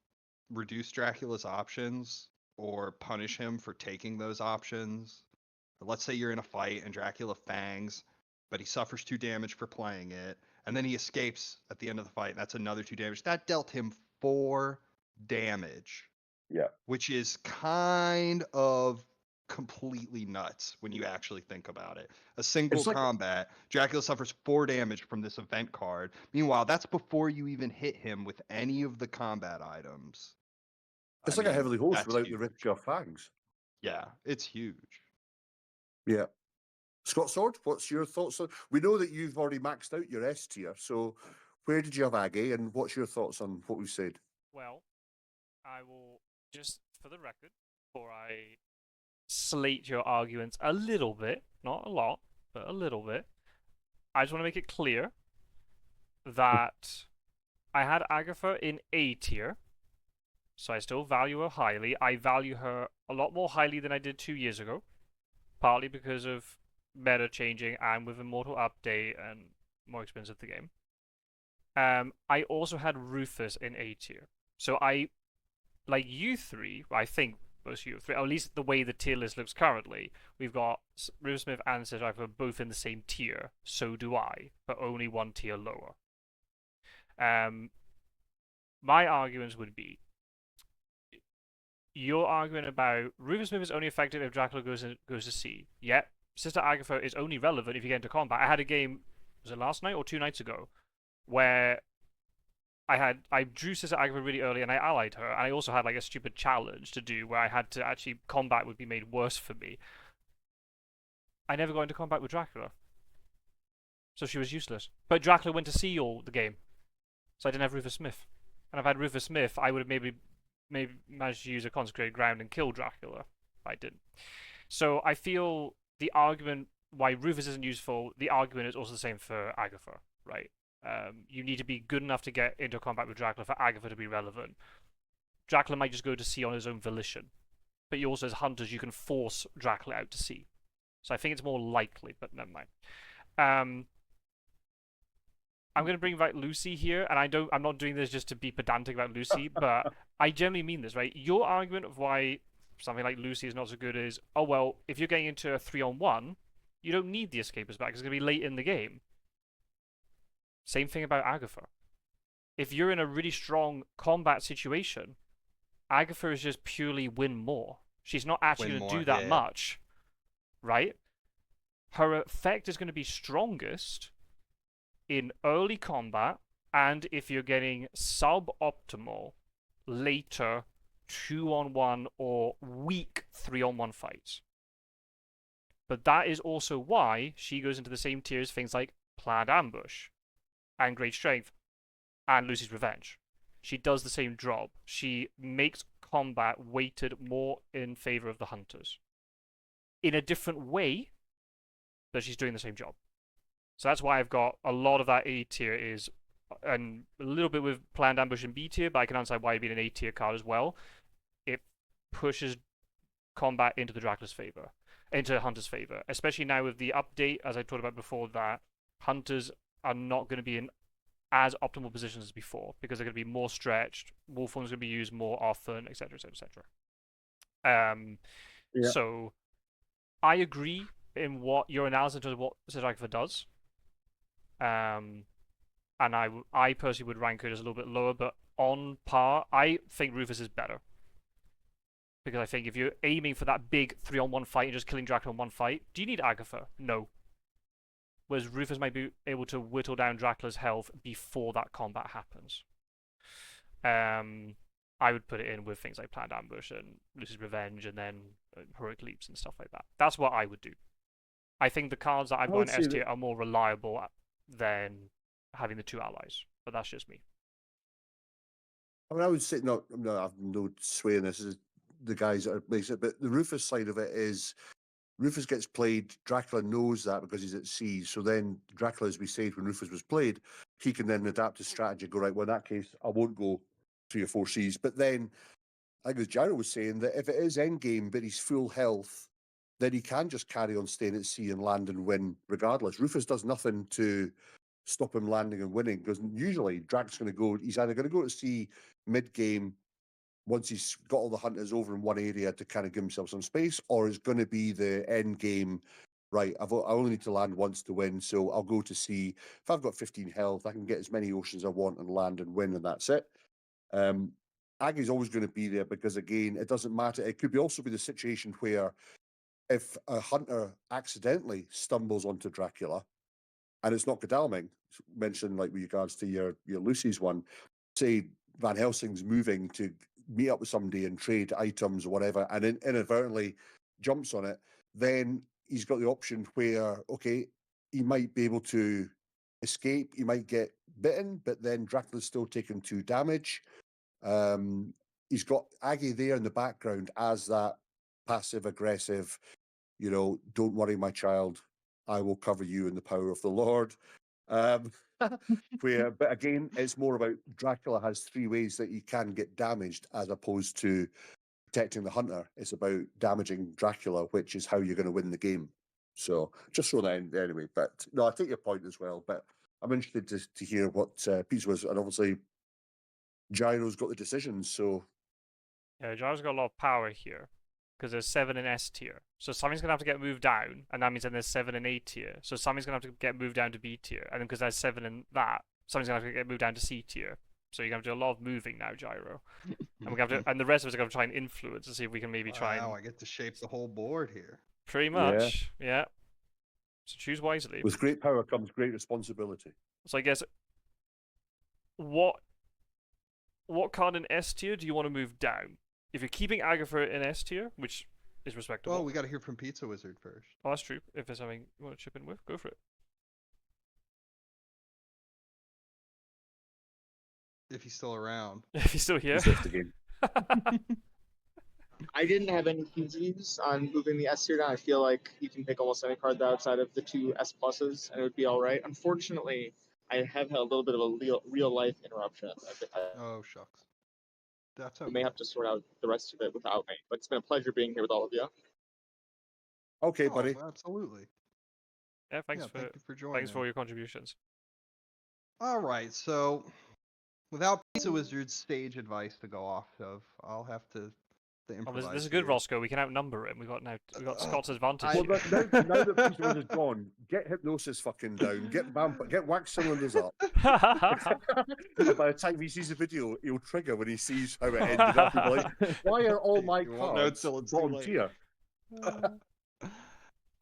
Speaker 4: reduce Dracula's options or punish him for taking those options. Let's say you're in a fight and Dracula fangs, but he suffers 2 damage for playing it, and then he escapes at the end of the fight, and that's another 2 damage. That dealt him 4 damage.
Speaker 2: Yeah.
Speaker 4: Which is kind of completely nuts when you actually think about it. A single combat, Dracula suffers 4 damage from this event card. Meanwhile, that's before you even hit him with any of the combat items.
Speaker 2: It's like a heavily host without the risk of fangs.
Speaker 4: Yeah, it's huge.
Speaker 2: Yeah. Scott Sword, what's your thoughts on? We know that you've already maxed out your S tier, so where did you have Aggie, and what's your thoughts on what we've said?
Speaker 1: Well, I will just, for the record, before I slate your arguments a little bit, not a lot, but a little bit, I just want to make it clear that I had Agatha in A tier, so I still value her highly. I value her a lot more highly than I did 2 years ago, partly because of meta changing and with Immortal Update and more expensive the game. I also had Rufus in A tier. So I, like you 3, I think most of you 3, or at least the way the tier list looks currently, we've got Rufus Smith and Cedric both in the same tier. So do I, but only 1 tier lower. My arguments would be, your argument about Rufus Smith is only effective if Dracula goes to sea. Yet, Sister Agatha is only relevant if you get into combat. I had a game, was it last night or 2 nights ago, where I drew Sister Agatha really early and I allied her, and I also had like a stupid challenge to do where I had to actually, combat would be made worse for me. I never got into combat with Dracula. So she was useless. But Dracula went to sea all the game. So I didn't have Rufus Smith. And if I had Rufus Smith, I would have maybe managed to use a consecrated ground and kill Dracula. I didn't. So I feel the argument why Rufus isn't useful, the argument is also the same for Agatha, right? You need to be good enough to get into combat with Dracula for Agatha to be relevant. Dracula might just go to sea on his own volition. But you also, as hunters, you can force Dracula out to sea. So I think it's more likely, but never mind. I'm going to bring back Lucy here, and I'm not doing this just to be pedantic about Lucy, but I generally mean this, right? Your argument of why something like Lucy is not so good is, oh well, if you're getting into a 3-on-1, you don't need the escapers back. It's going to be late in the game. Same thing about Agatha. If you're in a really strong combat situation, Agatha is just purely win more. She's not actually
Speaker 4: Win
Speaker 1: going to
Speaker 4: more,
Speaker 1: do that
Speaker 4: yeah.
Speaker 1: much, right? Her effect is going to be strongest in early combat, and if you're getting suboptimal later 2-on-1 or weak 3-on-1 fights. But that is also why she goes into the same tier as things like Planned Ambush and Great Strength and Lucy's Revenge. She does the same job. She makes combat weighted more in favor of the hunters. In a different way, but she's doing the same job. So that's why I've got a lot of that A tier is, and a little bit with Planned Ambush and B tier, but I can understand why it'd be an A tier card as well. It pushes combat into the Dracula's favor, into Hunter's favor, especially now with the update, as I talked about before, that Hunters are not going to be in as optimal positions as before because they're going to be more stretched. Wolf forms going to be used more often, etc., etc., etc.
Speaker 2: Yeah.
Speaker 1: So I agree in what your analysis in terms of what Agatha does. And I personally would rank it as a little bit lower, but on par, I think Rufus is better. Because I think if you're aiming for that big 3-on-1 fight and just killing Dracula in one fight, do you need Agatha? No. Whereas Rufus might be able to whittle down Dracula's health before that combat happens. I would put it in with things like Planned Ambush and Lucy's Revenge and then Heroic Leaps and stuff like that. That's what I would do. I think the cards that I've got in S tier are more reliable than having the two allies, but that's just me.
Speaker 2: I mean, I would say no. I've no sway in this. This is the guys that are makes it, but the Rufus side of it is Rufus gets played. Dracula knows that because he's at sea. So then Dracula, as we said, when Rufus was played, he can then adapt his strategy. Go right. Well, in that case, I won't go 3 or 4 seas. But then, I think as Gyro was saying, that if it is endgame, but he's full health, then he can just carry on staying at sea and land and win regardless. Rufus does nothing to stop him landing and winning because usually Drac's going to go. He's either going to go to sea mid game once he's got all the hunters over in one area to kind of give himself some space, or it's going to be the end game. Right, I only need to land once to win, so I'll go to sea. If I've got 15 health, I can get as many oceans I want and land and win, and that's it. Aggie's always going to be there because, again, it doesn't matter. It could also be the situation where if a hunter accidentally stumbles onto Dracula, and it's not Godalming, mentioned like with regards to your Lucy's one, say Van Helsing's moving to meet up with somebody and trade items or whatever, and inadvertently jumps on it, then he's got the option where, okay, he might be able to escape, he might get bitten, but then Dracula's still taking 2 damage. He's got Aggie there in the background as that passive aggressive, don't worry, my child, I will cover you in the power of the Lord. But again, it's more about Dracula has 3 ways that he can get damaged as opposed to protecting the hunter. It's about damaging Dracula, which is how you're going to win the game. So just throw that in anyway. But no, I take your point as well. But I'm interested to hear what Pizza was, and obviously Gyro's got the decisions. So
Speaker 1: Yeah, Gyro's got a lot of power here because there's 7 in S tier. So something's going to have to get moved down, and that means then there's 7 in A tier. So something's going to have to get moved down to B tier. And then because there's 7 in that, something's going to have to get moved down to C tier. So you're going to have to do a lot of moving now, Gyro. And we're going to have to, and the rest of us are going to try and influence and see if we can maybe try and...
Speaker 4: Wow, I get to shape the whole board here.
Speaker 1: Pretty much, yeah. So choose wisely.
Speaker 2: with great power comes great responsibility.
Speaker 1: So I guess what card in S tier do you want to move down? If you're keeping Agatha in S tier, which is respectable.
Speaker 4: Well, we got to hear from Pizzawizard first.
Speaker 1: Oh, that's true. If there's something you want to chip in with, go for it.
Speaker 4: If he's still around.
Speaker 1: If he's still here.
Speaker 2: He's left the game.
Speaker 3: I didn't have any PGs on moving the S tier down. I feel like you can pick almost any card outside of the 2 S pluses, and it would be all right. Unfortunately, I have had a little bit of a real life interruption.
Speaker 4: Oh, shucks. That's
Speaker 3: I
Speaker 4: okay.
Speaker 3: may have to sort out the rest of it without me, but it's been a pleasure being here with all of you.
Speaker 2: Okay,
Speaker 4: Oh,
Speaker 2: buddy.
Speaker 4: Absolutely.
Speaker 1: Yeah, thanks
Speaker 4: Thank you for joining.
Speaker 1: thanks for all your contributions.
Speaker 4: All right, so without Pizzawizard's stage advice to go off of, I'll have to the
Speaker 1: Oh,
Speaker 4: improvise
Speaker 1: this is good,
Speaker 4: here.
Speaker 1: Roscoe. We can outnumber him. We got Scott's advantage.
Speaker 2: Well,
Speaker 1: here.
Speaker 2: now that Pizzawizard is gone, get hypnosis fucking down. Get wax cylinders up. And by the time he sees the video, he'll trigger when he sees how it ended up. He'll be like, "Why are all my
Speaker 4: You won't know
Speaker 2: cards
Speaker 4: till it's too
Speaker 2: bottom
Speaker 4: late.
Speaker 2: tier?"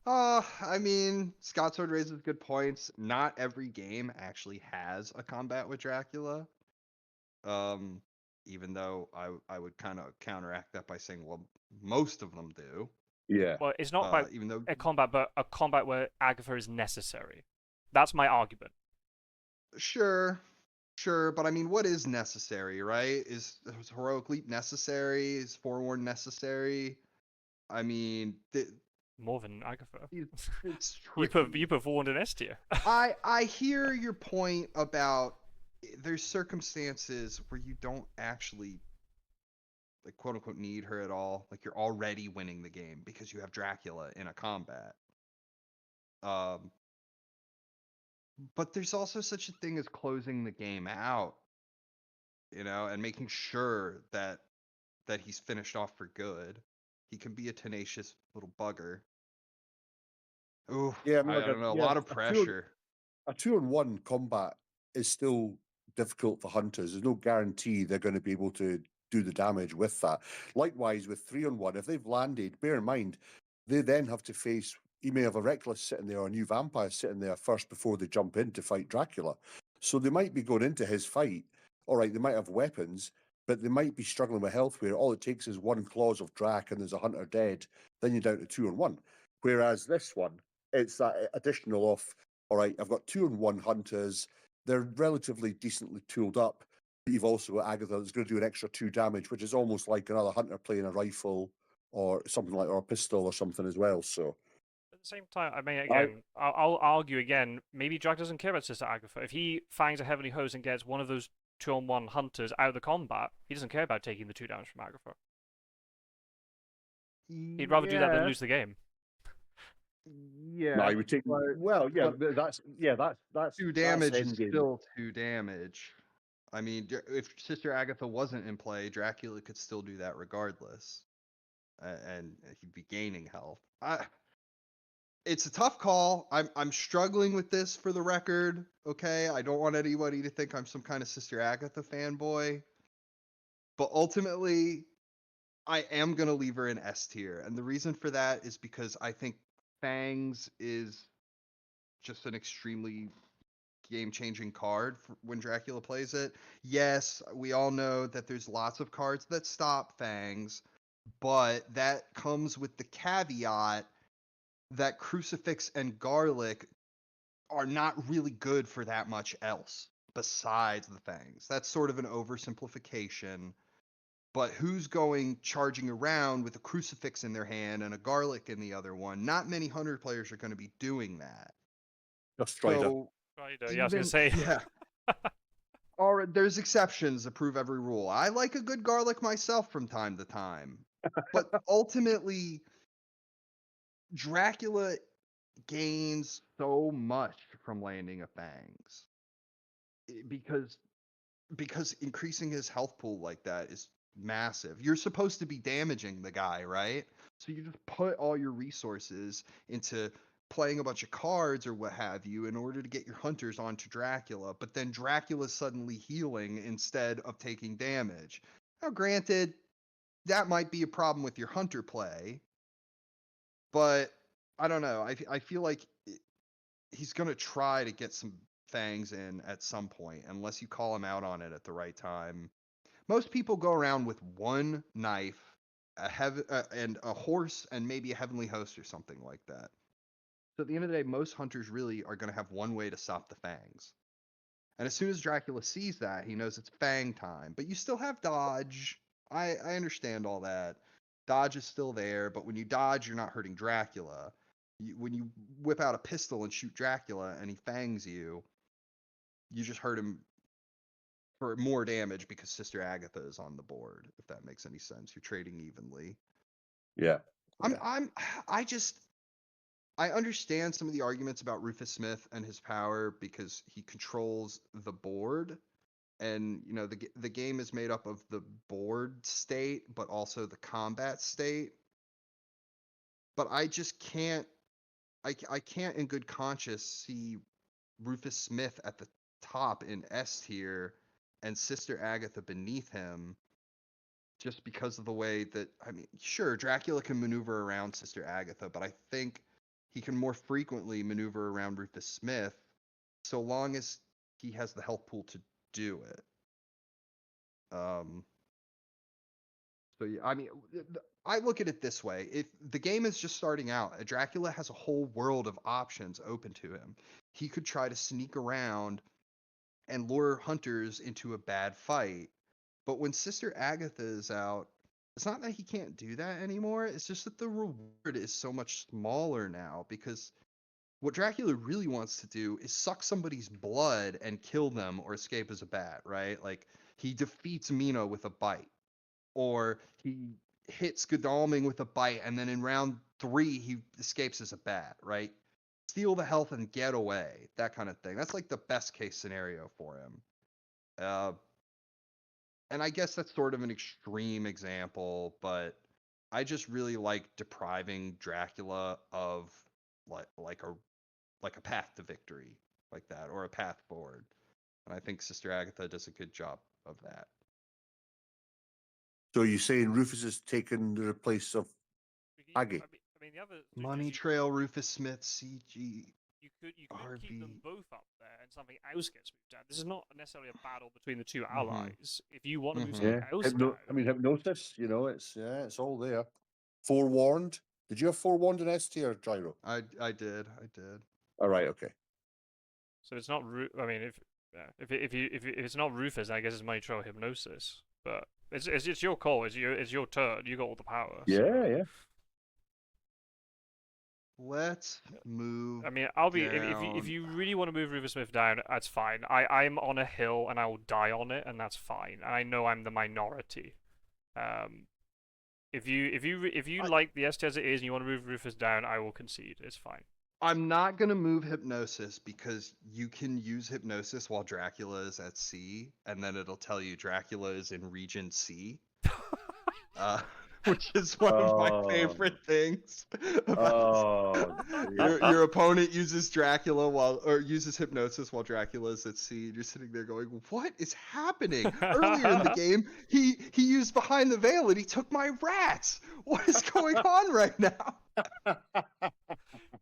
Speaker 4: I mean, Scott Sword raises good points. Not every game actually has a combat with Dracula. Even though I would kind of counteract that by saying, well, most of them do.
Speaker 2: Yeah.
Speaker 1: Well, it's not about
Speaker 4: Even though
Speaker 1: a combat, but a combat where Agatha is necessary. That's my argument.
Speaker 4: Sure, but I mean, what is necessary, right? Is Heroic Leap necessary? Is Forewarn necessary? I mean,
Speaker 1: More than Agatha.
Speaker 4: it's
Speaker 1: You
Speaker 4: tricky.
Speaker 1: put forward an S tier.
Speaker 4: I hear your point about there's circumstances where you don't actually like quote unquote need her at all. Like you're already winning the game because you have Dracula in a combat. But there's also such a thing as closing the game out, and making sure that he's finished off for good. He can be a tenacious little bugger. Ooh,
Speaker 2: Yeah,
Speaker 4: I don't know. A lot of pressure.
Speaker 2: A 2-on-1 combat is still difficult for hunters. There's no guarantee they're going to be able to do the damage with that. Likewise, with 3-on-1, if they've landed, bear in mind, they then have to face, you may have a Reckless sitting there or a new Vampire sitting there first before they jump in to fight Dracula. So they might be going into his fight, all right, they might have weapons, but they might be struggling with health where all it takes is one claws of Drac and there's a hunter dead, then you're down to 2-on-1. Whereas this one, it's that additional of, all right, I've got 2-on-1 hunters. They're relatively decently tooled up. But you've also got Agatha that's going to do an extra 2 damage, which is almost like another hunter playing a rifle or something like, or a pistol or something as well. So
Speaker 1: At the same time, I mean, again, I'll argue again. Maybe Jack doesn't care about Sister Agatha. If he finds a Heavenly Host and gets one of those 2-on-1 hunters out of the combat, he doesn't care about taking the 2 damage from Agatha. He'd rather do that than lose the game.
Speaker 6: Yeah.
Speaker 2: no, he would take. Well, yeah, that's
Speaker 4: 2 damage
Speaker 2: that's
Speaker 4: is
Speaker 2: endgame.
Speaker 4: still 2 damage. I mean, if Sister Agatha wasn't in play, Dracula could still do that regardless, and he'd be gaining health. It's a tough call. I'm struggling with this for the record. Okay, I don't want anybody to think I'm some kind of Sister Agatha fanboy, but ultimately, I am gonna leave her in S tier, and the reason for that is because I think Fangs is just an extremely game-changing card when Dracula plays it. Yes, we all know that there's lots of cards that stop Fangs, but that comes with the caveat that Crucifix and Garlic are not really good for that much else besides the Fangs. That's sort of an oversimplification. But who's going charging around with a Crucifix in their hand and a Garlic in the other one? Not many Hunter players are going to be doing that.
Speaker 2: Just Strider.
Speaker 4: So,
Speaker 1: Right, yeah, I was gonna say.
Speaker 4: Yeah. All right, there's exceptions that prove every rule. I like a good Garlic myself from time to time. But ultimately, Dracula gains so much from landing a Fangs. Because increasing his health pool like that is massive. You're supposed to be damaging the guy, right? So you just put all your resources into playing a bunch of cards or what have you in order to get your hunters onto Dracula, but then Dracula's suddenly healing instead of taking damage. Now, granted, that might be a problem with your hunter play, but I don't know. I feel like he's going to try to get some Fangs in at some point, unless you call him out on it at the right time. Most people go around with one knife, and a horse, and maybe a Heavenly Host or something like that. So at the end of the day, most hunters really are going to have one way to stop the Fangs. And as soon as Dracula sees that, he knows it's Fang time. But you still have dodge. I understand all that. Dodge is still there, but when you dodge, you're not hurting Dracula. When you whip out a pistol and shoot Dracula and he fangs you, you just hurt him for more damage because Sister Agatha is on the board, if that makes any sense. You're trading evenly.
Speaker 2: Yeah.
Speaker 4: I understand some of the arguments about Rufus Smith and his power because he controls the board, and the game is made up of the board state, but also the combat state. But I just can't. I can't in good conscience see Rufus Smith at the top in S tier and Sister Agatha beneath him, just because of the way that, I mean, sure, Dracula can maneuver around Sister Agatha, but I think he can more frequently maneuver around Rufus Smith so long as he has the health pool to do it. So yeah, I mean, I look at it this way: if the game is just starting out, Dracula has a whole world of options open to him. He could try to sneak around and lure hunters into a bad fight. But when Sister Agatha is out, it's not that he can't do that anymore. It's just that the reward is so much smaller now, because what Dracula really wants to do is suck somebody's blood and kill them or escape as a bat, right? Like, he defeats Mina with a bite, or he hits Godalming with a bite, and then in round 3 he escapes as a bat, right? Steal the health and get away, that kind of thing. That's like the best case scenario for him. And I guess that's sort of an extreme example, but I just really like depriving Dracula of like a path to victory like that, or a path forward. And I think Sister Agatha does a good job of that.
Speaker 2: So you're saying Rufus has taken the place of Aggie?
Speaker 1: I mean, the other
Speaker 4: Money Trail, Rufus Smith, CG.
Speaker 1: You could
Speaker 4: RV.
Speaker 1: keep them both up there, and something else gets moved down. This is not necessarily a battle between the two
Speaker 4: Mhm.
Speaker 1: allies. If you want to move
Speaker 4: Mhm.
Speaker 1: something else down,
Speaker 2: I mean, hypnosis. You know, it's all there. Forewarned. Did you have forewarned in S tier, Gyro?
Speaker 4: I did.
Speaker 2: All right. Okay.
Speaker 1: so it's not. I mean, if it's not Rufus, I guess it's Money Trail Hypnosis. But it's your call. It's your turn. You got all the power.
Speaker 2: Yeah.
Speaker 4: Let's move.
Speaker 1: I mean, I'll be
Speaker 4: down.
Speaker 1: if you really want to move Rufus Smith down, that's fine. I'm on a hill and I will die on it, and that's fine. And I know I'm the minority. If you like the S tier as it is and you want to move Rufus down, I will concede. It's fine.
Speaker 4: I'm not gonna move Hypnosis because you can use Hypnosis while Dracula is at C, and then it'll tell you Dracula is in Region C, which is one of my favorite things. Your opponent uses uses Hypnosis while Dracula is at C, and you're sitting there going, "What is happening?" Earlier in the game, he used Behind the Veil and he took my rats. What is going on right now?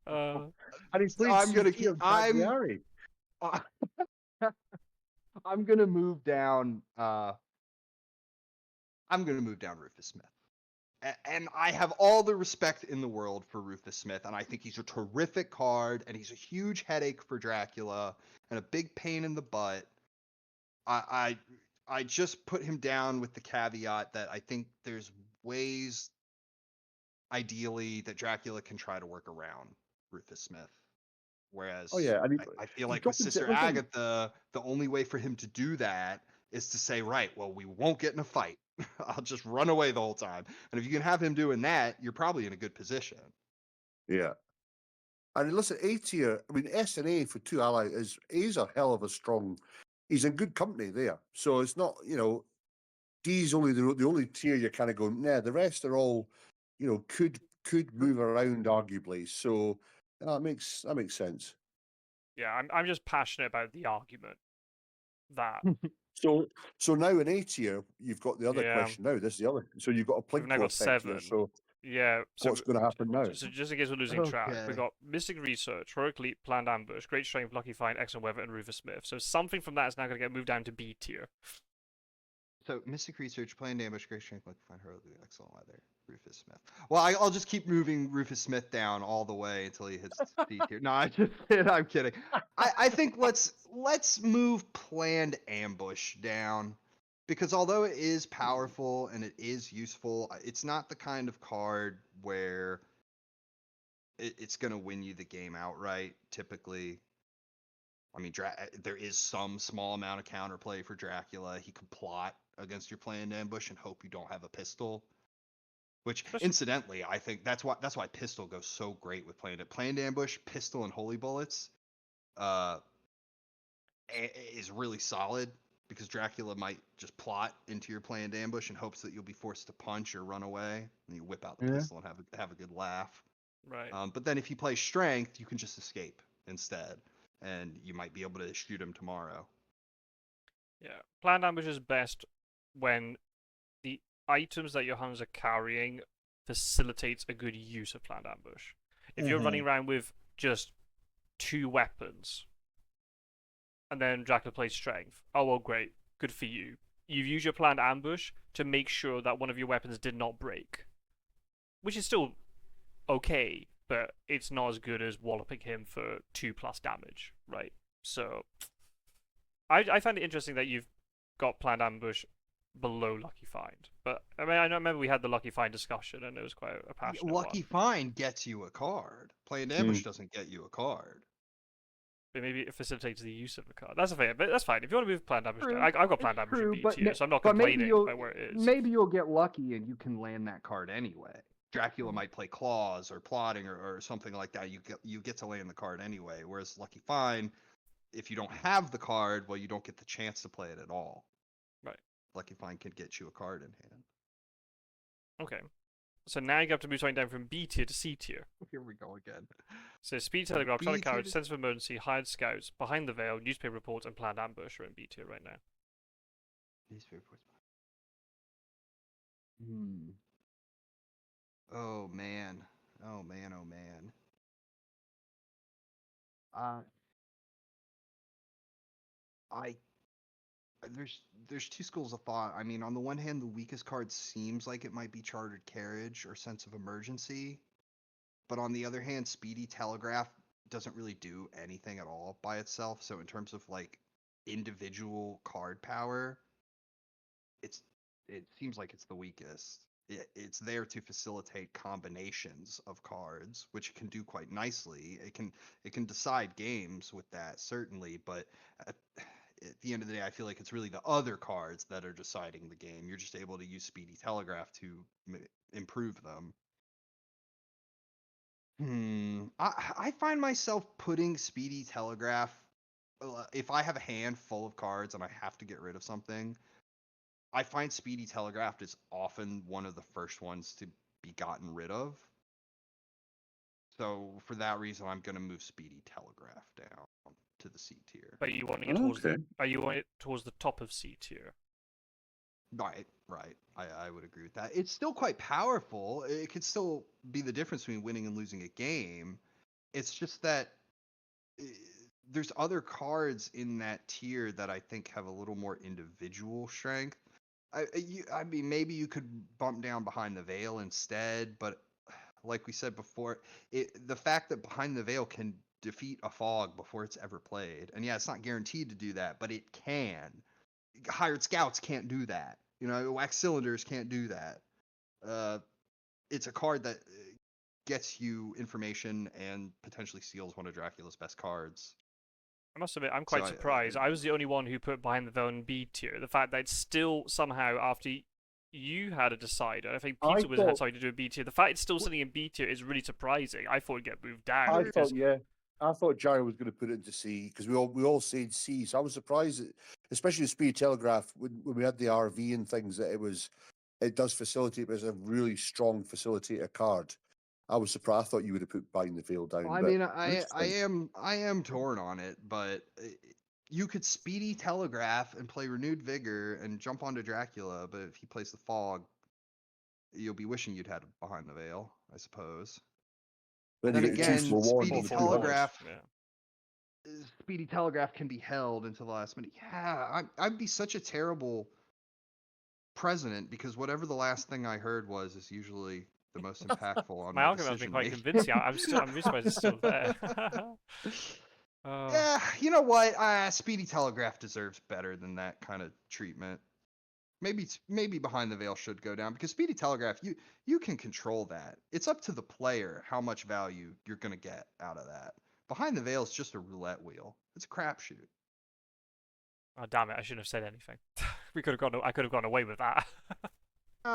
Speaker 2: And he's played
Speaker 4: I'm gonna
Speaker 2: CG
Speaker 4: keep.
Speaker 2: on Cagliari.
Speaker 6: I'm gonna move down.
Speaker 4: I'm gonna move down Rufus Smith. And I have all the respect in the world for Rufus Smith, and I think he's a terrific card, and he's a huge headache for Dracula, and a big pain in the butt. I just put him down with the caveat that I think there's ways, ideally, that Dracula can try to work around Rufus Smith. Whereas I feel like with Sister Agatha, the only way for him to do that is to say, right, well, we won't get in a fight. I'll just run away the whole time. And if you can have him doing that, you're probably in a good position.
Speaker 2: Yeah. And listen, A tier, I mean, S and A for two allies A's a hell of a strong. He's in good company there. So it's not, D's only the only tier you're kind of going, nah, the rest are all, could move around arguably. So that makes sense.
Speaker 1: Yeah, I'm just passionate about the argument that
Speaker 2: So now in A tier, you've got the other question now. This is the other. So you've got a
Speaker 1: we've now
Speaker 2: Plinko
Speaker 1: got
Speaker 2: effect here.
Speaker 1: 7.
Speaker 2: So
Speaker 1: Yeah. So
Speaker 2: what's going to happen now?
Speaker 1: So just in case we're losing track, we
Speaker 4: Okay.
Speaker 1: got Mystic Research, Heroic Leap, Planned Ambush, Great Strength, Lucky Find, Excellent Weather, and Rufus Smith. So something from that is now going to get moved down to B tier.
Speaker 4: So Mystic Research, Planned Ambush, Great Strength, Lucky Find, Heroic Leap, Excellent Weather, Rufus Smith. Well, I'll just keep moving Rufus Smith down all the way until he hits D tier. No, I'm kidding. I think let's move Planned Ambush down, because although it is powerful and it is useful, it's not the kind of card where it's going to win you the game outright, typically. I mean, there is some small amount of counterplay for Dracula. He could plot against your Planned Ambush and hope you don't have a pistol. Which, incidentally, I think that's why pistol goes so great with Planned Ambush, pistol, and holy bullets. Is really solid because Dracula might just plot into your planned ambush in hopes that you'll be forced to punch or run away, and you whip out the
Speaker 6: Yeah.
Speaker 4: pistol and have a good laugh.
Speaker 1: Right.
Speaker 4: But then if you play strength, you can just escape instead, and you might be able to shoot him tomorrow.
Speaker 1: Yeah. Planned ambush is best when the items that your hunters are carrying facilitates a good use of planned ambush. If you're running around with just 2 weapons, and then Dracula plays strength, oh well, great, good for you. You've used your planned ambush to make sure that one of your weapons did not break, which is still okay, but it's not as good as walloping him for 2+ damage, right? So I find it interesting that you've got planned ambush below Lucky Find. But I mean, I remember we had the Lucky Find discussion, and it was quite a passionate
Speaker 4: Lucky
Speaker 1: one.
Speaker 4: Find gets you a card. Planned ambush doesn't get you a card.
Speaker 1: But maybe it facilitates the use of a card. That's a fair, but that's fine. If you want to move planned ambush,
Speaker 6: True.
Speaker 1: I've got planned
Speaker 6: It's
Speaker 1: ambush in
Speaker 6: true,
Speaker 1: B
Speaker 6: but
Speaker 1: tier, so I'm not
Speaker 6: but maybe
Speaker 1: complaining
Speaker 6: you'll
Speaker 1: about where it is.
Speaker 6: maybe you'll get lucky and you can land that card anyway.
Speaker 4: Dracula might play claws or plotting or something like that. You get to land the card anyway. Whereas Lucky Find, if you don't have the card, well, you don't get the chance to play it at all.
Speaker 1: Right.
Speaker 4: Lucky Find can get you a card in hand.
Speaker 1: Okay. So now you have to move something down from B tier to C tier.
Speaker 4: Here we go again.
Speaker 1: So speed telegraph,
Speaker 4: B
Speaker 1: tronic
Speaker 4: tier
Speaker 1: carriage,
Speaker 4: to-
Speaker 1: sense of emergency, hired scouts, behind the veil, newspaper reports, and planned ambush are in B tier right now.
Speaker 4: Oh man. Oh man. Oh man. I there's 2 schools of thought. I mean, on the one hand, the weakest card seems like it might be Chartered Carriage or Sense of Emergency, but on the other hand, Speedy Telegraph doesn't really do anything at all by itself. So in terms of like individual card power, it seems like it's the weakest. It's there to facilitate combinations of cards, which it can do quite nicely. It can decide games with that, certainly, but at the end of the day, I feel like it's really the other cards that are deciding the game. You're just able to use Speedy Telegraph to improve them. I find myself putting Speedy Telegraph, if I have a hand full of cards and I have to get rid of something, I find Speedy Telegraph is often one of the first ones to be gotten rid of. So for that reason, I'm going to move Speedy Telegraph down to the C tier.
Speaker 1: But you wanting it towards
Speaker 2: Okay.
Speaker 1: are you wanting it towards the top of C tier?
Speaker 4: Right. I would agree with that. It's still quite powerful. It could still be the difference between winning and losing a game. It's just that there's other cards in that tier that I think have a little more individual strength. I mean, maybe you could bump down Behind the Veil instead, but like we said before, the fact that Behind the Veil can defeat a fog before it's ever played, and yeah, it's not guaranteed to do that, but it can. Hired Scouts can't do that. Wax Cylinders can't do that. It's a card that gets you information and potentially steals one of Dracula's best cards.
Speaker 1: I must admit, I'm quite surprised. I was the only one who put Behind the Veil in B tier. The fact that it's still somehow, after you had a decider, I think Pizzawizard had something to do with B tier. The fact it's still sitting in B tier is really surprising. I thought it'd get moved down.
Speaker 2: I thought Gyro was going to put it into C because we all said C. So I was surprised, especially the Speed Telegraph when we had the RV and things, that it does facilitate, but it's a really strong facilitator card. I was surprised. I thought you would have put Behind the Veil down.
Speaker 6: I
Speaker 2: but
Speaker 6: mean,
Speaker 4: I am torn on it, but you could Speedy Telegraph and play Renewed Vigor and jump onto Dracula, but if he plays the Fog, you'll be wishing you'd had Behind the Veil, I suppose.
Speaker 2: then
Speaker 4: Then
Speaker 2: you get
Speaker 4: again,
Speaker 2: two for one
Speaker 4: Speedy
Speaker 2: on the two
Speaker 4: Telegraph.
Speaker 1: Yeah.
Speaker 4: Speedy Telegraph can be held until the last minute. Yeah, I'd be such a terrible president because whatever the last thing I heard was is usually the most impactful on
Speaker 1: My argument has been quite convincing. I'm really surprised it's still there.
Speaker 4: Yeah, you know what? Speedy Telegraph deserves better than that kind of treatment. Maybe Behind the Veil should go down because Speedy Telegraph, you can control that. It's up to the player how much value you're gonna get out of that. Behind the Veil is just a roulette wheel. It's a crapshoot.
Speaker 1: Oh damn it! I shouldn't have said anything. I could have gone away with that.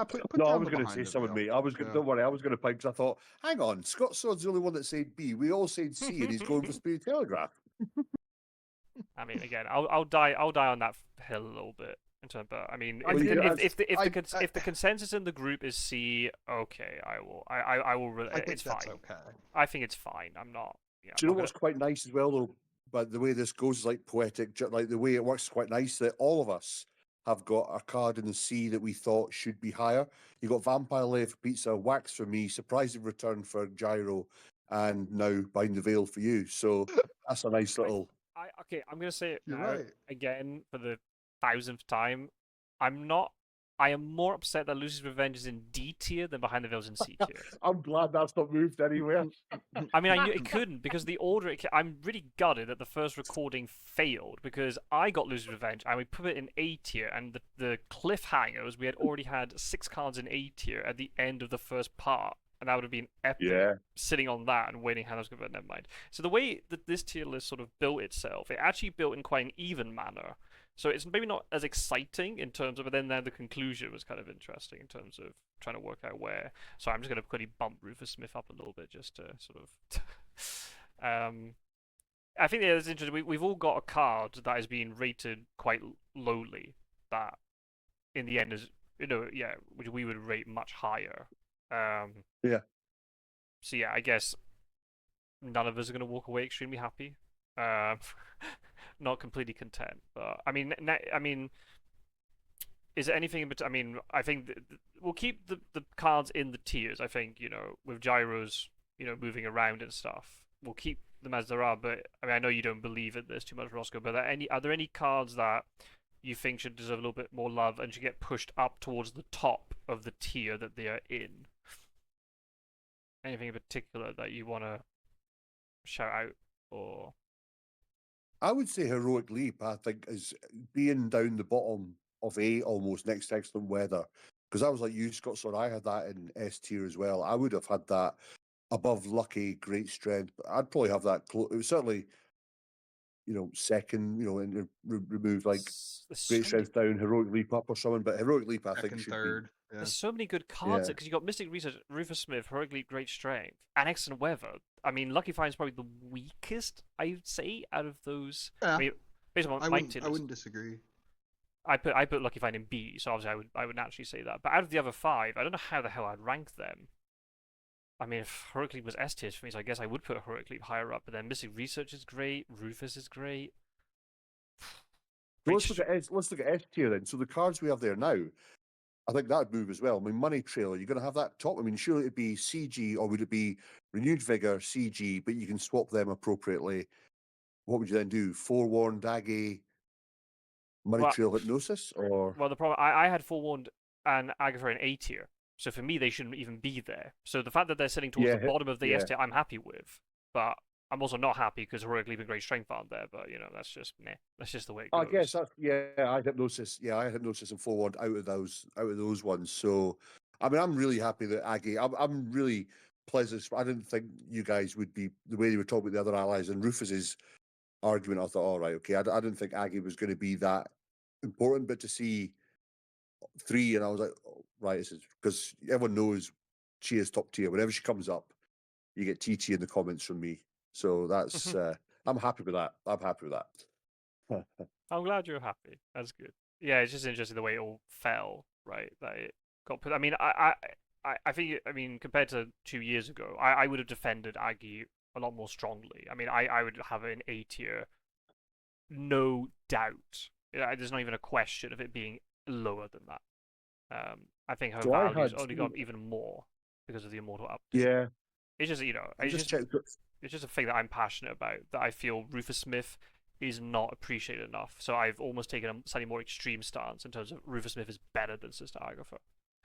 Speaker 4: Put
Speaker 2: No, I
Speaker 4: down
Speaker 2: was
Speaker 4: the
Speaker 2: going to
Speaker 4: Behind
Speaker 2: say
Speaker 4: the
Speaker 2: something,
Speaker 4: Veil.
Speaker 2: mate. I was going.
Speaker 4: Yeah.
Speaker 2: Don't worry, I was going to pick because I thought, hang on, Scott Sword's the only one that said B. We all said C, and he's going for Speed Telegraph.
Speaker 1: I mean, again, I'll die on that hill a little bit. But I mean,
Speaker 6: I
Speaker 1: if,
Speaker 6: did-
Speaker 1: if the consensus in the group is C, okay, I will.
Speaker 4: I think
Speaker 1: It's
Speaker 4: that's
Speaker 1: fine.
Speaker 4: okay.
Speaker 1: I think it's fine. I'm not. Yeah,
Speaker 2: Do you know what's quite nice as well, though? But the way this goes is like poetic. Like the way it works is quite nice that all of us have got a card in the C that we thought should be higher. You got Vampire Lair for Pizza, Wax for me, Surprising Return for Gyro, and now Behind the Veil for you. So that's a nice little.
Speaker 1: Okay, I'm gonna say it
Speaker 4: You're
Speaker 1: now
Speaker 4: right.
Speaker 1: again for the 1000th time. I'm not. I am more upset that Lucy's Revenge is in D tier than Behind the Veil's in C tier.
Speaker 2: I'm glad that's not moved anywhere.
Speaker 1: I mean, I knew it couldn't because the order. I'm really gutted that the first recording failed because I got Lucy's Revenge and we put it in A tier, and the cliffhangers we had already had 6 cards in A tier at the end of the first part, and that would have been epic.
Speaker 2: Yeah.
Speaker 1: Sitting on that and waiting how that's going to. Never mind. So the way that this tier list sort of built itself, it actually built in quite an even manner. So it's maybe not as exciting in terms of, but then the conclusion was kind of interesting in terms of trying to work out where. So I'm just going to quickly bump Rufus Smith up a little bit just to sort of. I think it's interesting. We've all got a card that is being rated quite lowly. That in the end is which we would rate much higher.
Speaker 2: Yeah.
Speaker 1: So yeah, I guess none of us are going to walk away extremely happy. Not completely content, but I mean, is there anything? But I mean, I think we'll keep the cards in the tiers. I think with gyros, moving around and stuff, we'll keep them as there are. But I mean, I know you don't believe in this too much, Rossco. But are there any cards that you think should deserve a little bit more love and should get pushed up towards the top of the tier that they are in? Anything in particular that you want to shout out or?
Speaker 2: I would say Heroic Leap, I think, is being down the bottom of A almost next to Excellent Weather. Because I was like you, Scott, so I had that in S tier as well. I would have had that above Lucky, Great Strength. But I'd probably have that it was certainly, second, and remove like Great Strength down, Heroic Leap up or something. But Heroic Leap, I think,
Speaker 4: Second,
Speaker 2: should
Speaker 4: third. Yeah.
Speaker 1: There's so many good cards
Speaker 2: Yeah.
Speaker 1: because you got Mystic Research, Rufus Smith, Heroic Leap, Great Strength, and Excellent Weather. I mean, Lucky Find's probably the weakest, I would say, out of those.
Speaker 4: Yeah.
Speaker 1: I mean, based on
Speaker 4: I
Speaker 1: my
Speaker 4: wouldn't,
Speaker 1: tier
Speaker 4: I
Speaker 1: list,
Speaker 4: wouldn't disagree.
Speaker 1: I put Lucky Find in B, so obviously I would naturally say that. But out of the other 5, I don't know how the hell I'd rank them. I mean, if Heroic Leap was S tier for me, so I guess I would put Heroic Leap higher up. But then Mystic Research is great, Rufus is great.
Speaker 2: So let's look at S tier then. So the cards we have there now, I think that would move as well. I mean, Money Trail, you're going to have that top. I mean, surely it'd be CG, or would it be Renewed Vigor, CG, but you can swap them appropriately. What would you then do? Forewarned, Aggie, Money
Speaker 1: Well,
Speaker 2: Trail, Hypnosis, or
Speaker 1: Well, the problem I had Forewarned and Agatha in A tier, so for me they shouldn't even be there. So the fact that they're sitting towards the bottom of the S tier, I'm happy with. But I'm also not happy because Heroic Leap and Great Strength aren't there. But that's just meh. That's just the way it goes.
Speaker 2: I guess that's I had Hypnosis. Yeah, I had Hypnosis and Forewarned out of those ones. So I mean, I'm really happy that Aggie. I'm really pleasant. I didn't think you guys would be the way you were talking about the other allies and Rufus's argument. I thought, all right, okay. I didn't think Aggie was going to be that important, but to see 3, and I was like, oh, right, this is because everyone knows she is top tier. Whenever she comes up, you get TT in the comments from me. So that's I'm happy with that. I'm happy with that.
Speaker 1: I'm glad you're happy. That's good. Yeah, it's just interesting the way it all fell, right? That it got put. I mean, I think. I mean, compared to 2 years ago, I would have defended Aggie a lot more strongly. I mean, I would have it in A tier, no doubt. There's not even a question of it being lower than that. I think her
Speaker 2: So I
Speaker 1: value's
Speaker 2: had-
Speaker 1: only gone even more because of the Immortal update.
Speaker 2: Yeah,
Speaker 1: It's just it's just a thing that I'm passionate about. That I feel Rufus Smith is not appreciated enough. So I've almost taken a slightly more extreme stance in terms of Rufus Smith is better than Sister Agatha.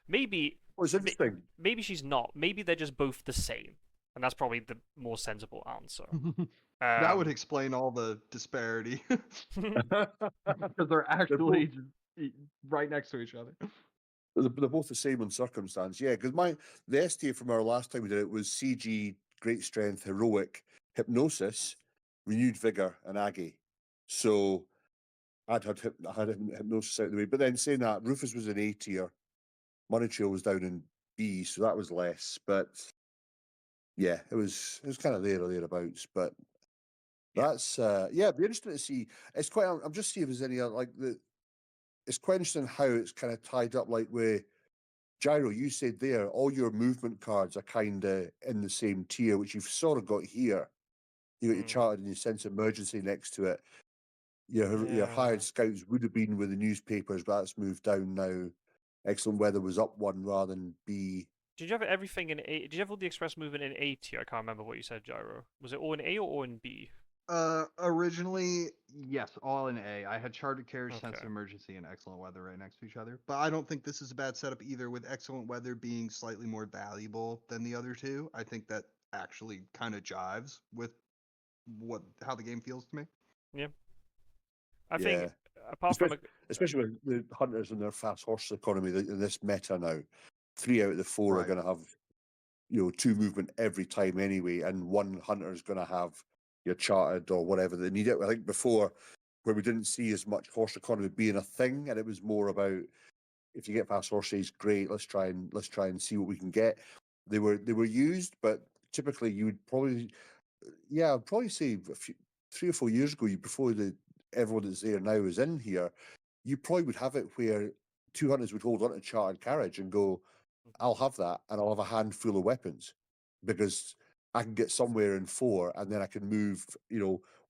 Speaker 1: Maybe
Speaker 2: well, it's interesting.
Speaker 1: maybe she's not. Maybe they're just both the same, and that's probably the more sensible answer.
Speaker 4: That would explain all the disparity.
Speaker 6: Because they're actually right next to each other.
Speaker 2: They're both the same in circumstance. Yeah, because the S tier from our last time we did it was CG, Great Strength, Heroic, Hypnosis, Renewed Vigor, and Aggie. So I had Hypnosis out of the way. But then saying that, Rufus was in A tier, Money Trail was down in B, so that was less. But yeah, it was kind of there or thereabouts. But That's yeah, it'd be interesting to see. It's quite. I'm just seeing if there's any other, like the. It's quite interesting how it's kind of tied up. Like with Gyro, you said there, all your movement cards are kind of in the same tier, which you've sort of got here. You got your
Speaker 1: Mm.
Speaker 2: charted and your sense of emergency next to it. Your
Speaker 1: Yeah.
Speaker 2: hired scouts would have been with the newspapers, but that's moved down now. Excellent weather was up one rather than B.
Speaker 1: Did you have everything in A? Did you have all the express movement in A tier? I can't remember what you said, Gyro. Was it all in A or all in B?
Speaker 6: Originally, yes, all in A. I had chartered carriage, sense of
Speaker 1: Okay.
Speaker 6: emergency, and excellent weather right next to each other.
Speaker 4: But I don't think this is a bad setup either, with excellent weather being slightly more valuable than the other two. I think that actually kind of jives with how the game feels to me.
Speaker 1: I
Speaker 2: Yeah.
Speaker 1: think apart from
Speaker 2: Especially with the hunters and their fast horse economy in this meta now, 3 out of the 4 are
Speaker 4: Right.
Speaker 2: going to have 2 movement every time anyway, and one hunter is going to have your charted or whatever they need it. I think before, where we didn't see as much horse economy being a thing, and it was more about if you get fast horses, great. Let's try and see what we can get. They were used, but typically you would probably, yeah, I'd probably say 3 or 4 years ago, before everyone that's there now is in here, you probably would have it where 2 hunters would hold on to chartered carriage and go, I'll have that, and I'll have a handful of weapons because I can get somewhere in 4, and then I can move,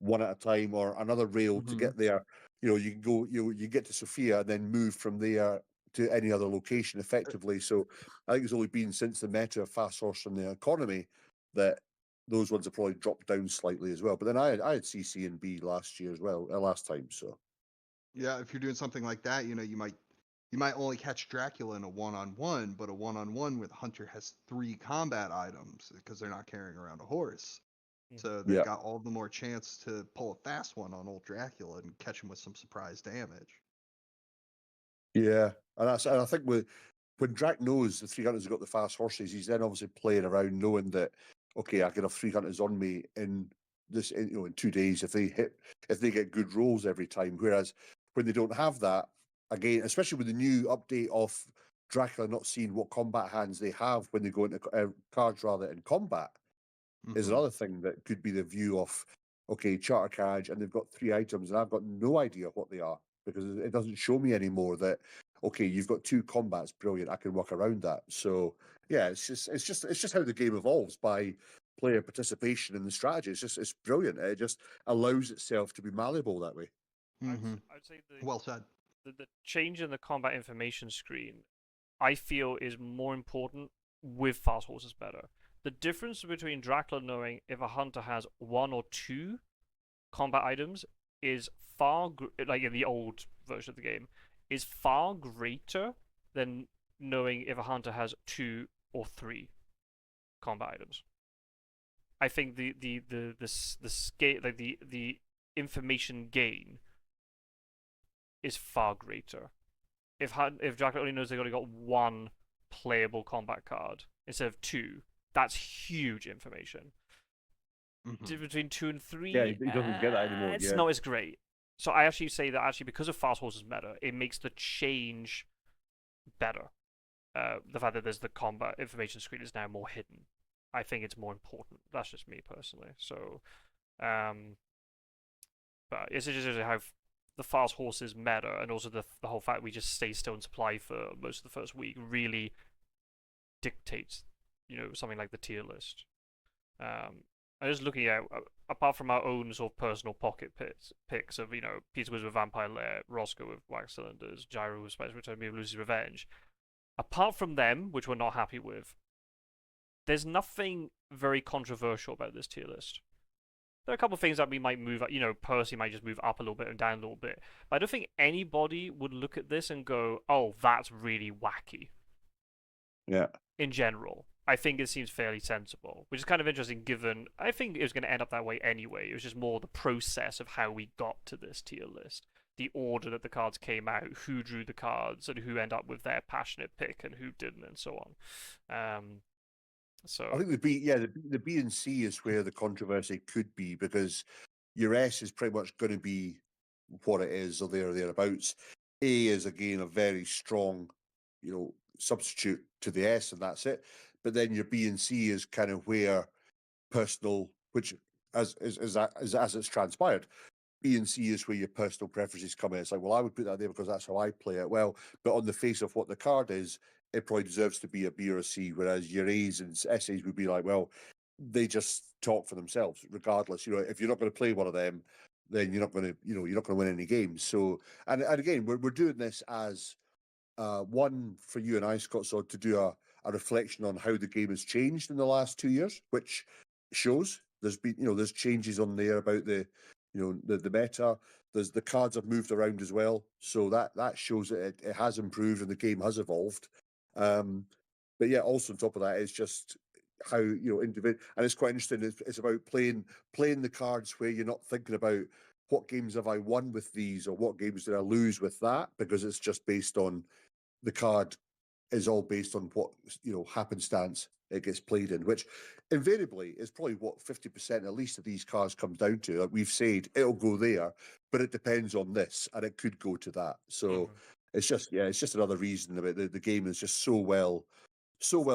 Speaker 2: one at a time or another rail to
Speaker 6: Mhm.
Speaker 2: get there. You can go, you get to Sofia and then move from there to any other location effectively. So I think it's only been since the meta of fast horse and the economy that those ones have probably dropped down slightly as well. But then I had CC and B last year as well, last time. So
Speaker 4: Yeah, if you're doing something like that, you might only catch Dracula in a one-on-one, but a one-on-one with Hunter has 3 combat items because they're not carrying around a horse. So they've
Speaker 2: yeah.
Speaker 4: got all the more chance to pull a fast one on old Dracula and catch him with some surprise damage.
Speaker 2: Yeah, and I think when Drac knows the 3 hunters have got the fast horses, he's then obviously playing around, knowing that okay, I can have 3 hunters on me in in 2 days if they get good rolls every time. Whereas when they don't have that, again, especially with the new update of Dracula not seeing what combat hands they have when they go into cards rather in combat, is
Speaker 4: Mhm.
Speaker 2: another thing that could be the view of okay, charter carriage, and they've got 3 items, and I've got no idea what they are because it doesn't show me anymore that okay, you've got 2 combats, brilliant, I can work around that. So yeah, it's just how the game evolves by player participation in the strategy. It's brilliant. It just allows itself to be malleable that way.
Speaker 4: Mhm.
Speaker 1: I'd say
Speaker 4: Well said.
Speaker 1: the change in the combat information screen, I feel, is more important with fast horses better. The difference between Dracula knowing if a hunter has 1 or 2 combat items is like in the old version of the game, is far greater than knowing if a hunter has 2 or 3 combat items. I think the scale, like the information gain is far greater. If Dracula only knows they've only got 1 playable combat card instead of 2, that's huge information.
Speaker 4: Mhm.
Speaker 1: Between 2 and 3,
Speaker 2: Yeah, he doesn't get that anymore.
Speaker 1: it's
Speaker 2: Yeah,
Speaker 1: not as great. So I actually say that actually because of fast horses meta, it makes the change better. The fact that there's the combat information screen is now more hidden. I think it's more important. That's just me personally. So, but it's just how the fast horses meta, and also the whole fact we just stay still in supply for most of the first week really dictates, something like the tier list. I'm just looking at, apart from our own sort of personal pocket picks of, Pizzawizard with Vampire Lair, Rossco with Wax Cylinders, Gyro with Spice Return, me with Lucy's Revenge. Apart from them, which we're not happy with, there's nothing very controversial about this tier list. There are a couple of things that we might move, Percy might just move up a little bit and down a little bit. But I don't think anybody would look at this and go, oh, that's really wacky.
Speaker 2: yeah.
Speaker 1: In general, I think it seems fairly sensible, which is kind of interesting given I think it was going to end up that way anyway. It was just more the process of how we got to this tier list, the order that the cards came out, who drew the cards, and who ended up with their passionate pick and who didn't, and so on. So
Speaker 2: I think the B and C is where the controversy could be because your S is pretty much going to be what it is or there or thereabouts. A is again a very strong, substitute to the S, and that's it. But then your B and C is kind of where personal, which as it's transpired. B and C is where your personal preferences come in. It's like, well, I would put that there because that's how I play it. Well, but on the face of what the card is, it probably deserves to be a B or a C. Whereas your A's and S's would be like, well, they just talk for themselves, regardless. If you're not going to play one of them, then you're not going to, you're not going to win any games. So, and again, we're doing this as one for you and I, Scott, so to do a reflection on how the game has changed in the last 2 years, which shows there's been, there's changes on there about the meta. There's the cards have moved around as well, so that shows that it has improved and the game has evolved. But yeah, also on top of that, it's just how individual, and it's quite interesting. It's about playing the cards where you're not thinking about what games have I won with these or what games did I lose with that, because it's just based on the card is all based on what happenstance it gets played in, which invariably is probably what 50% at least of these cards comes down to. Like we've said, it'll go there, but it depends on this, and it could go to that. So it's just another reason about the game is just so well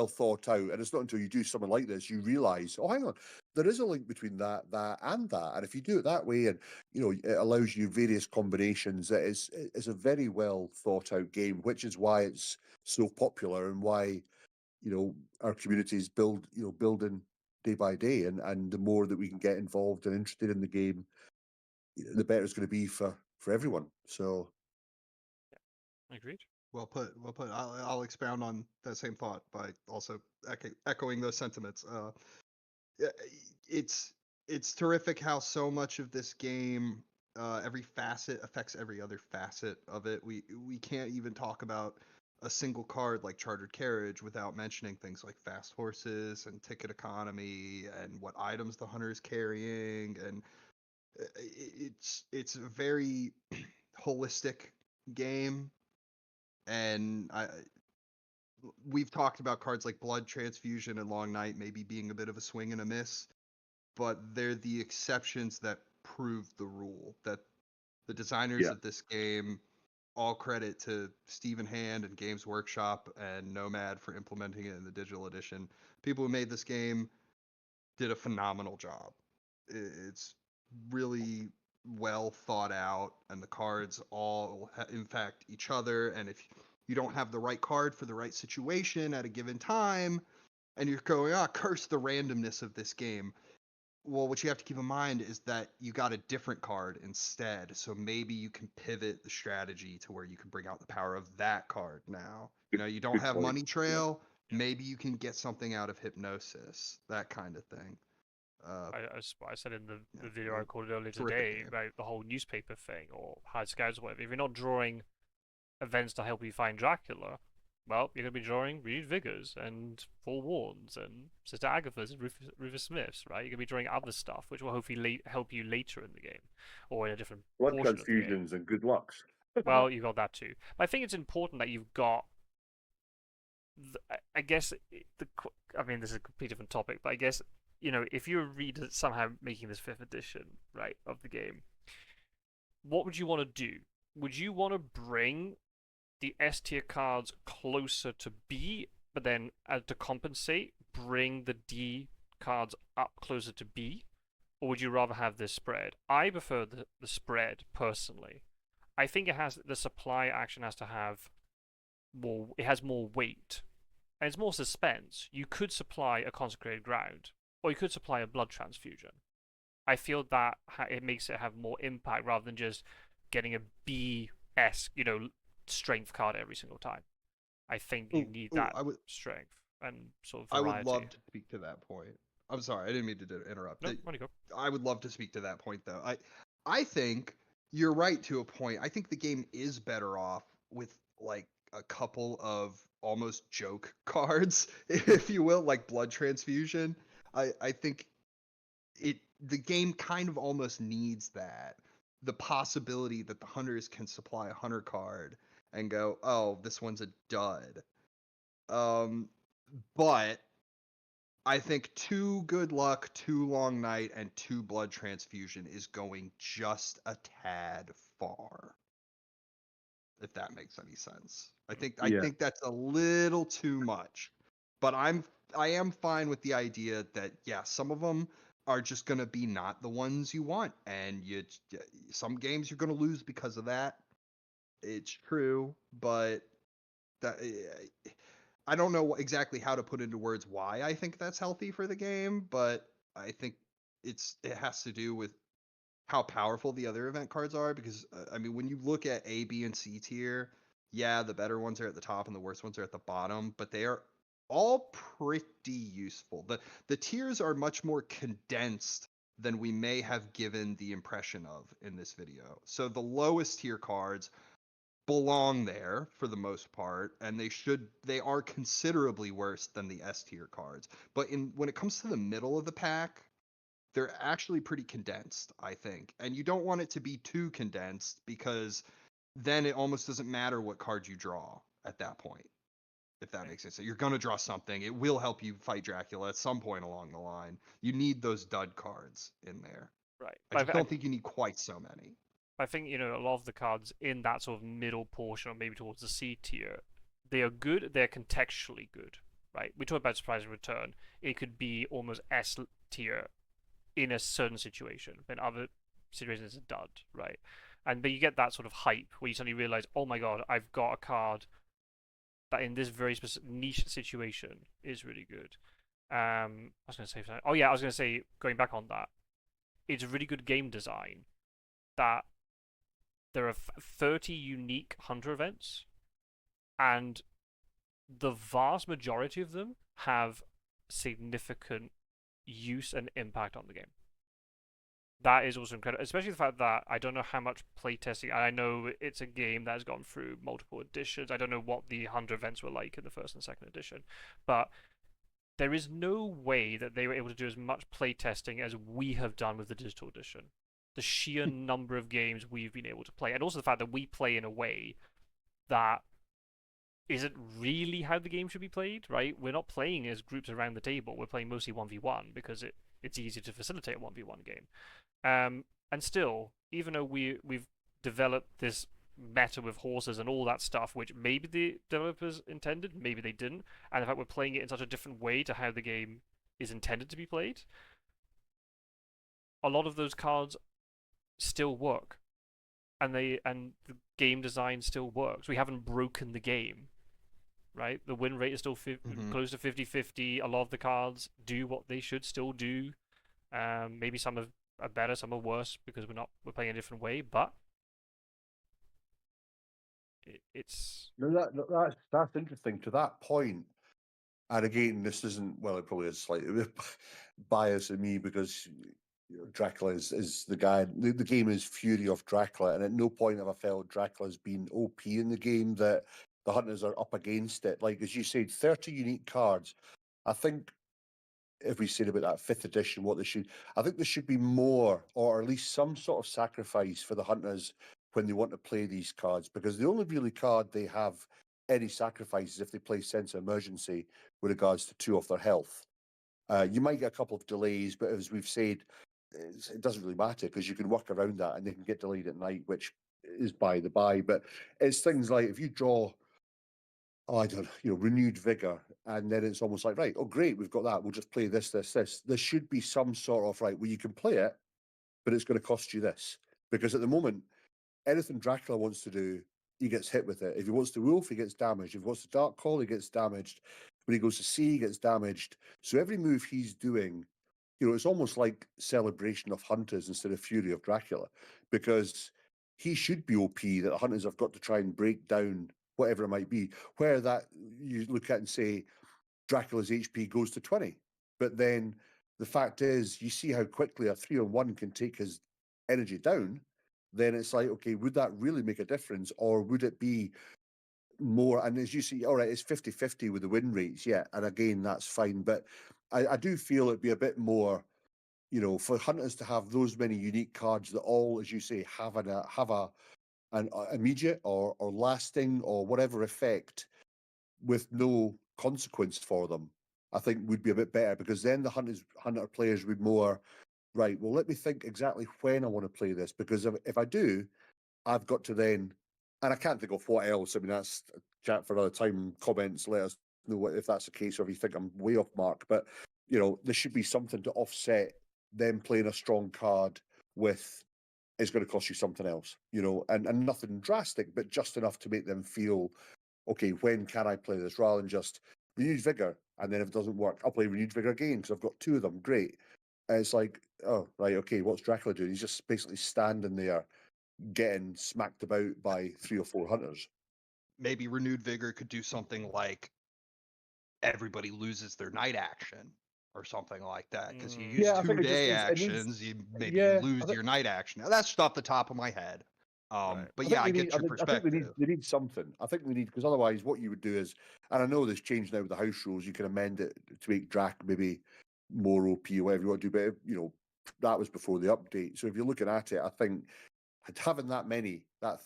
Speaker 2: thought out. And it's not until you do something like this you realize, oh, hang on, there is a link between that and that. And if you do it that way, and it allows you various combinations, it's a very well thought out game, which is why it's so popular and why our communities building day by day. And the more that we can get involved and interested in the game, the better it's going to be for everyone. So
Speaker 1: Agreed.
Speaker 4: Well put. Well put. I'll expound on that same thought by also echoing those sentiments. It's terrific how so much of this game, every facet affects every other facet of it. We can't even talk about a single card like Chartered Carriage without mentioning things like fast horses and ticket economy and what items the hunter is carrying, and it's a very holistic game. And we've talked about cards like Blood Transfusion and Long Night maybe being a bit of a swing and a miss, but they're the exceptions that prove the rule. That the designers of this game, all credit to Stephen Hand and Games Workshop and Nomad for implementing it in the digital edition. People who made this game did a phenomenal job. It's really well thought out, and the cards all infect each other. And if you don't have the right card for the right situation at a given time, and you're going, curse the randomness of this game. Well, what you have to keep in mind is that you got a different card instead. So maybe you can pivot the strategy to where you can bring out the power of that card now. You don't have Money Trail. Maybe you can get something out of Hypnosis, that kind of thing.
Speaker 1: I said in the video I recorded earlier today about the whole newspaper thing or hard scouts or whatever. If you're not drawing events to help you find Dracula, well, you're going to be drawing Renewed Vigors and Forewarns and Sister Agatha's and Rufus Smiths, right? You're going to be drawing other stuff, which will hopefully help you later in the game or in a different
Speaker 2: blood
Speaker 1: portion of the game.
Speaker 2: transfusions and good lucks.
Speaker 1: Well, you've got that too. But I think it's important that you've got. I guess I mean, this is a completely different topic, but I guess if you're a reader somehow making this 5th edition, right, of the game, what would you want to do? Would you want to bring the S tier cards closer to B, but then to compensate, bring the D cards up closer to B? Or would you rather have this spread? I prefer the spread, personally. I think the supply action has to have more, it has more weight. And it's more suspense. You could supply a Consecrated Ground, or you could supply a Blood Transfusion. I feel that it makes it have more impact rather than just getting a B-esque, strength card every single time. I think you need that strength and sort of variety.
Speaker 4: I would love to speak to that point. I'm sorry, I didn't mean to interrupt.
Speaker 1: No, where do you go?
Speaker 4: I would love to speak to that point, though. I think you're right to a point. I think the game is better off with like a couple of almost joke cards, if you will, like Blood Transfusion. I think the game kind of almost needs that. The possibility that the hunters can supply a hunter card and go, oh, this one's a dud. But I think 2 Good Luck, 2 Long Night, and 2 Blood Transfusion is going just a tad far. If that makes any sense. I think that's a little too much. But I am fine with the idea that some of them are just going to be not the ones you want, and some games you're going to lose because of that. It's true, but that I don't know exactly how to put into words why I think that's healthy for the game, but I think it has to do with how powerful the other event cards are, because I mean, when you look at A, B, and C tier, yeah, the better ones are at the top and the worst ones are at the bottom, but they are all pretty useful. The tiers are much more condensed than we may have given the impression of in this video. So the lowest tier cards belong there for the most part, and they are considerably worse than the S tier cards. But when it comes to the middle of the pack, they're actually pretty condensed, I think. And you don't want it to be too condensed, because then it almost doesn't matter what card you draw at that point, if that makes sense. So you're going to draw something. It will help you fight Dracula at some point along the line. You need those dud cards in there.
Speaker 1: Right.
Speaker 4: I just don't think you need quite so many.
Speaker 1: I think, you know, a lot of the cards in that sort of middle portion, or maybe towards the C tier, they are good. They're contextually good, right? We talk about Surprising Return. It could be almost S tier in a certain situation, but in other situations it's a dud, right? But you get that sort of hype where you suddenly realize, oh my god, I've got a card that in this very specific niche situation is really good. I was going to say something. Oh yeah, I was going to say, going back on that, it's a really good game design that there are 30 unique hunter events, and the vast majority of them have significant use and impact on the game. That is also incredible, especially the fact that I don't know how much playtesting, and I know it's a game that has gone through multiple editions. I don't know what the hunter events were like in the first and second edition, but there is no way that they were able to do as much playtesting as we have done with the digital edition. The sheer number of games we've been able to play, and also the fact that we play in a way that isn't really how the game should be played, right? We're not playing as groups around the table. We're playing mostly 1v1 because it's easier to facilitate a 1v1 game. And still, even though we've developed this meta with horses and all that stuff, which maybe the developers intended, maybe they didn't, and in fact we're playing it in such a different way to how the game is intended to be played, a lot of those cards still work, and the game design still works. We haven't broken the game, right? The win rate is still close to 50-50. A lot of the cards do what they should still do. Maybe some are better, some are worse because we're playing a different way, but it's
Speaker 2: No, that's interesting. To that point, and again, this isn't, well, it probably is slightly biased in me because Dracula is the guy. The game is Fury of Dracula, and at no point have I felt Dracula's been OP in the game that the hunters are up against it. Like as you said, 30 unique cards. I think if we said about that 5th edition, I think there should be more, or at least some sort of sacrifice for the hunters when they want to play these cards, because the only really card they have any sacrifice is if they play Sense of Emergency with regards to 2 off their health. You might get a couple of delays, but as we've said, it doesn't really matter because you can work around that and they can get delayed at night, which is by the by. But it's things like if you draw, I don't know, renewed vigor, and then it's almost like, right, oh great, we've got that. We'll just play this. There should be some sort of right where you can play it, but it's going to cost you this. Because at the moment, anything Dracula wants to do, he gets hit with it. If he wants to wolf, he gets damaged. If he wants to dark call, he gets damaged. When he goes to sea, he gets damaged. So every move he's doing, it's almost like Celebration of Hunters instead of Fury of Dracula, because he should be OP, that the hunters have got to try and break down whatever it might be, where that you look at and say Dracula's HP goes to 20. But then the fact is, you see how quickly a 3-on-1 can take his energy down, then it's like, okay, would that really make a difference? Or would it be more? And as you see, all right, it's 50-50 with the win rates, yeah. And again, that's fine. But I do feel it'd be a bit more, for hunters to have those many unique cards that all, as you say, have an immediate or lasting or whatever effect with no consequence for them, I think would be a bit better, because then the hunter players would more, right, well, let me think exactly when I want to play this, because if I do, I've got to then, and I can't think of what else. I mean, that's a chat for another time. Comments, let us know if that's the case, or if you think I'm way off mark. But, there should be something to offset them playing a strong card with is going to cost you something else, and nothing drastic, but just enough to make them feel, okay, when can I play this, rather than just renewed vigor, and then if it doesn't work, I'll play renewed vigor again because I've got 2 of them. Great. And it's like, oh, right, okay, what's Dracula doing? He's just basically standing there getting smacked about by 3 or 4 hunters.
Speaker 4: Maybe renewed vigor could do something like everybody loses their night action or something like that, because you use
Speaker 2: Yeah, I think
Speaker 4: 2
Speaker 2: it just
Speaker 4: day
Speaker 2: needs,
Speaker 4: actions, you maybe
Speaker 2: yeah,
Speaker 4: lose your night action. Now that's just off the top of my head.
Speaker 1: Right.
Speaker 4: But
Speaker 2: I
Speaker 4: yeah,
Speaker 2: think
Speaker 4: I
Speaker 2: we
Speaker 4: get
Speaker 2: need.
Speaker 4: your
Speaker 2: I think we
Speaker 4: perspective.
Speaker 2: need something. I think we need, because otherwise, what you would do is, and I know this changed now with the house rules. You can amend it to make Drac maybe more OP or whatever you want to do. But that was before the update. So if you're looking at it, I think having that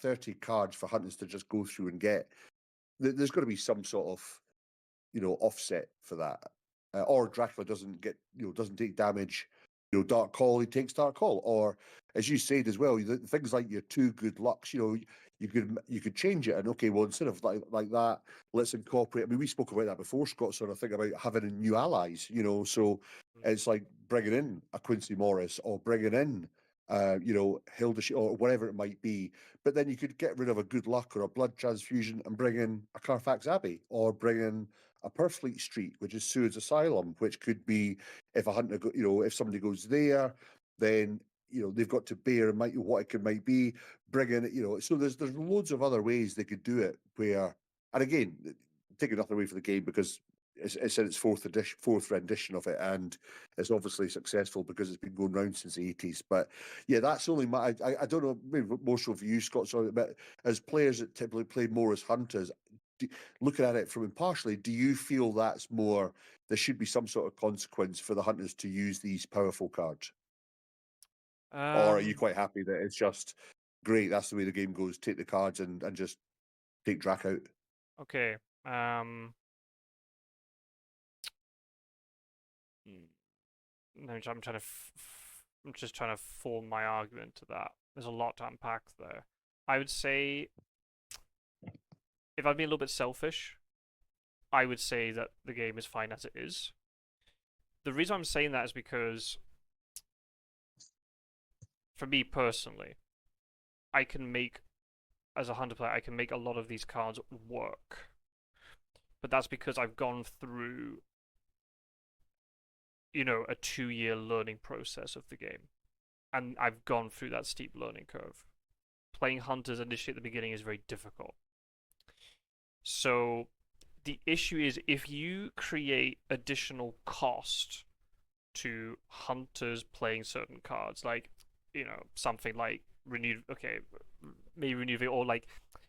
Speaker 2: 30 cards for hunters to just go through and get, there's got to be some sort of offset for that. Or Dracula doesn't take damage. Dark Call, he takes Dark Call. Or, as you said as well, things like your 2 good lucks, you could change it, and okay, well, instead of like that, let's incorporate. I mean, we spoke about that before, Scott, sort of thing about having new allies. So it's like bringing in a Quincy Morris or bringing in Hilda or whatever it might be. But then you could get rid of a good luck or a blood transfusion and bring in a Carfax Abbey, or bring in a Purfleet Street, which is Seward's Asylum, which could be, if a hunter, if somebody goes there, then they've got to bear in mind what it might be. Bring in, so there's loads of other ways they could do it. Where, and again, taking nothing away from the game, because it's in its fourth rendition of it, and it's obviously successful because it's been going around since the 80s. But yeah, that's only my. I don't know, maybe more so for you, Scott. Sorry, but as players that typically play more as hunters, looking at it from impartially, do you feel that's more, there should be some sort of consequence for the hunters to use these powerful cards? Or are you quite happy that it's just great, that's the way the game goes, take the cards and just take Drac out?
Speaker 1: Okay. I'm just trying to form my argument to that. There's a lot to unpack there. I would say, if I'm being a little bit selfish, I would say that the game is fine as it is. The reason I'm saying that is because, for me personally, I can make, as a hunter player, I can make a lot of these cards work. But that's because I've gone through, a 2-year learning process of the game. And I've gone through that steep learning curve. Playing hunters initially at the beginning is very difficult. So the issue is, if you create additional cost to hunters playing certain cards, like, something like renewed, okay, maybe renewed, or like,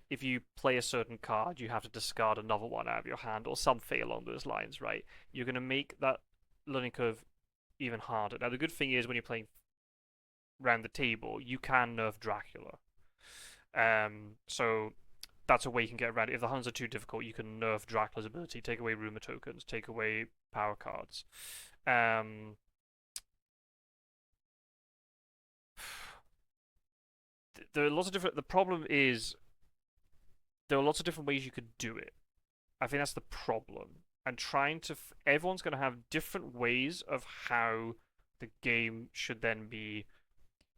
Speaker 1: if you play a certain card, you have to discard another one out of your hand, or something along those lines, right? You're going to make that learning curve even harder. Now, the good thing is, when you're playing round the table, you can nerf Dracula. So that's a way you can get around it. If the hunters are too difficult, you can nerf Dracula's ability, take away rumor tokens, take away power cards. There are lots of different. The problem is, there are lots of different ways you could do it. I think that's the problem. And trying to, everyone's going to have different ways of how the game should then be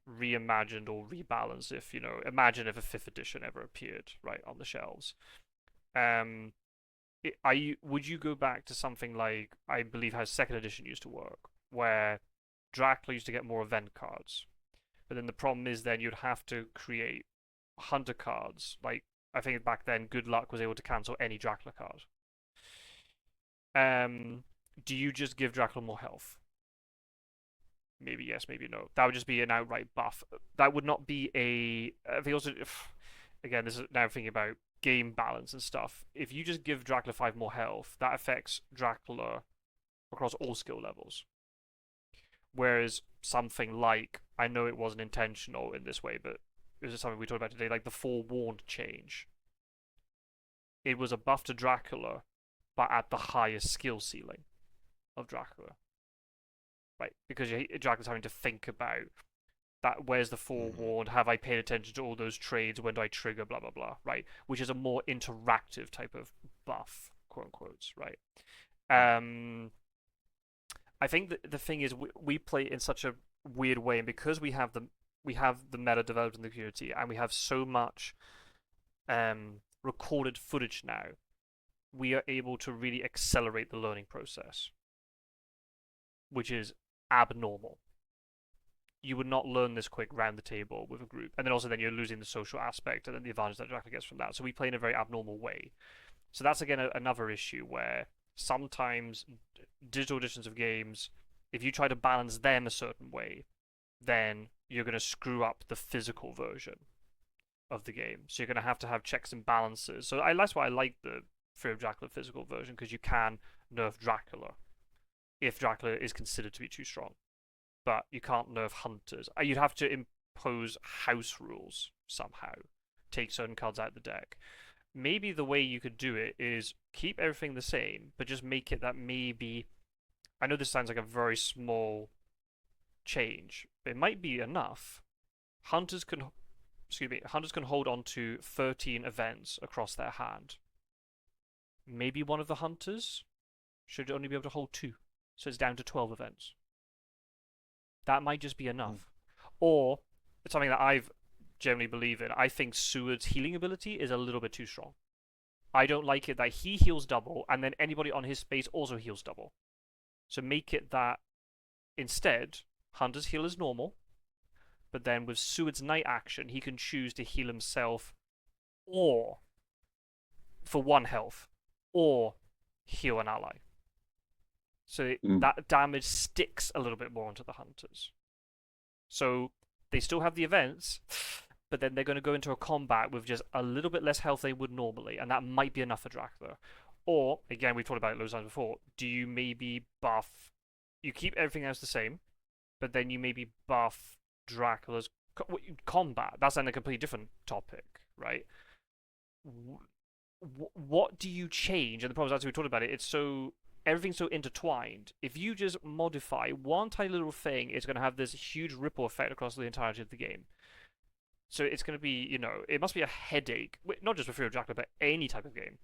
Speaker 1: reimagined or rebalanced. If imagine if a 5th edition ever appeared right on the shelves. Would you go back to something like, I believe how 2nd edition used to work, where Dracula used to get more event cards, but then the problem is, then you'd have to create hunter cards. Like, I think back then, Good Luck was able to cancel any Dracula card. Do you just give Dracula more health? Maybe yes, maybe no. That would just be an outright buff. That would not be a. I think also, again, this is now thinking about game balance and stuff. If you just give Dracula 5 more health, that affects Dracula across all skill levels. Whereas something like, I know it wasn't intentional in this way, but this is something we talked about today, like the Forewarned change. It was a buff to Dracula, but at the highest skill ceiling of Dracula. Right? Because Dracula's having to think about that, where's the Forewarned, have I paid attention to all those trades, when do I trigger, blah, blah, blah, right? Which is a more interactive type of buff, quote unquote, right? I think the thing is we play in such a weird way, and because we have the meta developed in the community, and we have so much recorded footage now, we are able to really accelerate the learning process, which is abnormal. You would not learn this quick round the table with a group, and then also then you're losing the social aspect and then the advantage that Dracula gets from that. So we play in a very abnormal way. So that's again another issue where sometimes digital editions of games, if you try to balance them a certain way, then you're going to screw up the physical version of the game. So you're going to have checks and balances. So that's why I like the Fury of Dracula physical version, because you can nerf Dracula if Dracula is considered to be too strong. But you can't nerf hunters. You'd have to impose house rules somehow, take certain cards out of the deck. Maybe the way you could do it is keep everything the same, but just make it that maybe, I know this sounds like a very small change, but it might be enough. Hunters can hold on to 13 events across their hand. Maybe one of the hunters should only be able to hold 2, so it's down to 12 events. That might just be enough. Or it's something that I've generally believe in. I think Seward's healing ability is a little bit too strong. I don't like it that he heals double and then anybody on his space also heals double. So make it that instead Hunters heal as normal, but then with Seward's night action he can choose to heal himself or for 1 health or heal an ally. So that damage sticks a little bit more onto the Hunters. So they still have the events, but then they're going to go into a combat with just a little bit less health they would normally, and that might be enough for Dracula. Or, again, we've talked about it loads of times before, do you maybe buff... You keep everything else the same, but then you maybe buff Dracula's combat. That's then a completely different topic, right? What do you change? And the problem is, as we talked about it, everything's so intertwined. If you just modify one tiny little thing, it's going to have this huge ripple effect across the entirety of the game. So it's going to be, it must be a headache, not just for Fury of Dracula, but any type of game,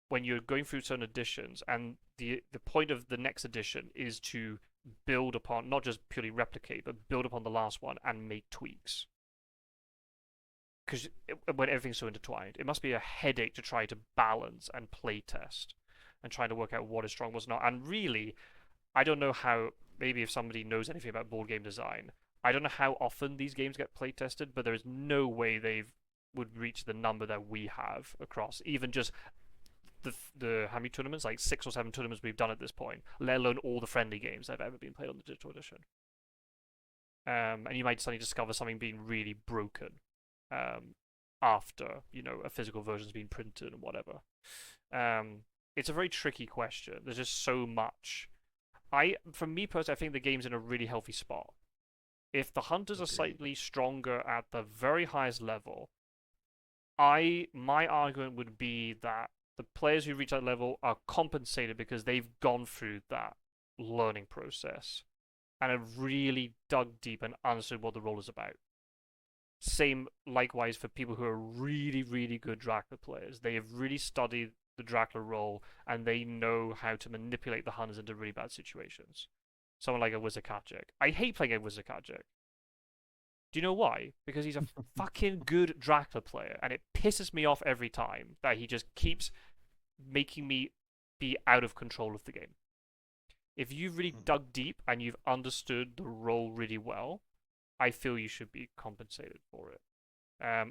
Speaker 1: when you're going through certain editions, and the point of the next edition is to build upon, not just purely replicate, but build upon the last one and make tweaks. Because when everything's so intertwined, it must be a headache to try to balance and play test and trying to work out what is strong, what's not. And really, I don't know how, maybe if somebody knows anything about board game design, I don't know how often these games get play tested, but there is no way they would reach the number that we have across even just the how many tournaments, like 6 or 7 tournaments we've done at this point, let alone all the friendly games that have ever been played on the digital edition. And you might suddenly discover something being really broken after a physical version's been printed and whatever. It's a very tricky question. There's just so much. For me personally, I think the game's in a really healthy spot. If the Hunters are slightly stronger at the very highest level, my argument would be that the players who reach that level are compensated because they've gone through that learning process and have really dug deep and understood what the role is about. Same likewise for people who are really, really good Dracula players. They have really studied the Dracula role and they know how to manipulate the Hunters into really bad situations. Someone like a Wizakajic. I hate playing a Wizakajic. Do you know why? Because he's a fucking good Dracula player, and it pisses me off every time that he just keeps making me be out of control of the game. If you've really dug deep and you've understood the role really well, I feel you should be compensated for it.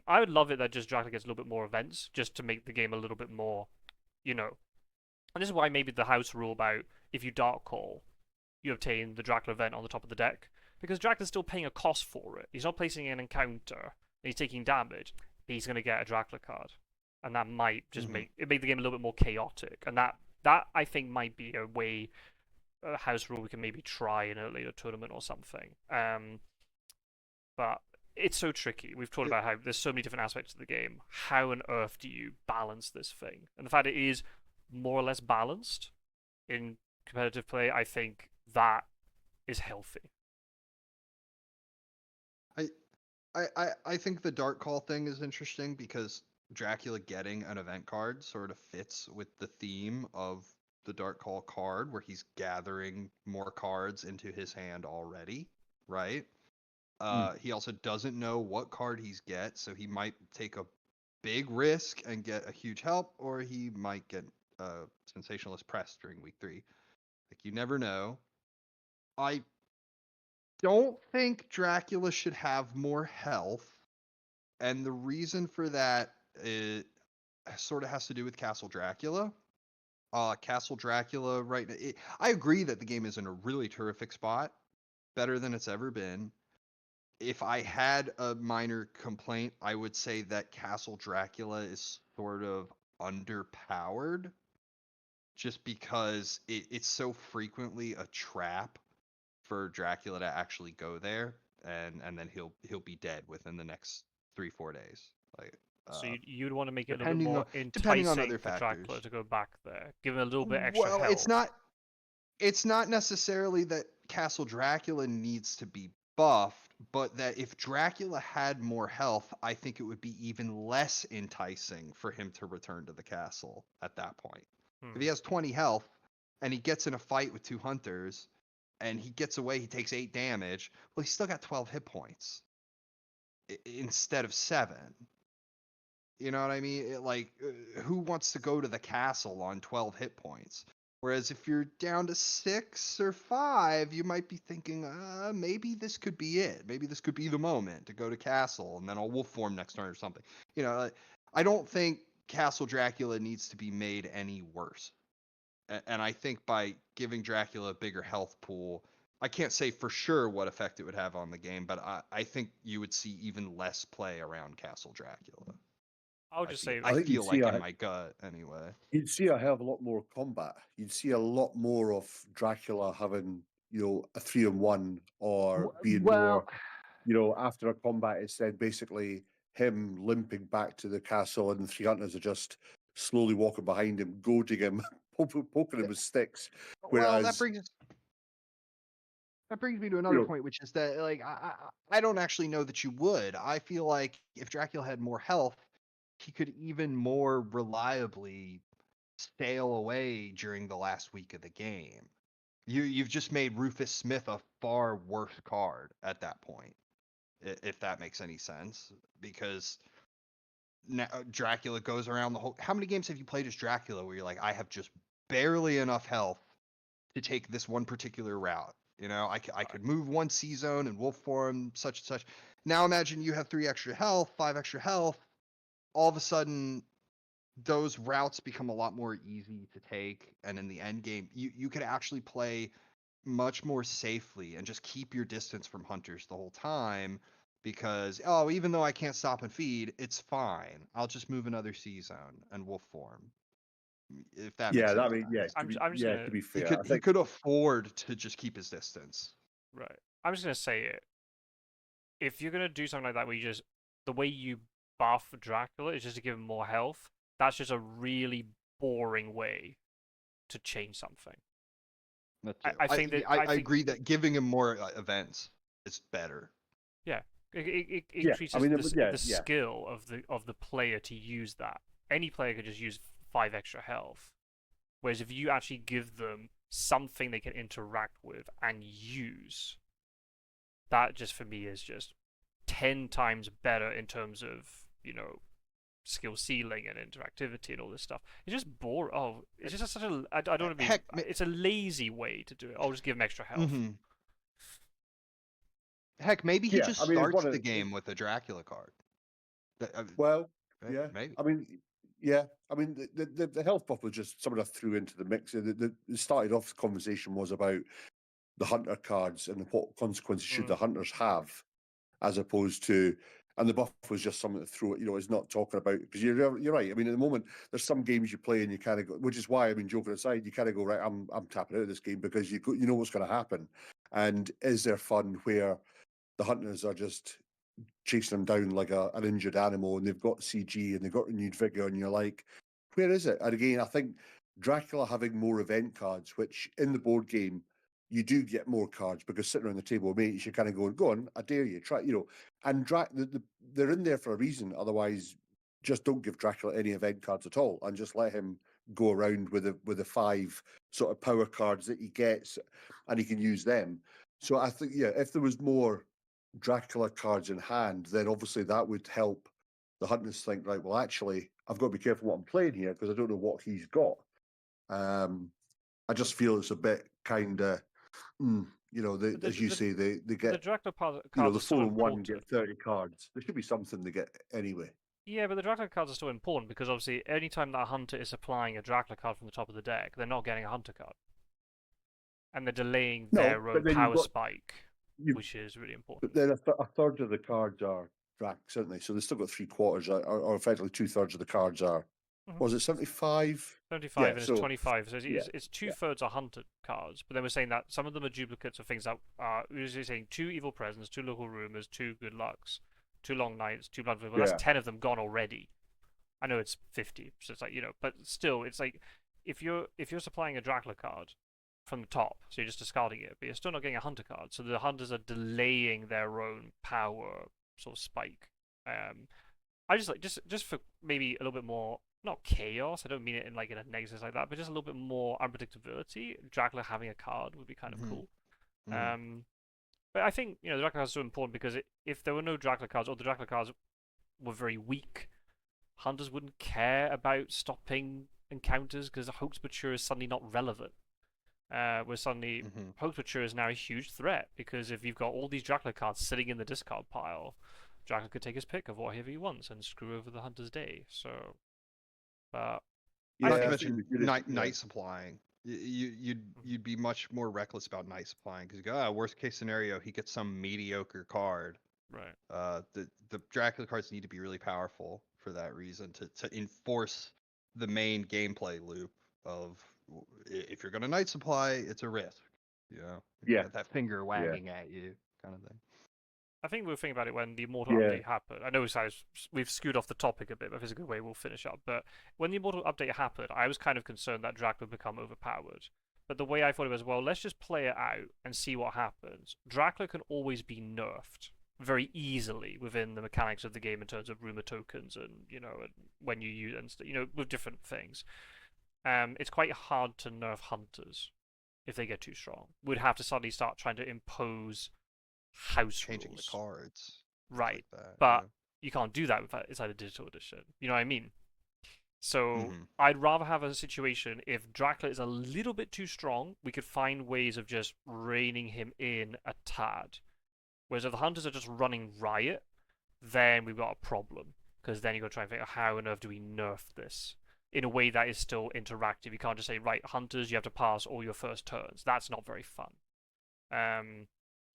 Speaker 1: I would love it that just Dracula gets a little bit more events, just to make the game a little bit more, And this is why maybe the house rule about if you Dark Call, you obtain the Dracula event on the top of the deck. Because Dracula's still paying a cost for it. He's not placing an encounter, and he's taking damage. He's going to get a Dracula card. And that might just make the game a little bit more chaotic. And that I think might be a way, a house rule we can maybe try in a later tournament or something. But it's so tricky. We've talked about how there's so many different aspects of the game. How on earth do you balance this thing? And the fact it is more or less balanced in competitive play, I think that is healthy.
Speaker 4: I think the Dark Call thing is interesting because Dracula getting an event card sort of fits with the theme of the Dark Call card where he's gathering more cards into his hand already, right? He also doesn't know what card he's get, so he might take a big risk and get a huge help, or he might get Sensationalist Press during week 3. Like, you never know. I don't think Dracula should have more health, and the reason for that it sort of has to do with Castle Dracula. Castle Dracula, right? I agree that the game is in a really terrific spot, better than it's ever been. If I had a minor complaint, I would say that Castle Dracula is sort of underpowered, just because it's so frequently a trap for Dracula to actually go there, and then he'll be dead within the next 3-4 days. Like,
Speaker 1: So you'd want to make it a little bit
Speaker 4: depending
Speaker 1: more
Speaker 4: on- depending on
Speaker 1: enticing
Speaker 4: other
Speaker 1: for Dracula
Speaker 4: factors.
Speaker 1: to go back there. Give him a little bit extra
Speaker 4: Well,
Speaker 1: help.
Speaker 4: it's not necessarily that Castle Dracula needs to be buffed, but that if Dracula had more health, I think it would be even less enticing for him to return to the castle at that point. If he has 20 health and he gets in a fight with 2 hunters and he gets away, he takes 8 damage, well, he's still got 12 hit points instead of 7. You know what I mean? Who wants to go to the castle on 12 hit points? Whereas if you're down to 6 or 5, you might be thinking, maybe this could be it. Maybe this could be the moment to go to castle, and then I'll wolf form next turn or something. I don't think Castle Dracula needs to be made any worse. And I think by giving Dracula a bigger health pool, I can't say for sure what effect it would have on the game, but I think you would see even less play around Castle Dracula.
Speaker 1: I'll just say
Speaker 4: I
Speaker 2: think you'd
Speaker 4: feel
Speaker 2: see
Speaker 4: like
Speaker 2: a-
Speaker 4: in my gut anyway.
Speaker 2: You'd see a hell of a lot more combat. You'd see a lot more of Dracula having, a 3-on-1 or being more, after a combat, it's then basically him limping back to the castle and the 3 hunters are just slowly walking behind him, goading him, poking him with sticks.
Speaker 4: Well,
Speaker 2: Whereas,
Speaker 4: that brings me to another point, which is that I don't actually know that you would. I feel like if Dracula had more health, he could even more reliably sail away during the last week of the game. You've just made Rufus Smith a far worse card at that point, if that makes any sense. Because now Dracula goes around the whole. How many games have you played as Dracula where you're like, I have just barely enough health to take this one particular route? I could move one C zone and wolf form such and such. Now imagine you have 3 extra health, 5 extra health. All of a sudden, those routes become a lot more easy to take, and in the end game, you could actually play much more safely and just keep your distance from hunters the whole time, because even though I can't stop and feed, it's fine. I'll just move another C zone and wolf form. If that makes sense.
Speaker 2: to be fair,
Speaker 4: He could afford to just keep his distance.
Speaker 1: Right. I'm just gonna say it. If you're gonna do something like that, where the way you buff Dracula is just to give him more health, that's just a really boring way to change something. I think
Speaker 4: I agree that giving him more events is better.
Speaker 1: Yeah, it increases the skill of the player to use that. Any player could just use 5 extra health, whereas if you actually give them something they can interact with and use, that just for me is just 10 times better in terms of skill ceiling and interactivity and all this stuff. It's just boring. Oh, it's just such a. I don't want to be. It's a lazy way to do it. I'll just give him extra health.
Speaker 4: Mm-hmm. Heck, maybe he just starts the game with a Dracula card.
Speaker 2: Maybe.
Speaker 4: Maybe.
Speaker 2: The health buff was just someone I threw into the mix. The started off the conversation was about the hunter cards and what consequences should the hunters have, as opposed to, and the buff was just something to throw. It's not talking about, because you're right. At the moment, there's some games you play and you kind of go, which is why joking aside, you kind of go, right, I'm tapping out of this game, because you know what's going to happen. And is there fun where the hunters are just chasing them down like an injured animal, and they've got CG and they've got renewed vigor, and you're like, where is it? And again, I think Dracula having more event cards, which in the board game you do get more cards, because sitting around the table with mates, you're kind of going, go on, I dare you, try, and they're in there for a reason. Otherwise, just don't give Dracula any event cards at all and just let him go around with the 5 sort of power cards that he gets, and he can use them. So I think, yeah, if there was more Dracula cards in hand, then obviously that would help the hunters think, right, well, actually, I've got to be careful what I'm playing here because I don't know what he's got. I just feel it's a bit kind of, as you say, they
Speaker 1: The
Speaker 2: get,
Speaker 1: Dracula cards
Speaker 2: the
Speaker 1: are so
Speaker 2: 4 and 1
Speaker 1: important.
Speaker 2: get 30 cards. There should be something they get anyway.
Speaker 1: Yeah, but the Dracula cards are still important because obviously any time that a hunter is supplying a Dracula card from the top of the deck, they're not getting a hunter card. And they're delaying
Speaker 2: No,
Speaker 1: their
Speaker 2: but
Speaker 1: own
Speaker 2: then you've
Speaker 1: power
Speaker 2: got-
Speaker 1: spike,
Speaker 2: you've-
Speaker 1: which is really important.
Speaker 2: But then a third of the cards are Dracs, aren't they? So they've still got 3/4, or effectively 2/3 of the cards are.
Speaker 1: Mhm.
Speaker 2: Was it 75?
Speaker 1: 75
Speaker 2: Yeah,
Speaker 1: and
Speaker 2: so-
Speaker 1: it's 25, so
Speaker 2: yeah,
Speaker 1: it's 2/3 are hunted cards. But then we're saying that some of them are duplicates of things that are usually saying 2 evil presence, 2 local rumors, 2 good lucks, 2 long nights, 2 blood. Well,
Speaker 2: Yeah.
Speaker 1: that's 10 of them gone already. I know it's 50, so it's like, but still, it's like if you're supplying a Dracula card from the top, so you're just discarding it, but you're still not getting a hunter card. So the hunters are delaying their own power sort of spike. I just like just for maybe a little bit more, not chaos. I don't mean it in a negative like that, but just a little bit more unpredictability. Dracula having a card would be kind of cool. But I think the Dracula cards are so important because if there were no Dracula cards, or the Dracula cards were very weak, hunters wouldn't care about stopping encounters because Hoax Mature is suddenly not relevant. Where suddenly Hoax Mature is now a huge threat because if you've got all these Dracula cards sitting in the discard pile, Dracula could take his pick of whatever he wants and screw over the hunter's day. So, but
Speaker 2: Yeah,
Speaker 4: Not to
Speaker 2: I
Speaker 4: mention
Speaker 2: think we did-
Speaker 4: night supplying. You'd be much more reckless about night supplying because you go, worst case scenario, he gets some mediocre card.
Speaker 1: right.
Speaker 4: The Dracula cards need to be really powerful for that reason to enforce the main gameplay loop of if you're gonna night supply, it's a risk. You
Speaker 2: Yeah.
Speaker 4: got that finger wagging at you kind of thing.
Speaker 1: I think we were thinking about it when the Immortal
Speaker 2: Yeah.
Speaker 1: update happened. I know we've skewed off the topic a bit, but if there's a good way, we'll finish up. But when the Immortal update happened, I was kind of concerned that Dracula would become overpowered. But the way I thought it was, well, let's just play it out and see what happens. Dracula can always be nerfed very easily within the mechanics of the game in terms of rumor tokens and and when you use and with different things. It's quite hard to nerf hunters if they get too strong. We'd have to suddenly start trying to impose house
Speaker 4: Changing
Speaker 1: rules.
Speaker 4: the cards. stuff
Speaker 1: Right,
Speaker 4: like that,
Speaker 1: but you can't do that inside a digital edition. You know what I mean? So
Speaker 4: Mhm.
Speaker 1: I'd rather have a situation if Dracula is a little bit too strong, we could find ways of just reining him in a tad. Whereas if the hunters are just running riot, then we've got a problem. Because then you've got to try and figure out how on earth do we nerf this in a way that is still interactive. You can't just say, right, hunters, you have to pass all your first turns. That's not very fun.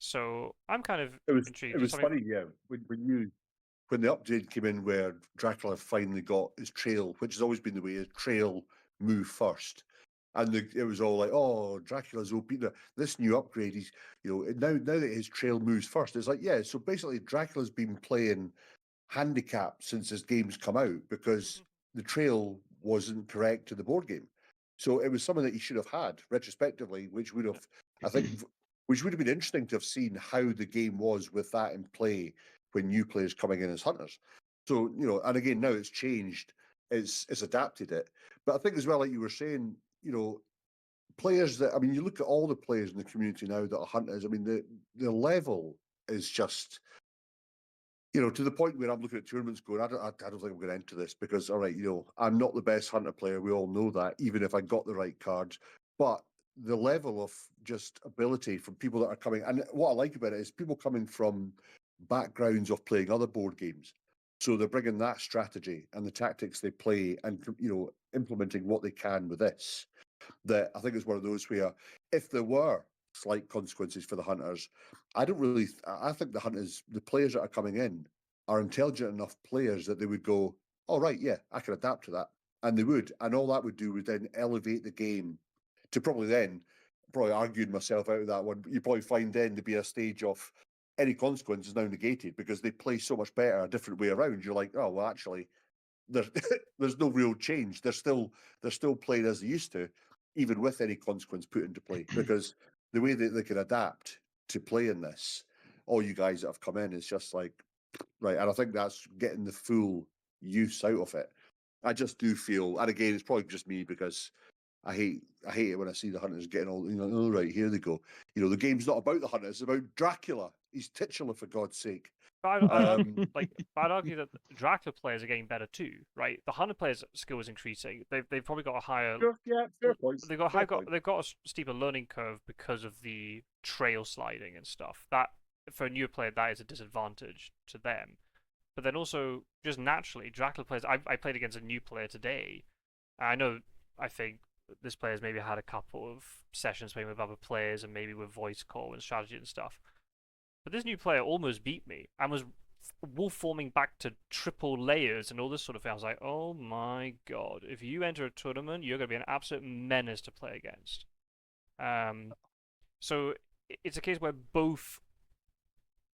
Speaker 1: So I'm kind of intrigued.
Speaker 2: It was funny, yeah, when the update came in where Dracula finally got his trail, which has always been the way, his trail move first. And it was all like, oh, Dracula's OP. This new upgrade, he's, now that his trail moves first, it's like, yeah, so basically Dracula's been playing handicap since his game's come out because the trail wasn't correct to the board game. So it was something that he should have had retrospectively, which would have, I think, which would have been interesting to have seen how the game was with that in play when new players coming in as hunters. So, and again, now it's changed, it's adapted it. But I think as well, like you were saying, players that, I mean, you look at all the players in the community now that are hunters, I mean, the level is just, to the point where I'm looking at tournaments going, I don't think I'm going to enter this because, all right, I'm not the best hunter player. We all know that, even if I got the right cards. But the level of just ability from people that are coming, and what I like about it is people coming from backgrounds of playing other board games. So they're bringing that strategy and the tactics they play and, implementing what they can with this. That I think is one of those where if there were slight consequences for the hunters, I think the hunters, the players that are coming in are intelligent enough players that they would go, all right, yeah, I can adapt to that. And they would. And all that would do would then elevate the game to probably arguing myself out of that one, but you probably find then to be a stage of any consequence is now negated because they play so much better a different way around. You're like, oh, well, actually, there's no real change. They're still playing as they used to, even with any consequence put into play, because the way that they can adapt to play in this, all you guys that have come in, is just like, right. And I think that's getting the full use out of it. I just do feel, and again, it's probably just me because I hate it when I see the hunters getting all, oh, right, here they go. The game's not about the hunters, it's about Dracula. He's titular, for God's sake.
Speaker 1: But
Speaker 2: Um,
Speaker 1: I'd argue that Dracula players are getting better too, right? The Hunter players' skill is increasing. They've probably got a higher
Speaker 2: yeah, fair points. fair point.
Speaker 1: they've got a steeper learning curve because of the trail sliding and stuff. That for a new player, that is a disadvantage to them. But then also just naturally, Dracula players. I played against a new player today. I know. I think this player's maybe had a couple of sessions playing with other players and maybe with voice call and strategy and stuff. But this new player almost beat me and was wolf forming back to triple layers and all this sort of thing. I was like, oh my god, if you enter a tournament, you're going to be an absolute menace to play against. So it's a case where both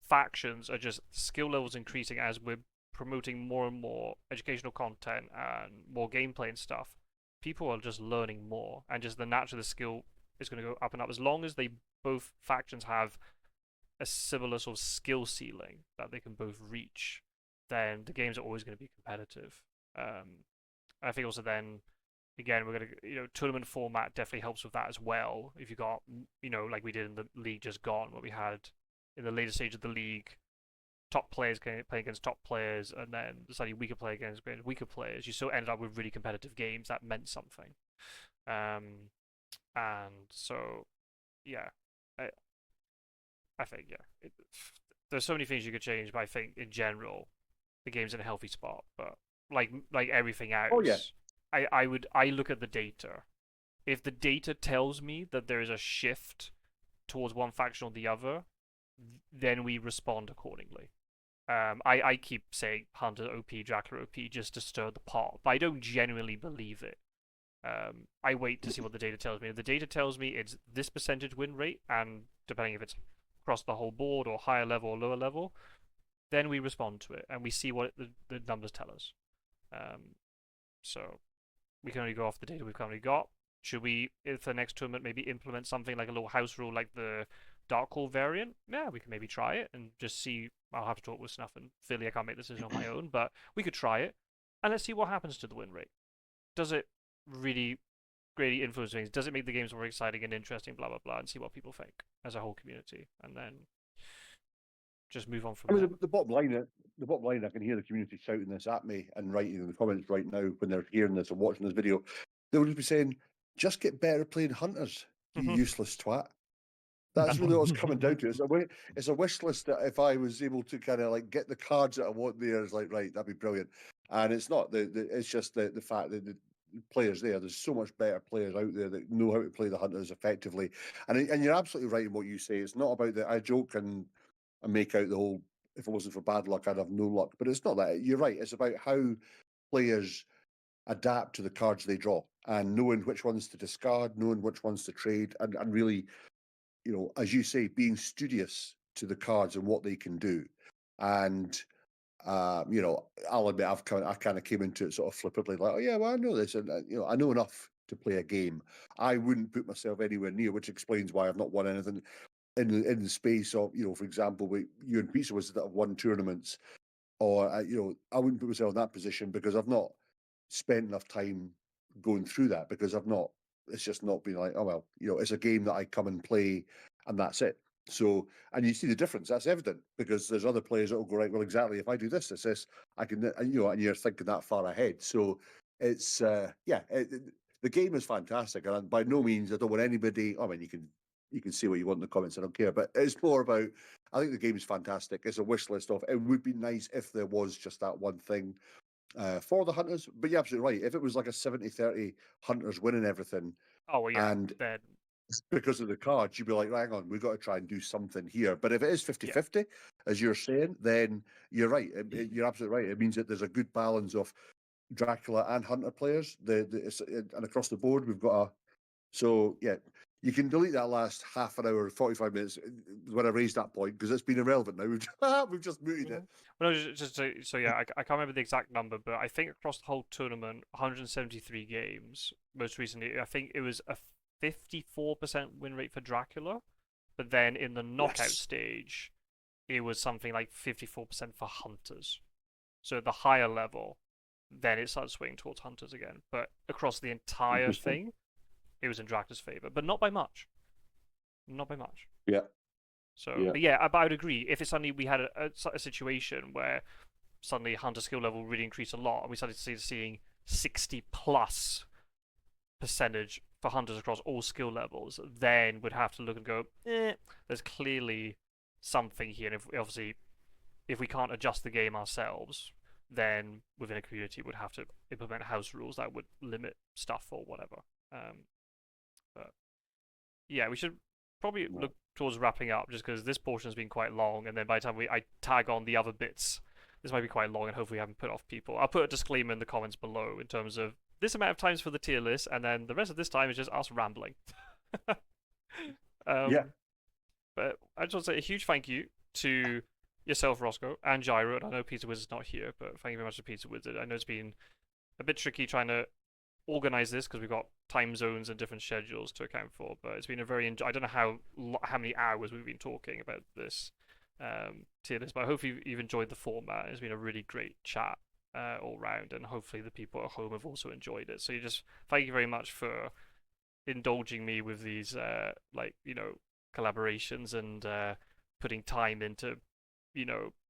Speaker 1: factions are just skill levels increasing as we're promoting more and more educational content and more gameplay and stuff. People are just learning more, and just the nature of the skill is going to go up and up as long as they both factions have a similar sort of skill ceiling that they can both reach, then the games are always going to be competitive. I think also then, again, we're going to, tournament format definitely helps with that as well. If you got, like we did in the league just gone, what we had in the later stage of the league, top players playing against top players, and then the slightly weaker player against weaker players, you still ended up with really competitive games that meant something. And so, yeah, I think there's so many things you could change, but I think in general, the game's in a healthy spot. But like everything else,
Speaker 2: Oh, yeah.
Speaker 1: I look at the data. If the data tells me that there is a shift towards one faction or the other, then we respond accordingly. I keep saying Hunter OP, Dracula OP just to stir the pot, but I don't genuinely believe it. I wait to see what the data tells me. If the data tells me it's this percentage win rate, and depending if it's across the whole board or higher level or lower level, then we respond to it and we see what the numbers tell us. So we can only go off the data we've currently got. Should we, if the next tournament, maybe implement something like a little house rule like the Dark Call variant? Yeah, we can maybe try it and just see. I'll have to talk with Snuff and Philly. I can't make the decision on my own, but we could try it and let's see what happens to the win rate. Does it really greatly influence things? Does it make the games more exciting and interesting? Blah blah blah, and see what people think as a whole community, and then just move on from there.
Speaker 2: The bottom line, I can hear the community shouting this at me and writing in the comments right now when they're hearing this and watching this video. They will just be saying, "Just get better at playing hunters, you useless twat." That's really what's coming down to. It's a wish list that if I was able to kind of like get the cards that I want there, it's like, right, that'd be brilliant. And it's not. It's just the fact that the players there's so much better players out there that know how to play the hunters effectively. And you're absolutely right in what you say. It's not about that. I joke and make out the whole, if it wasn't for bad luck, I'd have no luck. But it's not that. You're right. It's about how players adapt to the cards they draw and knowing which ones to discard, knowing which ones to trade, and really, as you say, being studious to the cards and what they can do. And I'll admit I kind of came into it sort of flippantly, like, oh yeah, well I know this, and I know enough to play a game. I wouldn't put myself anywhere near, which explains why I've not won anything in the space of, for example, with you and Pizzawizard that have won tournaments, or I wouldn't put myself in that position because I've not spent enough time going through that, because it's just not been like, oh well, it's a game that I come and play and that's it. So, and you see the difference, that's evident, because there's other players that will go, right, well, exactly, if I do this, I can, and you're thinking that far ahead. So it's, the game is fantastic. And by no means, I don't want anybody, I mean, you can say what you want in the comments, I don't care, but it's more about, I think the game is fantastic. It's a wish list of, it would be nice if there was just that one thing for the hunters. But you're absolutely right. If it was like a 70-30 hunters winning everything,
Speaker 1: oh well, yeah,
Speaker 2: and
Speaker 1: then
Speaker 2: because of the cards, you'd be like, hang on, we've got to try and do something here. But if it is 50-50, as you're saying, then you're right. You're absolutely right. It means that there's a good balance of Dracula and hunter players. And across the board, we've got a. So yeah, you can delete that last half an hour, 45 minutes when I raised that point, because it's been irrelevant now. We've just muted it.
Speaker 1: Well, no, so yeah, I can't remember the exact number, but I think across the whole tournament, 173 games. Most recently, I think it was a 54% win rate for Dracula, but then in the knockout stage, it was something like 54% for hunters. So at the higher level, then it started swinging towards Hunters again. But across the entire
Speaker 2: Interesting.
Speaker 1: thing, it was in Dracula's favor, but not by much. Not by much.
Speaker 2: Yeah.
Speaker 1: So,
Speaker 2: Yeah.
Speaker 1: but yeah, but I would agree. If it suddenly we had a situation where suddenly Hunter skill level really increased a lot, and we started seeing 60+ percentage for Hunters across all skill levels, then we'd have to look and go, there's clearly something here. And obviously, if we can't adjust the game ourselves, then within a community would have to implement house rules that would limit stuff or whatever. But yeah, we should probably look towards wrapping up, just because this portion has been quite long, and then by the time I tag on the other bits, this might be quite long, and hopefully I haven't put off people. I'll put a disclaimer in the comments below in terms of this amount of times for the tier list, and then the rest of this time is just us rambling.
Speaker 2: Yeah.
Speaker 1: But I just want to say a huge thank you to yourself, Rossco, and Gyro. And I know Pizzawizard's not here, but thank you very much to Pizzawizard. I know it's been a bit tricky trying to organize this because we've got time zones and different schedules to account for. But it's been a very I don't know how many hours we've been talking about this tier list, but I hope you've enjoyed the format. It's been a really great chat all round, and hopefully the people at home have also enjoyed it. So thank you very much for indulging me with these collaborations and putting time into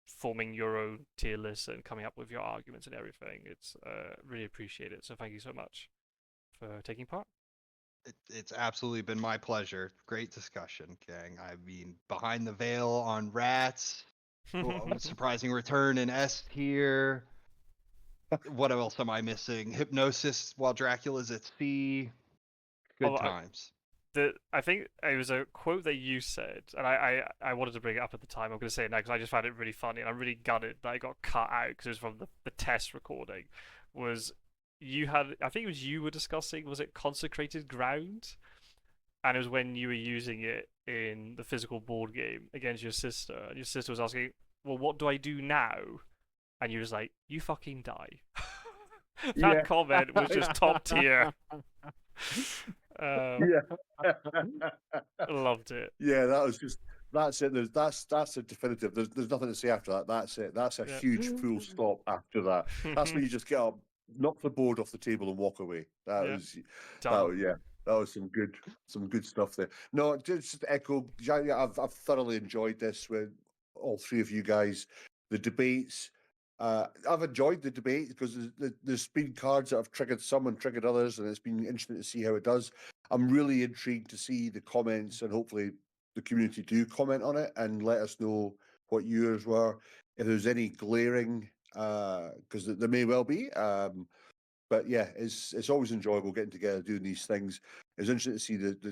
Speaker 1: forming your own tier list and coming up with your arguments and everything. It's really appreciate it. So thank you so much for taking part.
Speaker 4: It's absolutely been my pleasure. Great discussion, gang. I mean, behind the veil on rats, surprising return in S tier. What else am I missing? Hypnosis while Dracula's at sea. Good times.
Speaker 1: I think it was a quote that you said, and I wanted to bring it up at the time. I'm going to say it now because I just found it really funny, and I'm really gutted that it got cut out because it was from the test recording. Was I think it was you were discussing, was it consecrated ground? And it was when you were using it in the physical board game against your sister, and your sister was asking, well, what do I do now? And you was like, you fucking die. That comment was just top tier.
Speaker 2: Yeah.
Speaker 1: Loved it.
Speaker 2: Yeah, that's it. That's a definitive. There's nothing to say after that. That's it. That's a huge full stop after that. That's when you just get up, knock the board off the table, and walk away. That was some good stuff there. No, just to echo. I've thoroughly enjoyed this with all three of you guys. The debates. I've enjoyed the debate because there's been cards that have triggered some and triggered others, and it's been interesting to see how it does. I'm really intrigued to see the comments, and hopefully the community do comment on it and let us know what yours were. If there's any glaring, because there may well be. But yeah, it's always enjoyable getting together doing these things. It's interesting to see that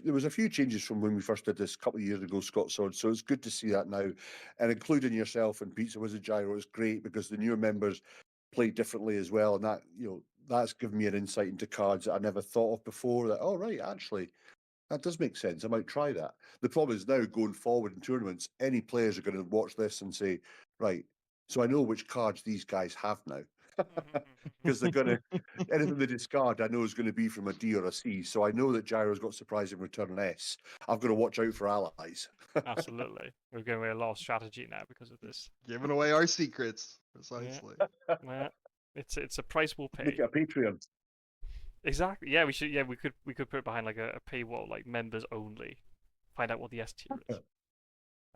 Speaker 2: there was a few changes from when we first did this a couple of years ago, Scott Sword. So it's good to see that now, and including yourself and Pizzawizard Gyro is great because the newer members play differently as well, and that that's given me an insight into cards that I never thought of before. That actually that does make sense. I might try that. The problem is now going forward in tournaments, any players are going to watch this and say, right, so I know which cards these guys have now. Because they're going to, anything they discard, I know is going to be from a D or a C. So I know that Gyro's got surprising return on S. I've got to watch out for allies.
Speaker 1: Absolutely. We're going away a lot of strategy now because of this.
Speaker 4: Giving away our secrets, precisely.
Speaker 1: Yeah. It's a price we'll pay.
Speaker 2: Make it a Patreon.
Speaker 1: Exactly. Yeah, we should. Yeah, we could put it behind like a paywall, like members only. Find out what the S tier is.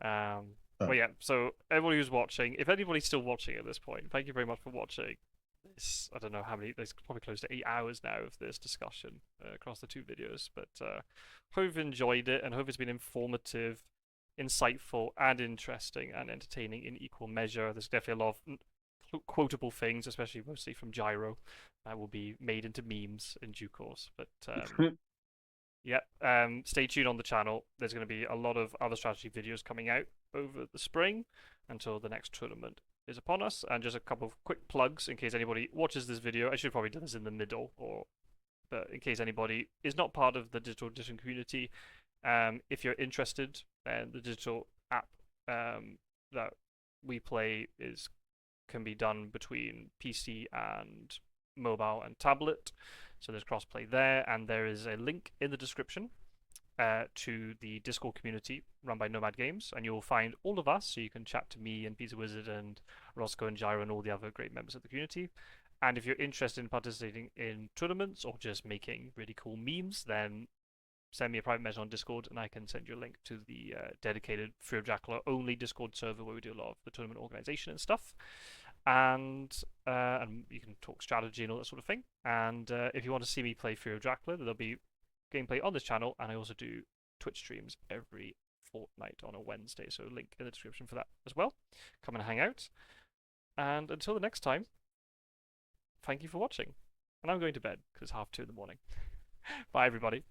Speaker 1: But yeah, so everybody who's watching, if anybody's still watching at this point, thank you very much for watching. I don't know how many, there's probably close to 8 hours now of this discussion across the two videos, but hope you've enjoyed it and hope it's been informative, insightful, and interesting and entertaining in equal measure. There's definitely a lot of quotable things, especially mostly from Gyro, that will be made into memes in due course. But stay tuned on the channel. There's going to be a lot of other strategy videos coming out over the spring until the next tournament is upon us. And just a couple of quick plugs in case anybody watches this video. I should probably do this in the middle, but in case anybody is not part of the Digital Edition community, if you're interested, then the digital app that we play can be done between PC and mobile and tablet. So there's crossplay there, and there is a link in the description to the Discord community run by Nomad Games, and you'll find all of us, so you can chat to me and Pizzawizard and Rossco and Gyro and all the other great members of the community. And if you're interested in participating in tournaments or just making really cool memes, then send me a private message on Discord and I can send you a link to the dedicated Fury of Dracula only Discord server where we do a lot of the tournament organization and stuff. And you can talk strategy and all that sort of thing. And if you want to see me play Fury of Dracula, there'll be gameplay on this channel, and I also do Twitch streams every fortnight on a Wednesday, so link in the description for that as well. Come and hang out. And until the next time, thank you for watching. And I'm going to bed because it's 2:30 in the morning. Bye, everybody.